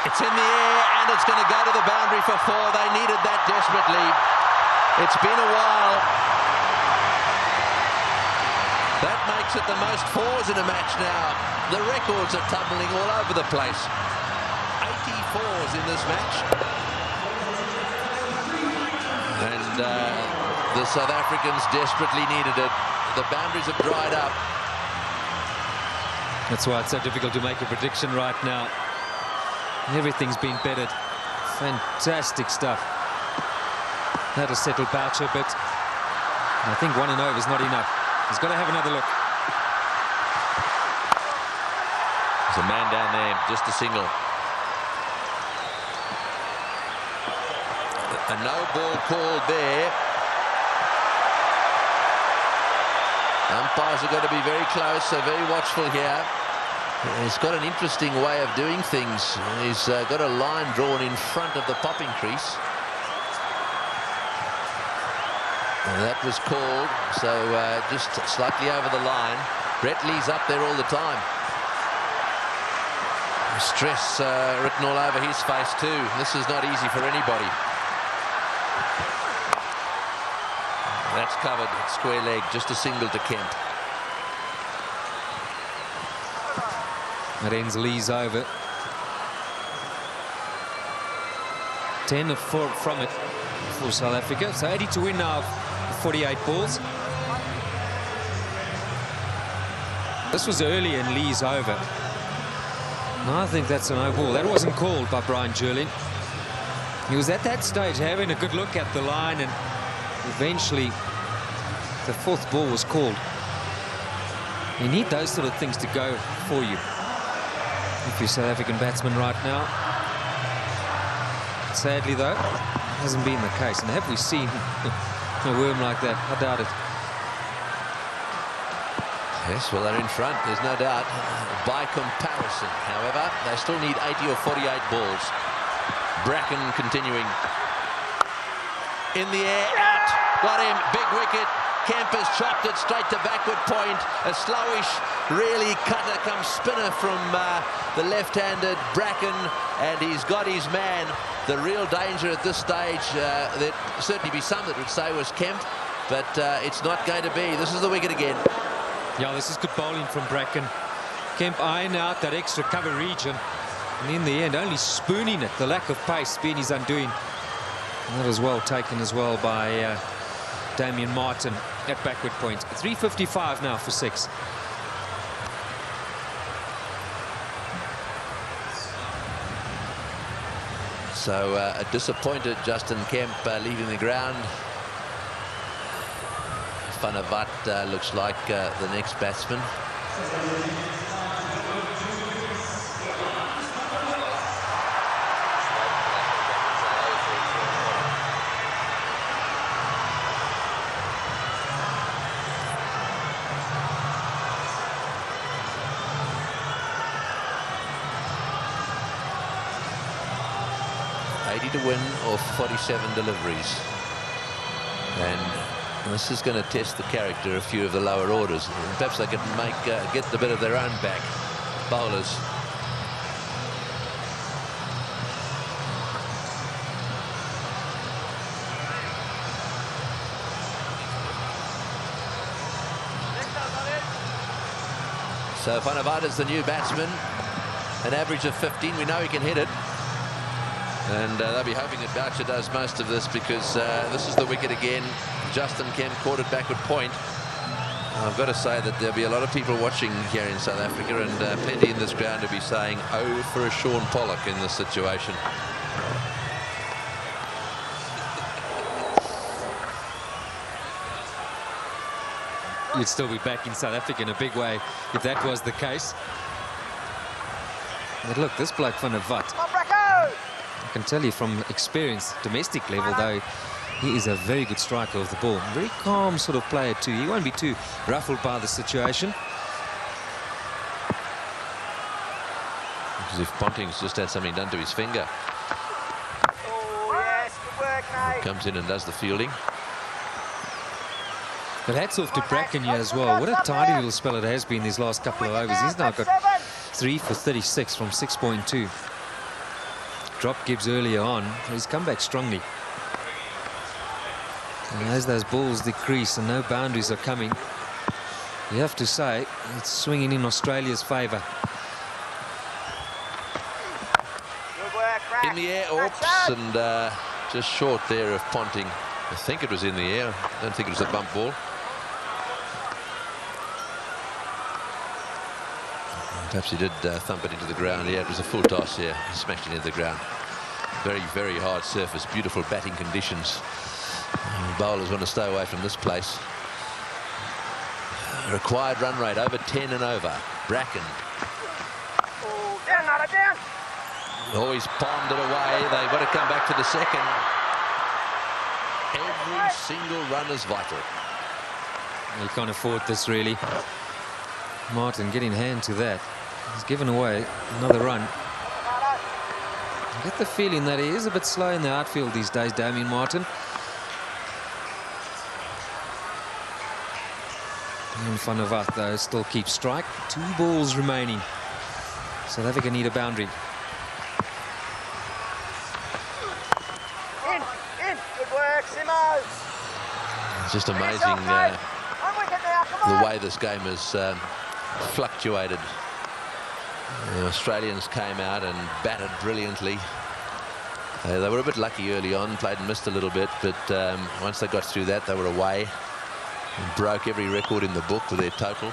It's in the air, and it's going to go to the boundary for 4. They needed that desperately. It's been a while. That makes it the most 4s in a match now. The records are tumbling all over the place. 84s in this match. And the South Africans desperately needed it. The boundaries have dried up. That's why it's so difficult to make a prediction right now. Everything's been bettered. Fantastic stuff. That'll settle Boucher a bit. I think 1 and over is not enough. He's got to have another look. There's a man down there, just a single. A no ball called there. Umpires are going to be very close, so very watchful here. He's got an interesting way of doing things. He's got a line drawn in front of the popping crease. And that was called, so just slightly over the line. Brett Lee's up there all the time. Stress written all over his face too. This is not easy for anybody. That's covered, square leg, just a single to Kemp. That ends Lee's over. 10 from it for South Africa. So 80 to win now, 48 balls. This was early in Lee's over. No, I think that's a no ball. That wasn't called by Brian Jerling. He was at that stage having a good look at the line, and eventually the fourth ball was called. You need those sort of things to go for you if you're South African batsman right now. Sadly though, hasn't been the case. And have we seen a worm like that? I doubt it. Yes, well, they're in front, there's no doubt. By comparison, however, they still need 80 or 48 balls. Bracken continuing. In the air, out. Got him, big wicket. Kemp has chopped it straight to backward point. A slowish, really cutter come spinner from the left-handed Bracken, and he's got his man. The real danger at this stage, there'd certainly be some that would say was Kemp, but it's not going to be. This is the wicket again. Yeah, this is good bowling from Bracken. Kemp eyeing out that extra cover region, and in the end only spooning it. The lack of pace being his undoing. And that was well taken as well by Damien Martin at backward point. 3:55 now for 6. So a disappointed Justin Kemp leaving the ground. Vanavat looks like the next batsman. To win or 47 deliveries, and this is going to test the character of a few of the lower orders. And perhaps they can make get a bit of their own back, bowlers. So Vanavat is the new batsman, an average of 15. We know he can hit it. And they'll be hoping that Boucher does most of this, because this is the wicket again. Justin Kemp caught it backward point. I've got to say that there'll be a lot of people watching here in South Africa, and plenty in this ground to be saying, oh, for a Sean Pollock in this situation. You'd still be back in South Africa in a big way if that was the case. But look, this bloke Vanavat, I can tell you from experience, domestic level though, he is a very good striker of the ball. Very calm sort of player too. He won't be too ruffled by the situation. Because if Ponting's just had something done to his finger. Oh, yes, good work, mate. Comes in and does the fielding. But hats off to Bracken here as well. What a tidy little spell it has been these last couple of overs. He's now got 3 for 36 from 6.2. Dropped Gibbs earlier on. He's come back strongly. And as those balls decrease and no boundaries are coming, you have to say it's swinging in Australia's favour. In the air, oops, and just short there of Ponting. I think it was in the air. I don't think it was a bump ball. Perhaps he did thump it into the ground. Yeah, it was a full toss here. He smashed it into the ground. Very, very hard surface. Beautiful batting conditions. Bowlers want to stay away from this place. Required run rate over 10 and over. Bracken. Always palmed it away. They've got to come back to the second. Every single run is vital. You can't afford this, really. Martin getting hand to that. He's given away another run. I get the feeling that he is a bit slow in the outfield these days, Damien Martin. And Van der Walt, though, still keeps strike. 2 balls remaining. South Africa need a boundary. In. Good work, Simo. It's just amazing the way this game has fluctuated. The Australians came out and batted brilliantly. They were a bit lucky early on, played and missed a little bit, but once they got through that, they were away and broke every record in the book with their total.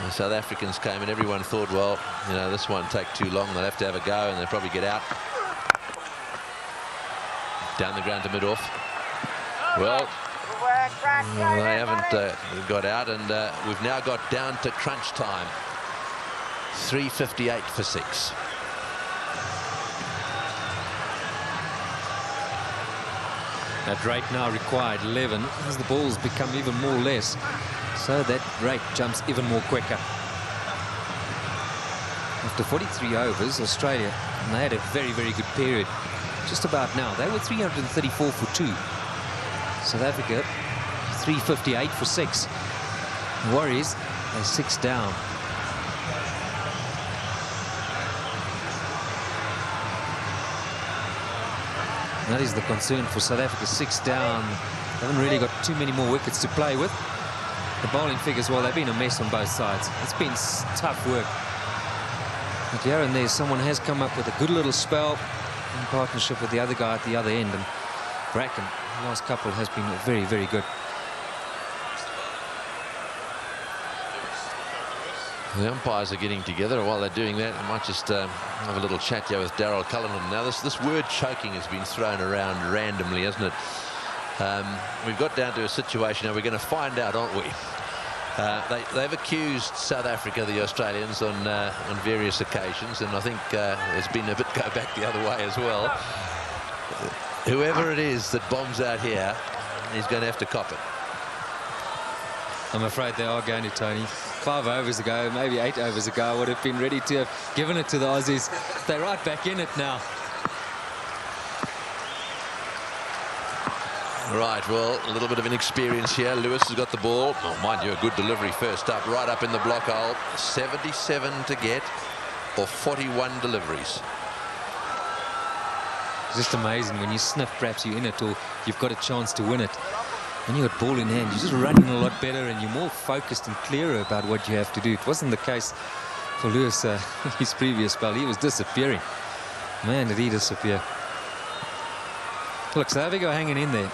The South Africans came and everyone thought, well, you know, this won't take too long. They'll have to have a go and they'll probably get out. Down the ground to mid-off. Well, they haven't got out, and we've now got down to crunch time. 3:58 for 6. That rate now required 11 as the balls become even more less, so that rate jumps even more quicker. After 43 overs, Australia, and they had a very, very good period. Just about now, they were 334 for 2. South Africa, 358 for 6. The Warriors, they're 6 down. That is the concern for South Africa. 6 down. They haven't really got too many more wickets to play with. The bowling figures, well, they've been a mess on both sides. It's been tough work. But here and there, someone has come up with a good little spell in partnership with the other guy at the other end. And Bracken, the last couple, has been very, very good. The umpires are getting together. While they're doing that, I might just have a little chat here with Daryl Cullinan. Now, this word choking has been thrown around randomly, hasn't it? We've got down to a situation now. We're going to find out, aren't we? They've accused South Africa, the Australians, on various occasions, and I think there's been a bit go back the other way as well. Whoever it is that bombs out here, he's going to have to cop it. I'm afraid they are going to, Tony. 5 overs ago, maybe 8 overs ago, I would have been ready to have given it to the Aussies. They're right back in it now. Right, well, a little bit of inexperience here. Lewis has got the ball. Oh, mind you, a good delivery first up, right up in the block hole. 77 to get, or 41 deliveries. It's just amazing when you sniff perhaps you're in it or you've got a chance to win it. When you've got ball in hand, you're just running a lot better and you're more focused and clearer about what you have to do. It wasn't the case for Lewis in his previous spell. He was disappearing. Man, did he disappear. Look, South Africa are hanging in there.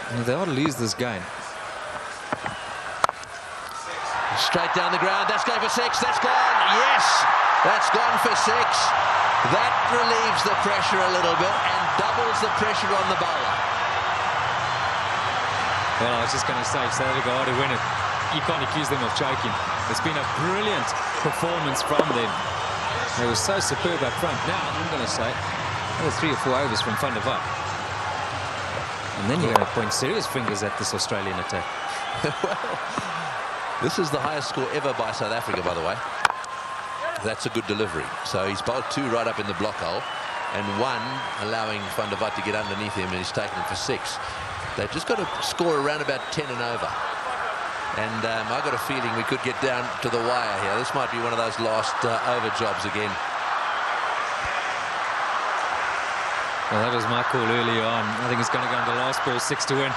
And if they ought to lose this game. Straight down the ground. That's going for 6. That's gone. Yes, that's gone for 6. That relieves the pressure a little bit and doubles the pressure on the bowler. Well, I was just going to say, South Africa ought to win it. You can't accuse them of choking. It's been a brilliant performance from them. They were so superb up front. Now, I'm going to say, another 3 or 4 overs from Van der Walt. And then you're going to point serious fingers at this Australian attack. Well, this is the highest score ever by South Africa, by the way. That's a good delivery. So he's bowled 2 right up in the block hole, and 1 allowing Van der Walt to get underneath him, and he's taken it for 6. They've just got to score around about 10 and over. And I've got a feeling we could get down to the wire here. This might be one of those last over jobs again. Well, that was my call early on. I think it's going to go into last ball, 6 to win.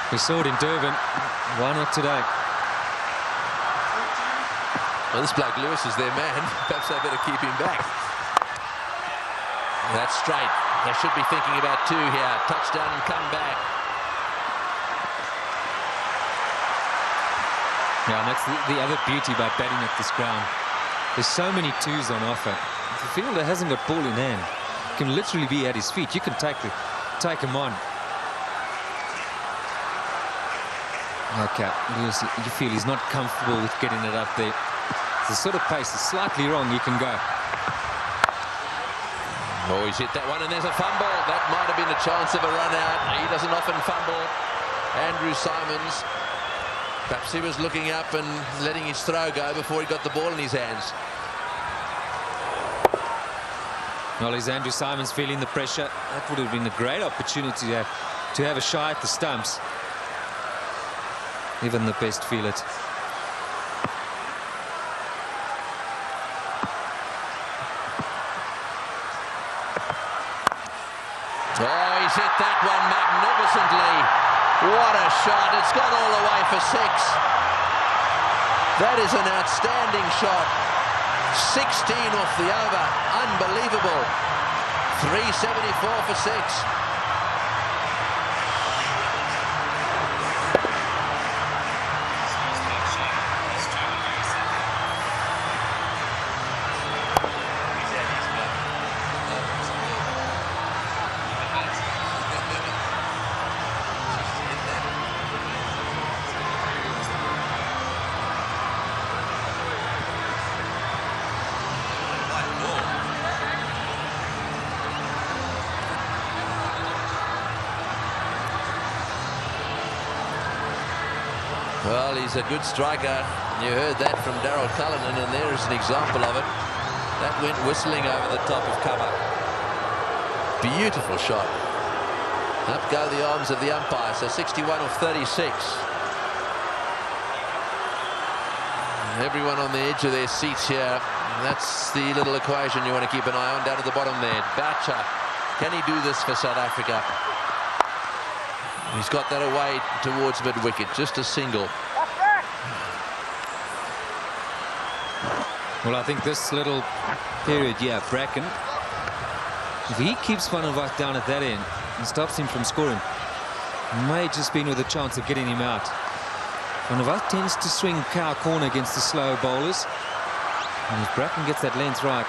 We saw it in Durban. Why not today? Well, this bloke Lewis is their man. Perhaps they better keep him back. That's straight. They should be thinking about 2 here. Touchdown and come back. Yeah, and that's the other beauty about batting at this ground. There's so many 2s on offer. If the fielder hasn't got ball in hand, he can literally be at his feet. You can take him on. Okay, you feel he's not comfortable with getting it up there. the sort of pace is slightly wrong, you can go. Oh, he's hit that one, and there's a fumble. That might have been a chance of a run out. He doesn't often fumble. Andrew Simons. Perhaps he was looking up and letting his throw go before he got the ball in his hands. Well, is Andrew Simons feeling the pressure? That would have been a great opportunity to have a shot at the stumps. Even the best feel it. Oh, he's hit that one magnificently. What a shot. It's gone all the way for 6. That is an outstanding shot. 16 off the over. Unbelievable. 374 for 6. Well, he's a good striker. You heard that from Daryl Cullinan, and there is an example of it. That went whistling over the top of cover. Beautiful shot. Up go the arms of the umpire, so 61 of 36. Everyone on the edge of their seats here. That's the little equation you want to keep an eye on down at the bottom there. Boucher, can he do this for South Africa? He's got that away towards mid-wicket, just a single. Well, I think this little period, yeah, Bracken, if he keeps Van der Walt down at that end and stops him from scoring, may just been with a chance of getting him out. Van der Walt tends to swing cow corner against the slow bowlers, and if Bracken gets that length right,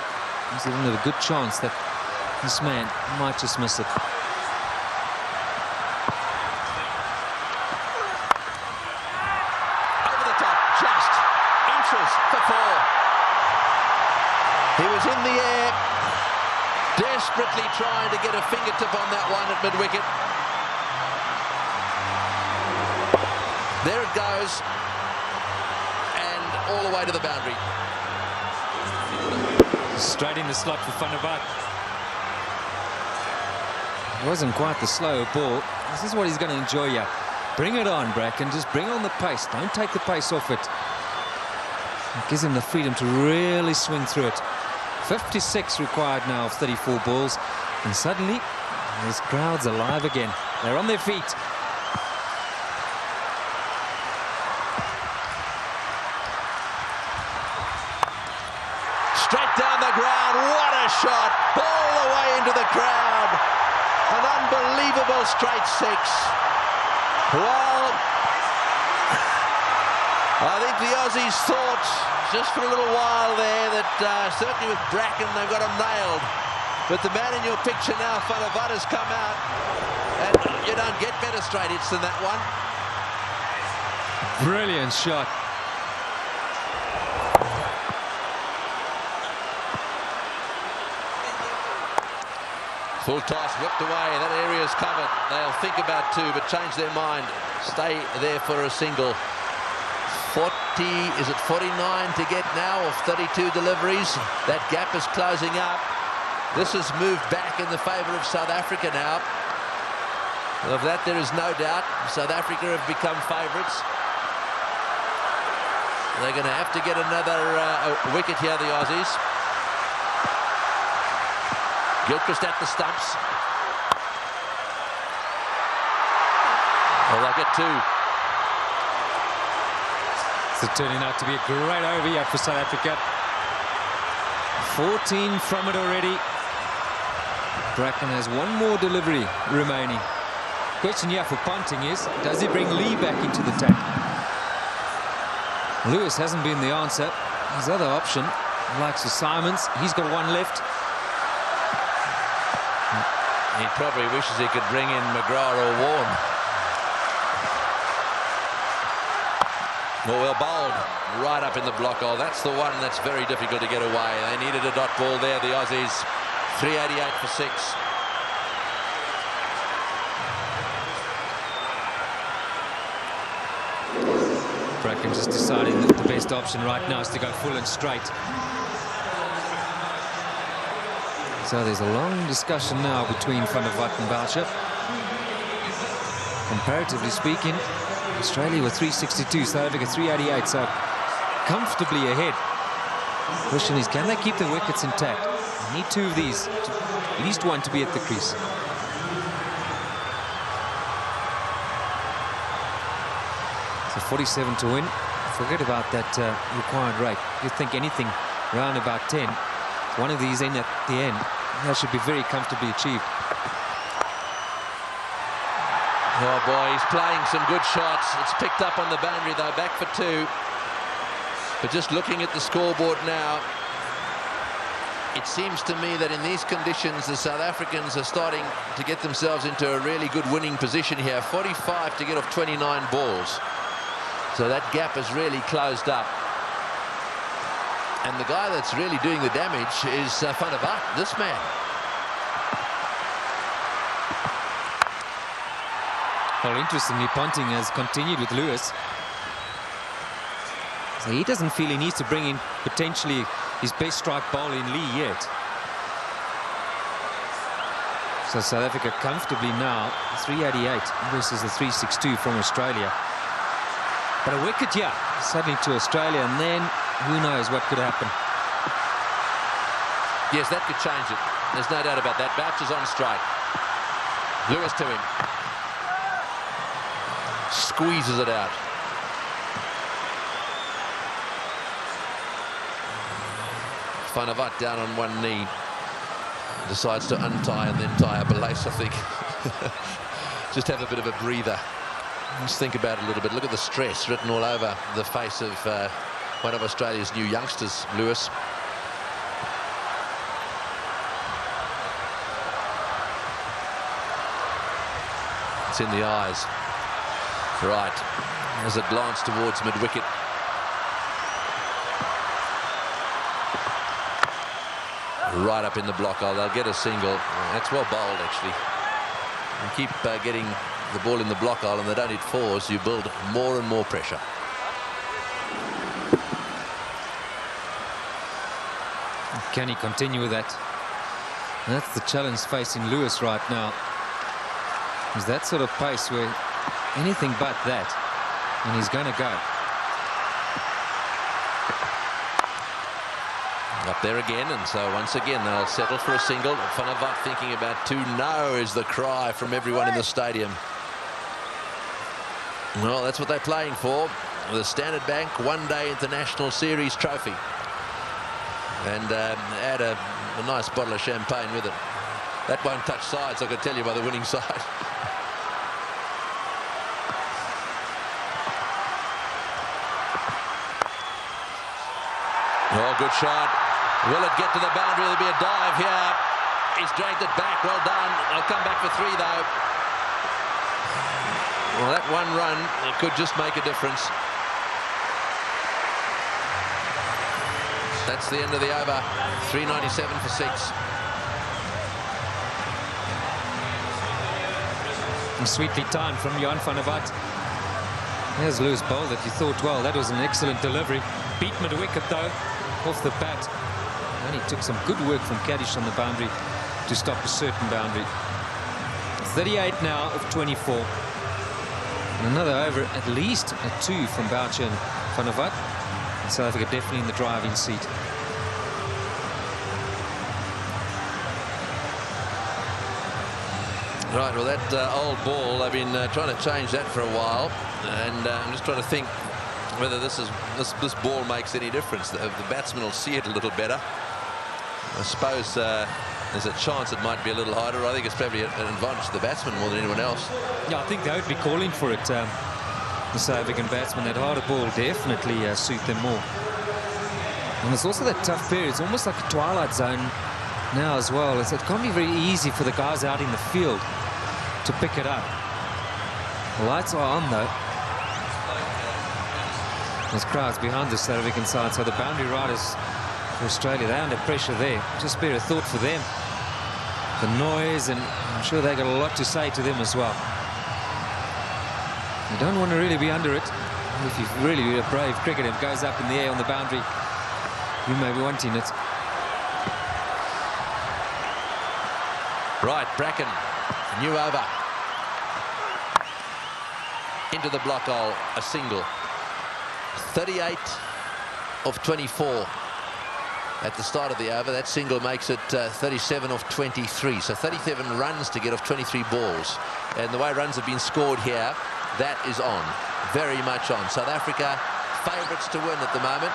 he's going to have a good chance that this man might just miss it. He was in the air, desperately trying to get a fingertip on that one at mid-wicket. There it goes, and all the way to the boundary. Straight in the slot for Van der Walt. It wasn't quite the slow ball. This is what he's going to enjoy here. Bring it on, Bracken. Just bring on the pace. Don't take the pace off it. It gives him the freedom to really swing through it. 56 required now of 34 balls, and suddenly this crowd's alive again. They're on their feet. Straight down the ground. What a shot. All the way into the crowd. An unbelievable straight 6. Well, I think the Aussies thought just for a little while there that certainly with Bracken they've got him nailed. But the man in your picture now, Van der Walt, has come out, and you don't get better straight hits than that one. Brilliant shot. Full toss, whipped away. That area's covered. They'll think about 2, but change their mind. Stay there for a single. 40, is it 49 to get now of 32 deliveries? That gap is closing up. This has moved back in the favour of South Africa now. Of that there is no doubt. South Africa have become favourites. They're going to have to get another wicket here, the Aussies. Gilchrist at the stumps. Well, they'll get 2. So turning out to be a great over here for South Africa. 14 from it already. Bracken has one more delivery remaining. Question here for punting is, does he bring Lee back into the tank? Lewis hasn't been the answer. His other option, likes of Simons, he's got one left. He probably wishes he could bring in McGrath or Warren. Well bowled right up in the block. Oh, that's the one that's very difficult to get away. They needed a dot ball there, the Aussies. 388 for 6. Bracken just deciding that the best option right now is to go full and straight. So there's a long discussion now between Van der Walt and Boucher. Comparatively speaking, Australia were 362, South Africa 388, so comfortably ahead. Question is, can they keep the wickets intact? They need 2 of these, at least one to be at the crease. So 47 to win. Forget about that required rate. You think anything around about 10, one of these in at the end, that should be very comfortably achieved. Oh boy, he's playing some good shots. It's picked up on the boundary though, back for 2. But just looking at the scoreboard now, it seems to me that in these conditions the South Africans are starting to get themselves into a really good winning position here. 45 to get off 29 balls. So that gap has really closed up. And the guy that's really doing the damage is Van der Walt, this man. Well, interestingly, Ponting has continued with Lewis. So he doesn't feel he needs to bring in potentially his best strike bowler in Lee yet. So South Africa comfortably now 388 versus the 362 from Australia. But a wicket, yeah, suddenly to Australia, and then who knows what could happen. Yes, that could change it. There's no doubt about that. Boucher's on strike. Lewis to him. Squeezes it out. Van der Walt down on one knee. Decides to untie and then tie up a lace, I think. Just have a bit of a breather. Just think about it a little bit. Look at the stress written all over the face of one of Australia's new youngsters, Lewis. It's in the eyes. Right, as a glance towards mid-wicket. Right up in the block. Oh, they'll get a single. That's well bowled, actually. And keep getting the ball in the block hole, and they don't hit 4s. You build more and more pressure. Can he continue with that? That's the challenge facing Lewis right now. Is that sort of pace where anything but that, and he's going to go. Up there again, and so once again they'll settle for a single. Van der Walt thinking about 2. No is the cry from everyone in the stadium. Well, that's what they're playing for. The Standard Bank One-Day International Series trophy. And add a nice bottle of champagne with it. That won't touch sides, I can tell you, by the winning side. Oh, good shot. Will it get to the boundary? There'll be a dive here. He's dragged it back. Well done. I'll come back for 3, though. Well, that one run could just make a difference. That's the end of the over. 397 for 6. And sweetly timed from Jan van der Walt. There's Lewis bowled it. You thought, well, that was an excellent delivery. Beat mid-wicket, though, off the bat. And he took some good work from Kaddish on the boundary to stop a certain boundary. 38 now of 24. And another over, at least a 2 from Boucher and Van der Walt. And South Africa definitely in the driving seat. Right, well, that old ball, they've been trying to change that for a while. And I'm just trying to think whether this ball makes any difference. The batsman will see it a little better. I suppose there's a chance it might be a little harder. I think it's probably an advantage to the batsman more than anyone else. Yeah, I think they would be calling for it. The South African batsman, that harder ball definitely suit them more. And there's also that tough period. It's almost like a twilight zone now as well. It can't be very easy for the guys out in the field to pick it up. The lights are on, though. There's crowds behind the South African side, so the boundary riders for Australia, they're under pressure there. Just spare a thought for them. The noise, and I'm sure they got a lot to say to them as well. You don't want to really be under it. If you're really a brave cricketer and goes up in the air on the boundary, you may be wanting it. Right, Bracken, new over. Into the block hole, a single. 38 of 24 at the start of the over. That single makes it 37 of 23. So 37 runs to get off 23 balls. And the way runs have been scored here, that is on. Very much on. South Africa, favourites to win at the moment.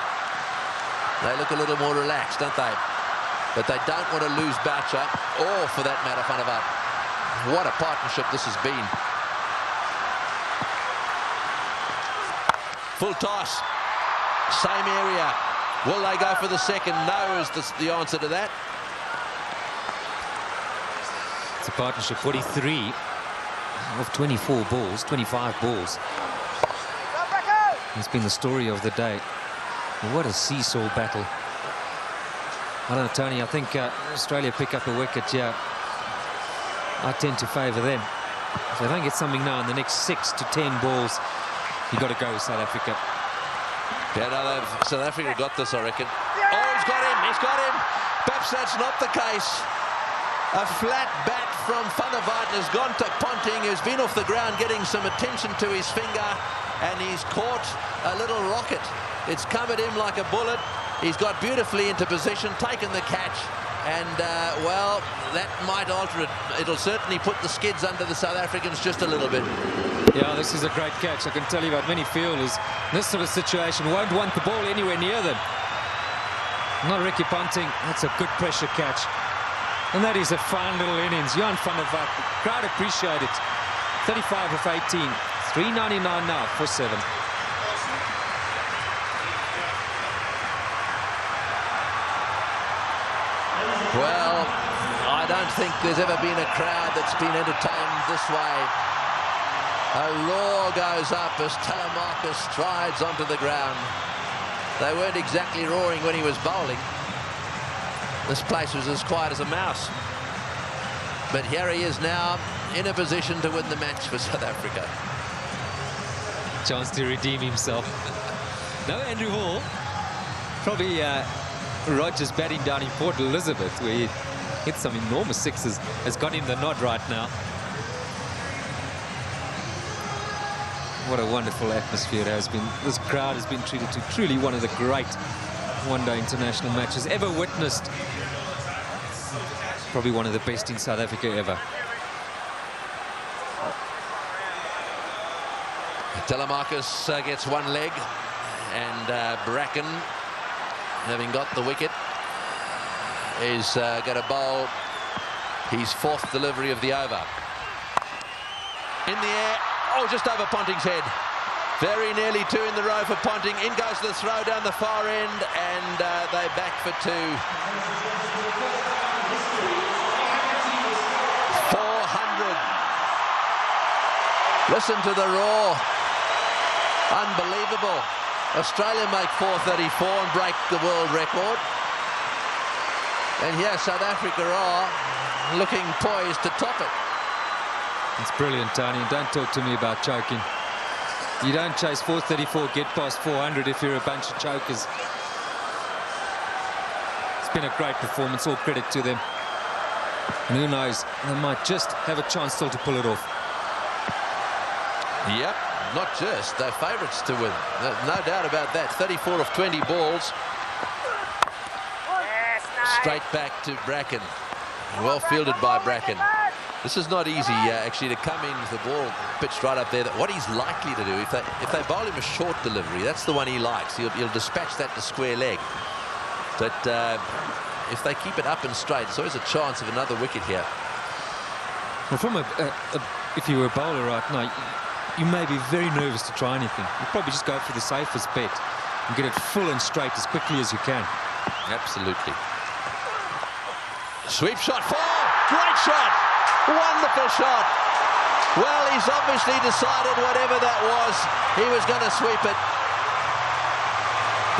They look a little more relaxed, don't they? But they don't want to lose Boucher, or for that matter, Van der Walt. What a partnership this has been. Full toss. Same area. Will they go for the second? No is the answer to that. It's a partnership, 43 of 24 balls, 25 balls. It's been the story of the day. What a seesaw battle. I don't know, Tony, I think Australia pick up a wicket here. I tend to favour them. If they don't get something now in the next 6 to 10 balls, you've got to go with South Africa. Yeah, no, South Africa got this, I reckon. Oh, he's got him, he's got him. Perhaps that's not the case. A flat bat from Van der Walt has gone to Ponting, who's been off the ground getting some attention to his finger, and he's caught a little rocket. It's come at him like a bullet. He's got beautifully into position, taken the catch, and, well, that might alter it. It'll certainly put the skids under the South Africans just a little bit. Yeah, this is a great catch. I can tell you about many fielders in this sort of situation won't want the ball anywhere near them. Not Ricky Ponting. That's a good pressure catch. And that is a fine little innings. Jan van der Walt, crowd appreciate it. 35 of 18. 399 now for 7. Well, I don't think there's ever been a crowd that's been entertained this way. A roar goes up as Telemarcus strides onto the ground. They weren't exactly roaring when he was bowling. This place was as quiet as a mouse. But here he is now in a position to win the match for South Africa. Chance to redeem himself. No Andrew Hall. Probably Rogers batting down in Port Elizabeth, where he hit some enormous sixes, has got him the nod right now. What a wonderful atmosphere it has been. This crowd has been treated to truly one of the great one-day international matches ever witnessed. Probably one of the best in South Africa ever. Telemarcus gets one leg, and Bracken, having got the wicket, is going to bowl his 4th delivery of the over. In the air, oh, just over Ponting's head. Very nearly 2 in the row for Ponting. In goes the throw down the far end, and they back for 2. 400. Listen to the roar. Unbelievable. Australia make 434 and break the world record. And here South Africa are looking poised to top it. It's brilliant, Tony. Don't talk to me about choking. You don't chase 434, get past 400 if you're a bunch of chokers. It's been a great performance, all credit to them. And who knows, they might just have a chance still to pull it off. Yep, not just. They're favourites to win. No doubt about that. 34 of 20 balls. Straight back to Bracken. Well fielded by Bracken. This is not easy, actually, to come in with the ball pitched right up there. What he's likely to do, if they bowl him a short delivery, that's the one he likes. He'll dispatch that to square leg. But if they keep it up and straight, there's always a chance of another wicket here. Well, from if you were a bowler right now, you may be very nervous to try anything. You'd probably just go for the safest bet and get it full and straight as quickly as you can. Absolutely. Sweep shot, 4! Great shot! Wonderful shot. Well, he's obviously decided whatever that was, he was going to sweep it.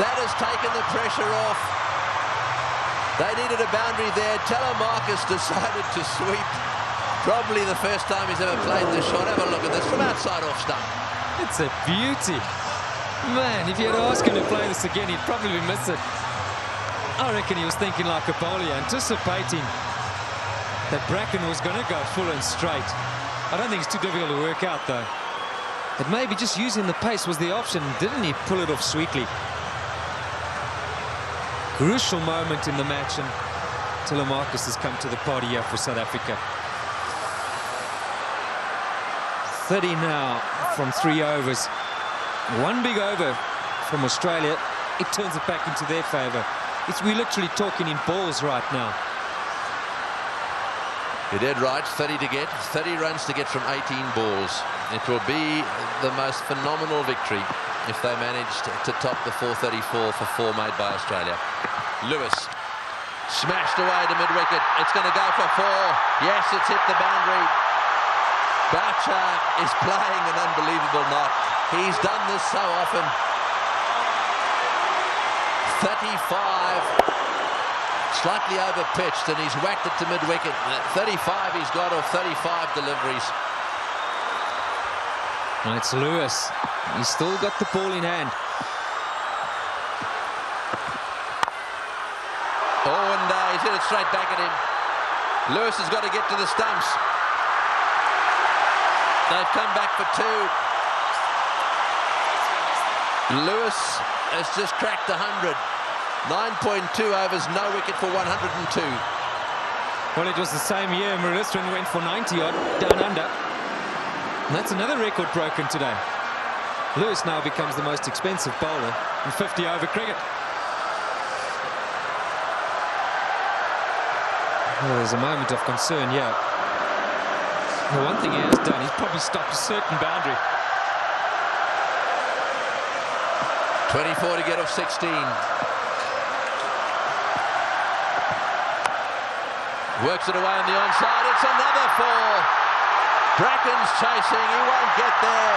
That has taken the pressure off. They needed a boundary there. Telemarcus decided to sweep. Probably the first time he's ever played the shot. Have a look at this from outside off stump. It's a beauty. Man, if you had asked him to play this again, he'd probably miss it. I reckon he was thinking like a bowler, anticipating that Bracken was going to go full and straight. I don't think it's too difficult to work out, though. But maybe just using the pace was the option. Didn't he pull it off sweetly? Crucial moment in the match, and Telemarcus has come to the party here for South Africa. 30 now from 3 overs. One big over from Australia. It turns it back into their favour. We're literally talking in balls right now. You're dead right. 30 to get. 30 runs to get from 18 balls. It will be the most phenomenal victory if they managed to top the 434 for 4 made by Australia. Lewis smashed away to mid-wicket. It's going to go for 4. Yes, it's hit the boundary. Boucher is playing an unbelievable knot. He's done this so often. 35. Slightly over-pitched, and he's whacked it to mid-wicket. 35 he's got off 35 deliveries. And it's Lewis. He's still got the ball in hand. Oh, and he's hit it straight back at him. Lewis has got to get to the stumps. They've come back for 2. Lewis has just cracked 100. 9.2 overs, no wicket for 102. Well, it was the same year. Marisran went for 90-odd down under. And that's another record broken today. Lewis now becomes the most expensive bowler in 50-over cricket. Well, there's a moment of concern, yeah. The one thing he has done, he's probably stopped a certain boundary. 24 to get off 16. Works it away on the onside. It's another 4. Bracken's chasing. He won't get there.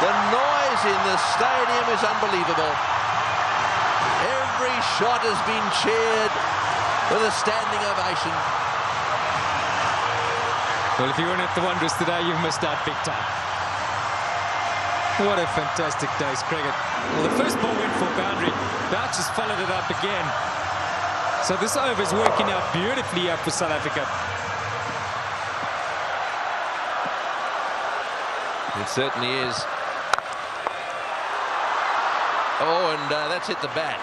The noise in the stadium is unbelievable. Every shot has been cheered with a standing ovation. Well, if you weren't at the Wanderers today, you've missed out big time. What a fantastic day's cricket. Well, the first ball went for boundary. Boucher's followed it up again. So this over is working out beautifully up for South Africa. It certainly is. Oh, and that's hit the bat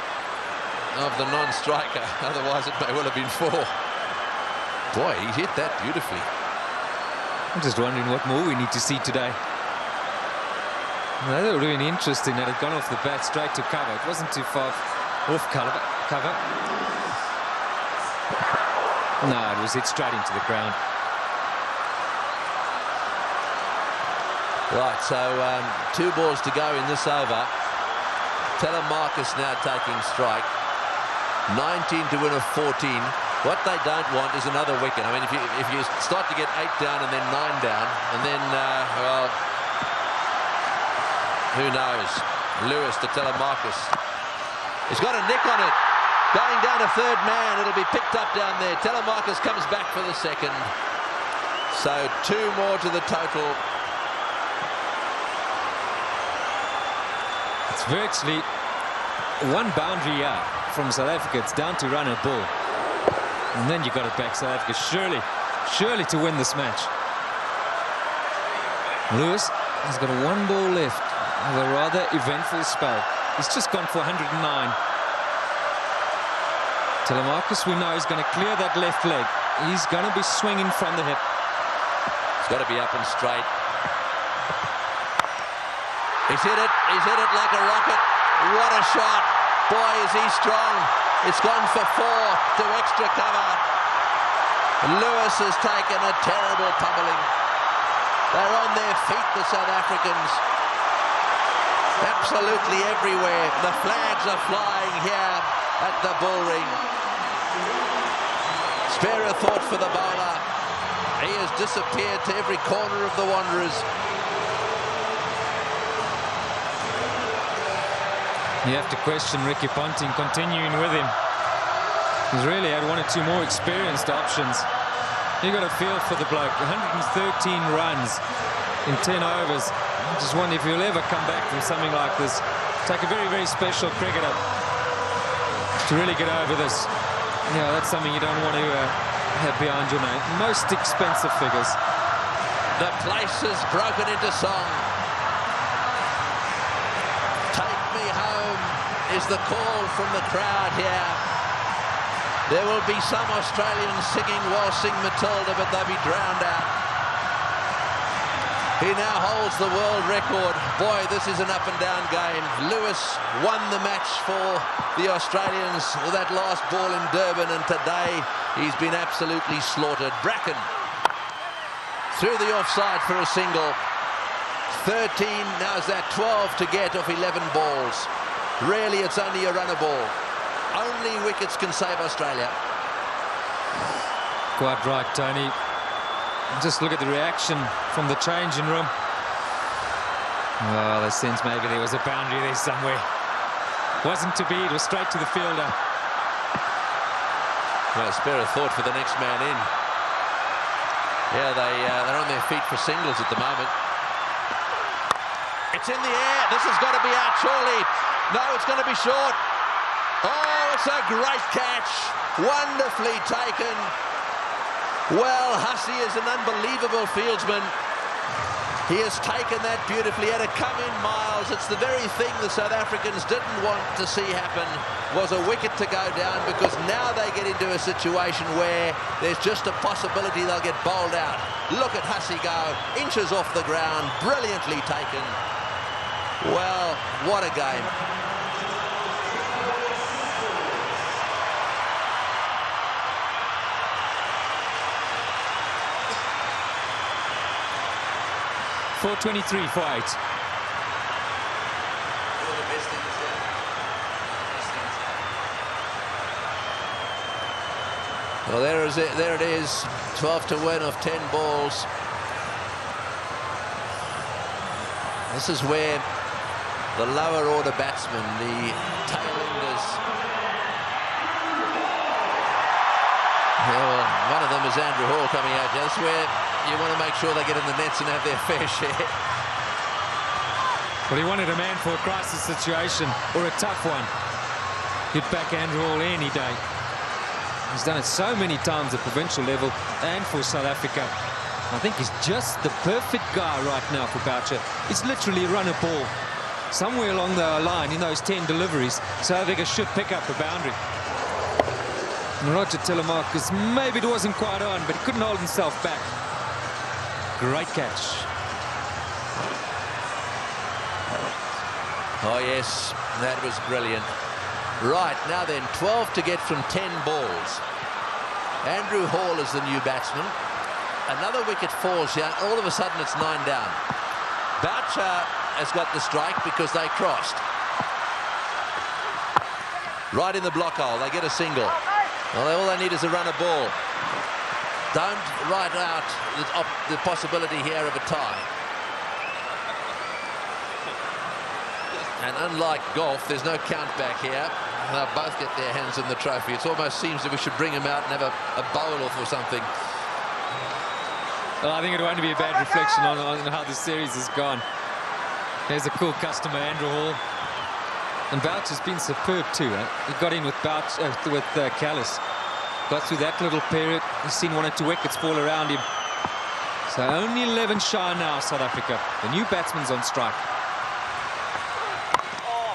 of the non-striker. Otherwise, it may well have been 4. Boy, he hit that beautifully. I'm just wondering what more we need to see today. That would have been interesting that it gone off the bat straight to cover. It wasn't too far off cover. No, it was hit straight into the ground. Right, so 2 balls to go in this over. Telemarcus now taking strike. 19 to win of 14. What they don't want is another wicket. I mean, if you start to get 8 down and then 9 down, and then, well, who knows? Lewis to Telemarcus. He's got a nick on it. Going down a 3rd man. It'll be picked up down there. Telemarcus comes back for the 2nd. So 2 more to the total. It's virtually 1 boundary out from South Africa. It's down to run a ball. And then you got it back, South Africa. Surely to win this match. Lewis has got 1 ball left with a rather eventful spell. He's just gone for 109. Telemarcus, we know, is going to clear that left leg. He's going to be swinging from the hip. It's got to be up and straight. He's hit it like a rocket. What a shot. Boy, is he strong. It's gone for 4 to extra cover. Lewis has taken a terrible pummeling. They're on their feet, the South Africans. Absolutely everywhere. The flags are flying here at the bullring. Spare a thought for the bowler. He has disappeared to every corner of the Wanderers. You have to question Ricky Ponting continuing with him. He's really had one or two more experienced options. You got a feel for the bloke. 113 runs in 10 overs. I just wonder if he'll ever come back from something like this. Take a very, very special cricketer to really get over this. Yeah, that's something you don't want to have behind your name. Most expensive figures. The place is broken into song. Take me home is the call from the crowd here. There will be some Australians singing Waltzing Matilda, but they'll be drowned out. He now holds the world record. Boy, this is an up-and-down game. Lewis won the match for the Australians with that last ball in Durban, and today he's been absolutely slaughtered. Bracken through the offside for a single. 13, now is that 12 to get off 11 balls. Really, it's only a runner ball. Only wickets can save Australia. Quite right, Tony. Just look at the reaction from the changing room. Well, I sense maybe there was a boundary there somewhere. Wasn't to be, it was straight to the fielder. Well, spare a thought for the next man in. Yeah, they're on their feet for singles at the moment. It's in the air. This has got to be out, surely. No, it's going to be short. Oh, it's a great catch. Wonderfully taken. Well, Hussey is an unbelievable fieldsman. He has taken that beautifully. He had to come in miles. It's the very thing the South Africans didn't want to see happen, was a wicket to go down, because now they get into a situation where there's just a possibility they'll get bowled out. Look at Hussey go, inches off the ground, brilliantly taken. Well, what a game. .423 for 8. Well, there it is. 12 to win off 10 balls. This is where the lower order batsmen, the tail-enders. Well, one of them is Andrew Hall coming out. That's where you want to make sure they get in the nets and have their fair share. Well, he wanted a man for a crisis situation, or a tough one. He'd back Andrew Hall any day. He's done it so many times at provincial level and for South Africa. I think he's just the perfect guy right now for Boucher. It's literally run a ball. Somewhere along the line in those 10 deliveries, South Africa should pick up a boundary. And Roger Telemarcus, maybe it wasn't quite on, but he couldn't hold himself back. Great catch. Oh, yes, that was brilliant. Right, now then, 12 to get from 10 balls. Andrew Hall is the new batsman. Another wicket falls here. All of a sudden, it's 9 down. Boucher has got the strike because they crossed. Right in the block hole. They get a single. Well, all they need is a runner ball. Don't write out the possibility here of a tie. And unlike golf, there's no count back here. They'll both get their hands on the trophy. It almost seems that we should bring him out and have a bowl-off or something. Well, I think it won't be a bad reflection on how this series has gone. There's a cool customer, Andrew Hall. And Boucher's been superb too. He got in with Callis. Got through that little period. He's seen 1 or 2 wickets fall around him. So only 11 shy now, South Africa. The new batsman's on strike.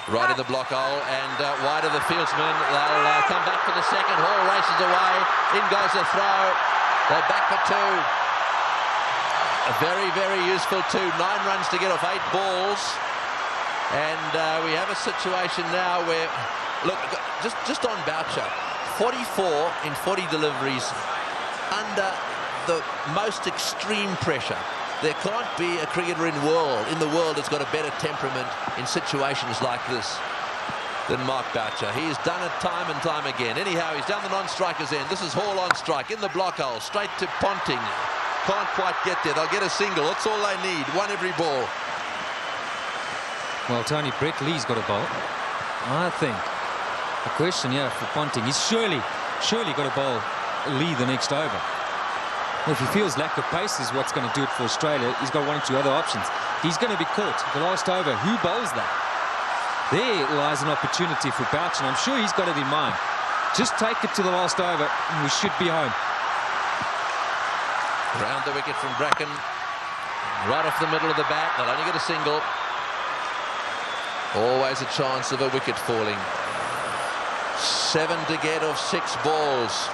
Right in the block hole, and wide of the fieldsman. They'll come back for the second. Hall races away. In goes the throw. They're back for 2. A very, very useful 2. 9 runs to get off 8 balls. And we have a situation now where, look, just on Boucher, 44 in 40 deliveries under the most extreme pressure. There can't be a cricketer in the world that's got a better temperament in situations like this than Mark Boucher. He's done it time and time again. Anyhow, he's down the non-striker's end. This is Hall on strike in the block hole, straight to Ponting. Can't quite get there. They'll get a single. That's all they need. 1 every ball. Well, Tony, Brett Lee's got a bowl. I think the question here for Ponting, he's surely got to bowl lead the next over. If he feels lack of pace is what's going to do it for Australia, he's got 1 or 2 other options. He's going to be caught the last over. Who bowls that? There lies an opportunity for Boucher, and I'm sure he's got it in mind. Just take it to the last over, and we should be home. Round the wicket from Bracken. Right off the middle of the bat. They'll only get a single. Always a chance of a wicket falling. 7 to get of 6 balls.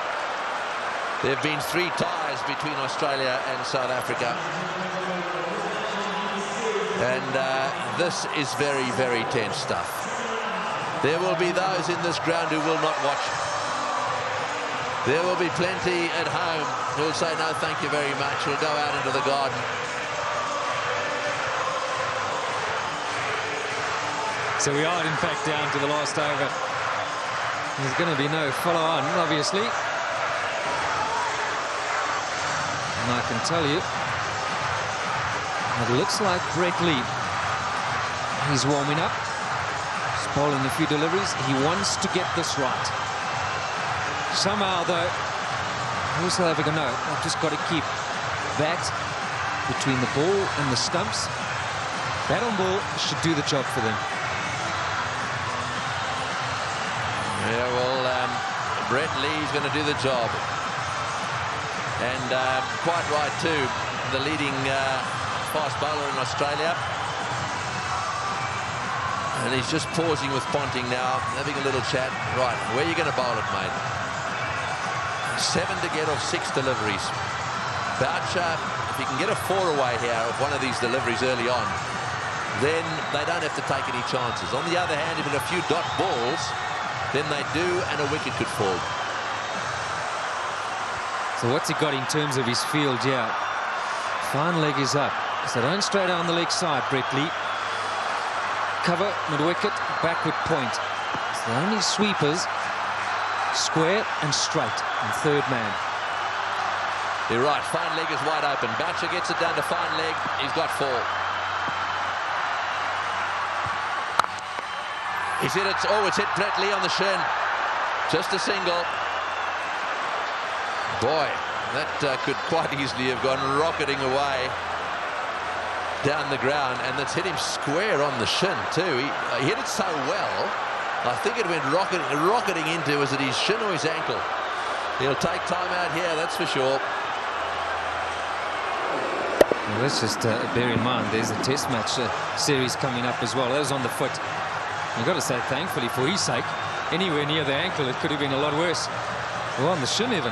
There have been 3 ties between Australia and South Africa. And this is very, very tense stuff. There will be those in this ground who will not watch. There will be plenty at home who will say, no, thank you very much. We'll go out into the garden. So we are, in fact, down to the last over. There's going to be no follow-on, obviously. And I can tell you, it looks like Brett Lee. He's warming up. He's bowling a few deliveries. He wants to get this right. Somehow, though, all South Africa know, they've just got to keep that between the ball and the stumps. Bat on ball should do the job for them. Yeah, well, Brett Lee's going to do the job. And quite right, too. The leading fast bowler in Australia. And he's just pausing with Ponting now, having a little chat. Right, where are you going to bowl it, mate? 7 to get off 6 deliveries. Boucher, if he can get a 4 away here of one of these deliveries early on, then they don't have to take any chances. On the other hand, if it's a few dot balls, then they do, and a wicket could fall. So what's he got in terms of his field? Yeah, fine leg is up. So don't stray down the leg side, Brett Lee. Cover, mid-wicket, backward point. So the only sweepers, square and straight, and third man. You're right, fine leg is wide open. Boucher gets it down to fine leg. He's got 4. He's hit it. Oh, it's hit Brett Lee on the shin. Just a single. Boy, that could quite easily have gone rocketing away down the ground, and that's hit him square on the shin too. He hit it so well, I think it went rocketing into, was it his shin or his ankle? He'll take time out here, that's for sure. Well, let's just bear in mind there's a test match series coming up as well. That was on the foot. You've got to say, thankfully, for his sake, anywhere near the ankle, it could have been a lot worse. Well, on the shin even.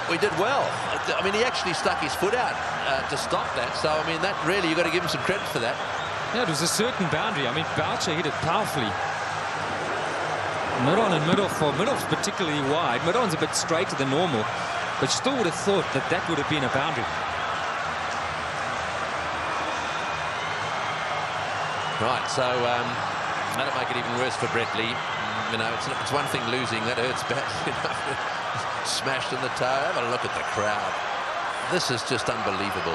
We did well. I mean, he actually stuck his foot out to stop that. So, I mean, that really, you've got to give him some credit for that. Yeah, it was a certain boundary. I mean, Boucher hit it powerfully. Mid-on and mid-off, or mid-off's particularly wide. Mid-on's a bit straighter than normal, but you still would have thought that that would have been a boundary. Right, so that'll make it even worse for Brett Lee. You know, it's one thing losing, that hurts bad. You know, smashed in the toe. Have a look at the crowd. This is just unbelievable.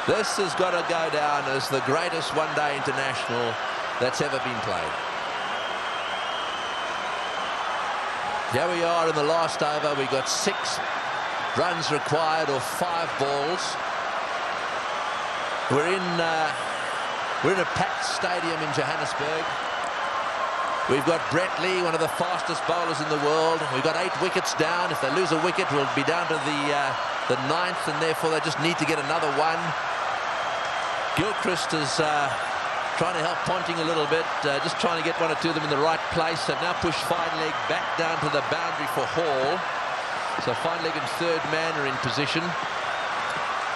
This has got to go down as the greatest one-day international that's ever been played. Here we are in the last over. We got 6 runs required or 5 balls. We're in a packed stadium in Johannesburg. We've got Brett Lee, one of the fastest bowlers in the world. We've got 8 wickets down. If they lose a wicket, we'll be down to the 9th, and therefore they just need to get another one. Gilchrist is trying to help Ponting a little bit, just trying to get 1 or 2 of them in the right place. They've now pushed fine leg back down to the boundary for Hall. So fine leg and third man are in position.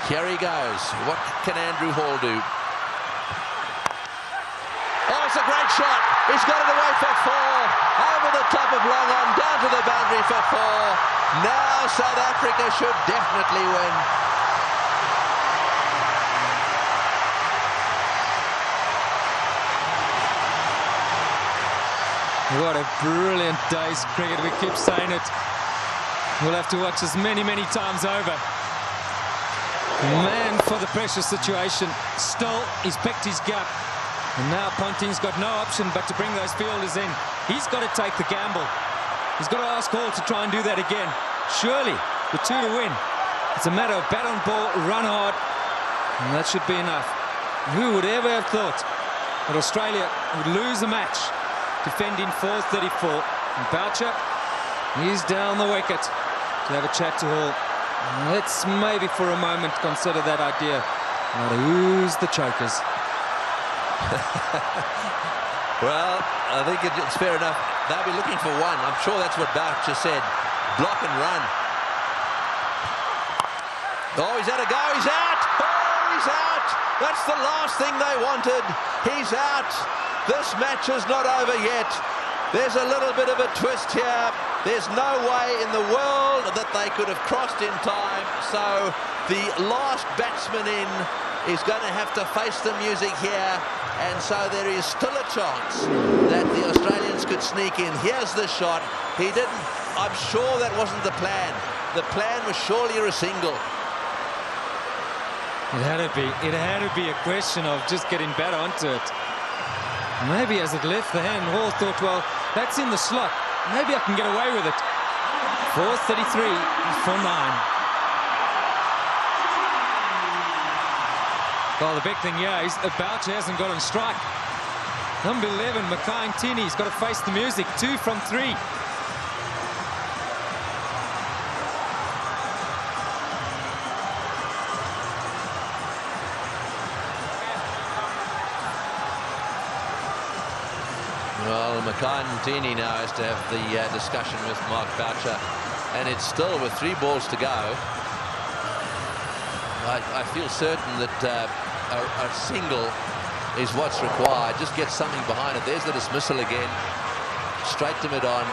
Here he goes. What can Andrew Hall do? Oh, it's a great shot. He's got it away for 4. Over the top of long on, down to the boundary for 4. Now South Africa should definitely win. What a brilliant day's cricket. We keep saying it. We'll have to watch this many, many times over. Man for the pressure situation. Still, he's picked his gap. And now Ponting's got no option but to bring those fielders in. He's got to take the gamble. He's got to ask Hall to try and do that again. Surely, the 2 to win. It's a matter of bat on ball, run hard, and that should be enough. Who would ever have thought that Australia would lose a match defending 434? And Boucher, he's down the wicket to have a chat to Hall. Let's maybe for a moment consider that idea. Now, who's the chokers? Well, I think it's fair enough. They'll be looking for one. I'm sure that's what Boucher said. Block and run. Oh, he's had a go. He's out. Oh, he's out. That's the last thing they wanted. He's out. This match is not over yet. There's a little bit of a twist here. There's no way in the world that they could have crossed in time. So the last batsman in is going to have to face the music here. And so there is still a chance that the Australians could sneak in. Here's the shot. He didn't. I'm sure that wasn't the plan. The plan was surely a single. It had to be. It had to be a question of just getting back onto it. Maybe as it left the hand, Hall thought, well, that's in the slot. Maybe I can get away with it. 4:33 for 9. Well, the big thing here is Boucher hasn't got on strike. Number 11, Makai-Ntini's got to face the music. 2 from 3. Well, Makai-Ntini now has to have the discussion with Mark Boucher, and it's still with 3 balls to go. I feel certain that a single is what's required. Just get something behind it. There's the dismissal again. Straight to mid-on.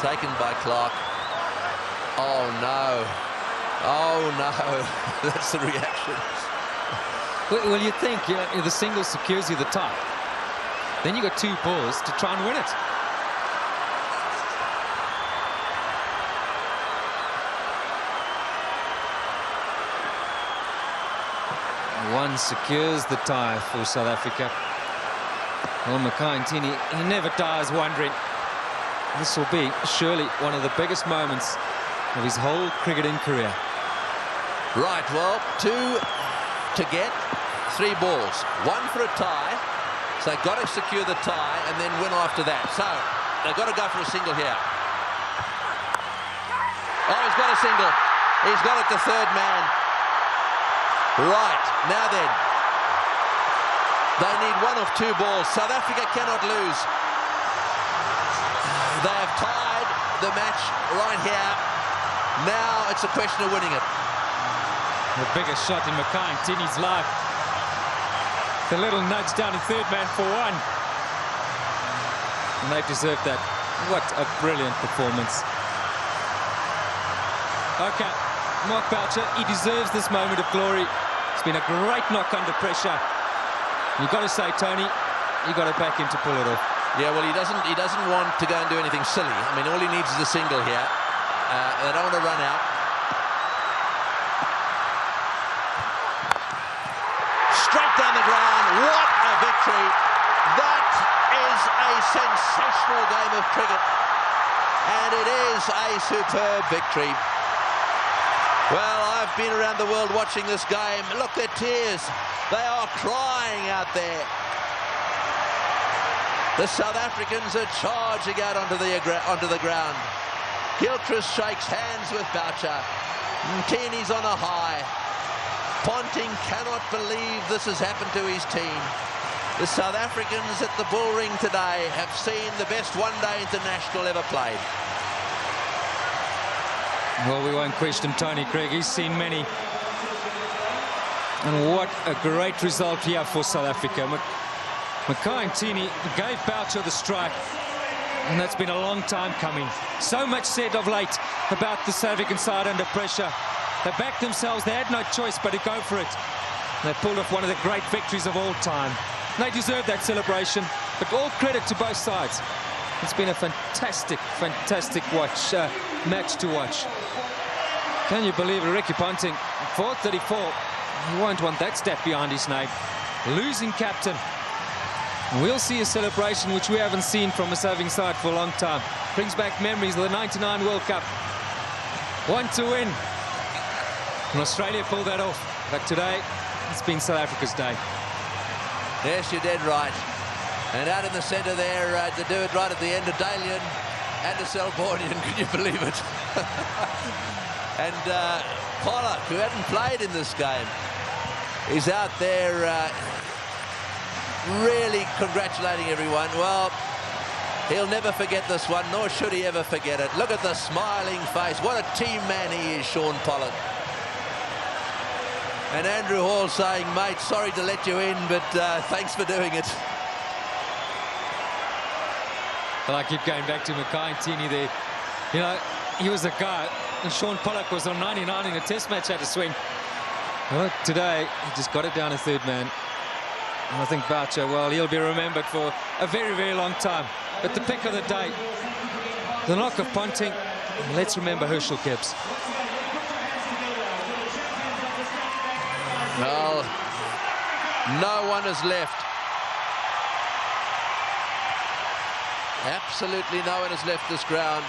Taken by Clark. Oh, no. Oh, no. That's the reaction. Well, you think, you know, the single secures you the tie. Then you got 2 balls to try and win it. One secures the tie for South Africa. Well, Makai-Ntini, he never dies wondering. This will be surely one of the biggest moments of his whole cricketing career. Right, well, 2 to get, 3 balls. 1 for a tie. So they've got to secure the tie and then win after that. So they've got to go for a single here. Oh, he's got a single. He's got it to third man. Right, now then. They need 1 of 2 balls. South Africa cannot lose. They have tied the match right here. Now it's a question of winning it. The biggest shot in Makai-Ntini's life. The little nudge down to third man for 1. And they deserve that. What a brilliant performance. Okay, Mark Boucher, he deserves this moment of glory. It's been a great knock under pressure. You've got to say, Tony, you've got to back him to pull it off. Yeah, well, he doesn't want to go and do anything silly. I mean, all he needs is a single here. They don't want to run out. Straight down the ground. What a victory. That is a sensational game of cricket. And it is a superb victory. Well, I've been around the world watching this game. Look, their tears. They are crying out there. The South Africans are charging out onto the ground. Gilchrist shakes hands with Boucher. Ntini's on a high. Ponting cannot believe this has happened to his team. The South Africans at the Bull Ring today have seen the best one-day international ever played. Well, we won't question Tony Craig. He's seen many. And what a great result here for South Africa. Makai-Ntini gave Boucher the strike. And that's been a long time coming. So much said of late about the South African side under pressure. They backed themselves. They had no choice but to go for it. They pulled off one of the great victories of all time. They deserve that celebration. But all credit to both sides. It's been a fantastic, fantastic match to watch. Can you believe it? Ricky Ponting, 434. He won't want that stat behind his name. Losing captain. We'll see a celebration which we haven't seen from a serving side for a long time. Brings back memories of the '99 World Cup. One to win. And Australia pulled that off. But today, it's been South Africa's day. Yes, you're dead right. And out in the centre there, to do it right at the end of Dalian and a Selbornian, can you believe it? And Pollock, who hadn't played in this game, is out there really congratulating everyone. Well, he'll never forget this one, nor should he ever forget it. Look at the smiling face. What a team man he is, Shaun Pollock. And Andrew Hall saying, mate, sorry to let you in, but thanks for doing it. Well, I keep going back to Mackay and Tini there. You know, he was a guy, and Shaun Pollock was on 99 in a test match at a swing. Well, today, he just got it down a third man. And I think Boucher, well, he'll be remembered for a very, very long time. But the pick of the day, the knock of Ponting, let's remember Herschel Gibbs. Well, no one is left. Absolutely no one has left this ground.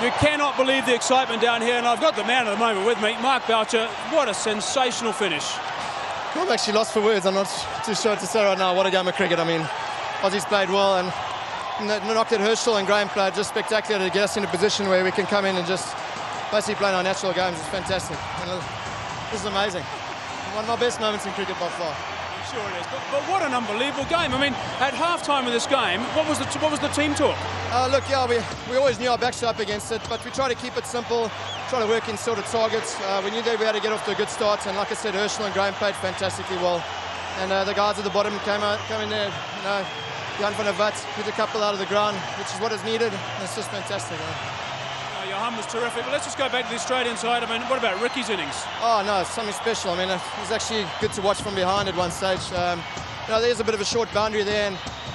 You cannot believe the excitement down here, and I've got the man of the moment with me, Mark Boucher. What a sensational finish. I'm actually lost for words. I'm not too sure to say right now. What a game of cricket. I mean, Aussies played well, and knocked at Herschel and Graham played just spectacular to get us in a position where we can come in and just basically play our natural games. It's fantastic. And this is amazing. One of my best moments in cricket by far. I'm sure it is. But what an unbelievable game. I mean, at half-time of this game, what was the team talk? Look, yeah, we always knew our backs were up against it, but we try to keep it simple, try to work in sort of targets. We knew that we had to get off to a good start, and like I said, Herschel and Graham played fantastically well. And the guys at the bottom came in there, you know, Jan van der Vat hit a couple out of the ground, which is what is needed. And it's just fantastic. Johan was terrific. But let's just go back to the Australian side. I mean, what about Ricky's innings? Oh, no, it's something special. I mean, it was actually good to watch from behind at one stage. You know, there's a bit of a short boundary there,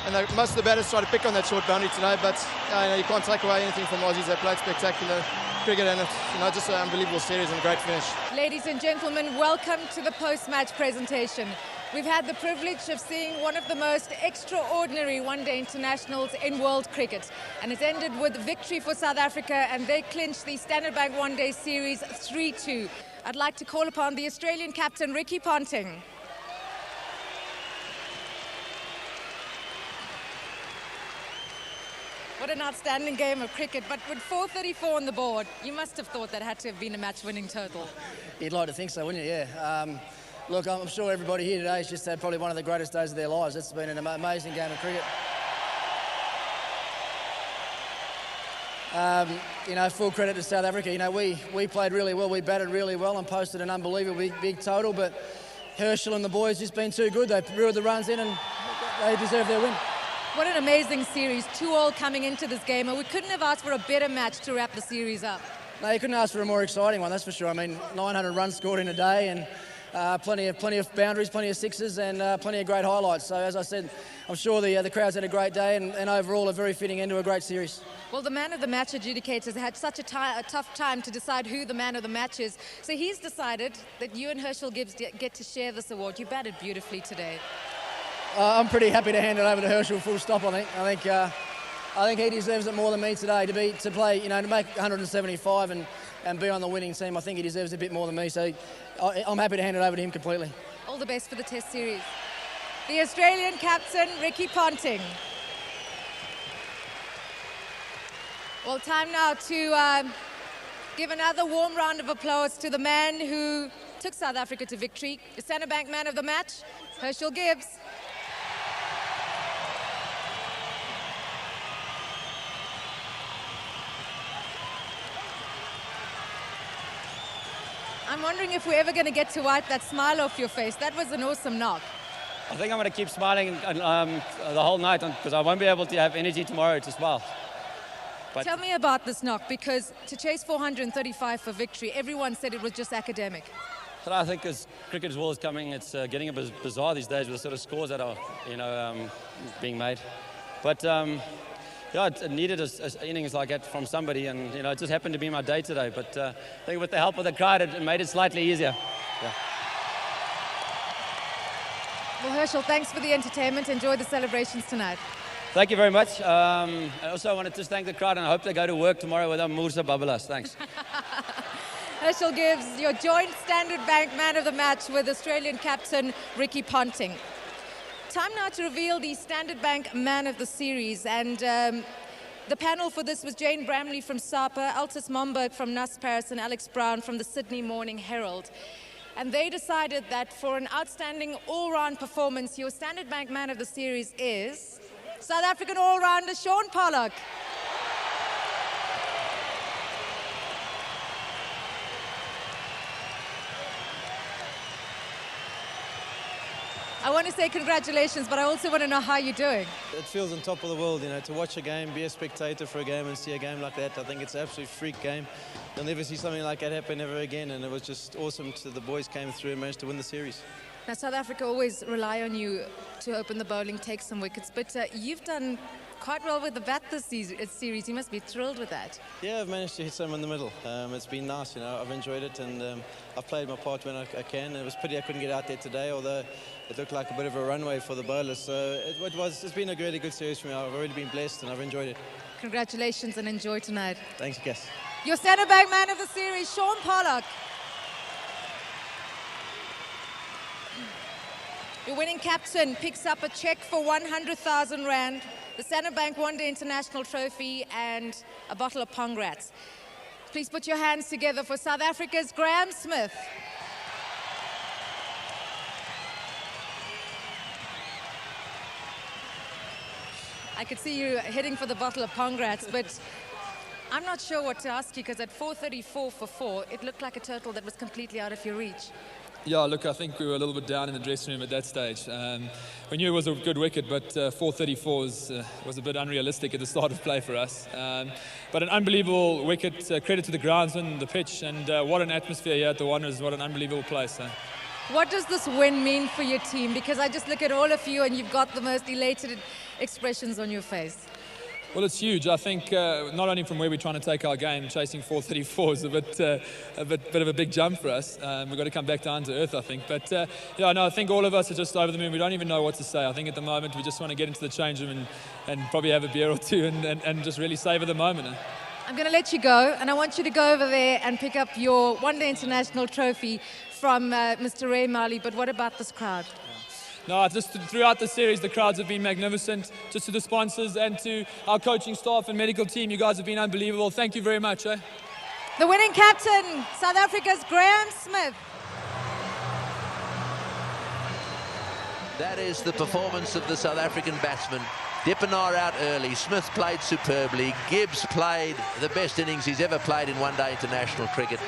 and most of the batters try to pick on that short boundary today, but you know, you can't take away anything from Aussies. They played spectacular cricket, and it's, you know, just an unbelievable series and a great finish. Ladies and gentlemen, welcome to the post-match presentation. We've had the privilege of seeing one of the most extraordinary one-day internationals in world cricket, and it's ended with victory for South Africa, and they clinched the Standard Bank One-Day Series 3-2. I'd like to call upon the Australian captain, Ricky Ponting. What an outstanding game of cricket, but with 434 on the board, you must have thought that had to have been a match-winning total. You'd like to think so, wouldn't you? Yeah. Look, I'm sure everybody here today has just had probably one of the greatest days of their lives. It's been an amazing game of cricket. You know, full credit to South Africa. You know, we played really well, we batted really well and posted an unbelievably big total, but Herschel and the boys just been too good. They reeled the runs in and they deserve their win. What an amazing series, 2-2 coming into this game, and we couldn't have asked for a better match to wrap the series up. No, you couldn't ask for a more exciting one, that's for sure. I mean, 900 runs scored in a day, and plenty of boundaries, plenty of sixes, and plenty of great highlights. So, as I said, I'm sure the crowd's had a great day, and overall a very fitting end to a great series. Well, the man of the match adjudicators had such a tough time to decide who the man of the match is. So he's decided that you and Herschel Gibbs get to share this award. You batted beautifully today. I'm pretty happy to hand it over to Herschel, full stop. I think he deserves it more than me today to play, you know, to make 175 and be on the winning team. I think he deserves a bit more than me. So I'm happy to hand it over to him completely. All the best for the Test series. The Australian captain, Ricky Ponting. Well, time now to give another warm round of applause to the man who took South Africa to victory, the Standard Bank man of the match, Herschel Gibbs. I'm wondering if we're ever going to get to wipe that smile off your face. That was an awesome knock. I think I'm going to keep smiling the whole night because I won't be able to have energy tomorrow to smile. But tell me about this knock, because to chase 435 for victory, everyone said it was just academic. But I think as cricket as well is coming, it's getting a bit bizarre these days with the sort of scores that are, you know, being made. But yeah, it needed innings like that from somebody, and you know, it just happened to be my day today. But I think with the help of the crowd, it made it slightly easier. Yeah. Well, Herschel, thanks for the entertainment. Enjoy the celebrations tonight. Thank you very much. I also wanted to thank the crowd, and I hope they go to work tomorrow with our Mursa Babalas. Thanks. Herschel Gibbs, your joint Standard Bank man of the match with Australian captain Ricky Ponting. Time now to reveal the Standard Bank man of the series, and the panel for this was Jane Bramley from SAPA, Altus Momberg from NAS Paris, and Alex Brown from the Sydney Morning Herald. And they decided that for an outstanding all-round performance, your Standard Bank man of the series is South African all-rounder Shaun Pollock. I want to say congratulations, but I also want to know how you're doing. It feels on top of the world, you know, to watch a game, be a spectator for a game and see a game like that. I think it's an absolute freak game. You'll never see something like that happen ever again, and it was just awesome to the boys came through and managed to win the series. Now, South Africa always rely on you to open the bowling, take some wickets, but you've done quite well with the bat this series. You must be thrilled with that. Yeah, I've managed to hit some in the middle. It's been nice, you know. I've enjoyed it, and I've played my part when I can. It was pity I couldn't get out there today, although it looked like a bit of a runway for the bowlers. So it's been a really good series for me. I've already been blessed, and I've enjoyed it. Congratulations and enjoy tonight. Thanks, Cass. Your Standard Bank man of the series, Shaun Pollock. Your winning captain picks up a cheque for 100,000 Rand, the Standard Bank One Day International Trophy, and a bottle of Pongrats. Please put your hands together for South Africa's Graham Smith. I could see you heading for the bottle of Pongrats, but I'm not sure what to ask you, because at 434 for 4, it looked like a total that was completely out of your reach. Yeah, look, I think we were a little bit down in the dressing room at that stage. We knew it was a good wicket, but 434 was a bit unrealistic at the start of play for us. But an unbelievable wicket, credit to the groundsman, the pitch, and what an atmosphere here at the Wanderers, what an unbelievable place. What does this win mean for your team? Because I just look at all of you and you've got the most elated expressions on your face. Well, it's huge. I think not only from where we're trying to take our game, chasing 434 is a bit of a big jump for us. We've got to come back down to earth, I think. But yeah, no, I think all of us are just over the moon. We don't even know what to say. I think at the moment we just want to get into the change room and probably have a beer or two and just really savour the moment. I'm going to let you go, and I want you to go over there and pick up your One Day International Trophy from Mr. Ray Marley. But what about this crowd? No, just throughout the series, the crowds have been magnificent. Just to the sponsors and to our coaching staff and medical team, you guys have been unbelievable. Thank you very much. The winning captain, South Africa's Graham Smith. That is the performance of the South African batsmen. Dippenaar out early. Smith played superbly. Gibbs played the best innings he's ever played in one-day international cricket.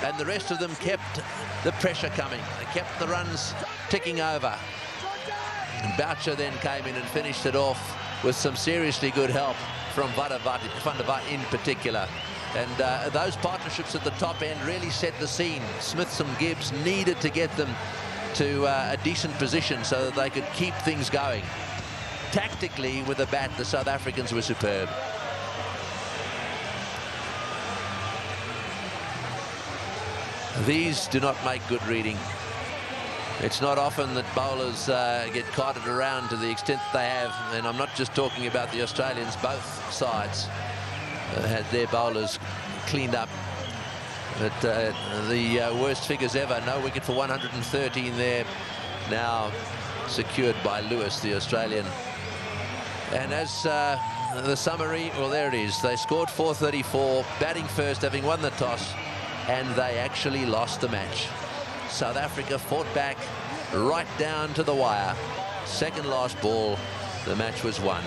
And the rest of them kept the pressure coming. They kept the runs ticking over. And Boucher then came in and finished it off with some seriously good help from Van der Vaart in particular. And those partnerships at the top end really set the scene. Smith and Gibbs needed to get them to a decent position so that they could keep things going. Tactically, with the bat, the South Africans were superb. These do not make good reading. It's not often that bowlers get carted around to the extent they have, and I'm not just talking about the Australians. Both sides had their bowlers cleaned up. But the worst figures ever. No wicket for 113 there. Now secured by Lewis, the Australian. And as the summary, well, there it is. They scored 434, batting first, having won the toss, and they actually lost the match. South Africa fought back right down to the wire. Second last ball, the match was won.